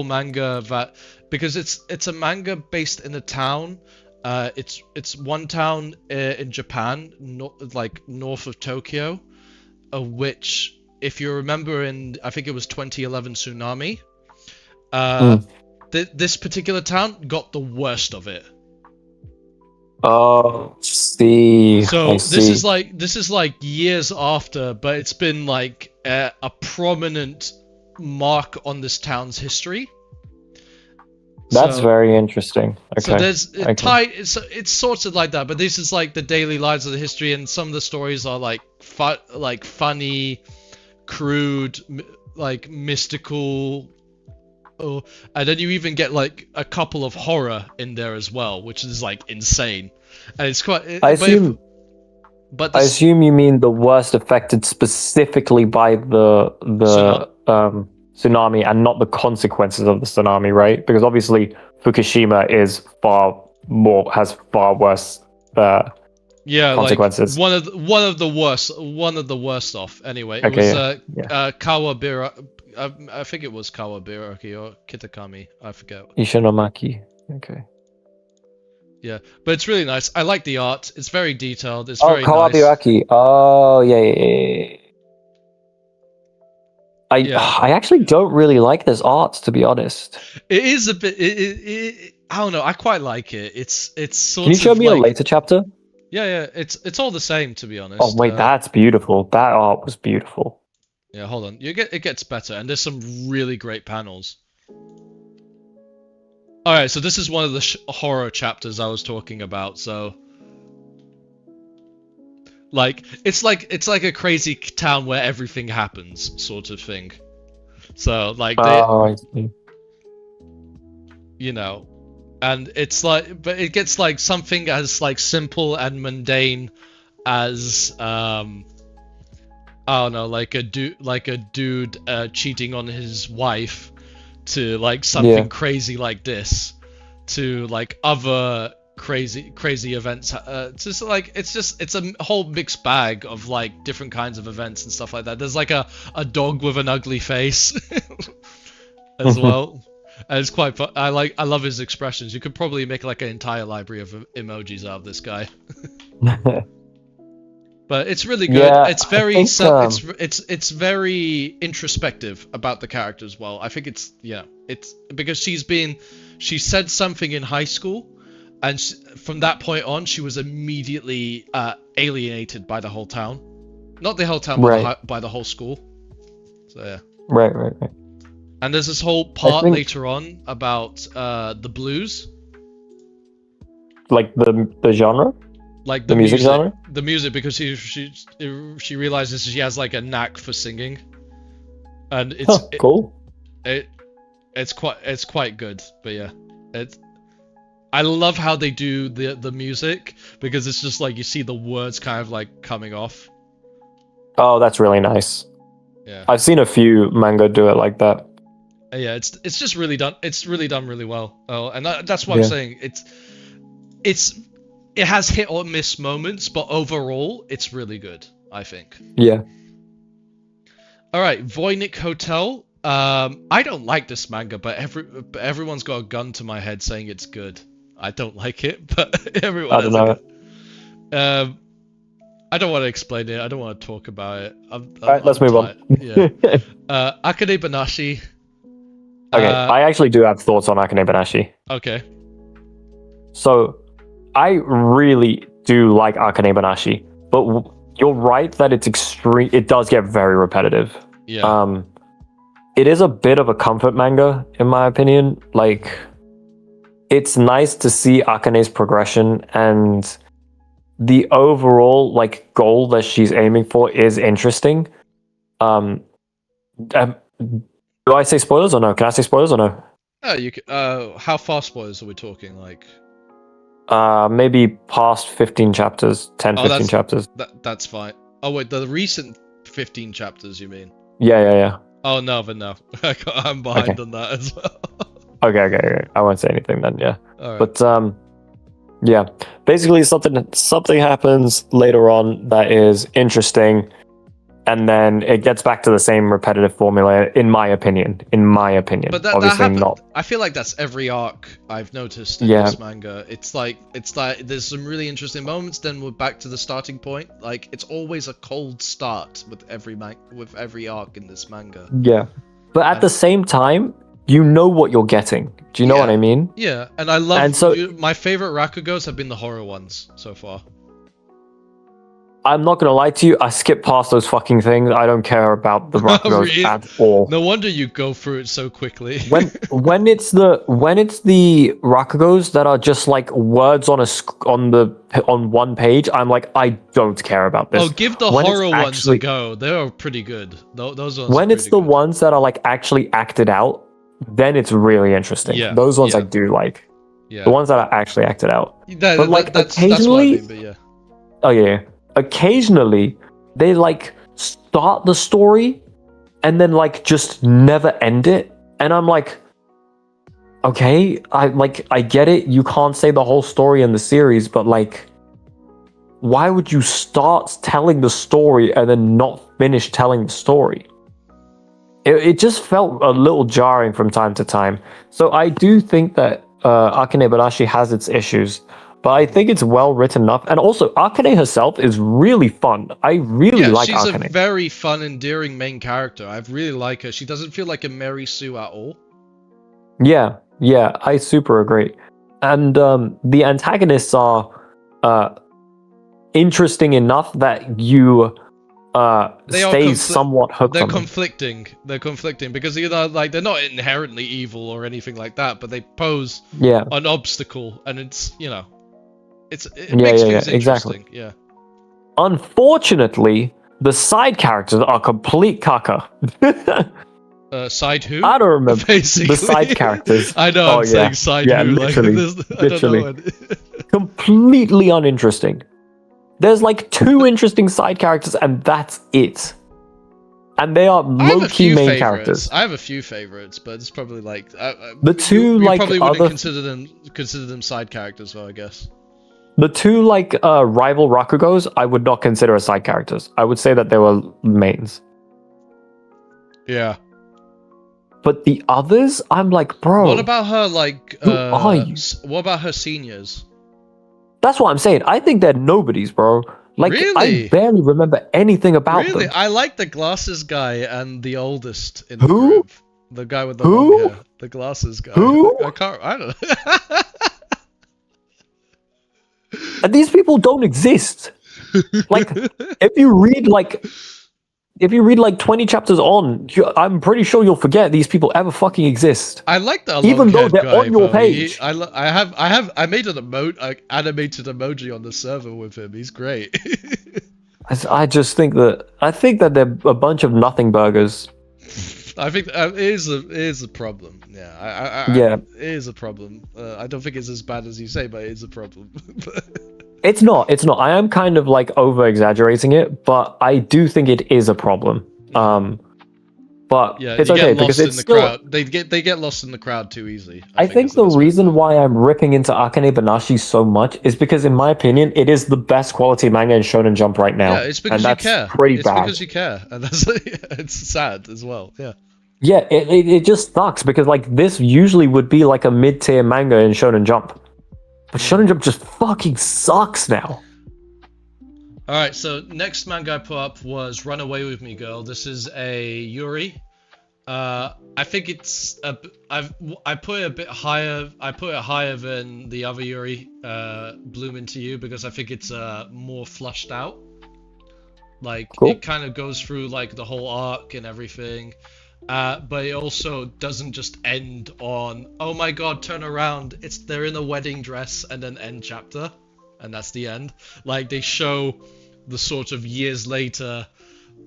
manga because it's a manga based in a town. It's one town in Japan, north of Tokyo, which, if you remember, I think it was 2011 tsunami. This particular town got the worst of it. Oh, see. So this is like years after, but it's been like a prominent mark on this town's history. That's very interesting. Okay. So there's it's sorted like that, but this is like the daily lives of the history, and some of the stories are like funny, crude, like mystical. And then you even get like a couple of horror in there as well, which is like insane. And it's quite. I assume you mean the worst affected specifically by the tsunami, and not the consequences of the tsunami, right? Because obviously Fukushima has far worse consequences. Like one of the worst off. Anyway, it was Kawabira. I think it was Kawabiraki or Kitakami. I forget. Ishinomaki. Okay. Yeah, but it's really nice. I like the art. It's very detailed. It's very Kawabiraki. Nice. Oh yeah. I actually don't really like this art, to be honest. It is a bit. I don't know. I quite like it. It's sort of. Can you show me a later chapter? Yeah. It's all the same, to be honest. Oh wait, that's beautiful. That art was beautiful. Yeah, hold on. It gets better, and there's some really great panels. All right, so this is one of the horror chapters I was talking about. So, it's like a crazy town where everything happens, sort of thing. So, I see. And it's like, but it gets like something as like simple and mundane as I don't know, like a dude cheating on his wife, to like something crazy like this, to like other crazy events. Just like it's a whole mixed bag of like different kinds of events and stuff like that. There's like a dog with an ugly face as well. And it's quite fun. I love his expressions. You could probably make like an entire library of emojis out of this guy. But it's really good. Yeah, It's very I think, it's very introspective about the character as well. I think it's because she said something in high school, and from that point on she was immediately alienated by the whole town, not the whole town, but by the whole school. So yeah. Right. And there's this whole part later on about the blues, like the genre. Like the music genre? The music, because she realizes she has like a knack for singing, and it's cool. It's quite good. But yeah, I love how they do the music, because it's just like you see the words kind of like coming off. Oh, that's really nice. Yeah, I've seen a few manga do it like that. Yeah, it's just really done. It's really done really well. Oh, and that's what I'm saying. It has hit or miss moments, but overall, it's really good, I think. Yeah. All right, Voynich Hotel. I don't like this manga, but everyone's got a gun to my head saying it's good. I don't like it, but everyone I don't know. I don't want to explain it. I don't want to talk about it. Alright, let's move on. Yeah. Akane Banashi. Okay, I actually do have thoughts on Akane Banashi. Okay. So, I really do like Akane Banashi, but you're right that it's extreme. It does get very repetitive. Yeah. It is a bit of a comfort manga, in my opinion. Like, it's nice to see Akane's progression, and the overall like goal that she's aiming for is interesting. Do I say spoilers or no? Can I say spoilers or no? You can, how far spoilers are we talking? Like, maybe past 15 chapters, 15 chapters. That's fine. Oh wait, the recent 15 chapters, you mean? Yeah. Oh no, but no. I'm behind on that as well. Okay. I won't say anything then, yeah. All right. But yeah. Basically something happens later on that is interesting, and then it gets back to the same repetitive formula, in my opinion. But obviously not. I feel like that's every arc I've noticed in this manga. It's like there's some really interesting moments, then we're back to the starting point. Like, it's always a cold start with every arc in this manga. Yeah. But at the same time, you know what you're getting. Do you know what I mean? Yeah, and I love. And so, my favorite Rakugos have been the horror ones so far. I'm not gonna lie to you, I skip past those fucking things. I don't care about the Rakugos really? At all. No wonder you go through it so quickly. when it's the Rakugos that are just like words on one page, I'm like, I don't care about this. Oh, give the horror ones a go. They're pretty good. Those ones. When it's the ones that are like actually acted out, then it's really interesting. Yeah, those ones I do like. Yeah. The ones that are actually acted out. But like occasionally, that's what I mean, but yeah. Oh yeah. Occasionally, they like start the story and then like just never end it, and I'm like, okay, I get it. You can't say the whole story in the series, but like, why would you start telling the story and then not finish telling the story? It just felt a little jarring from time to time. So I do think that Akane Banashi has its issues, but I think it's well written enough. And also, Akane herself is really fun. I really like Akane. She's a very fun, endearing main character. I really like her. She doesn't feel like a Mary Sue at all. Yeah, I super agree. And the antagonists are interesting enough that you stay somewhat hooked. They're conflicting. They're conflicting because, you know, like, they're not inherently evil or anything like that, but they pose an obstacle, and it's, you know, it makes things interesting. Exactly. Yeah. Unfortunately, the side characters are complete caca. Side who? I don't remember. Basically. The side characters. I know. I'm saying side who. Literally. Like, literally. Completely uninteresting. There's like 2 interesting side characters, and that's it. and they are I have a low-key few main favorites. characters. I have a few favorites, but it's probably like The two you like probably wouldn't other consider them side characters, though. I guess. the two like rival Rakugos, I would not consider as side characters. I would say that they were mains. Yeah. But the others, I'm like, bro. What about her like? Who are you? What about her seniors? That's what I'm saying. I think they're nobodies, bro. Like, Really? I barely remember anything about Really, them. I like the glasses guy and the oldest in Who? the group. The guy with the Who? long hair. The glasses guy. Who? I don't know. And these people don't exist. Like, if you read like 20 chapters on, I'm pretty sure you'll forget these people ever fucking exist. I like the Even though long-haired they're guy, on your though. page. I made an animated emoji on the server with him. He's great. I just think that they're a bunch of nothing burgers. I think it is a problem. Yeah, Yeah. it is a problem. I don't think it's as bad as you say, but it is a problem. It's not. I am kind of like over exaggerating it, but I do think it is a problem. But yeah, it's you okay get because lost it's in the still. crowd. They get lost in the crowd too easy. I think is the best way. reason why I'm ripping into Akane Banashi so much is because, in my opinion, it is the best quality manga in Shonen Jump right now. Yeah, it's because and you that's care. pretty It's bad. because you care, and that's it's sad as well. Yeah. Yeah, it just sucks because like this usually would be like a mid-tier manga in Shonen Jump, but Shonen Jump just fucking sucks now. All right, so next manga I put up was "Run Away with Me, Girl." This is a Yuri. I think it's I put it a bit higher. I put it higher than the other Yuri, Bloom Into You, because I think it's more flushed out. Like Cool. it kind of goes through like the whole arc and everything. But it also doesn't just end on, oh my god, turn around, they're in a wedding dress, and then end chapter, and that's the end. Like they show the sort of years later,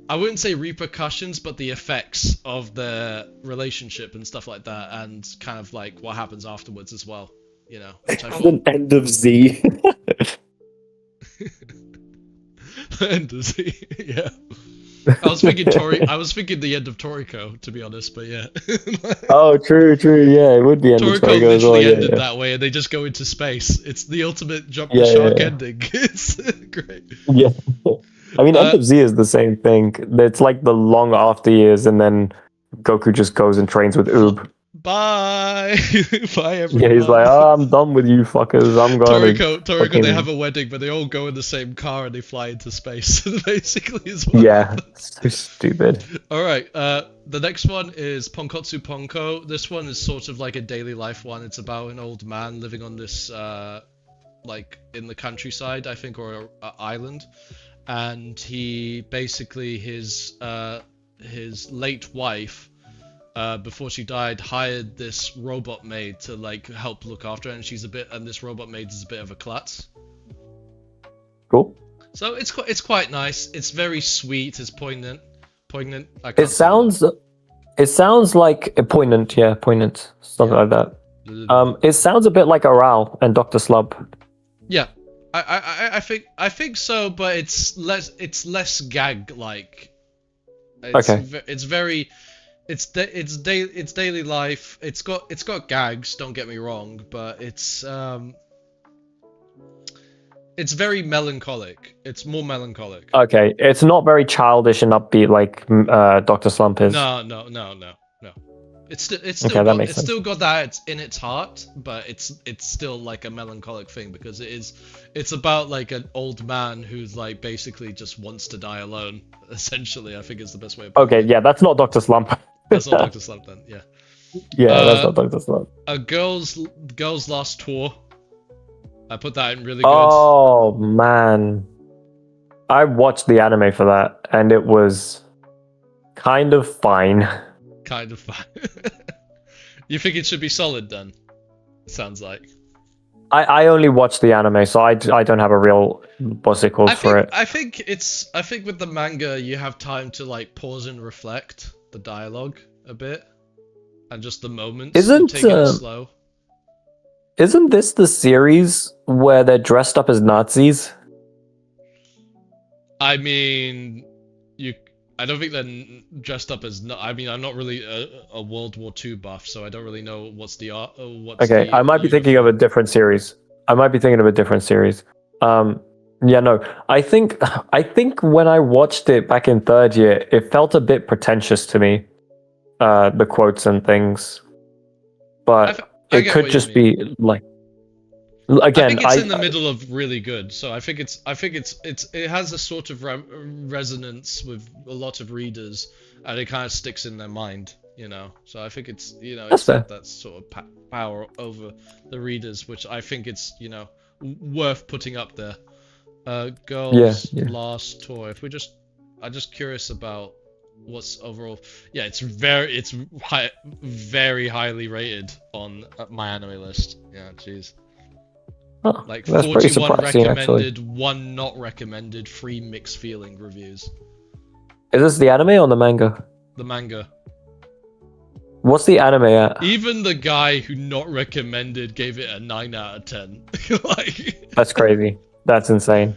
I wouldn't say repercussions, but the effects of their relationship and stuff like that, and kind of like what happens afterwards as well, you know. Which I thought... An end of Z. End of Z, yeah. I was thinking the end of Toriko, to be honest, but yeah. Oh, true, yeah, it would be end of Toriko Toriko as well. literally Yeah, ended yeah. that way, and they just go into space. It's the ultimate jump Yeah, the shark yeah. ending. It's great. Yeah. I mean, End of Z is the same thing. It's like the long after years, and then Goku just goes and trains with Oob. Bye, bye everyone. Yeah, he's like, oh, I'm done with you fuckers. I'm going. Toriko, fucking... they have a wedding, but they all go in the same car and they fly into space. Basically, is what Yeah, happens. so stupid. All right, the next one is Ponkotsu Ponko. This one is sort of like a daily life one. It's about an old man living on this, like in the countryside, I think, or a island, and he basically his late wife, before she died, hired this robot maid to like help look after her, and this robot maid is a bit of a klutz. Cool. So it's quite nice. It's very sweet. It's poignant. It sounds like a poignant, yeah, poignant stuff like that. It sounds a bit like Aral and Dr. Slub. Yeah, I think so, but it's less gag like. Okay. It's daily life. It's got gags. Don't get me wrong, but it's very melancholic. It's more melancholic. Okay, it's not very childish and upbeat like Dr. Slump is. No. It's Okay, that makes sense. still got that in its heart, but it's still like a melancholic thing because it's about like an old man who's like basically just wants to die alone. Essentially, I think is the best way of putting Okay, it. yeah, that's not Dr. Slump. That's not Dr. Slump then. Yeah. Yeah, that's not Dr. Slump. A girl's last tour. I put that in really good. Oh man, I watched the anime for that, and it was kind of fine. Kind of fine. You think it should be solid then? It sounds like. I only watched the anime, so I don't have a real what's it called for it. I think with the manga you have time to like pause and reflect the dialogue a bit, and just the moments. Take it slow. Isn't this the series where they're dressed up as Nazis? I mean, I don't think they're dressed up as. I mean, I'm not really a World War II buff, so I don't really know what's the Okay, I might be thinking of a different series. I might be thinking of a different series. Yeah, no. I think when I watched it back in third year, it felt a bit pretentious to me. The quotes and things, but I it get could what you just mean. be like. I Again, think it's in the middle of really good. So I think it has a sort of resonance with a lot of readers, and it kind of sticks in their mind, you know. So I think it's That's it's fair. got that sort of power over the readers, which I think it's worth putting up there. Girls Yeah. last tour. If I'm just curious about what's overall. Yeah, it's very highly rated on my anime list. Yeah, jeez. Oh, Like that's pretty 41 surprising, actually. recommended, 1 not recommended, 3 mixed feeling reviews. Is this the anime or the manga? The manga. What's the anime at? Even the guy who not recommended gave it a 9 out of 10. Like, That's crazy. That's insane.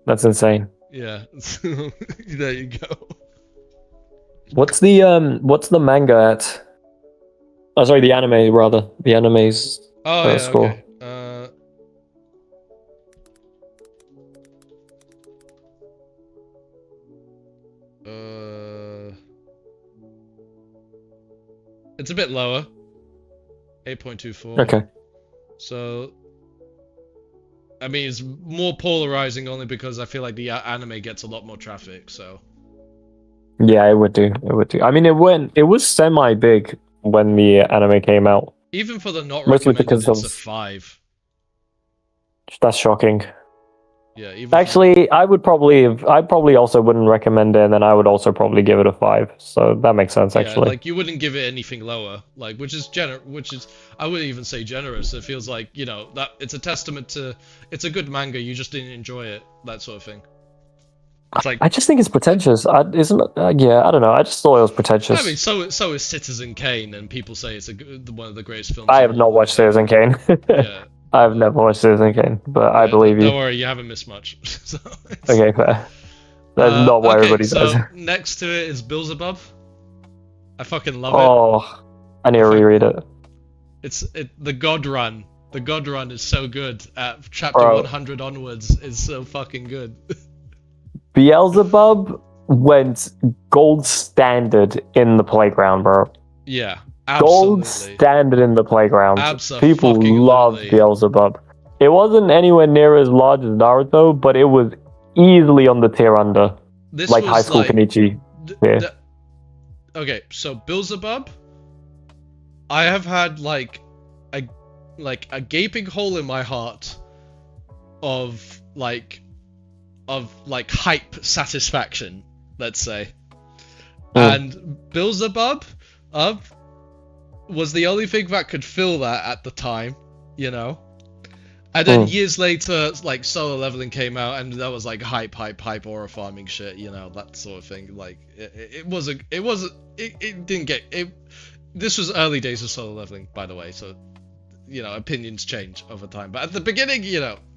That's insane. yeah. There you go. What's the manga at? Oh, sorry, the anime rather. The anime's Oh yeah, score. okay. It's a bit lower. 8.24. Okay. So, I mean, it's more polarizing only because I feel like the anime gets a lot more traffic. So. Yeah, it would do. It would do. I mean, it was semi big when the anime came out. Even for the not Mostly recommended, because it's of- a 5. That's shocking. Yeah. Even for- Actually, I'd probably also wouldn't recommend it, and then I would also probably give it a 5. So that makes sense, yeah, actually. like you wouldn't give it anything lower, like which is I wouldn't even say generous. It feels like that it's a testament to it's a good manga. You just didn't enjoy it, that sort of thing. It's like I just think it's pretentious. Isn't yeah, I don't know. I just thought it was pretentious. I mean, so is Citizen Kane, and people say it's one of the greatest films. I of have not all watched time. Citizen Kane. Yeah. I've never watched Citizen Kane, but I Yeah, believe you. Don't worry, you haven't missed much. So Okay, fair. That's not what okay, everybody so says. next to it is Beelzebub. I fucking love it. Oh, I need to reread it. It's the God Run. The God Run is so good. At chapter Bro. 100 onwards is so fucking good. Beelzebub went gold standard in the playground, bro. Yeah, Gold absolutely. standard in the playground. People Abso-fucking-lutely. love Beelzebub. It wasn't anywhere near as large as Naruto, but it was easily on the tier under. This Like was High School Kenichi. Yeah. Okay, so Beelzebub, I have had like a gaping hole in my heart of hype satisfaction, let's say. And Beelzebub was the only thing that could fill that at the time, And then years later, like Solo Leveling came out, and that was like hype aura farming shit, that sort of thing. Like it didn't get it. This was early days of Solo Leveling, by the way, so opinions change over time. But at the beginning,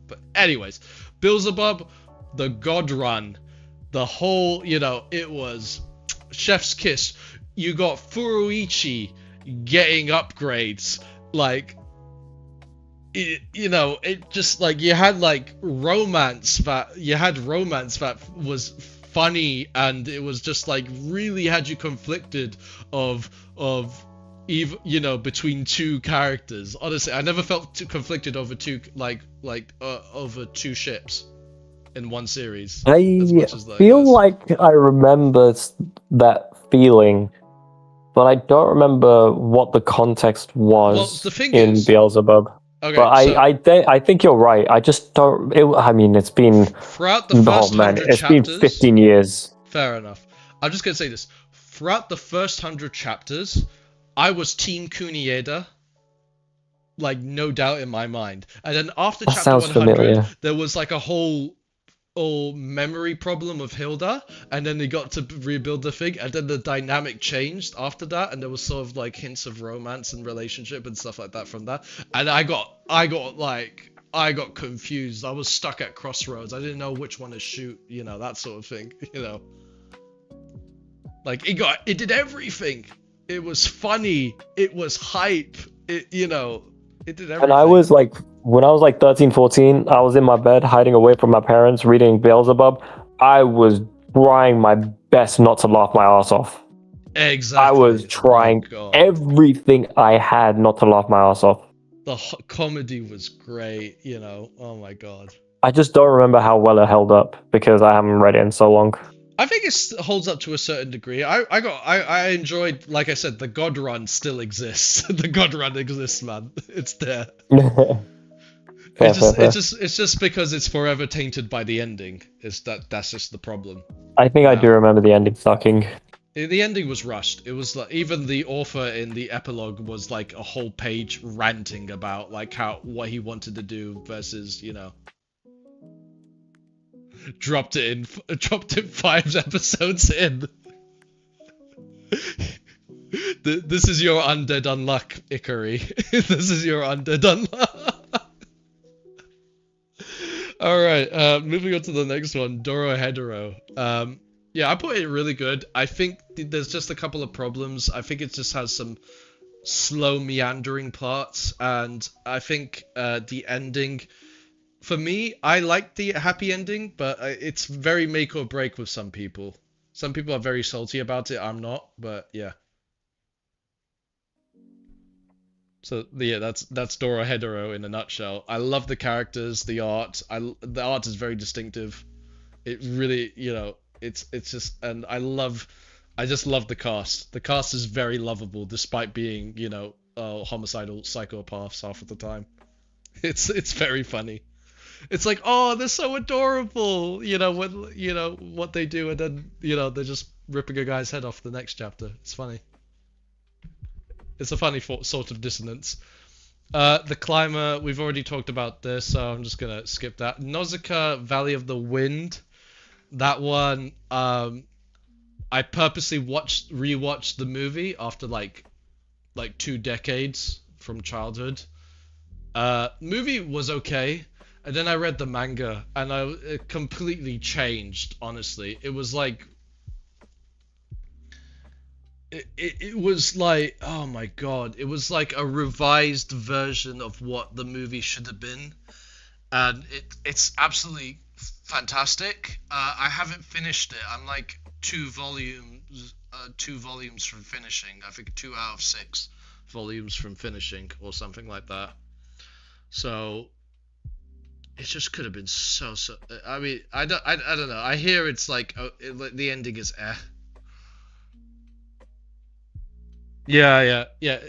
But anyways, Beelzebub, the God Run, the whole, it was chef's kiss. You got Furuichi getting upgrades, like. It just like you had romance that was funny, and it was just like really had you conflicted of even between two characters. Honestly, I never felt too conflicted over two over two ships in one series. I feel like I remember that feeling, but I don't remember what the context was Well, the thing in is- Beelzebub. Okay, But so I think you're right. I just don't. I mean, it's been throughout the first 100 it's been chapters, 15 years. Fair enough. I'm just gonna say this. Throughout the first 100 chapters, I was Team Kunieda. Like, no doubt in my mind. And then after That chapter sounds 100, familiar. there was like a whole memory problem of Hilda, and then they got to rebuild the thing, and then the dynamic changed after that, and there was sort of like hints of romance and relationship and stuff like that from that. And I got confused. I was stuck at crossroads. I didn't know which one to shoot, that sort of thing, Like it did everything. It was funny. It was hype. It it did everything. And I was like, when I was like 13, 14, I was in my bed hiding away from my parents reading Beelzebub. I was trying my best not to laugh my ass off. Exactly. I was trying everything I had not to laugh my ass off. The comedy was great, Oh my god. I just don't remember how well it held up because I haven't read it in so long. I think it holds up to a certain degree. I enjoyed, like I said, the God Run still exists. The God Run exists, man. It's there. It's just because it's forever tainted by the ending. That's just the problem. I think I do remember the ending sucking. The ending was rushed. It was like even the author in the epilogue was like a whole page ranting about like what he wanted to do versus dropped it 5 episodes in. This is your undead unluck, Ikari. This is your undead unluck. Alright, moving on to the next one, Dorohedoro. Yeah, I put it really good. I think there's just a couple of problems. I think it just has some slow meandering parts, and I think the ending... For me, I like the happy ending, but it's very make or break with some people. Some people are very salty about it, I'm not, but yeah. So yeah, that's Dorohedoro in a nutshell. I love the characters, the art. The art is very distinctive. It really, it's just, and I just love the cast. The cast is very lovable, despite being, homicidal psychopaths half of the time. It's very funny. It's like, oh, they're so adorable, what they do, and then, they're just ripping a guy's head off the next chapter. It's funny. It's a funny sort of dissonance. The Climber, we've already talked about this, so I'm just gonna skip that. Nausicaa, Valley of the Wind. That one, I purposely rewatched the movie after like 2 decades from childhood. Movie was okay. And then I read the manga, and it completely changed, honestly. It was like... It was like... Oh my god. It was like a revised version of what the movie should have been. And it's absolutely fantastic. I haven't finished it. I'm like 2 volumes from finishing. I think 2 out of 6 volumes from finishing, or something like that. So... It just could have been so. I mean, I don't know. I hear it's like the ending is eh. Yeah,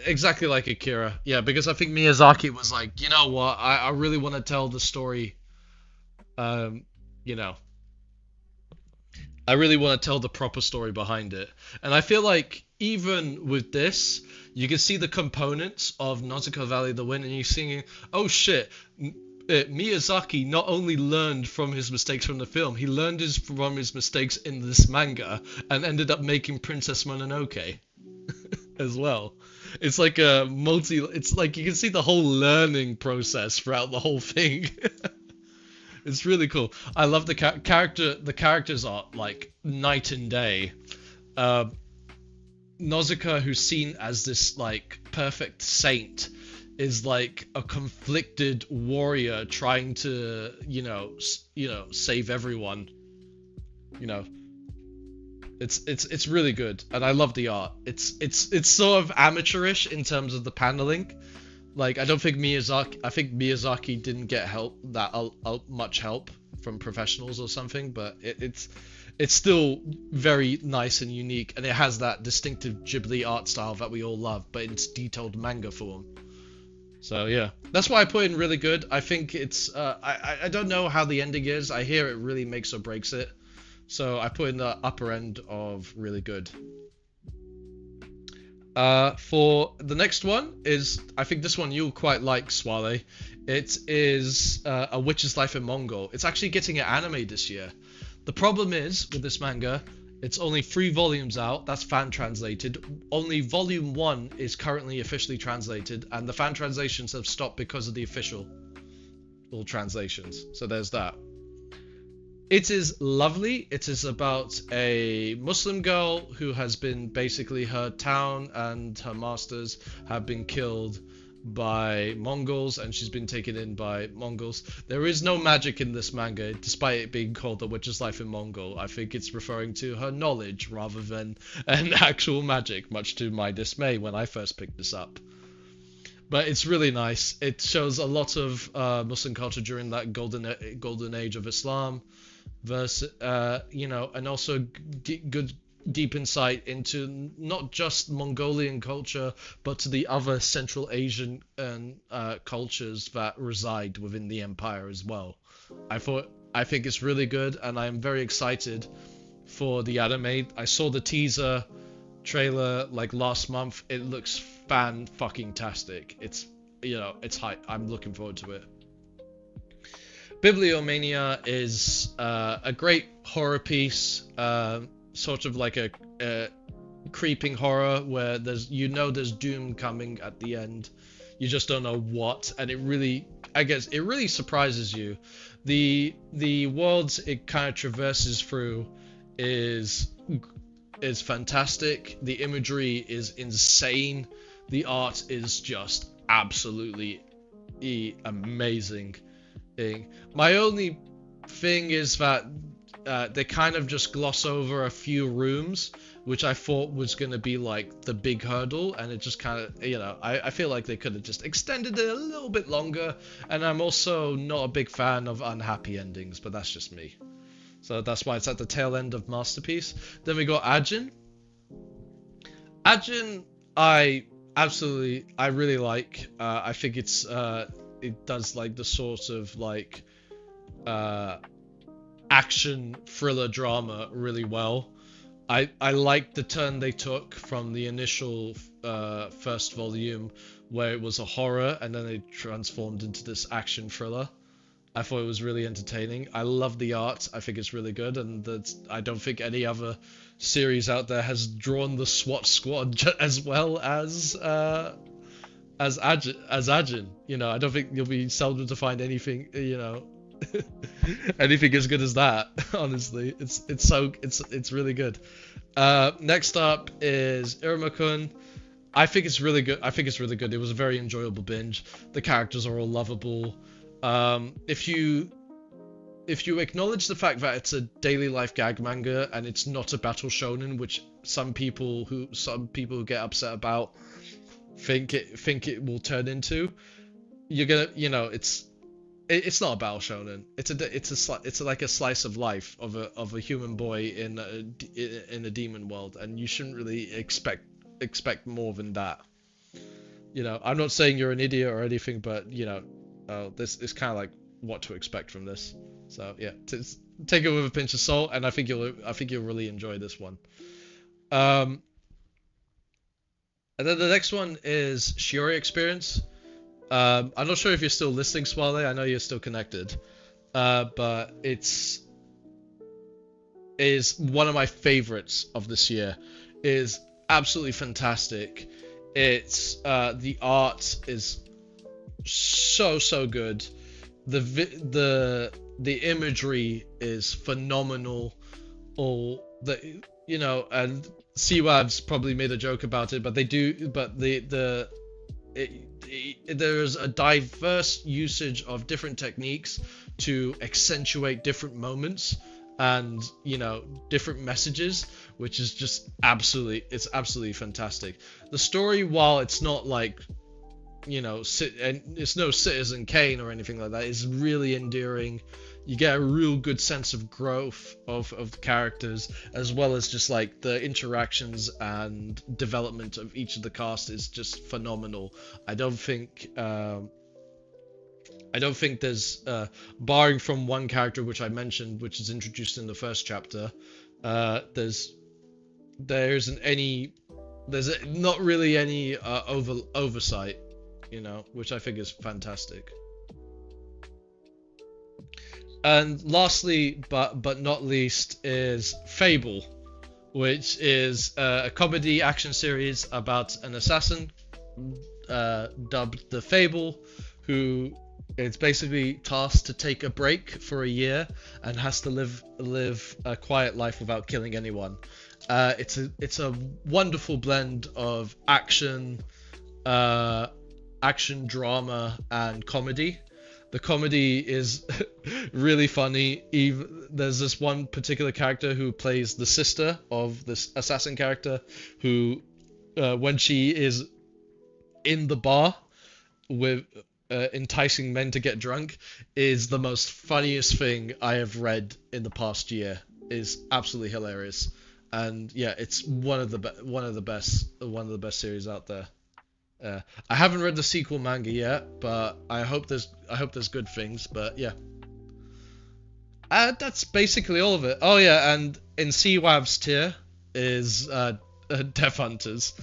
exactly like Akira. Yeah, because I think Miyazaki was like, you know what? I really want to tell the story. I really want to tell the proper story behind it, and I feel like even with this, you can see the components of Nausicaa Valley of the Wind, and you're singing, oh shit. Miyazaki not only learned from his mistakes from the film, he learned from his mistakes in this manga and ended up making Princess Mononoke as well. It's like it's like you can see the whole learning process throughout the whole thing. It's really cool. I love the characters are like night and day. Nausicaa, who's seen as this like perfect saint, is like a conflicted warrior trying to, save everyone. It's really good, and I love the art. It's sort of amateurish in terms of the paneling. Like I think Miyazaki didn't get much help from professionals or something, but it's still very nice and unique, and it has that distinctive Ghibli art style that we all love, but in detailed manga form. So yeah, that's why I put in really good. I think it's I don't know how the ending is. I hear it really makes or breaks it. So I put in the upper end of really good. For the next one is, I think this one you'll quite like, Swale. It is A Witch's Life in Mongol. It's actually getting an anime this year. The problem is with this manga, it's only 3 volumes out, that's fan translated. Only volume 1 is currently officially translated, and the fan translations have stopped because of the official translations. So there's that. It is lovely. It is about a Muslim girl who has been basically, her town and her masters have been killed by Mongols, and she's been taken in by Mongols. There is no magic in this manga, despite it being called The Witch's Life in Mongol. I think it's referring to her knowledge rather than an actual magic, much to my dismay when I first picked this up. But it's really nice. It shows a lot of Muslim culture during that golden age of Islam, versus and also good deep insight into not just Mongolian culture, but to the other Central Asian cultures that reside within the empire as well. I think it's really good, and I'm very excited for the anime. I saw the teaser trailer like last month. It looks fan-fucking-tastic. It's hype. I'm looking forward to it. Bibliomania is a great horror piece, sort of like a creeping horror where there's doom coming at the end. You just don't know what, and it really surprises you. The worlds it kind of traverses through is fantastic. The imagery is insane. The art is just absolutely amazing. My only thing is that they kind of just gloss over a few rooms, which I thought was going to be like the big hurdle, and it just kind of, I feel like they could have just extended it a little bit longer, and I'm also not a big fan of unhappy endings, but that's just me. So that's why it's at the tail end of Masterpiece. Then we got Ajin. Ajin, I really like. I think it does like the sort of like action thriller drama really well. I like the turn they took from the initial first volume where it was a horror and then they transformed into this action thriller. I thought it was really entertaining. I love the art. I think it's really good, and I don't think any other series out there has drawn the SWAT squad as well as Ajin. I don't think you'll be seldom to find anything, anything as good as that. Honestly, it's really good. Next up is Iruma-kun. I think it's really good. It was a very enjoyable binge. The characters are all lovable. If you acknowledge the fact that it's a daily life gag manga and it's not a battle shonen, which some people who get upset about think it will turn into, you're gonna, it's not a battle shonen. It's like a slice of life of a human boy in a demon world, and you shouldn't really expect more than that. I'm not saying you're an idiot or anything, but this is kind of like what to expect from this. So yeah, take it with a pinch of salt, and I think you'll really enjoy this one. And then the next one is Shiori Experience. I'm not sure if you're still listening, Swale. I know you're still connected, but is one of my favorites of this year. It is absolutely fantastic. It's the art is so good. The imagery is phenomenal. And CWAV's probably made a joke about it, but there's a diverse usage of different techniques to accentuate different moments and different messages, which is just absolutely fantastic. The story, while it's not like it's no Citizen Kane or anything like that, is really endearing. You get a real good sense of growth of the characters, as well as just like the interactions and development of each of the cast is just phenomenal. I don't think there's barring from one character which I mentioned, which is introduced in the first chapter, there's not really any oversight, which I think is fantastic. And lastly, but not least, is Fable, which is a comedy action series about an assassin dubbed the Fable, who It's basically tasked to take a break for a year and has to live a quiet life without killing anyone. It's a wonderful blend of action, drama, and comedy. The comedy is really funny. There's this one particular character who plays the sister of this assassin character, who, when she is in the bar with enticing men to get drunk, is the most funniest thing I have read in the past year. Is absolutely hilarious, and yeah, it's one of the best series out there. I haven't read the sequel manga yet, but I hope there's good things. But yeah, that's basically all of it. Oh yeah, and in CWAV's tier is Death Hunters,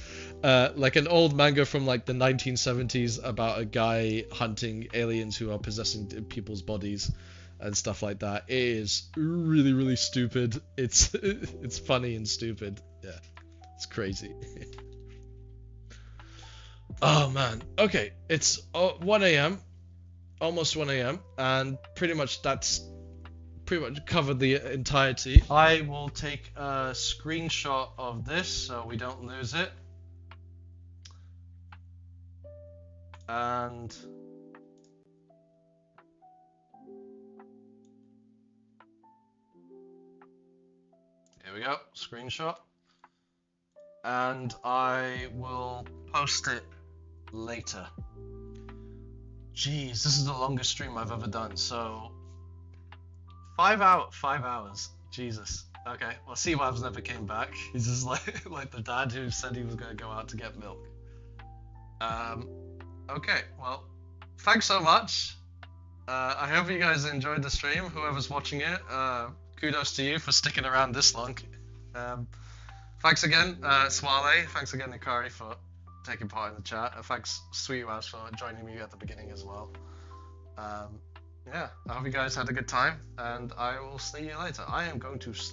like an old manga from like the 1970s about a guy hunting aliens who are possessing people's bodies and stuff like that. It is really, really stupid. It's funny and stupid. Yeah, it's crazy. Oh man. Okay, it's 1 a.m. Almost 1 a.m. and pretty much covered the entirety. I will take a screenshot of this so we don't lose it. And here we go, screenshot. And I will post it later. Jeez, this is the longest stream I've ever done, so 5 hours. Jesus. Okay, well, C-Wabs never came back. He's just like the dad who said he was gonna go out to get milk. Okay, well, thanks so much. I hope you guys enjoyed the stream. Whoever's watching it, kudos to you for sticking around this long. Thanks again, Swale. Thanks again, Ikari, for taking part in the chat. And thanks, Sweetwash, for joining me at the beginning as well. Yeah, I hope you guys had a good time, and I will see you later. I am going to sleep.